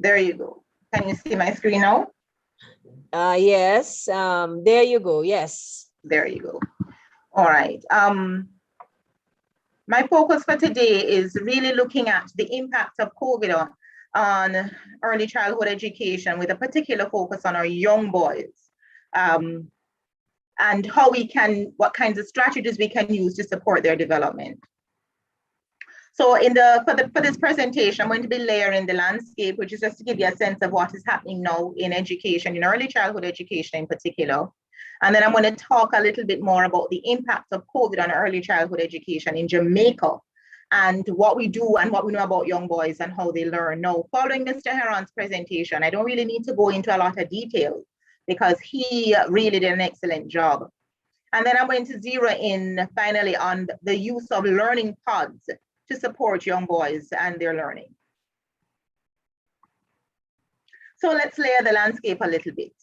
There you go. Can you see my screen now? Yes, there you go, yes. There you go. All right. My focus for today is really looking at the impact of COVID on early childhood education, with a particular focus on our young boys, and how we can, what kinds of strategies we can use to support their development. So for this presentation, I'm going to be layering the landscape, which is just to give you a sense of what is happening now in education, in early childhood education in particular. And then I'm going to talk a little bit more about the impact of COVID on early childhood education in Jamaica, and what we do and what we know about young boys and how they learn. Now, following Mr. Heron's presentation, I don't really need to go into a lot of detail because he really did an excellent job. And then I'm going to zero in finally on the use of learning pods to support young boys and their learning. So let's layer the landscape a little bit.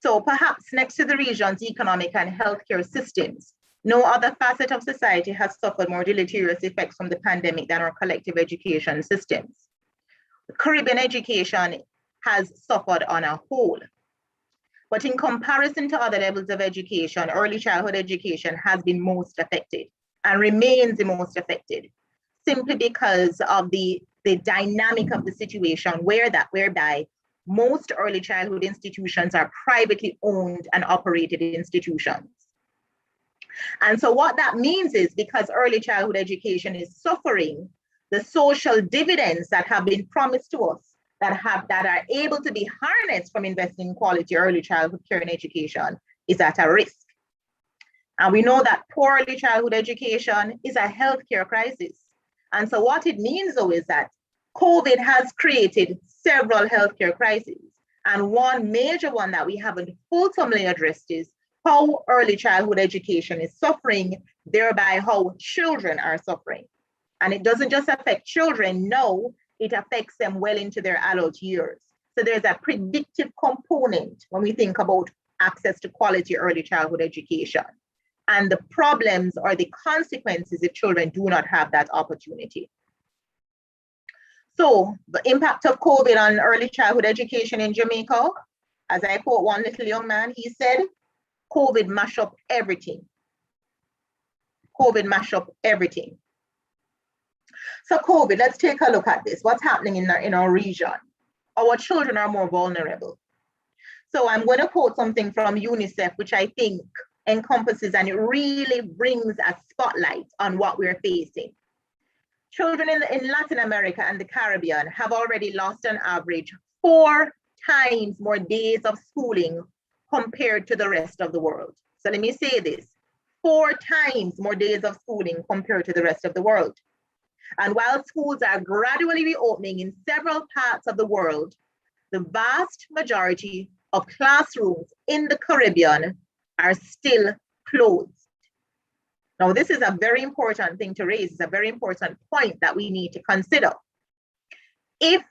So perhaps next to the region's economic and healthcare systems, no other facet of society has suffered more deleterious effects from the pandemic than our collective education systems. Caribbean education has suffered on a whole. But in comparison to other levels of education, early childhood education has been most affected and remains the most affected, simply because of the dynamic of the situation whereby most early childhood institutions are privately owned and operated institutions. And so what that means is, because early childhood education is suffering, the social dividends that have been promised to us that are able to be harnessed from investing in quality early childhood care and education is at a risk. And we know that poor early childhood education is a healthcare crisis. And so what it means though is that COVID has created several healthcare crises. And one major one that we haven't fulsomely addressed is how early childhood education is suffering, thereby how children are suffering. And it doesn't just affect children, no, it affects them well into their adult years. So there's a predictive component when we think about access to quality early childhood education and the problems or the consequences if children do not have that opportunity. So the impact of COVID on early childhood education in Jamaica, as I quote one little young man, he said, COVID mashed up everything. COVID mashed up everything. So COVID, let's take a look at this. What's happening in our region? Our children are more vulnerable. So I'm going to quote something from UNICEF, which I think encompasses and it really brings a spotlight on what we're facing. Children in Latin America and the Caribbean have already lost on average 4 times more days of schooling compared to the rest of the world. So let me say this, 4 times more days of schooling compared to the rest of the world. And while schools are gradually reopening in several parts of the world, the vast majority of classrooms in the Caribbean are still closed. Now, this is a very important thing to raise. It's a very important point that we need to consider. If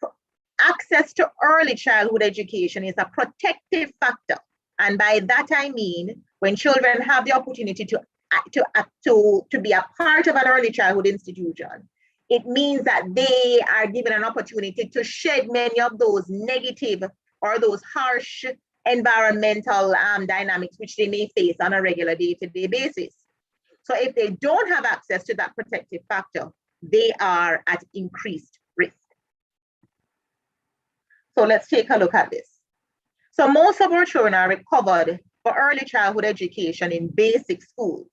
access to early childhood education is a protective factor, and by that I mean when children have the opportunity to be a part of an early childhood institution, it means that they are given an opportunity to shed many of those negative or those harsh environmental dynamics which they may face on a regular day-to-day basis. So if they don't have access to that protective factor, they are at increased risk. So let's take a look at this. So most of our children are recovered for early childhood education in basic schools.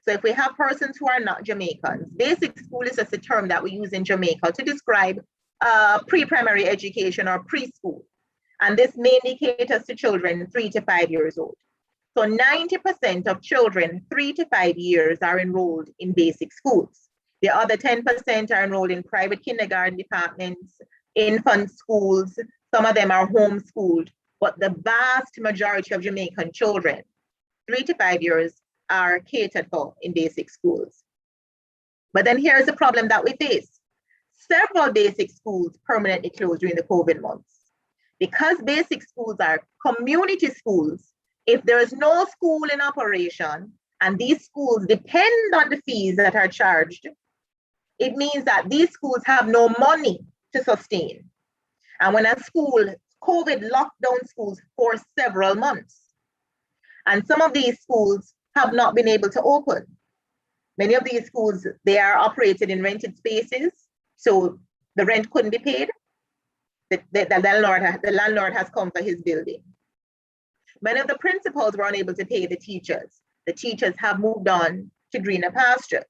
So if we have persons who are not Jamaicans, basic school is just a term that we use in Jamaica to describe pre-primary education or preschool. And this mainly caters to children 3 to 5 years old. So 90% of children 3 to 5 years are enrolled in basic schools. The other 10% are enrolled in private kindergarten departments, infant schools. Some of them are homeschooled, but the vast majority of Jamaican children 3 to 5 years are catered for in basic schools. But then here's the problem that we face. Several basic schools permanently closed during the COVID months. Because basic schools are community schools, if there is no school in operation and these schools depend on the fees that are charged, it means that these schools have no money to sustain. And when a school, COVID locked down schools for several months. And some of these schools have not been able to open. Many of these schools, they are operated in rented spaces, so the rent couldn't be paid. The landlord has come for his building. Many of the principals were unable to pay the teachers. The teachers have moved on to greener pastures.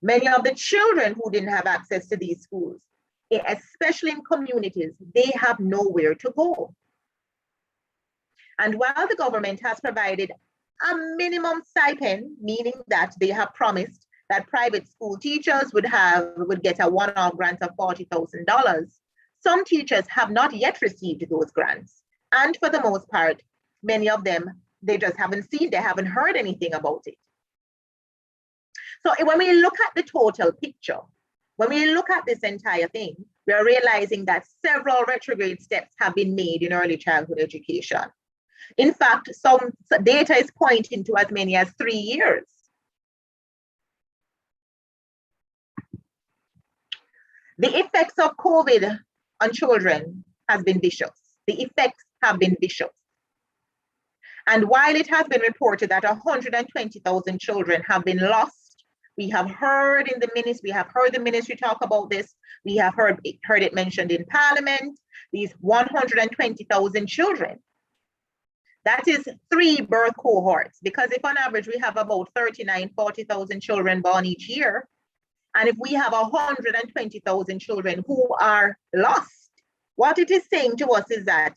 Many of the children who didn't have access to these schools, especially in communities, they have nowhere to go. And while the government has provided a minimum stipend, meaning that they have promised that private school teachers would get a one-off grant of $40,000. Some teachers have not yet received those grants. And for the most part, many of them, they just haven't seen, they haven't heard anything about it. So when we look at the total picture, when we look at this entire thing, we are realizing that several retrograde steps have been made in early childhood education. In fact, some data is pointing to as many as 3 years. The effects of COVID on children has been vicious. The effects have been vicious. And while it has been reported that 120,000 children have been lost, we have heard in the ministry, we have heard the ministry talk about this. We have heard it mentioned in Parliament, these 120,000 children. That is 3 birth cohorts, because if on average we have about 40,000 children born each year, and if we have 120,000 children who are lost, what it is saying to us is that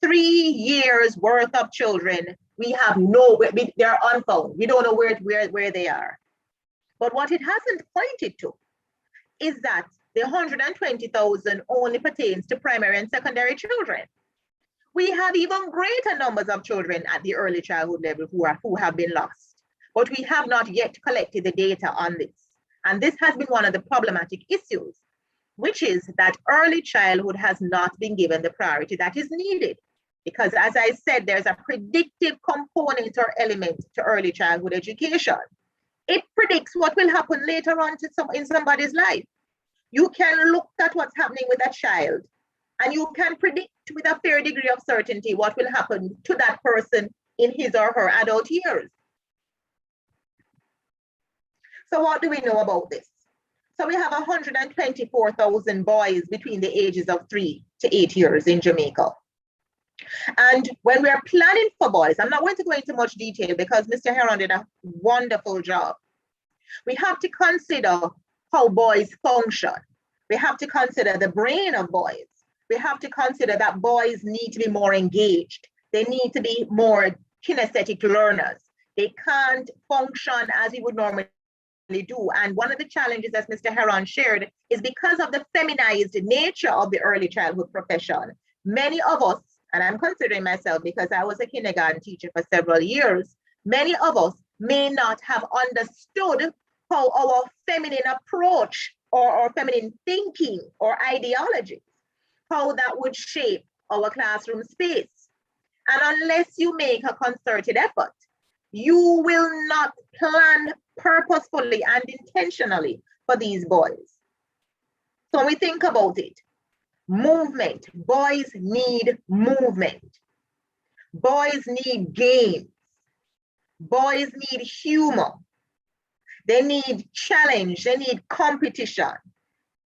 3 years worth of children, we have they're unfound. We don't know where they are. But what it hasn't pointed to is that the 120,000 only pertains to primary and secondary children. We have even greater numbers of children at the early childhood level who have been lost, but we have not yet collected the data on this. And this has been one of the problematic issues, which is that early childhood has not been given the priority that is needed. Because as I said, there's a predictive component or element to early childhood education. It predicts what will happen later on in somebody's life. You can look at what's happening with a child, and you can predict with a fair degree of certainty what will happen to that person in his or her adult years. So what do we know about this? So we have 124,000 boys between the ages of 3 to 8 years in Jamaica. And when we're planning for boys, I'm not going to go into much detail because Mr. Heron did a wonderful job. We have to consider how boys function. We have to consider the brain of boys. We have to consider that boys need to be more engaged. They need to be more kinesthetic learners. They can't function as we would normally do. And one of the challenges, as Mr. Heron shared, is because of the feminized nature of the early childhood profession. Many of us, and I'm considering myself because I was a kindergarten teacher for several years, many of us may not have understood how our feminine approach or feminine thinking or ideology, how that would shape our classroom space. And unless you make a concerted effort, you will not plan purposefully and intentionally for these boys. So when we think about it, movement, boys need movement. Boys need games. Boys need humor. They need challenge, they need competition.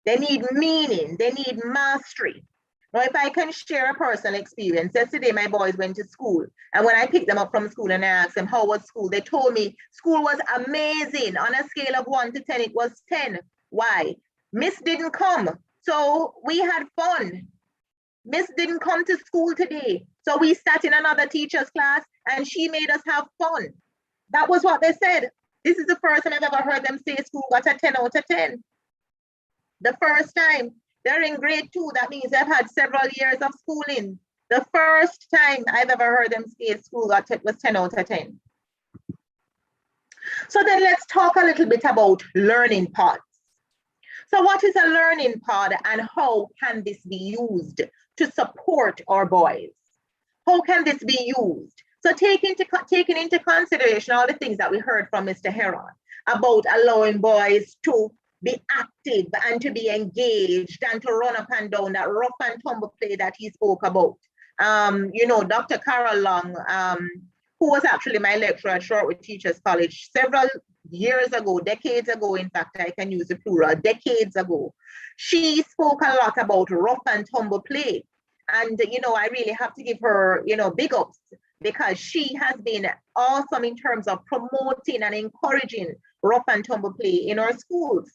They need meaning, they need mastery. Now, if I can share a personal experience, yesterday my boys went to school, and when I picked them up from school and I asked them how was school, they told me school was amazing. On a scale of 1 to 10, it was 10. Why? Miss didn't come, so we had fun. Miss didn't come to school today, so we sat in another teacher's class and she made us have fun. That was what they said. This is the first time I've ever heard them say school got a 10 out of 10. The first time. They're in grade 2. That means they've had several years of schooling. The first time I've ever heard them say school was 10 out of 10. So then let's talk a little bit about learning pods. So what is a learning pod and how can this be used to support our boys? How can this be used? So taking into consideration all the things that we heard from Mr. Heron about allowing boys to be active and to be engaged and to run up and down, that rough and tumble play that he spoke about. You know, Dr. Carol Long, who was actually my lecturer at Shortwood Teachers College several years ago, decades ago, in fact, I can use the plural, decades ago, she spoke a lot about rough and tumble play. And, you know, I really have to give her, you know, big ups, because she has been awesome in terms of promoting and encouraging rough and tumble play in our schools.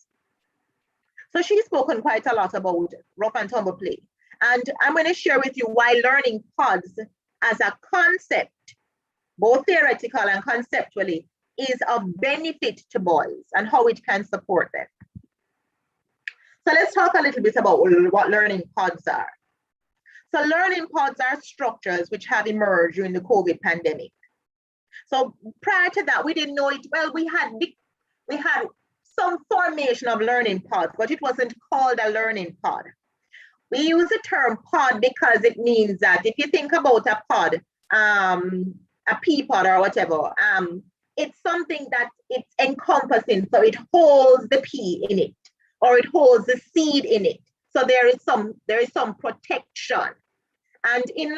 So she's spoken quite a lot about rough and tumble play. And I'm going to share with you why learning pods as a concept, both theoretical and conceptually, is of benefit to boys and how it can support them. So let's talk a little bit about what learning pods are. So learning pods are structures which have emerged during the COVID pandemic. So prior to that, we didn't know it. Well, we had some formation of learning pods, but it wasn't called a learning pod. We use the term pod because it means that if you think about a pod, a pea pod or whatever, it's something that it's encompassing. So it holds the pea in it, or it holds the seed in it. So there is some protection. And in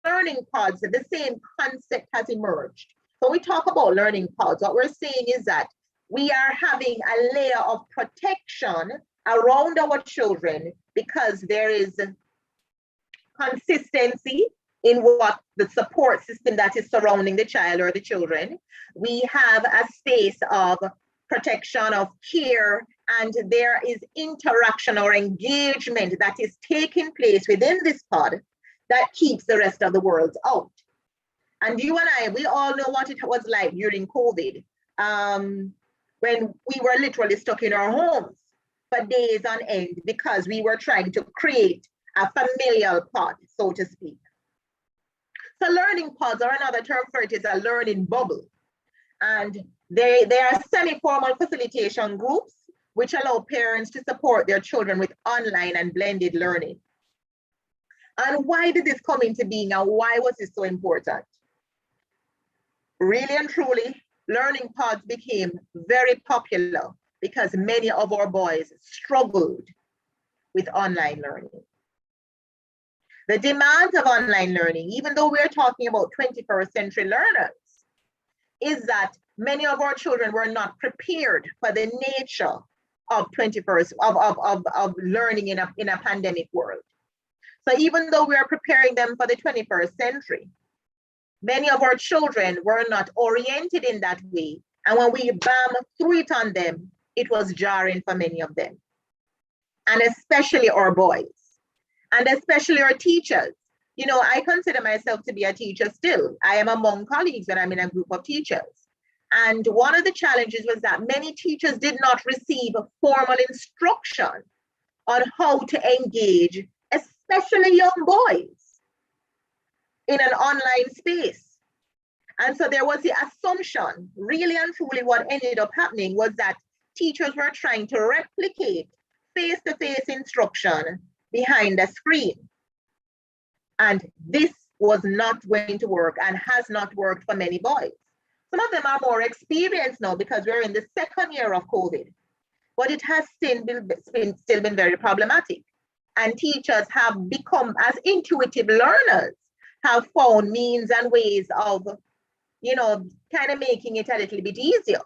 learning pods, the same concept has emerged. So we talk about learning pods. What we're saying is that we are having a layer of protection around our children because there is consistency in what the support system that is surrounding the child or the children. We have a space of protection, of care, and there is interaction or engagement that is taking place within this pod that keeps the rest of the world out. And you and I, we all know what it was like during COVID, when we were literally stuck in our homes for days on end because we were trying to create a familial pod, so to speak. So learning pods, or another term for it, is a learning bubble. And they are semi-formal facilitation groups which allow parents to support their children with online and blended learning. And why did this come into being, and why was this so important? Really and truly, learning pods became very popular because many of our boys struggled with online learning. The demands of online learning, even though we're talking about 21st century learners, is that many of our children were not prepared for the nature of learning in a pandemic world. So even though we are preparing them for the 21st century, many of our children were not oriented in that way. And when we threw it on them, it was jarring for many of them. And especially our boys, and especially our teachers. You know, I consider myself to be a teacher still. I am among colleagues when I'm in a group of teachers. And one of the challenges was that many teachers did not receive formal instruction on how to engage, especially young boys, in an online space. And so there was the assumption, really and truly what ended up happening was that teachers were trying to replicate face-to-face instruction behind a screen. And this was not going to work and has not worked for many boys. Some of them are more experienced now because we're in the second year of COVID, but it has still been very problematic. And teachers have become, as intuitive learners, have found means and ways of, kind of making it a little bit easier.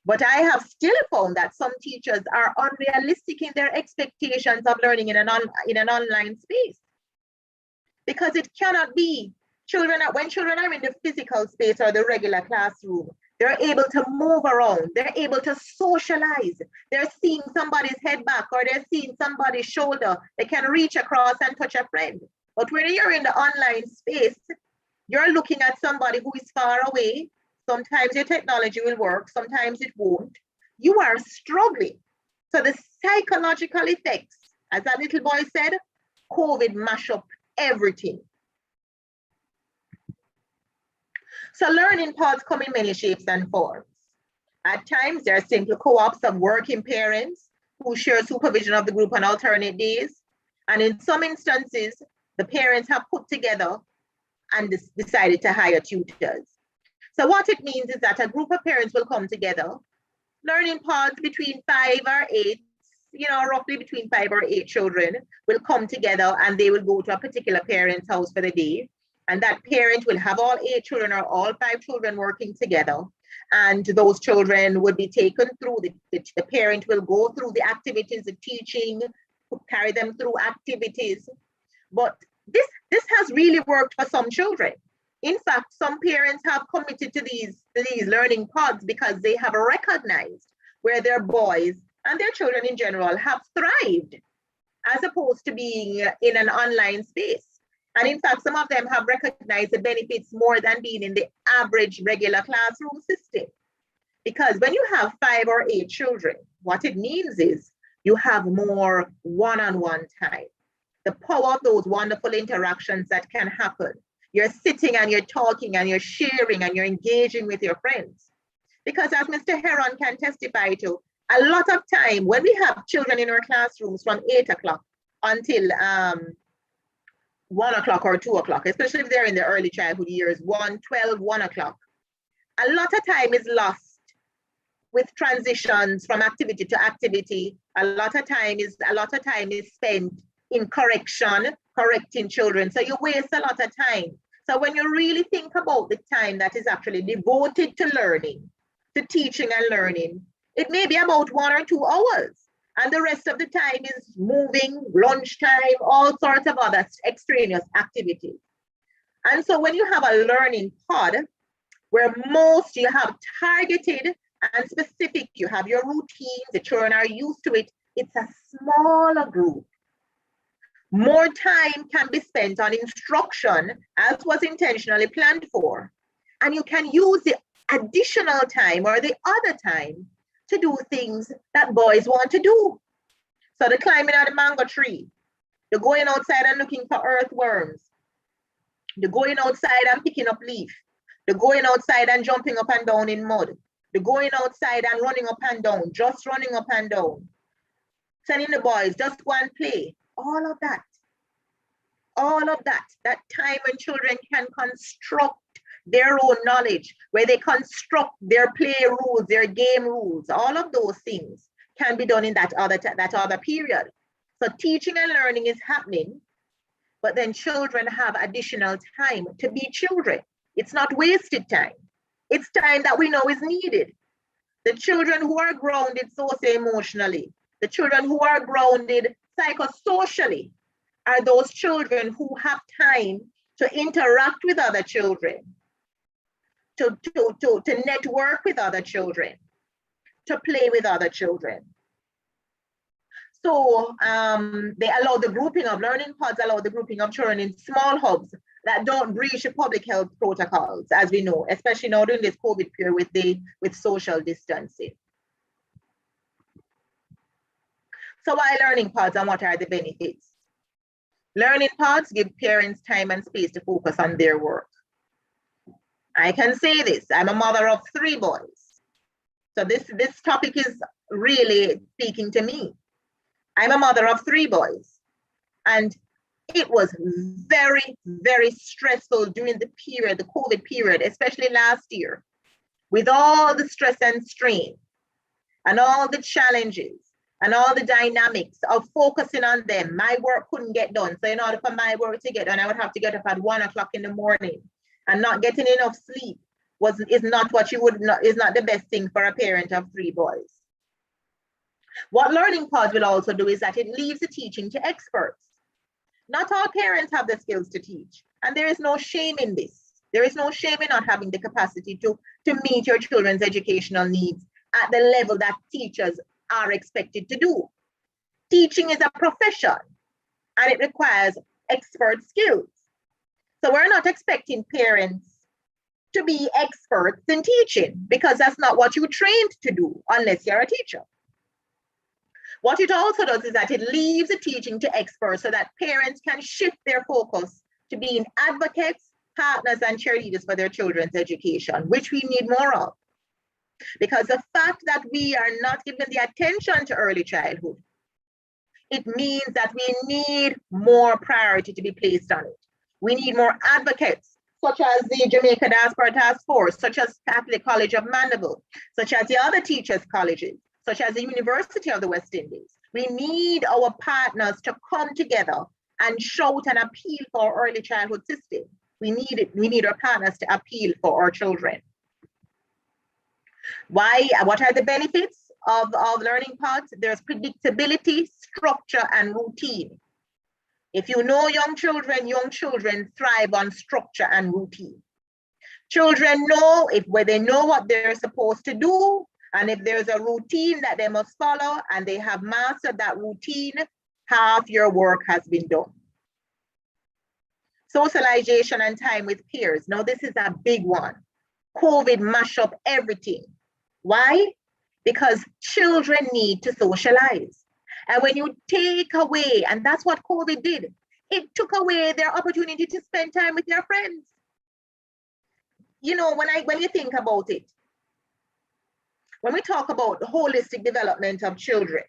But I have still found that some teachers are unrealistic in their expectations of learning in an online space. Because it cannot be when children are in the physical space or the regular classroom, they're able to move around, they're able to socialize, they're seeing somebody's head back or they're seeing somebody's shoulder, they can reach across and touch a friend. But when you're in the online space, you're looking at somebody who is far away. Sometimes your technology will work, sometimes it won't. You are struggling. So the psychological effects, as that little boy said, COVID mash up everything. So learning pods come in many shapes and forms. At times, there are simple co-ops of working parents who share supervision of the group on alternate days. And in some instances, the parents have put together and decided to hire tutors. So what it means is that a group of parents will come together, learning pods between 5 or 8, roughly between 5 or 8 children will come together and they will go to a particular parent's house for the day. And that parent will have all 8 children or all 5 children working together. And those children would be taken through, the parent will go through the activities, the teaching, carry them through activities. But this has really worked for some children. In fact, some parents have committed to these learning pods because they have recognized where their boys and their children in general have thrived as opposed to being in an online space. And in fact, some of them have recognized the benefits more than being in the average regular classroom system. Because when you have 5 or 8 children, what it means is you have more one-on-one time. The power of those wonderful interactions that can happen. You're sitting and you're talking and you're sharing and you're engaging with your friends. Because as Mr. Heron can testify to, a lot of time when we have children in our classrooms from 8 o'clock until 1 o'clock or 2 o'clock, especially if they're in the early childhood years, 1 o'clock, a lot of time is lost with transitions from activity to activity. A lot of time is spent in correcting children. So you waste a lot of time. So when you really think about the time that is actually devoted to learning, to teaching and learning, it may be about 1 or 2 hours. And the rest of the time is moving, lunchtime, all sorts of other extraneous activities. And so when you have a learning pod, where most you have targeted and specific, you have your routines, the children are used to it, it's a smaller group. More time can be spent on instruction as was intentionally planned for. And you can use the additional time or the other time to do things that boys want to do. So the climbing of the mango tree, the going outside and looking for earthworms, the going outside and picking up leaf, the going outside and jumping up and down in mud, the going outside and running up and down, just running up and down, telling the boys, just go and play, all of that, that time when children can construct their own knowledge, where they construct their play rules, their game rules, all of those things can be done in that other period. So teaching and learning is happening, but then children have additional time to be children. It's not wasted time. It's time that we know is needed. The children who are grounded socio-emotionally, the children who are grounded psychosocially, are those children who have time to interact with other children, to network with other children, to play with other children. So they allow the grouping of learning pods, allow the grouping of children in small hubs that don't breach the public health protocols, as we know, especially now during this COVID period with social distancing. So why learning pods and what are the benefits? Learning pods give parents time and space to focus on their work. I can say this, I'm a mother of 3 boys. So this topic is really speaking to me. I'm a mother of 3 boys. And it was very, very stressful during the period, the COVID period, especially last year, with all the stress and strain and all the challenges and all the dynamics of focusing on them. My work couldn't get done. So in order for my work to get done, I would have to get up at 1 o'clock in the morning, and not getting enough sleep is not the best thing for a parent of 3 boys. What learning pods will also do is that it leaves the teaching to experts. Not all parents have the skills to teach, and there is no shame in this. There is no shame in not having the capacity to meet your children's educational needs at the level that teachers are expected to do. Teaching is a profession, and it requires expert skills. So we're not expecting parents to be experts in teaching, because that's not what you trained to do unless you're a teacher. What it also does is that it leaves the teaching to experts so that parents can shift their focus to being advocates, partners, and cheerleaders for their children's education, which we need more of. Because the fact that we are not given the attention to early childhood, it means that we need more priority to be placed on it. We need more advocates, such as the Jamaica Diaspora Task Force, such as Catholic College of Mandeville, such as the other teachers' colleges, such as the University of the West Indies. We need our partners to come together and shout and appeal for our early childhood system. We need it. We need our partners to appeal for our children. Why? What are the benefits of learning pods? There's predictability, structure, and routine. If you know young children thrive on structure and routine. Children know where they know what they're supposed to do, and if there's a routine that they must follow and they have mastered that routine, half your work has been done. Socialization and time with peers. Now, this is a big one. COVID mashed up everything. Why? Because children need to socialize. And when you take away, and that's what COVID did, it took away their opportunity to spend time with their friends. You know, when you think about it, when we talk about the holistic development of children,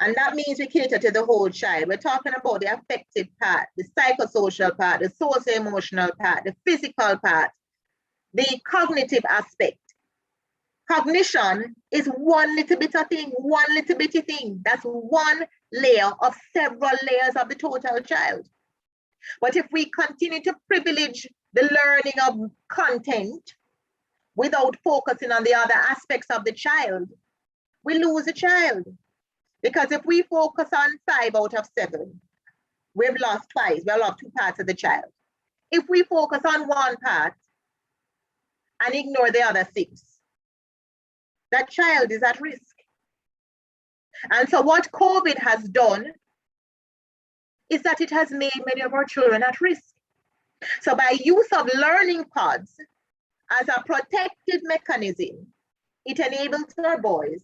and that means we cater to the whole child. We're talking about the affective part, the psychosocial part, the socio-emotional part, the physical part, the cognitive aspect. Cognition is one little bit of thing, one little bitty thing. That's one layer of several layers of the total child. But if we continue to privilege the learning of content without focusing on the other aspects of the child, we lose a child. Because if we focus on 5 out of 7, we've lost twice. We've lost 2 parts of the child. If we focus on 1 part and ignore the other 6, that child is at risk. And so what COVID has done is that it has made many of our children at risk. So by use of learning pods as a protective mechanism, it enables our boys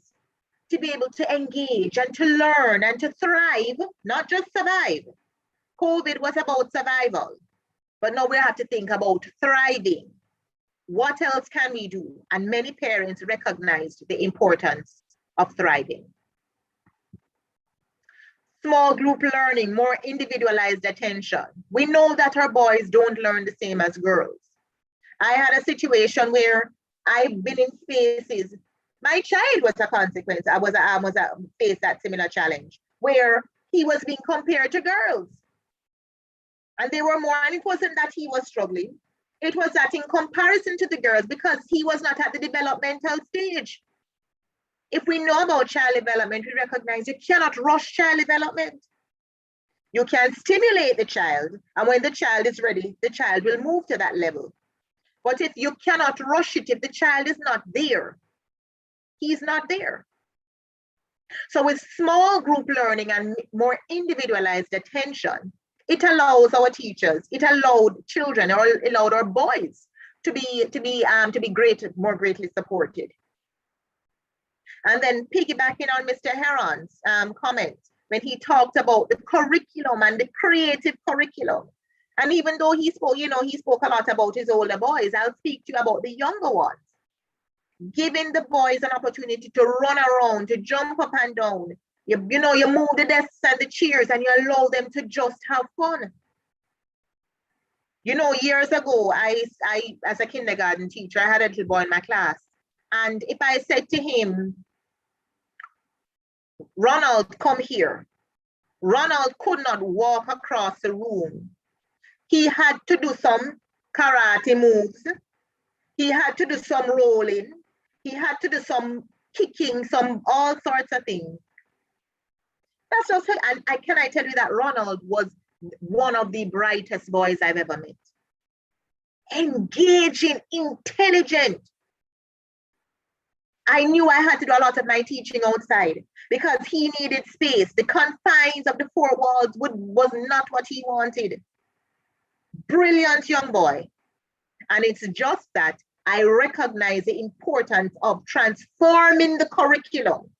to be able to engage and to learn and to thrive, not just survive. COVID was about survival, but now we have to think about thriving. What else can we do? And many parents recognized the importance of thriving. Small group learning, more individualized attention. We know that our boys don't learn the same as girls. I had a situation where I've been in spaces. My child was a consequence. I was faced that similar challenge where he was being compared to girls. And they were more, and it wasn't that he was struggling. It was that in comparison to the girls, because he was not at the developmental stage. If we know about child development, we recognize you cannot rush child development. You can stimulate the child, and when the child is ready, the child will move to that level. But if you cannot rush it, if the child is not there, he's not there. So with small group learning and more individualized attention, it allows our teachers, it allowed children, or allowed our boys to be more greatly supported. And then piggybacking on Mr. Heron's comment, when he talked about the curriculum and the creative curriculum. And even though he spoke, he spoke a lot about his older boys, I'll speak to you about the younger ones. Giving the boys an opportunity to run around, to jump up and down. You move the desks and the chairs and you allow them to just have fun. Years ago, I as a kindergarten teacher, I had a little boy in my class. And if I said to him, Ronald, come here. Ronald could not walk across the room. He had to do some karate moves. He had to do some rolling. He had to do some kicking, all sorts of things. That's just it. And can I tell you that Ronald was one of the brightest boys I've ever met. Engaging, intelligent. I knew I had to do a lot of my teaching outside because he needed space. The confines of the 4 walls was not what he wanted. Brilliant young boy. And it's just that I recognize the importance of transforming the curriculum.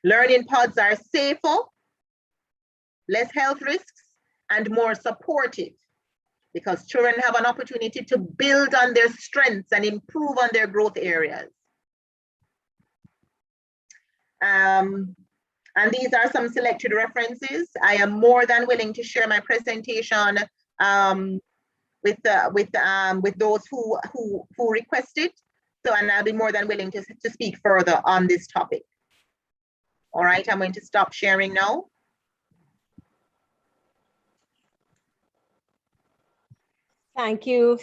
Learning pods are safer, less health risks, and more supportive because children have an opportunity to build on their strengths and improve on their growth areas. And these are some selected references. I am more than willing to share my presentation with those who requested. So, and I'll be more than willing to speak further on this topic. All right, I'm going to stop sharing now. Thank you,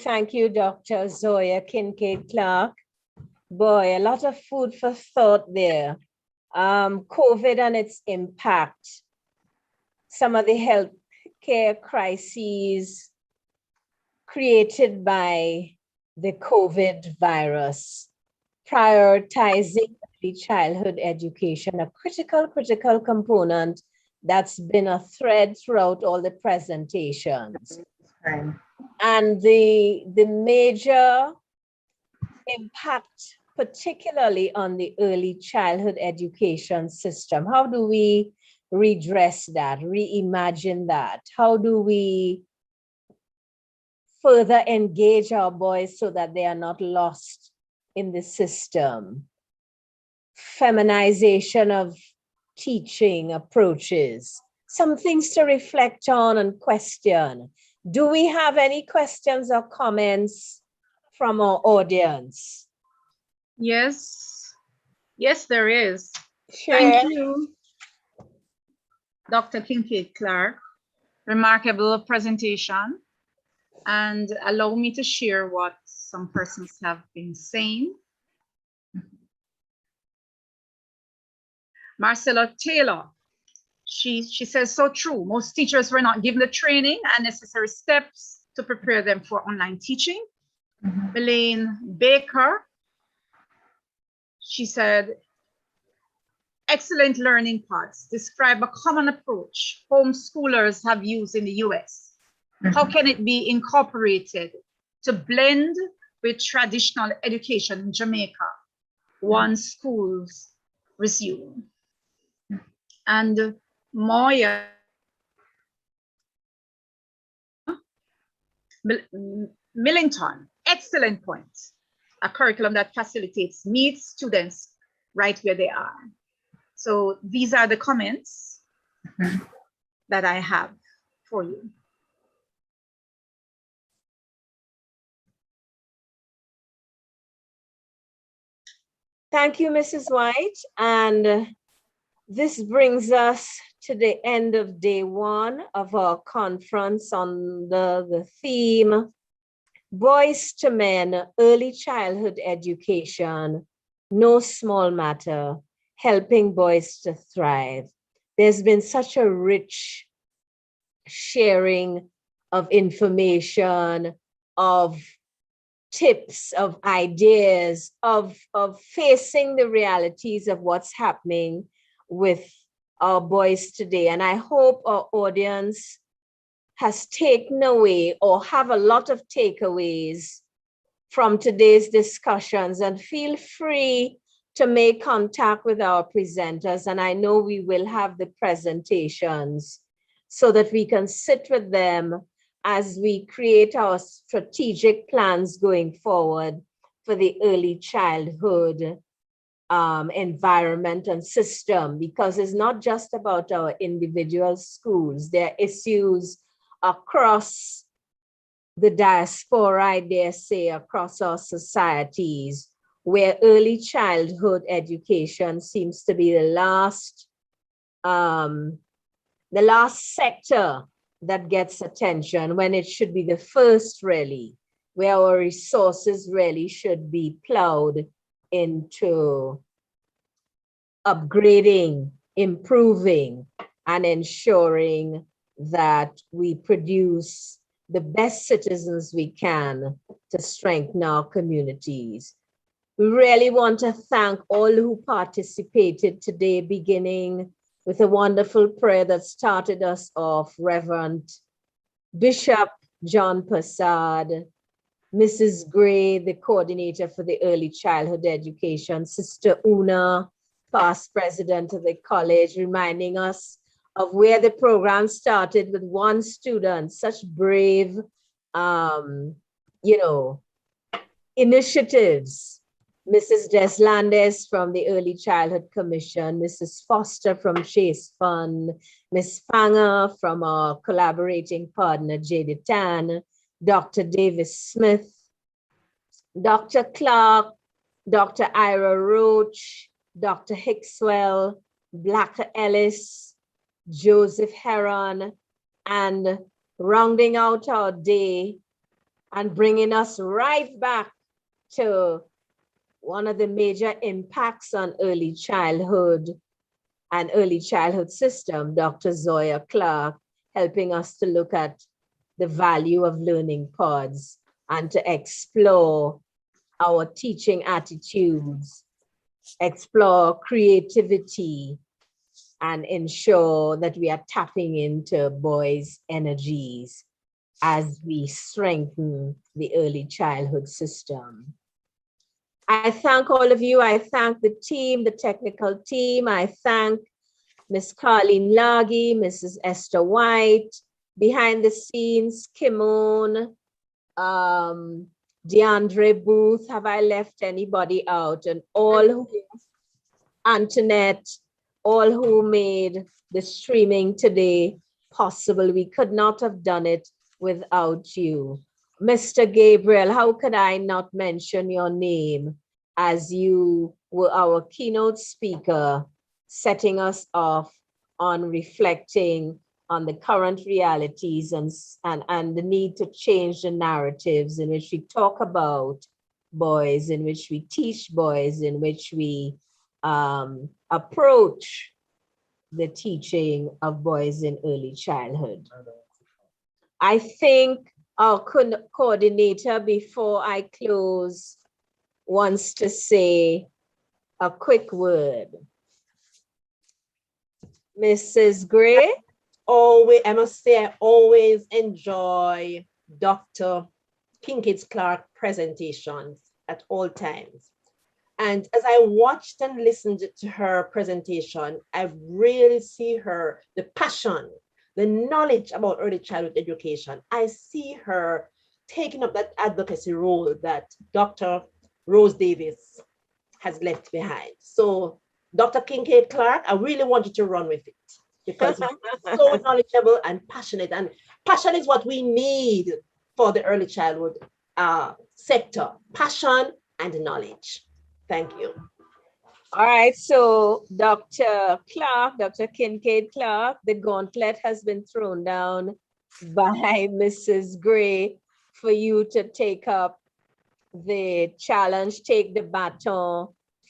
Dr. Zoya Kincaid-Clark. Boy, a lot of food for thought there. COVID and its impact, some of the healthcare crises created by the COVID virus, prioritizing early childhood education, a critical component that's been a thread throughout all the presentations. And the major impact particularly on the early childhood education system? How do we redress that, reimagine that? How do we further engage our boys so that they are not lost in the system? Feminization of teaching approaches, some things to reflect on and question. Do we have any questions or comments from our audience? Yes, yes, there is. Sure. Thank you, Dr. Kincaid Clark. Remarkable presentation. And allow me to share what some persons have been saying. Marcella Taylor, she says, so true. Most teachers were not given the training and necessary steps to prepare them for online teaching. Elaine Baker, she said, excellent learning pods describe a common approach homeschoolers have used in the US. How can it be incorporated to blend with traditional education in Jamaica once schools resume? And Moya Millington, excellent point. A curriculum that facilitates meets students right where they are. So these are the comments that I have for you. Thank you, Mrs. White. And this brings us to the end of day one of our conference on the theme, Boys to Men, Early Childhood Education, No Small Matter, Helping Boys to Thrive. There's been such a rich sharing of information, of tips, of ideas, of facing the realities of what's happening with our boys today. And I hope our audience has taken away or have a lot of takeaways from today's discussions, and feel free to make contact with our presenters. And I know we will have the presentations so that we can sit with them as we create our strategic plans going forward for the early childhood environment and system, because it's not just about our individual schools. There are issues across the diaspora, I dare say, across our societies, where early childhood education seems to be the last sector that gets attention, when it should be the first, really, where our resources really should be plowed into upgrading, improving, and ensuring that we produce the best citizens we can to strengthen our communities. We really want to thank all who participated today, beginning with a wonderful prayer that started us off, Reverend Bishop John Persad, Mrs. Gray, the coordinator for the early childhood education, Sister Una, past president of the college, reminding us of where the program started with one student, such brave, initiatives. Mrs. Deslandes from the Early Childhood Commission, Mrs. Foster from Chase Fund, Ms. Fanger from our collaborating partner, JDTAN, Dr. Davis Smith, Dr. Clark, Dr. Ira Roach, Dr. Hickswell, Blacker Ellis, Joseph Heron, and rounding out our day and bringing us right back to one of the major impacts on early childhood and early childhood system, Dr. Zoya Clark, helping us to look at the value of learning pods and to explore our teaching attitudes, explore creativity, and ensure that we are tapping into boys' energies as we strengthen the early childhood system. I thank all of you. I thank the team, the technical team. I thank Ms. Carlene Lagi, Mrs. Esther White, behind the scenes, Kimon, DeAndre Booth. Have I left anybody out? And all who, Antoinette, all who made the streaming today possible. We could not have done it without you. Mr. Gabriel, how could I not mention your name as you were our keynote speaker, setting us off on reflecting on the current realities and the need to change the narratives in which we talk about boys, in which we teach boys, in which we approach the teaching of boys in early childhood. I think our coordinator, before I close, wants to say a quick word. Mrs. Gray? Always, I must say, I always enjoy Dr. Kincaid Clark presentations at all times. And as I watched and listened to her presentation, I really see the passion, the knowledge about early childhood education. I see her taking up that advocacy role that Dr. Rose Davis has left behind. So Dr. Kincaid Clark, I really want you to run with it because you're so knowledgeable and passionate. And passion is what we need for the early childhood sector. Passion and knowledge. Thank you. All right, so Dr. Clark, Dr. Kincaid Clark, the gauntlet has been thrown down by Mrs. Gray for you to take up the challenge, take the baton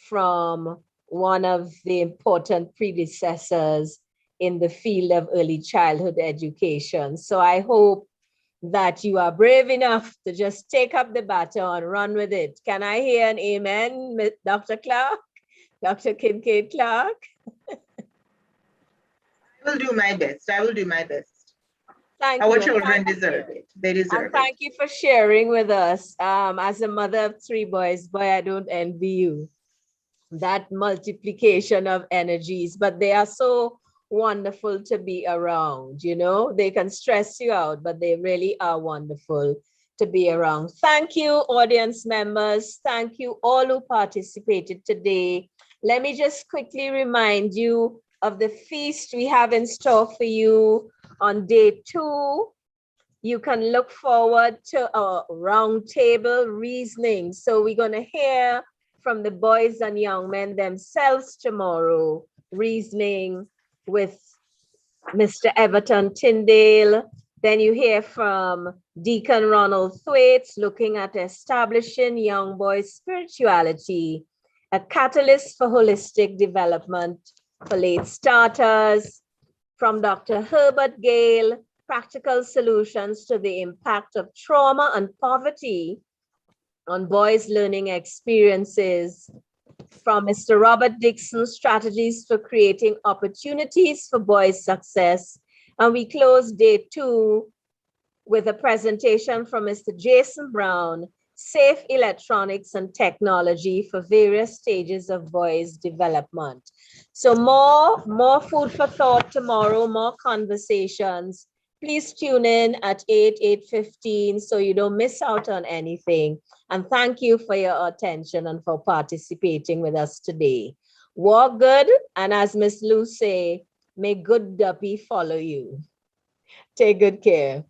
from one of the important predecessors in the field of early childhood education. So I hope that you are brave enough to just take up the baton, run with it. Can I hear an amen, Dr. Clark? Dr. Kincaid Clark? I will do my best. I will do my best. Thank Our you. children deserve it. They deserve it. Thank you for sharing with us. As a mother of 3 boys, boy, I don't envy you. That multiplication of energies, but they are so wonderful to be around, you know? They can stress you out, but they really are wonderful to be around. Thank you, audience members. Thank you all who participated today. Let me just quickly remind you of the feast we have in store for you on day 2. You can look forward to a roundtable reasoning. So we're going to hear from the boys and young men themselves tomorrow, reasoning with Mr. Everton Tyndale. Then you hear from Deacon Ronald Thwaites, looking at establishing young boys' spirituality, a catalyst for holistic development for late starters. From Dr. Herbert Gale, practical solutions to the impact of trauma and poverty on boys' learning experiences. From Mr. Robert Dixon, strategies for creating opportunities for boys' success. And we close day 2 with a presentation from Mr. Jason Brown, safe electronics and technology for various stages of boys' development. So more food for thought tomorrow, more conversations. Please tune in at 8:15 so you don't miss out on anything. And thank you for your attention and for participating with us today. Walk good, and as Miss Lou say, may good duppy follow you. Take good care.